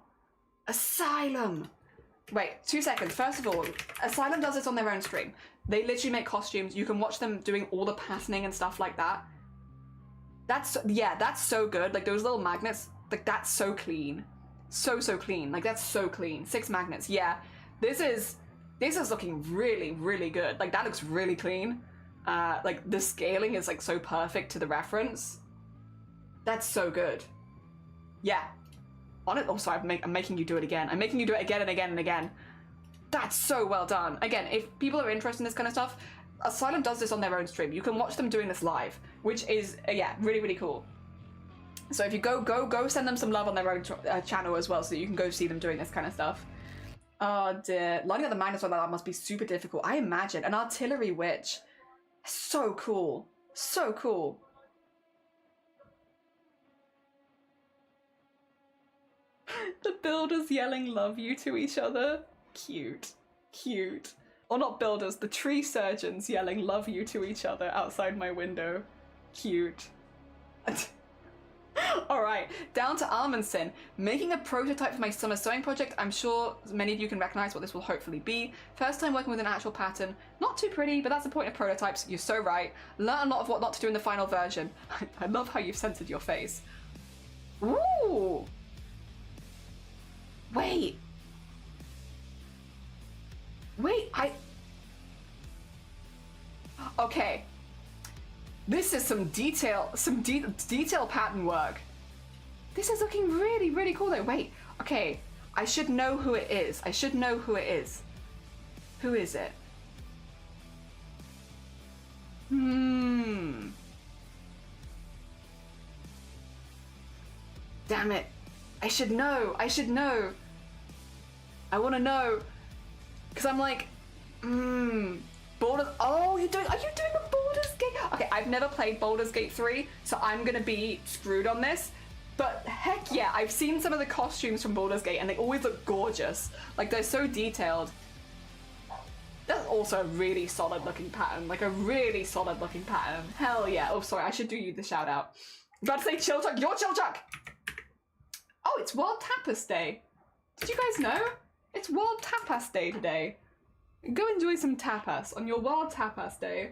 Wait, 2 seconds. First of all, Asylum does this on their own stream. They literally make costumes. You can watch them doing all the patterning and stuff like that. That's so good. Like those little magnets, like that's so clean. So clean. Like that's so clean. 6 magnets. Yeah. This is looking really good. Like that looks really clean. Like the scaling is like so perfect to the reference. That's so good. Yeah. On it. Oh, sorry. I'm making you do it again. I'm making you do it again and again and again. That's so well done. Again, if people are interested in this kind of stuff, Asylum does this on their own stream. You can watch them doing this live, which is yeah, really cool. So if you go send them some love on their own channel as well, so that you can go see them doing this kind of stuff. Oh dear, lining up the magnets like that must be super difficult. I imagine. An artillery witch. So cool. So cool. The builders yelling love you to each other. Cute. Or not builders, the tree surgeons yelling love you to each other outside my window. Cute. Alright, down to Almondson. Making a prototype for my summer sewing project. I'm sure many of you can recognize what this will hopefully be. First time working with an actual pattern. Not too pretty, but that's the point of prototypes. You're so right. Learn a lot of what not to do in the final version. I love how you've censored your face. Ooh! Wait, okay. This is some detail pattern work. This is looking really, really cool though. Wait, okay. I should know who it is. I should know who it is. Who is it? Damn it. I should know. I should know. I want to know. Because I'm like, Baldur's... Oh, are you doing a Baldur's Gate? Okay, I've never played Baldur's Gate 3, so I'm going to be screwed on this. But heck yeah, I've seen some of the costumes from Baldur's Gate and they always look gorgeous. Like, they're so detailed. That's also a really solid looking pattern. Like, a really solid looking pattern. Hell yeah. Oh, sorry, I should do you the shout out. I'm about to say Chill Chuck. You're Chill Chuck! Oh, it's World Tapas Day. Did you guys know? It's World Tapas Day today. Go enjoy some tapas on your World Tapas Day.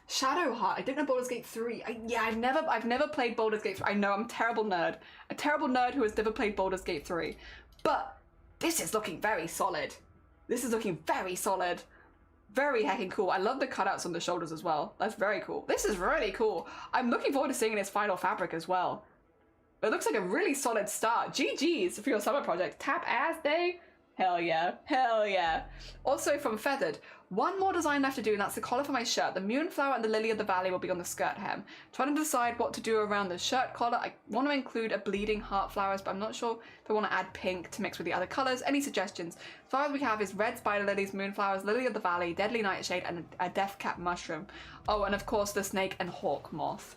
Shadowheart. I don't know Baldur's Gate 3. I've never played Baldur's Gate 3. I know I'm a terrible nerd. A terrible nerd who has never played Baldur's Gate 3. But this is looking very solid. This is looking very solid. Very heckin' cool. I love the cutouts on the shoulders as well. That's very cool. This is really cool. I'm looking forward to seeing its final fabric as well. It looks like a really solid start. GG's for your summer project. Tap ass day. Hell yeah. Hell yeah. Also from Feathered, one more design left to do, and that's the collar for my shirt. The moonflower and the lily of the valley will be on the skirt hem. Trying to decide what to do around the shirt collar. I want to include a bleeding heart flowers, but I'm not sure if I want to add pink to mix with the other colors. Any suggestions? As far as we have is red spider lilies, moonflowers, lily of the valley, deadly nightshade, and a death cap mushroom. Oh, and of course the snake and hawk moth.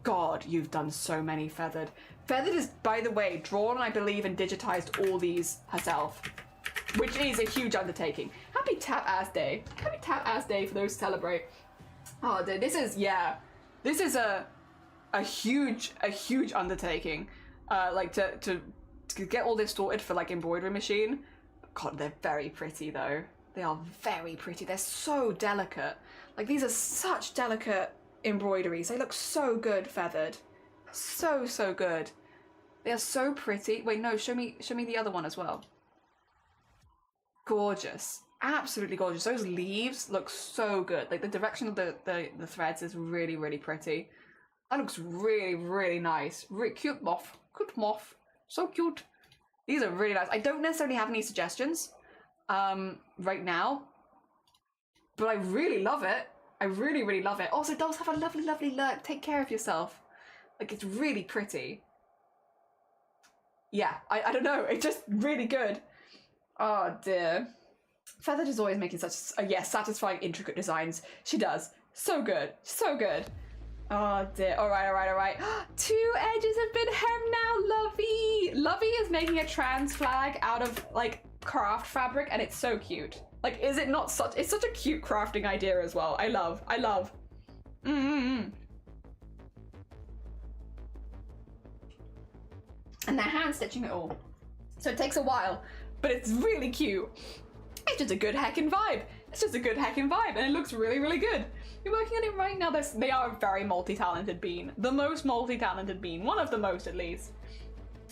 God, you've done so many Feathered. Feathered is, by the way, drawn, I believe, and digitized all these herself, which is a huge undertaking. Happy Tap Ass Day. Happy Tap Ass Day for those who celebrate. Oh, dude, this is, yeah. This is a huge undertaking. Like, to get all this sorted for, like, embroidery machine. God, they're very pretty, though. They are very pretty. They're so delicate. Like, these are such delicate embroideries. They look so good Feathered. So good. They are so pretty. Wait, no, show me the other one as well. Gorgeous. Absolutely gorgeous. Those leaves look so good. Like, the direction of the threads is really, really pretty. That looks really, really nice. Really cute moth. Cute moth. So cute. These are really nice. I don't necessarily have any suggestions right now, but I really love it. I really, really love it. Also, it does have a lovely, lovely look. Take care of yourself. Like, it's really pretty. Yeah, I don't know. It's just really good. Oh, dear. Feathered is always making such, satisfying, intricate designs. She does. So good. So good. Oh, dear. All right. 2 edges have been hemmed now, Lovey. Lovey is making a trans flag out of, like, craft fabric, and it's so cute. Like, is it not such... It's such a cute crafting idea as well. I love. And they're hand stitching it all. So it takes a while, but it's really cute. It's just a good heckin' vibe. And it looks really, really good. You're working on it right now. They are a very multi-talented bean. The most multi-talented bean. One of the most, at least.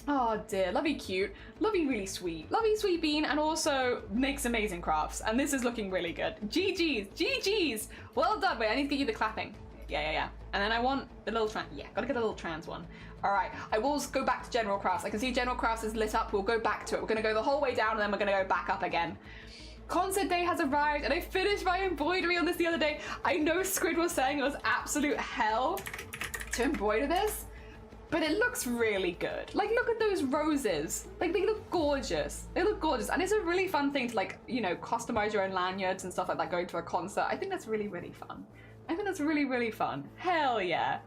Oh dear, Lovey cute, Lovey really sweet. Lovey sweet bean, and also makes amazing crafts. And this is looking really good. GG's. Well done. Wait, I need to get you the clapping. Yeah. And then I want the little gotta get a little trans one. All right, I will go back to general crafts. I can see general crafts is lit up. We'll go back to it. We're gonna go the whole way down, and then we're gonna go back up again. Concert day has arrived, and I finished my embroidery on this the other day. I know Squid was saying it was absolute hell to embroider this, but it looks really good. Like, look at those roses. Like, they look gorgeous. And it's a really fun thing to, like, you know, customize your own lanyards and stuff like that going to a concert. I think that's really, really fun. Really fun. Hell yeah.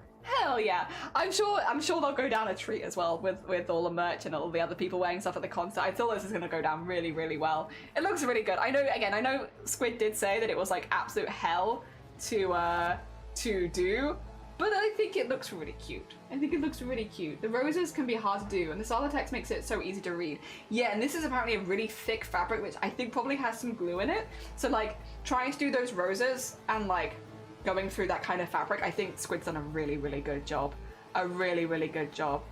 I'm sure they'll go down a treat as well with all the merch and all the other people wearing stuff at the concert. I feel this is gonna go down really, really well. It looks really good. I know Squid did say that it was like absolute hell to do, but I think it looks really cute. I think it looks really cute. The roses can be hard to do, and the solid text makes it so easy to read. Yeah, and this is apparently a really thick fabric, which I think probably has some glue in it. So like, trying to do those roses and like going through that kind of fabric, I think Squid's done a really, really good job. A really, really good job.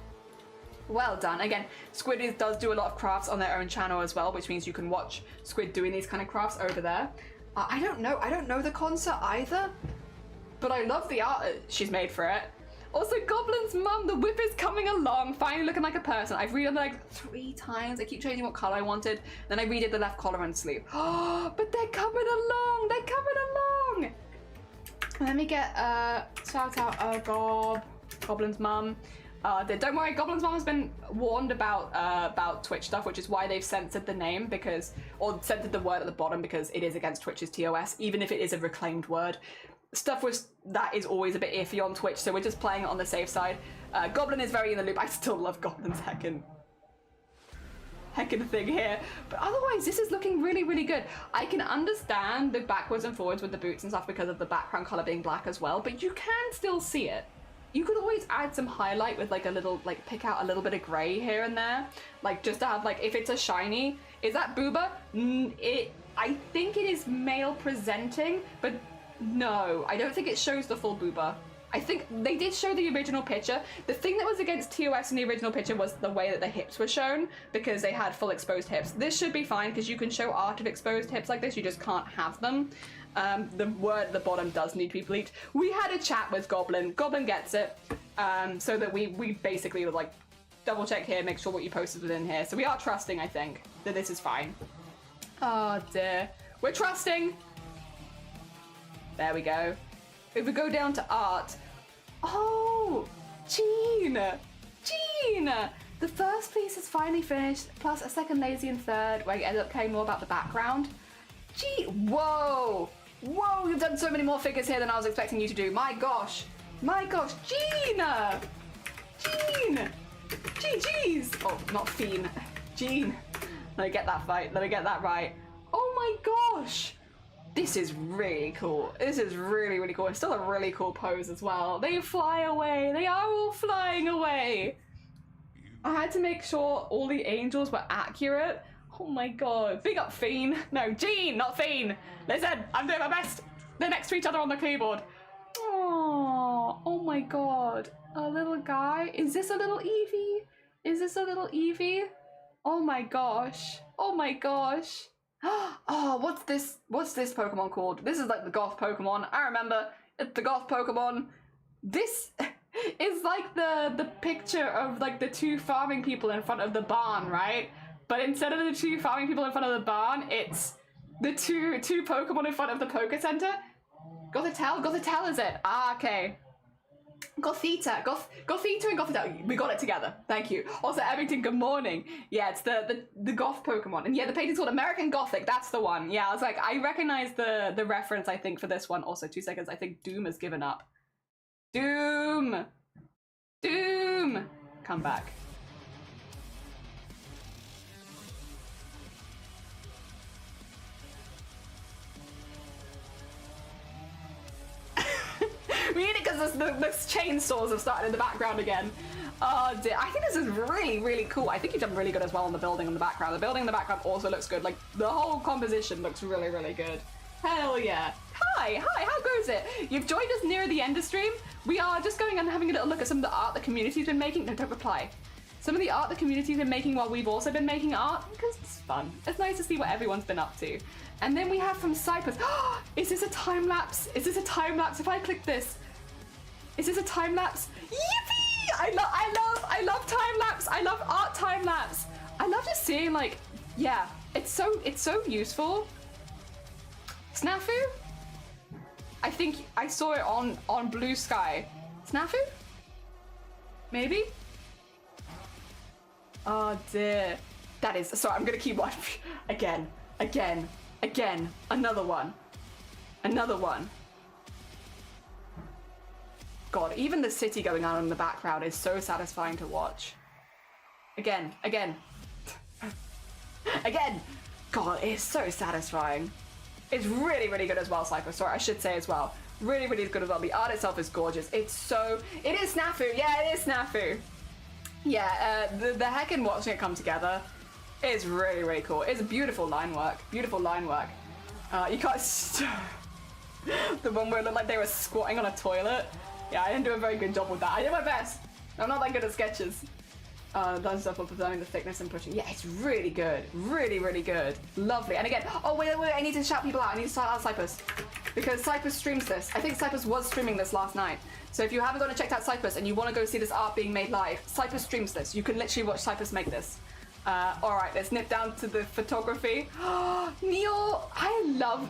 Well done. Again, Squid does do a lot of crafts on their own channel as well, which means you can watch Squid doing these kind of crafts over there. I don't know the concert either, but I love the art she's made for it. Also, Goblin's mum, the whip is coming along, finally looking like a person. I've read it like 3 times. I keep changing what color I wanted. Then I redid the left collar and sleeve. Oh, but they're coming along. They're coming along. Let me get shout out Goblin's mum. Don't worry, Goblin's mom has been warned about Twitch stuff, which is why they've censored the name or censored the word at the bottom, because it is against Twitch's TOS, even if it is a reclaimed word. Stuff that is always a bit iffy on Twitch, so we're just playing it on the safe side. Goblin is very in the loop. I still love Goblin's heckin' thing here, but otherwise this is looking really, really good. I can understand the backwards and forwards with the boots and stuff because of the background color being black as well, but you can still see it. You could always add some highlight with like a little, like pick out a little bit of gray here and there, like just to have like, if it's a shiny, is that booba? I think it is male presenting, but no, I don't think it shows the full booba. I think they did show the original picture. The thing that was against TOS in the original picture was the way that the hips were shown, because they had full exposed hips. This should be fine because you can show art of exposed hips like this, you just can't have them. The word at the bottom does need to be bleeped. We had a chat with Goblin. Goblin gets it, so that we basically would like double check here, make sure what you posted was in here. So we are trusting, I think, that this is fine. Oh dear. We're trusting. There we go. If we go down to art, oh, Jean! The first piece is finally finished, plus a second lazy and third, where you end up caring more about the background. Gee, whoa, you've done so many more figures here than I was expecting you to do. My gosh, Jean! Jeez! Oh, not Fiend, Jean. Let me get that right. Oh my gosh! This is really cool. This is really, really cool. It's still a really cool pose as well. They fly away. They are all flying away. I had to make sure all the angels were accurate. Oh my god. Big up Fiend. No, Jean, not Fiend. Listen, I'm doing my best. They're next to each other on the keyboard. Oh my god. A little guy. Is this a little Eevee? Oh my gosh. Oh, what's this Pokemon called? This is like the goth Pokemon. I remember, it's the goth Pokemon. This is like the picture of like the 2 farming people in front of the barn, right? But instead of the 2 farming people in front of the barn, it's the two Pokemon in front of the Poké Center. Gothitelle is it? Ah, okay. Gothita and Gothitelle. We got it together. Thank you. Also, Everything, good morning. Yeah, it's the goth Pokemon. And yeah, the painting's called American Gothic. That's the one. Yeah, I was like, I recognize the reference, I think, for this one. Also, 2 seconds. I think Doom has given up. Doom! Come back. We need it because the chainsaws have started in the background again. Oh dear, I think this is really, really cool. I think you've done really good as well on the building in the background. The building in the background also looks good. Like, the whole composition looks really, really good. Hell yeah. Hi, how goes it? You've joined us near the end of stream. We are just going and having a little look at some of the art the community's been making. No, don't reply. Some of the art the community's been making while we've also been making art, because it's fun. It's nice to see what everyone's been up to. And then we have from Cyprus. Is this a time lapse? If I click this, is this a time lapse? Yippee! I love time lapse. I love art time lapse. I love just seeing, like, yeah, it's so useful. Snafu? I think I saw it on Blue Sky. Snafu? Maybe? Oh dear. That is, sorry, I'm gonna keep watching. Again. Another one. God, even the city going on in the background is so satisfying to watch. Again. God, it's so satisfying. It's really, really good as well, Cypher. Sorry, I should say as well. Really, really good as well. The art itself is gorgeous. It is snafu. Yeah, it is snafu. Yeah, the heck in watching it come together is really, really cool. It's beautiful line work. Beautiful line work. You can't... the one where it looked like they were squatting on a toilet. Yeah, I didn't do a very good job with that. I did my best. I'm not that good at sketches. Done stuff for preserving the thickness and pushing. Yeah, it's really good. Really, really good. Lovely. And again, oh, wait, I need to shout people out. I need to shout out Cypress. Because Cypress streams this. I think Cypress was streaming this last night. So if you haven't gone and checked out Cypress and you want to go see this art being made live, Cypress streams this. You can literally watch Cypress make this. Alright, let's nip down to the photography. Neil,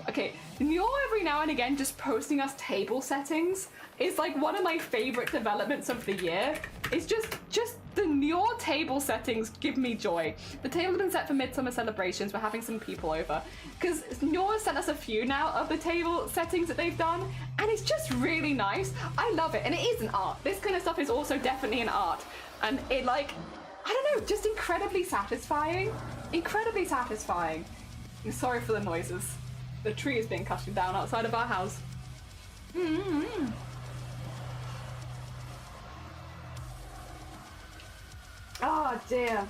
okay, Neil every now and again just posting us table settings is like one of my favorite developments of the year. It's just the Neil table settings give me joy. The table has been set for Midsummer celebrations. We're having some people over. Because Neil has sent us a few now of the table settings that they've done, and it's just really nice. I love it, and it is an art. This kind of stuff is also definitely an art. And it like, I don't know, just incredibly satisfying. Incredibly satisfying. I'm sorry for the noises. The tree is being cut down outside of our house. Mm-hmm. Oh dear.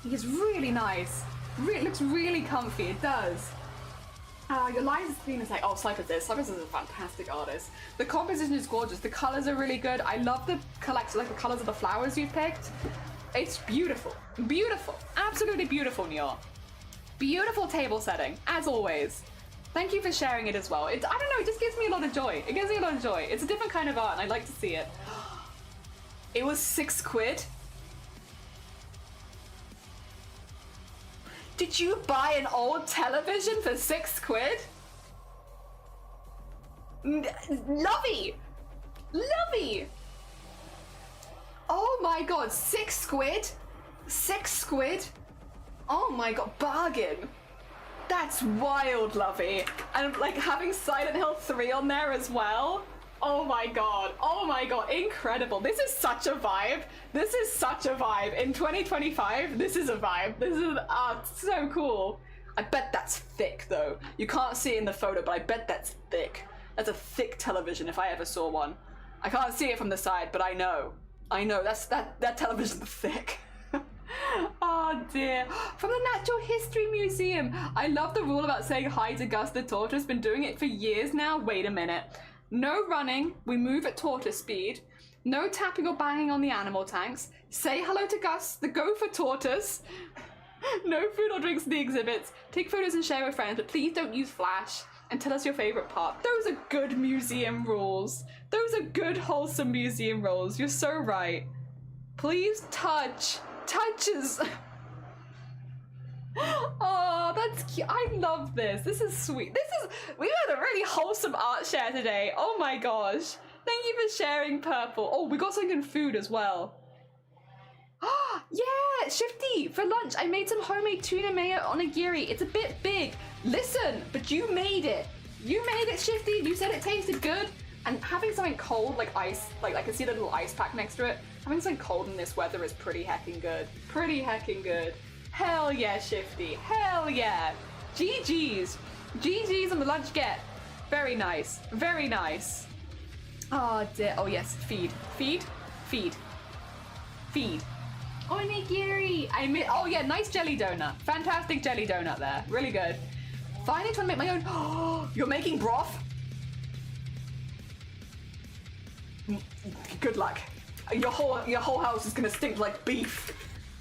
It's really nice. Looks really comfy, it does. Your lines screen is like, oh, Cypress is a fantastic artist. The composition is gorgeous. The colors are really good. I love the collection, like the colors of the flowers you picked. It's beautiful. Beautiful. Absolutely beautiful, Neil. Beautiful table setting, as always. Thank you for sharing it as well. I don't know, it just gives me a lot of joy. It gives me a lot of joy. It's a different kind of art and I'd like to see it. It was £6. Did you buy an old television for £6? Lovey! Lovey! Oh my god, £6? £6? Oh my god, bargain! That's wild, Lovey. And like having Silent Hill 3 on there as well. Oh my god, incredible. This is such a vibe. This is such a vibe. In 2025, this is a vibe. This is so cool. I bet that's thick though. You can't see it in the photo, but I bet that's thick. That's a thick television if I ever saw one. I can't see it from the side, but I know. That television's thick. Oh dear. From the Natural History Museum. I love the rule about saying hi to Gus the tortoise. Been doing it for years now. Wait a minute. No running, we move at tortoise speed. No tapping or banging on the animal tanks. Say hello to Gus, the gopher tortoise. No food or drinks in the exhibits. Take photos and share with friends, but please don't use flash. And tell us your favorite part. Those are good museum rules. Those are good, wholesome museum rules. You're so right. Please touch. Touches. Oh, that's cute. I love this. This is sweet. We had a really wholesome art share today. Oh my gosh. Thank you for sharing, Purple. Oh, we got something in food as well. Oh, yeah, Shifty, for lunch, I made some homemade tuna mayo onigiri. It's a bit big. Listen, but you made it. You made it, Shifty. You said it tasted good. And having something cold, like ice, like I can see the little ice pack next to it. Having something cold in this weather is pretty heckin' good. Pretty heckin' good. Hell yeah, Shifty. Hell yeah. GG's. GG's on the lunch get. Very nice. Very nice. Oh dear. Oh yes. Feed. Feed. Feed. Feed. Onigiri. Oh yeah, nice jelly donut. Fantastic jelly donut there. Really good. Finally trying to make my own. Oh, you're making broth? Good luck. Your whole house is gonna stink like beef.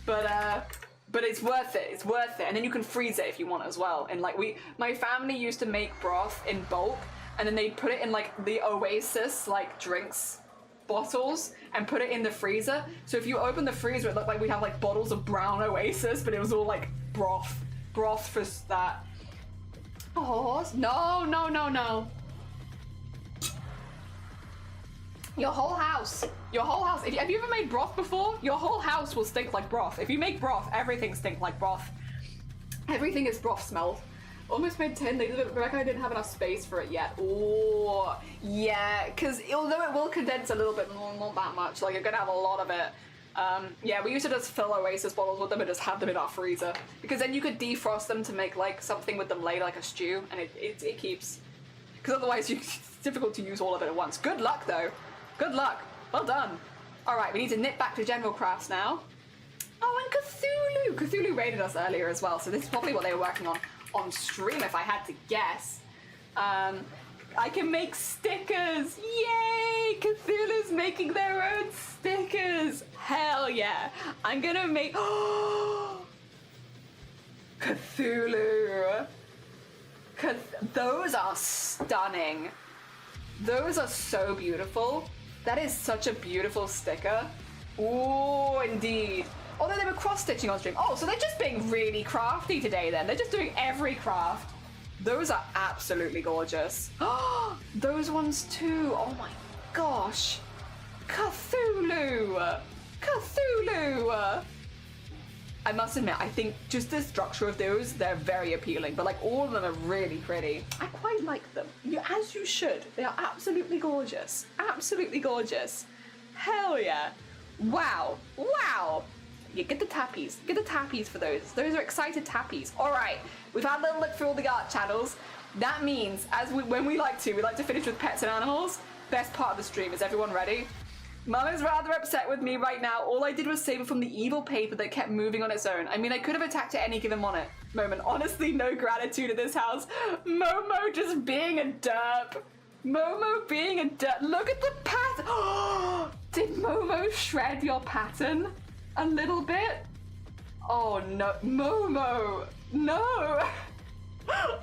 But it's worth it. It's worth it. And then you can freeze it if you want as well. And like my family used to make broth in bulk, and then they put it in like the Oasis like drinks bottles and put it in the freezer. So if you open the freezer, it looked like we have like bottles of brown Oasis, but it was all like broth for that. Oh no. Your whole house. Have you ever made broth before? Your whole house will stink like broth. If you make broth, everything stinks like broth. Everything is broth smell. Almost made 10 liters, but Rebecca didn't have enough space for it yet. Oh, yeah, because although it will condense a little bit, not that much, like you're gonna have a lot of it. Yeah, we used to just fill Oasis bottles with them and just have them in our freezer. Because then you could defrost them to make like something with them later, like a stew, and it keeps. Because otherwise difficult to use all of it at once. Good luck, though. Good luck. Well done. All right, we need to nip back to general crafts now. Oh, and Cthulhu. Cthulhu raided us earlier as well, so this is probably what they were working on stream, if I had to guess. I can make stickers. Yay! Cthulhu's making their own stickers. Hell yeah. I'm gonna make... Cthulhu. Those are stunning. Those are so beautiful. That is such a beautiful sticker. Ooh, indeed. Although they were cross-stitching on stream. Oh, so they're just being really crafty today then. They're just doing every craft. Those are absolutely gorgeous. Those ones too. Oh my gosh. Cthulhu. Cthulhu. I must admit, I think just the structure of those, they're very appealing, but like all of them are really pretty. I quite like them, as you should. They are absolutely gorgeous. Absolutely gorgeous. Hell yeah. Wow. Wow. Yeah, get the tappies. Get the tappies for those. Those are excited tappies. All right, we've had a little look through all the art channels. That means, when we like to finish with pets and animals. Best part of the stream. Is everyone ready? Mum is rather upset with me right now. All I did was save it from the evil paper that kept moving on its own. I mean, I could have attacked at any given moment. Honestly, no gratitude in this house. Momo just being a derp. Momo being a derp. Look at the pattern. Did Momo shred your pattern a little bit? Oh no, Momo, no.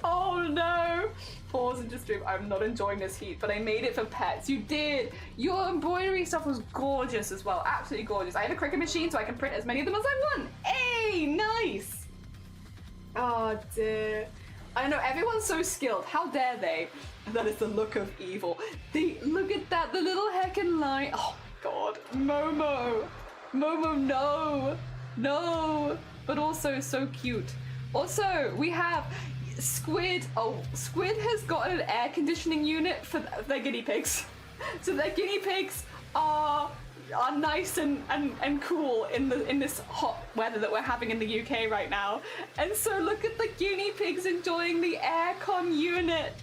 Oh no. Pause and just stream. I'm not enjoying this heat, but I made it for pets. You did. Your embroidery stuff was gorgeous as well. Absolutely gorgeous. I have a Cricut machine so I can print as many of them as I want. Hey, nice. Oh dear. I know, everyone's so skilled. How dare they? That is the look of evil. Look at that, the little heckin' line. Oh my god. Momo. Momo, no. No. But also so cute. Also, we have Squid. Oh, Squid has got an air conditioning unit for their guinea pigs. So their guinea pigs are nice and cool in this hot weather that we're having in the UK right now. And so look at the guinea pigs enjoying the aircon unit.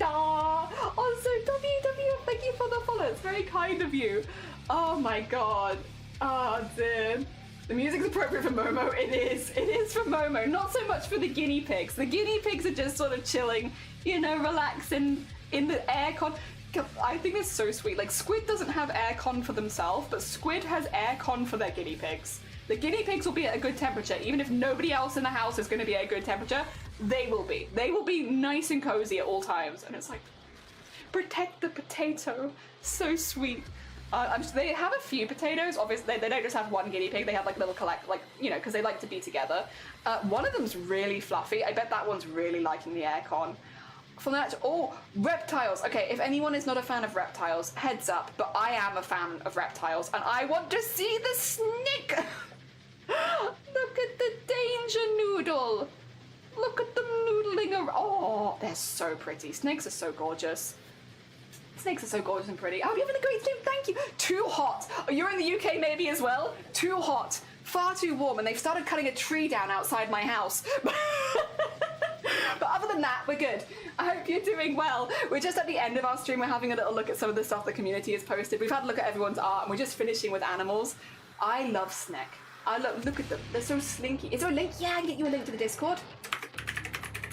Also, WW, thank you for the follow. It's very kind of you. Oh my god. Oh dear. The music's appropriate for Momo. It is for Momo. Not so much for the guinea pigs. The guinea pigs are just sort of chilling, relaxing in the aircon. I think it's so sweet. Like, Squid doesn't have aircon for themselves, but Squid has aircon for their guinea pigs. The guinea pigs will be at a good temperature. Even if nobody else in the house is going to be at a good temperature, they will be. They will be nice and cozy at all times. And it's like, protect the potato. So sweet. They have a few potatoes. Obviously, they don't just have one guinea pig. They have like little because they like to be together. One of them's really fluffy. I bet that one's really liking the aircon. From that, reptiles. Okay, if anyone is not a fan of reptiles, heads up. But I am a fan of reptiles, and I want to see the snake. Look at the danger noodle. Look at them noodling around. Oh, they're so pretty. Snakes are so gorgeous. Snakes are so gorgeous and pretty. Oh, you're having a great stream, thank you. Too hot. Oh, you're in the UK maybe as well? Too hot. Far too warm, and they've started cutting a tree down outside my house. But other than that, we're good. I hope you're doing well. We're just at the end of our stream. We're having a little look at some of the stuff the community has posted. We've had a look at everyone's art, and we're just finishing with animals. I love Snek. Look at them. They're so slinky. Is there a link? Yeah, I can get you a link to the Discord.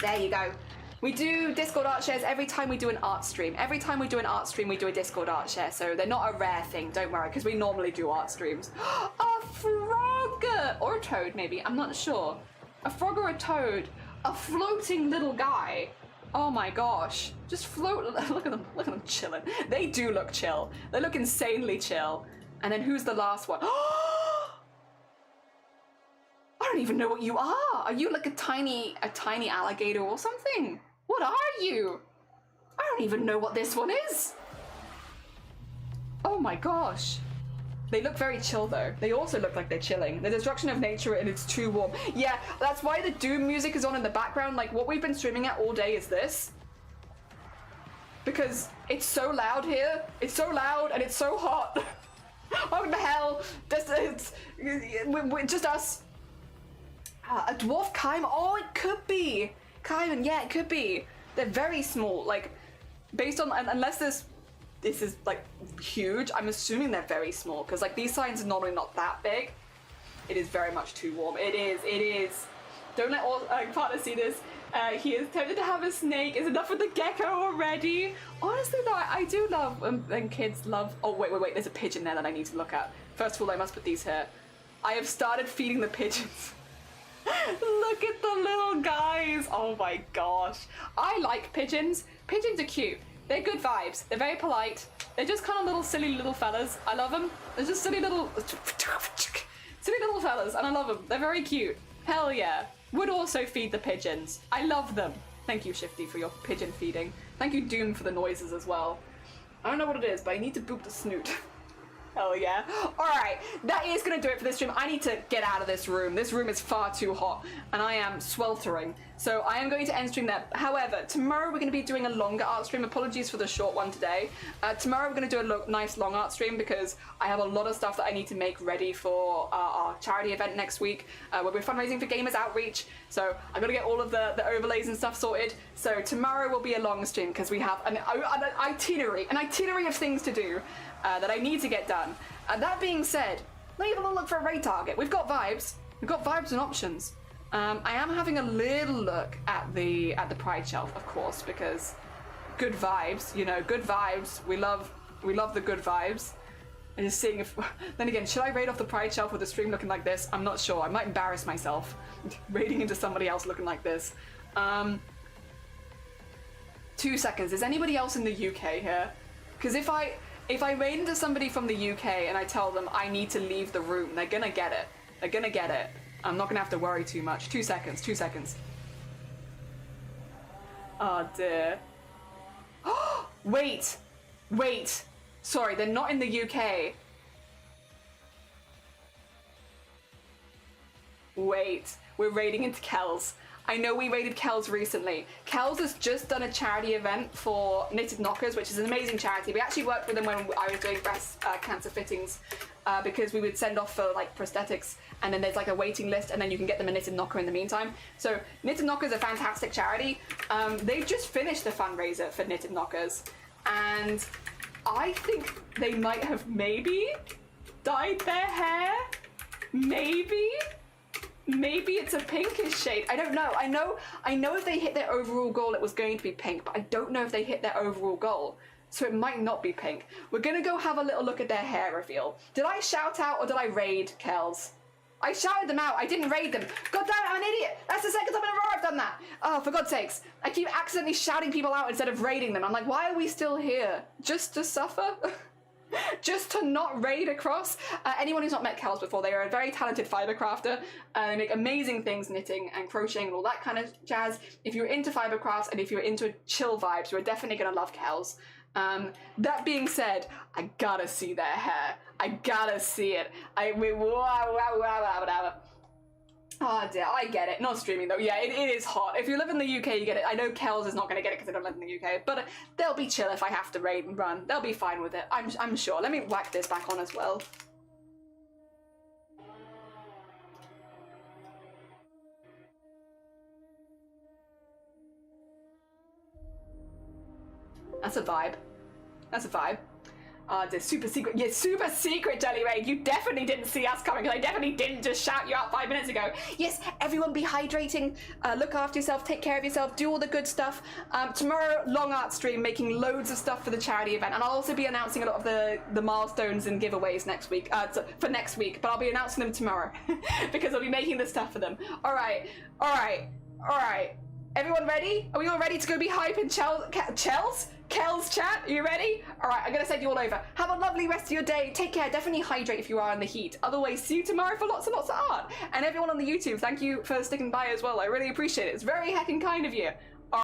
There you go. We do Discord art shares every time we do an art stream. Every time we do an art stream, we do a Discord art share. So they're not a rare thing, don't worry, because we normally do art streams. A frog! Or a toad, maybe. I'm not sure. A frog or a toad. A floating little guy. Oh my gosh. Just float. Look at them chilling. They do look chill. They look insanely chill. And then who's the last one? I don't even know what you are. Are you like a tiny alligator or something? What are you? I don't even know what this one is. Oh my gosh. They look very chill though. They also look like they're chilling. The destruction of nature and it's too warm. Yeah, that's why the Doom music is on in the background. Like what we've been streaming at all day is this. Because it's so loud here. It's so loud and it's so hot. What the hell? It's just us. A dwarf caiman. Oh, it could be. Caiman, yeah, it could be. They're very small. Like, based on, unless this is like huge, I'm assuming they're very small, because like these signs are normally not that big. It is very much too warm. It is. Don't let all partners see this. He is tempted to have a snake. Is enough with the gecko already? Honestly though, I do love when kids love... Oh, wait. There's a pigeon there that I need to look at. First of all, I must put these here. I have started feeding the pigeons. Look at the little guys. Oh my gosh. I like pigeons. Pigeons are cute. They're good vibes. They're very polite. They're just kind of little silly little fellas. I love them. They're just silly little fellas, and I love them. They're very cute. Hell yeah. Would also feed the pigeons. I love them. Thank you, Shifty, for your pigeon feeding. Thank you, Doom, for the noises as well. I don't know what it is, but I need to boop the snoot. Hell yeah. Alright, that is going to do it for this stream. I need to get out of this room. This room is far too hot, and I am sweltering. So I am going to end stream there. However, tomorrow we're going to be doing a longer art stream. Apologies for the short one today. Tomorrow we're going to do a nice long art stream because I have a lot of stuff that I need to make ready for our charity event next week. Where we're fundraising for Gamers Outreach. So I'm going to get all of the overlays and stuff sorted. So tomorrow will be a long stream because we have an itinerary of things to do that I need to get done. That being said, let's have a look for a raid target. We've got vibes. We've got vibes and options. I am having a little look at the pride shelf, of course, because good vibes, you know, good vibes. We love the good vibes. And just seeing if, then again, should I raid off the pride shelf with the stream looking like this? I'm not sure. I might embarrass myself raiding into somebody else looking like this. 2 seconds. Is anybody else in the UK here? Because if I raid into somebody from the UK and I tell them I need to leave the room, they're gonna get it. They're gonna get it. I'm not gonna have to worry too much. 2 seconds, 2 seconds. Oh dear. Wait. Sorry, they're not in the UK. Wait, we're raiding into Kells. I know we raided Kells recently. Kells has just done a charity event for Knitted Knockers, which is an amazing charity. We actually worked with them when I was doing breast cancer fittings because we would send off for like prosthetics, and then there's like a waiting list, and then you can get them a knitted knocker in the meantime. So Knitted Knockers is a fantastic charity. They've just finished the fundraiser for Knitted Knockers, and I think they might have maybe dyed their hair. Maybe it's a pinkish shade. I don't know. I know if they hit their overall goal, it was going to be pink, but I don't know if they hit their overall goal. So it might not be pink. We're gonna go have a little look at their hair reveal. Did I shout out or did I raid Kells? I shouted them out. I didn't raid them. God damn it, I'm an idiot. That's the second time in a row I've done that. Oh, for God's sakes. I keep accidentally shouting people out instead of raiding them. I'm like, why are we still here? Just to suffer? Just to not raid across? Anyone who's not met Kells before, they are a very talented fiber crafter. They make amazing things, knitting and crocheting and all that kind of jazz. If you're into fiber crafts and if you're into chill vibes, you're definitely gonna love Kells. That being said, I gotta see their hair. I gotta see it. Oh dear, I get it. Not streaming though. Yeah, it is hot. If you live in the UK, you get it. I know Kells is not going to get it because they don't live in the UK, but they'll be chill if I have to raid and run. They'll be fine with it. I'm sure. Let me whack this back on as well. That's a vibe. That's a vibe. The super secret, yeah, super secret Jelly Raid. You definitely didn't see us coming because I definitely didn't just shout you out 5 minutes ago. Yes, everyone be hydrating, look after yourself, take care of yourself, do all the good stuff. Tomorrow, long art stream, making loads of stuff for the charity event, and I'll also be announcing a lot of the milestones and giveaways next week, for next week, but I'll be announcing them tomorrow because I'll be making the stuff for them. All right. Everyone ready? Are we all ready to go be hyping Kells chat? Are you ready? All right, I'm gonna send you all over. Have a lovely rest of your day. Take care. Definitely hydrate if you are in the heat. Otherwise, see you tomorrow for lots and lots of art. And everyone on the YouTube, thank you for sticking by as well. I really appreciate it. It's very heckin' kind of you.